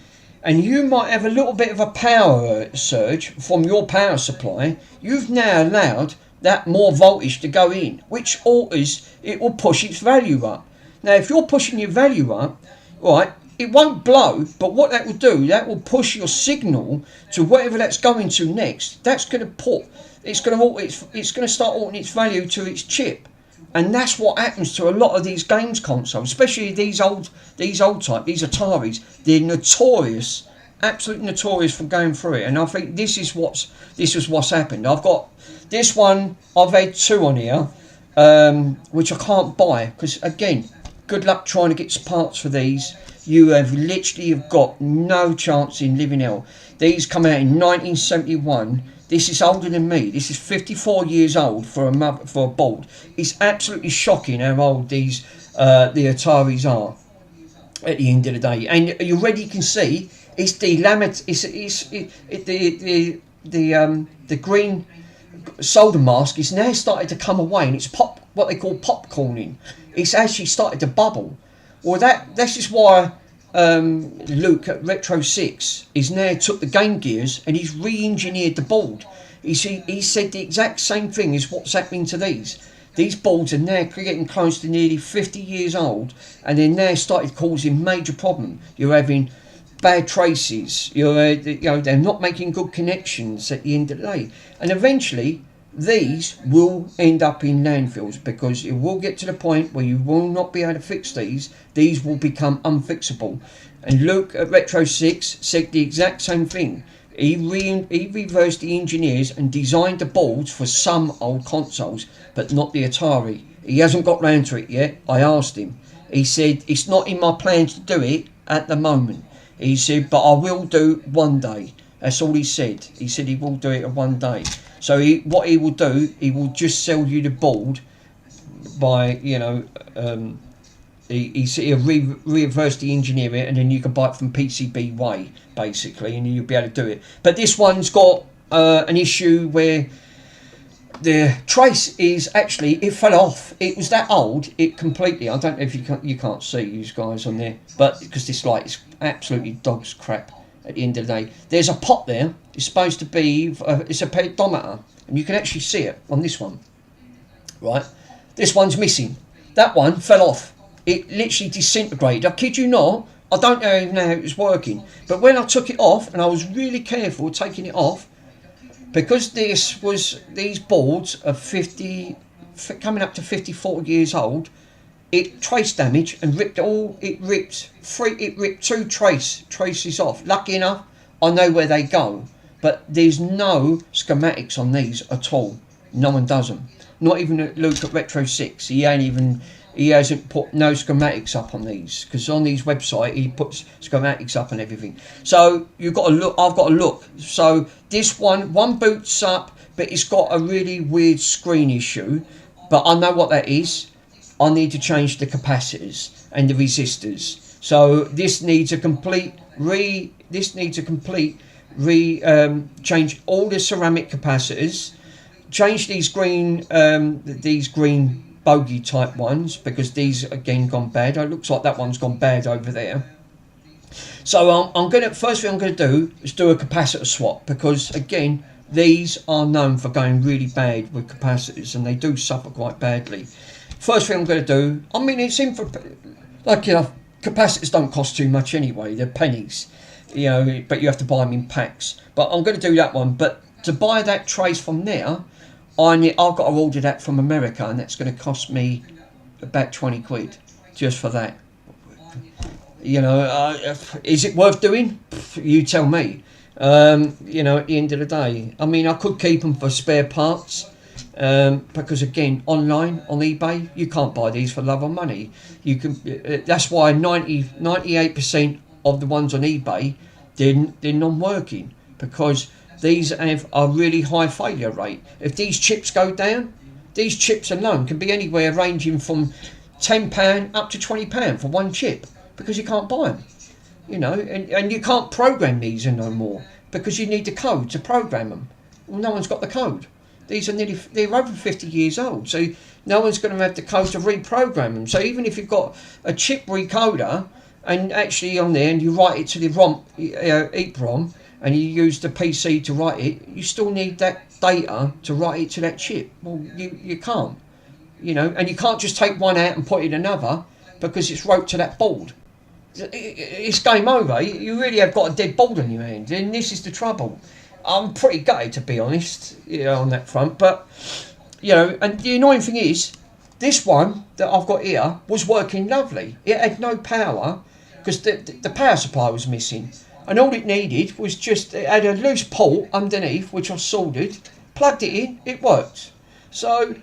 and you might have a little bit of a power surge from your power supply, you've now allowed that more voltage to go in, which alters, it will push its value up. Now if you're pushing your value up, right, it won't blow, but what that will do, that will push your signal to whatever that's going to next. That's going to it's going to start altering its value to its chip. And that's what happens to a lot of these games consoles, especially these old type, these Ataris. They're notorious, absolutely notorious for going through it. And I think this is what's happened. I've got this one. I've had two on here, which I can't buy because, again, good luck trying to get parts for these. You have literally got no chance in living hell. These come out in 1971. This is older than me. This is 54 years old for a board. It's absolutely shocking how old these the Ataris are at the end of the day. And you already can see it's delaminated. The green solder mask is now starting to come away, and it's what they call popcorning. It's actually started to bubble. Well, that's just why Luke at Retro 6 is now took the Game Gears and he's re-engineered the board. He said the exact same thing as what's happening to these. These boards are now getting close to nearly 50 years old, and they're now started causing major problem. You're having bad traces. They're not making good connections at the end of the day, and eventually these will end up in landfills because it will get to the point where you will not be able to fix these. These will become unfixable. And Luke at Retro 6 said the exact same thing. He reversed the engineers and designed the boards for some old consoles, but not the Atari. He hasn't got round to it yet. I asked him. He said, it's not in my plans to do it at the moment. He said, but I will do one day. That's all he said. He said he will do it one day. So what he will do, he will just sell you the board by, he'll reverse the engineer it, and then you can buy it from PCB way, basically, and you'll be able to do it. But this one's got an issue where the trace is actually, it fell off. It was that old, it completely, I don't know if you can't see you guys on there, but because this light is absolutely dog's crap. At the end of the day, there's a pot there. It's supposed to be it's a pedometer, and you can actually see it on this one. Right, this one's missing. That one fell off. It literally disintegrated. I kid you not. I don't even know how it was working. But when I took it off, and I was really careful taking it off, because these boards are coming up to 54 years old. It trace damage and ripped two traces off. Lucky enough, I know where they go, but there's no schematics on these at all. No one does them. Not even Luke at Retro 6. He hasn't put no schematics up on these, because on his website he puts schematics up and everything. So you've got to look. I've got to look. So this one boots up, but it's got a really weird screen issue. But I know what that is. I need to change the capacitors and the resistors. So this needs a complete change all the ceramic capacitors, change these green bogey type ones, because these again gone bad. It looks like that one's gone bad over there. So first thing I'm gonna do is do a capacitor swap, because again, these are known for going really bad with capacitors, and they do suffer quite badly. First thing I'm gonna do, I mean, it's in for, like, you know, capacitors don't cost too much anyway, they're pennies, you know, but you have to buy them in packs. But I'm gonna do that one. But to buy that trace from there, I've got to order that from America, and that's going to cost me about 20 quid just for that. You know, is it worth doing? You tell me. You know, at the end of the day, I mean, I could keep them for spare parts, because again, online on eBay, you can't buy these for love or money. You can. That's why 98% of the ones on eBay, they're non-working, because these have a really high failure rate. If these chips go down, these chips alone can be anywhere ranging from £10 up to £20 for one chip, because you can't buy them. You know, and you can't program these in no more, because you need the code to program them. Well, no one's got the code. These are they're over 50 years old, so no one's going to have the code to reprogram them. So even if you've got a chip recoder, and actually on there, and you write it to the ROM, EEPROM, and you use the PC to write it, you still need that data to write it to that chip. Well, you can't, you know, and you can't just take one out and put in another, because it's wrote to that board. It's game over. You really have got a dead board on your hand, and this is the trouble. I'm pretty gutted, to be honest, you know, on that front. But, you know, and the annoying thing is, this one that I've got here was working lovely. It had no power, because the power supply was missing. And all it needed was just, it had a loose port underneath, which I soldered, plugged it in, it worked. So,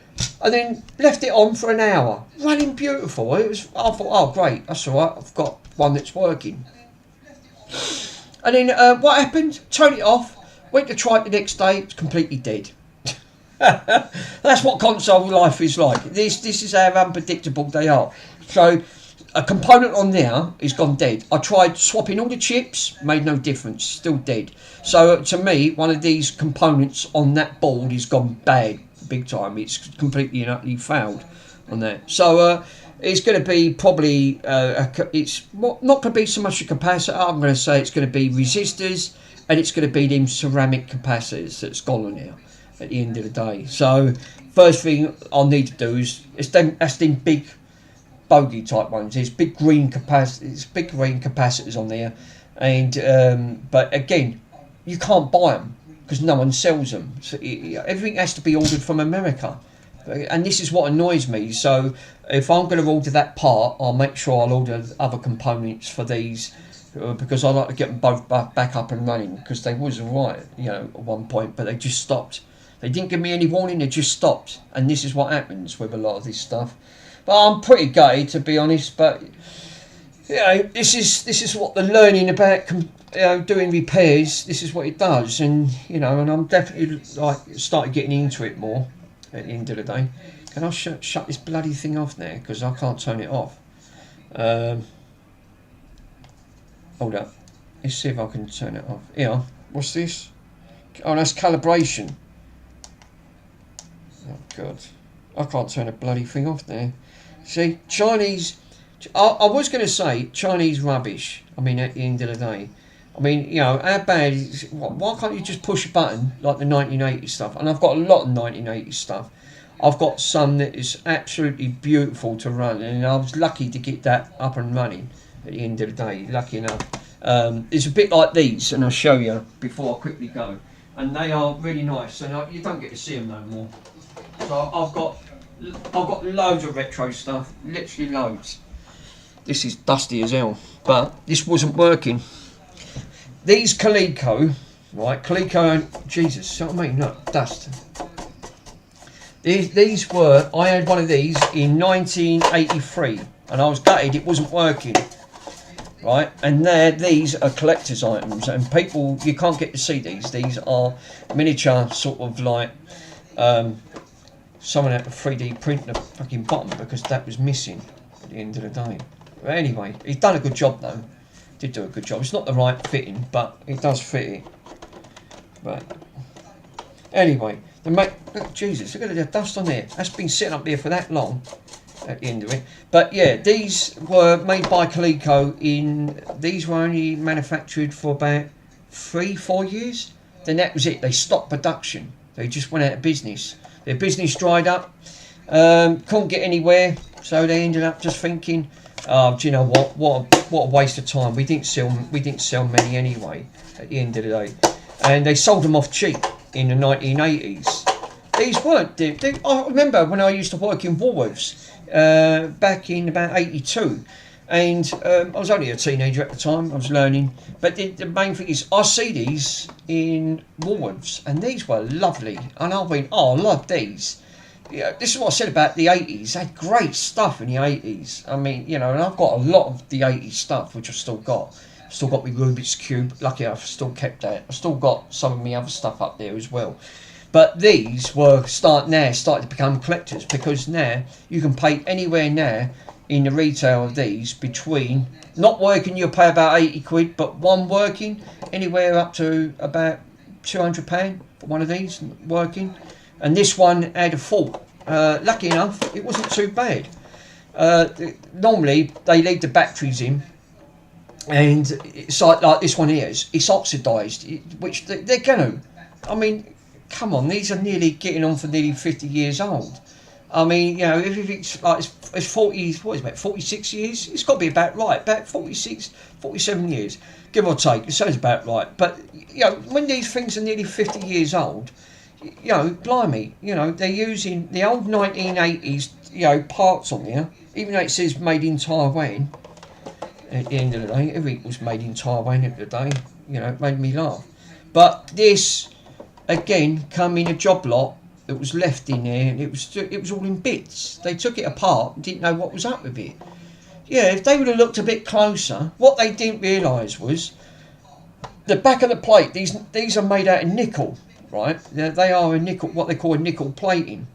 and then left it on for an hour, running beautiful. I thought, oh great, that's all right, I've got one that's working. And then what happened? Turned it off, went to try it the next day, it's completely dead. That's what console life is like. This is how unpredictable they are. So, a component on there is gone dead. I tried swapping all the chips, made no difference, still dead. So to me, one of these components on that board is gone bad, big time. It's completely and utterly failed on that. So it's going to be probably, it's not going to be so much a capacitor. I'm going to say it's going to be resistors, and it's going to be them ceramic capacitors that's gone on there at the end of the day. So first thing I'll need to do is, that's them big bogey type ones. There's big green capacitors on there, and but again, you can't buy them because no one sells them. So everything has to be ordered from America, and this is what annoys me. So if I'm going to order that part, I'll make sure I'll order other components for these, because I like to get them both back up and running, because they was alright, you know, at one point, but they just stopped. They didn't give me any warning, they just stopped, and this is what happens with a lot of this stuff. But I'm pretty gutted, to be honest. But you know, this is what the learning about doing repairs. This is what it does, and you know, and I'm definitely like started getting into it more at the end of the day. Can I shut this bloody thing off now, because I can't turn it off? Hold up. Let's see if I can turn it off. Here. What's this? Oh, that's calibration. Oh God, I can't turn the bloody thing off now. See, Chinese, I was going to say Chinese rubbish. I mean, at the end of the day, I mean, you know, how bad is, why can't you just push a button like the 1980s stuff? And I've got a lot of 1980s stuff. I've got some that is absolutely beautiful to run, and I was lucky to get that up and running at the end of the day, lucky enough. It's a bit like these, and I'll show you before I quickly go. And they are really nice, and you don't get to see them no more. So I've got loads of retro stuff, literally loads. This is dusty as hell, but this wasn't working. These Coleco, right? Coleco, Jesus, you know what I mean? Look, dust. These were, I had one of these in 1983, and I was gutted it wasn't working. Right, and these are collector's items, and people, you can't get to see these. These are miniature, sort of like someone had to 3D print the fucking bottom, because that was missing at the end of the day. But anyway, he's done a good job though. Did do a good job. It's not the right fitting, but it does fit it. But anyway, look, Jesus, look at the dust on there. That's been sitting up there for that long. at the end of it. But yeah, these were made by Coleco these were only manufactured for about 3-4 years. Then that was it. They stopped production. They just went out of business. Their business dried up. Couldn't get anywhere, so they ended up just thinking, oh, do you know what a waste of time. We didn't sell many anyway at the end of the day. And they sold them off cheap in the 1980s. These weren't. I remember when I used to work in Woolworths back in about 82, and I was only a teenager at the time. I was learning, but the main thing is I see these in Woolworths, and these were lovely. And I went, oh, I love these. Yeah, this is what I said about the 80s. They had great stuff in the 80s. I mean, you know, and I've got a lot of the 80s stuff which I've still got. Still got my Rubik's Cube. Lucky I've still kept that. I've still got some of my other stuff up there as well. But these were starting to become collectors, because now you can pay anywhere now in the retail of these between, not working you'll pay about 80 quid, but one working anywhere up to about £200 for one of these working. And this one had a fault. Lucky enough, it wasn't too bad. Normally they leave the batteries in, and it's like this one here, it's oxidised, which they're going to. I mean, come on, these are nearly getting on for nearly 50 years old. I mean, you know, if it's like it's 40, what is it, about 46 years? It's got to be about right, about 46, 47 years, give or take. It sounds about right. But, you know, when these things are nearly 50 years old, you know, blimey, you know, they're using the old 1980s, you know, parts on there, even though it says made in Taiwan. At the end of the day, everything was made in Taiwan at the day. You know, it made me laugh. But this, again, come in a job lot that was left in there, and it was all in bits. They took it apart and didn't know what was up with it. Yeah, if they would have looked a bit closer, what they didn't realise was the back of the plate. These are made out of nickel, right? They are a nickel, what they call a nickel plating.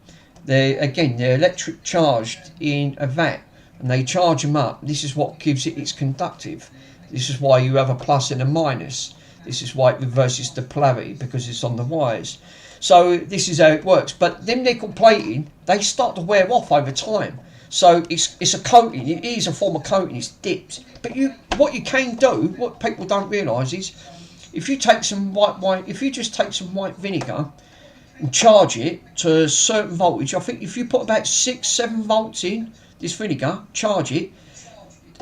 They're electric charged in a vat, and they charge them up. This is what gives it its conductive. This is why you have a plus and a minus. This is why it reverses the polarity, because it's on the wires. So this is how it works. But them nickel plating, they start to wear off over time. So it's a coating. It is a form of coating. It's dipped. But what you can do, what people don't realise is, if you take some just take some white vinegar and charge it to a certain voltage, I think if you put about 6-7 volts in this vinegar, charge it,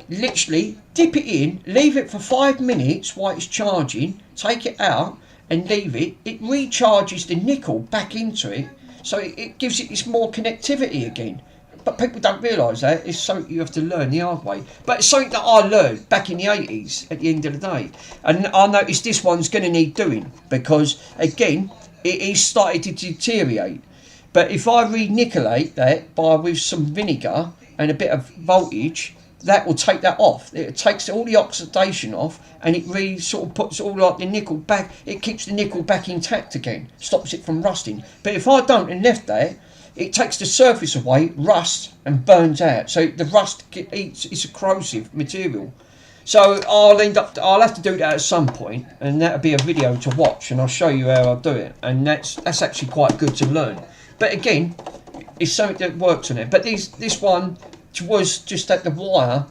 literally dip it in, leave it for 5 minutes while it's charging, take it out and leave it, it recharges the nickel back into it, so it gives it this more connectivity again. But people don't realise that. It's something you have to learn the hard way. But it's something that I learned back in the 80s at the end of the day. And I noticed this one's going to need doing, because again, it is starting to deteriorate. But if I re-nickelate that with some vinegar and a bit of voltage, that will take that off. It takes all the oxidation off, and it sort of puts all like the nickel back. It keeps the nickel back intact again, stops it from rusting. But if I don't and left that, it takes the surface away, rust, and burns out. So the rust it's a corrosive material. So I'll have to do that at some point, and that'll be a video to watch, and I'll show you how I do it. And that's actually quite good to learn. But again, it's something that works on it. But this one was just that the wire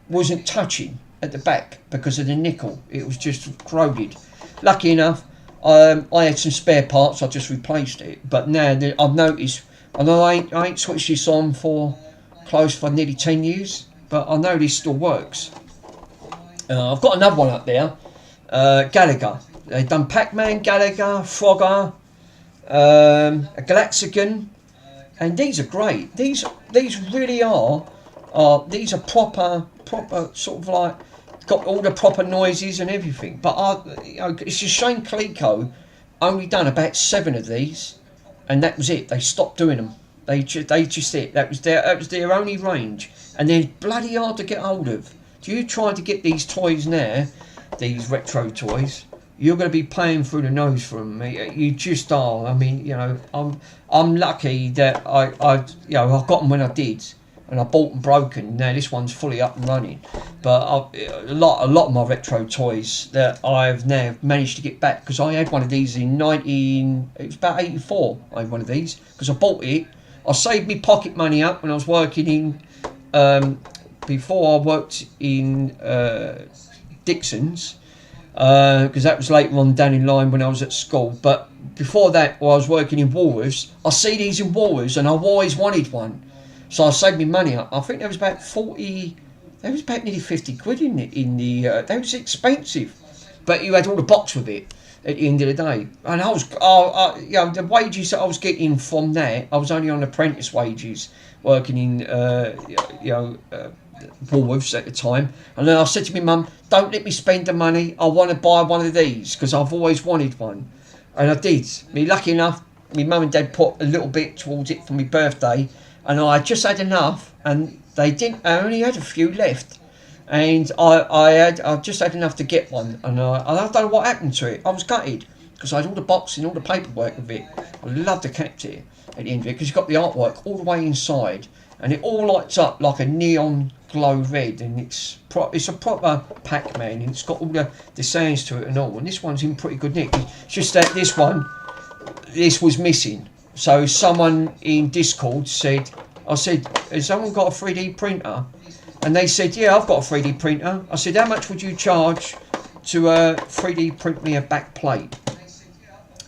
wasn't touching at the back because of the nickel. It was just corroded. Lucky enough, I had some spare parts. I just replaced it. But now I've noticed, although I ain't switched this on for close for nearly 10 years, but I know this still works. I've got another one up there, Gallagher. They've done Pac-Man, Gallagher, Frogger, a Galaxigan, and these are great. These really are. These are proper sort of like, got all the proper noises and everything. But it's a shame Coleco only done about 7 of these, and that was it. They stopped doing them. They just it. That was their only range, and they're bloody hard to get hold of. Do you try to get these toys now, these retro toys? You're going to be paying through the nose for them. You just are. I mean, you know, I'm lucky that I got them when I did, and I bought them broken. Now this one's fully up and running. But a lot of my retro toys that I've now managed to get back, because I had one of these in it was about 84. I had one of these because I bought it I saved me pocket money up when I was working in, before I worked in Dixon's, because that was later on down in line when I was at school. But before that, while I was working in Woolworths, I see these in Woolworths and I've always wanted one. So I saved me money up. I think there was about 40, there was about nearly 50 quid in the they was expensive. But you had all the box with it at the end of the day. And I was, you know, the wages that I was getting from that, I was only on apprentice wages working in, Woolworths at the time. And then I said to my mum, don't let me spend the money, I want to buy one of these because I've always wanted one. And I did. Me lucky enough, my mum and dad put a little bit towards it for my birthday, and I just had enough, and they didn't, I only had a few left. And I just had enough to get one, and I don't know what happened to it. I was gutted because I had all the boxing, all the paperwork of it. I loved to kept it at the end of it because you've got the artwork all the way inside, and it all lights up like a neon glow red, and it's a proper Pac-Man, and it's got all the sounds to it and all. And this one's in pretty good nick. It's just that this was missing. So someone in Discord said, I said, has someone got a 3D printer? And they said, yeah, I've got a 3D printer. I said, how much would you charge to 3D print me a back plate?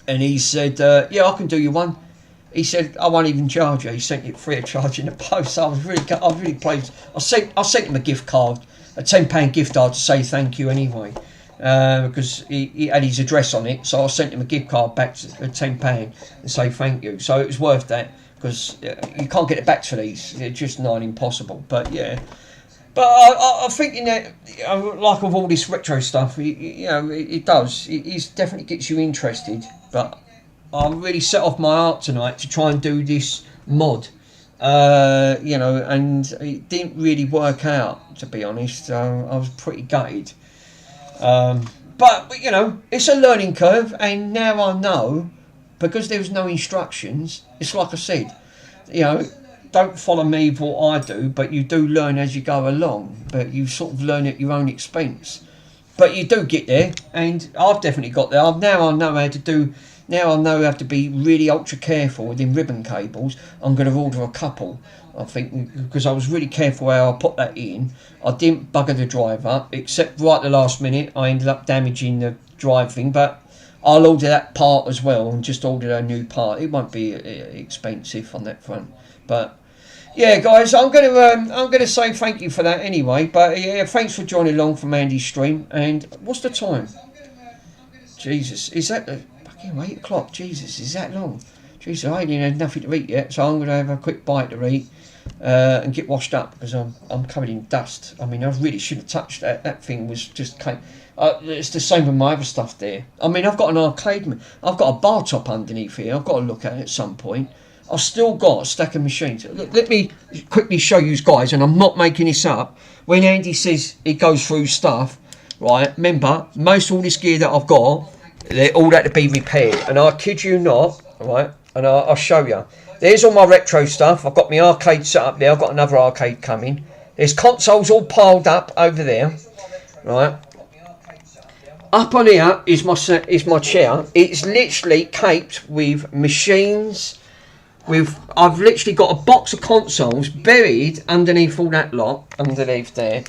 And he said, yeah, I can do you one. He said, I won't even charge you. He sent it free of charge in the post. So I was really pleased. I sent him a gift card, a £10 gift card to say thank you anyway, because he had his address on it. So I sent him a gift card back to £10 and say thank you. So it was worth that because you can't get it back to these. They're just not impossible. But yeah. But I'm thinking that, you know, like with all this retro stuff, it does. It definitely gets you interested. But I really set off my heart tonight to try and do this mod, and it didn't really work out, to be honest. I was pretty gutted. But it's a learning curve, and now I know, because there was no instructions, it's like I said, don't follow me for what I do, but you do learn as you go along, but you sort of learn at your own expense. But you do get there, and I've definitely got there. Now I know how to be really ultra careful with them ribbon cables. I'm going to order a couple, I think, because I was really careful how I put that in. I didn't bugger the drive up, except right at the last minute I ended up damaging the drive thing, but I'll order that part as well and just order a new part. It won't be expensive on that front. But yeah, guys, I'm gonna say thank you for that anyway. But yeah, thanks for joining along from Andy's stream. And what's the time? Jesus, is that the fucking 8 o'clock? Jesus, is that long? Jesus, I ain't even had nothing to eat yet, so I'm gonna have a quick bite to eat and get washed up because I'm covered in dust. I mean, I really should have touched that. That thing was just it's the same with my other stuff there. I mean, I've got an arcade. I've got a bar top underneath here. I've got to look at it at some point. I've still got a stack of machines. Look, let me quickly show you guys, and I'm not making this up. When Andy says he goes through stuff, right, remember, most all this gear that I've got, they're all had to be repaired. And I kid you not, right, and I'll show you. There's all my retro stuff. I've got my arcade set up there. I've got another arcade coming. There's consoles all piled up over there, right. Up on here is my chair. It's literally caped with machines. I've literally got a box of consoles buried underneath all that lot underneath there.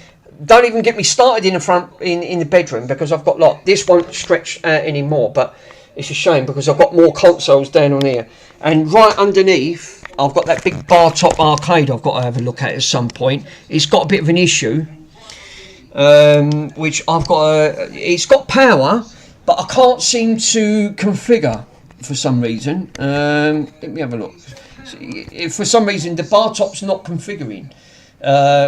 Don't even get me started in the front in the bedroom because I've got this won't stretch out anymore, but it's a shame because I've got more consoles down on here. And right underneath I've got that big bar top arcade I've got to have a look at some point. It's got a bit of an issue, which I've got it's got power, but I can't seem to configure for some reason. Let me have a look. For some reason the bar top's not configuring.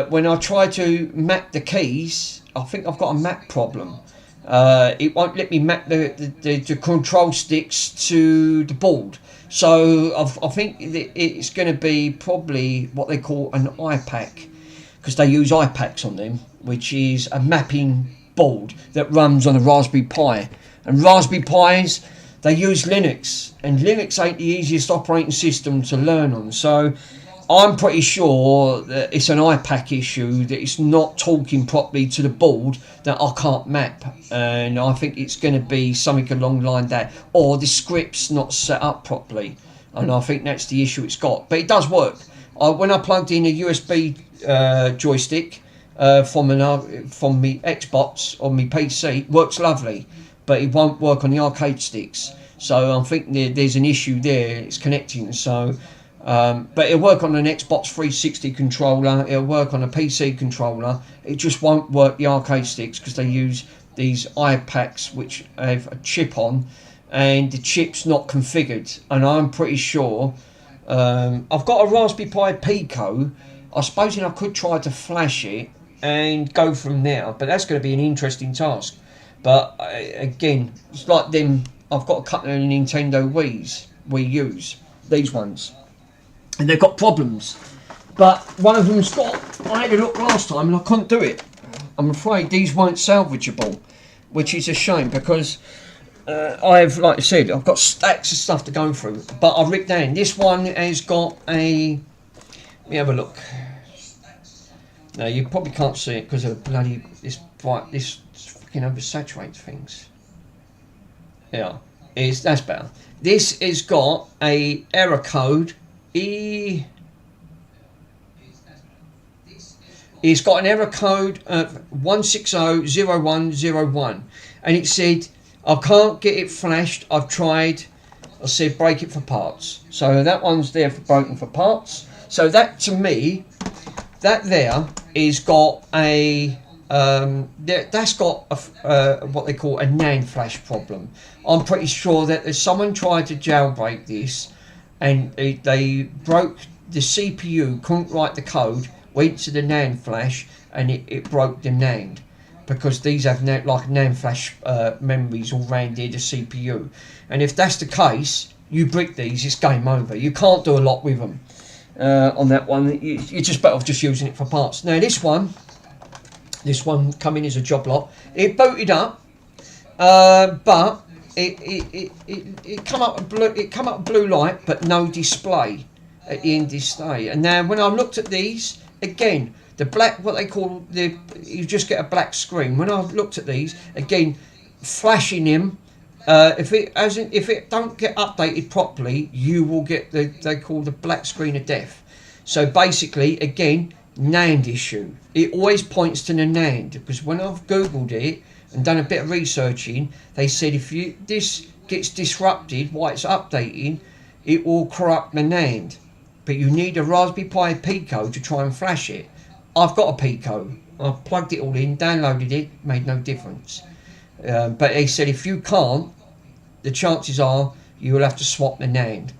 When I try to map the keys, I think I've got a map problem. It won't let me map the control sticks to the board. So I think it's going to be probably what they call an iPack, because they use iPacks on them, which is a mapping board that runs on a Raspberry Pi. And Raspberry Pis, they use Linux, and Linux ain't the easiest operating system to learn on. So I'm pretty sure that it's an iPack issue, that it's not talking properly to the board, that I can't map. And I think it's going to be something along the line that, or the script's not set up properly. and I think that's the issue it's got. But it does work. When I plugged in a USB joystick from my Xbox on my PC, it works lovely, but it won't work on the arcade sticks. So I think there's an issue there. It's connecting. So, but it'll work on an Xbox 360 controller. It'll work on a PC controller. It just won't work the arcade sticks because they use these iPacks which have a chip on, and the chip's not configured. And I'm pretty sure I've got a Raspberry Pi Pico. I suppose I could try to flash it and go from there, but that's going to be an interesting task. But again, it's like them. I've got a couple of Nintendo Wii U's, these ones, and they've got problems. But one of them's got. I had a look last time and I couldn't do it. I'm afraid these weren't salvageable, which is a shame because I've, like I said, I've got stacks of stuff to go through. But I've written down this one has got a. Let me have a look. Now you probably can't see it because of the bloody this fucking oversaturates things. Yeah, that's better. This has got a error code It's got an error code of 1600101, and it said I can't get it flashed. I've tried. I said break it for parts. So that one's there for broken for parts. So that to me, that there is got a that's got a, what they call a NAND flash problem. I'm pretty sure that there's someone tried to jailbreak this, and they broke the CPU, couldn't write the code, went to the NAND flash, and it broke the NAND, because these have like NAND flash memories all round here, the CPU. And if that's the case, you brick these, it's game over. You can't do a lot with them on that one. You're just better off just using it for parts. Now this one coming as a job lot. It booted up, but it come up with blue light, but no display at the end of this day. And now when I looked at these again, the black, what they call you just get a black screen. When I looked at these again, flashing them, if it don't get updated properly, you will get they call the black screen of death. So basically, again, NAND issue. It always points to the NAND, because when I've googled it and done a bit of researching, they said if this gets disrupted while it's updating, it will corrupt the NAND. But you need a Raspberry Pi Pico to try and flash it. I've got a Pico. I've plugged it all in, downloaded it, made no difference. But they said if you can't, the chances are you will have to swap the NAND.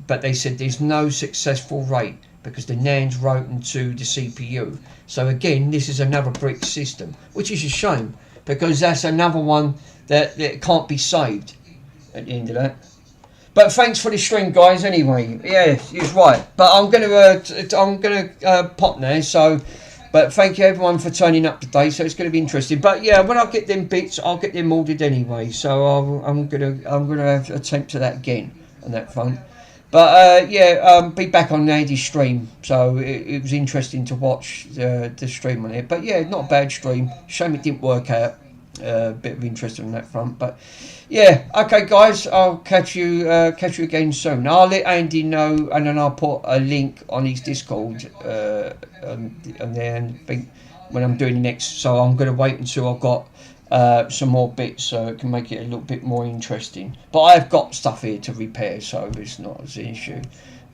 But they said there's no successful rate because the NAND's routing to the CPU. So again, this is another brick system, which is a shame, because that's another one that can't be saved at the end of that. But thanks for the stream, guys. Anyway, yeah, you're right. But I'm gonna pop now. So, but thank you everyone for turning up today. So it's gonna be interesting. But yeah, when I get them bits, I'll get them ordered anyway. So I'm gonna attempt to that again on that front. But be back on Andy's stream. So it was interesting to watch the stream on it. But yeah, not a bad stream. Shame it didn't work out. Bit of interest on that front, but yeah, okay guys, I'll catch you again soon. I'll let Andy know, and then I'll put a link on his Discord and then when I'm doing the next. So I'm going to wait until I've got some more bits so it can make it a little bit more interesting. But I've got stuff here to repair, so it's not an issue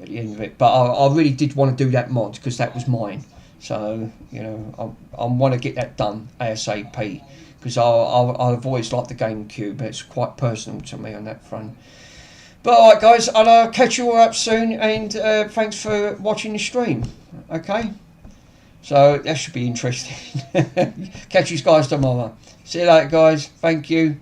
at the end of it. But I really did want to do that mod because that was mine. So you know, I want to get that done ASAP. Because I've always liked the GameCube, it's quite personal to me on that front. But alright guys, I'll catch you all up soon, and thanks for watching the stream, okay? So that should be interesting. Catch you guys tomorrow. See you later guys, thank you.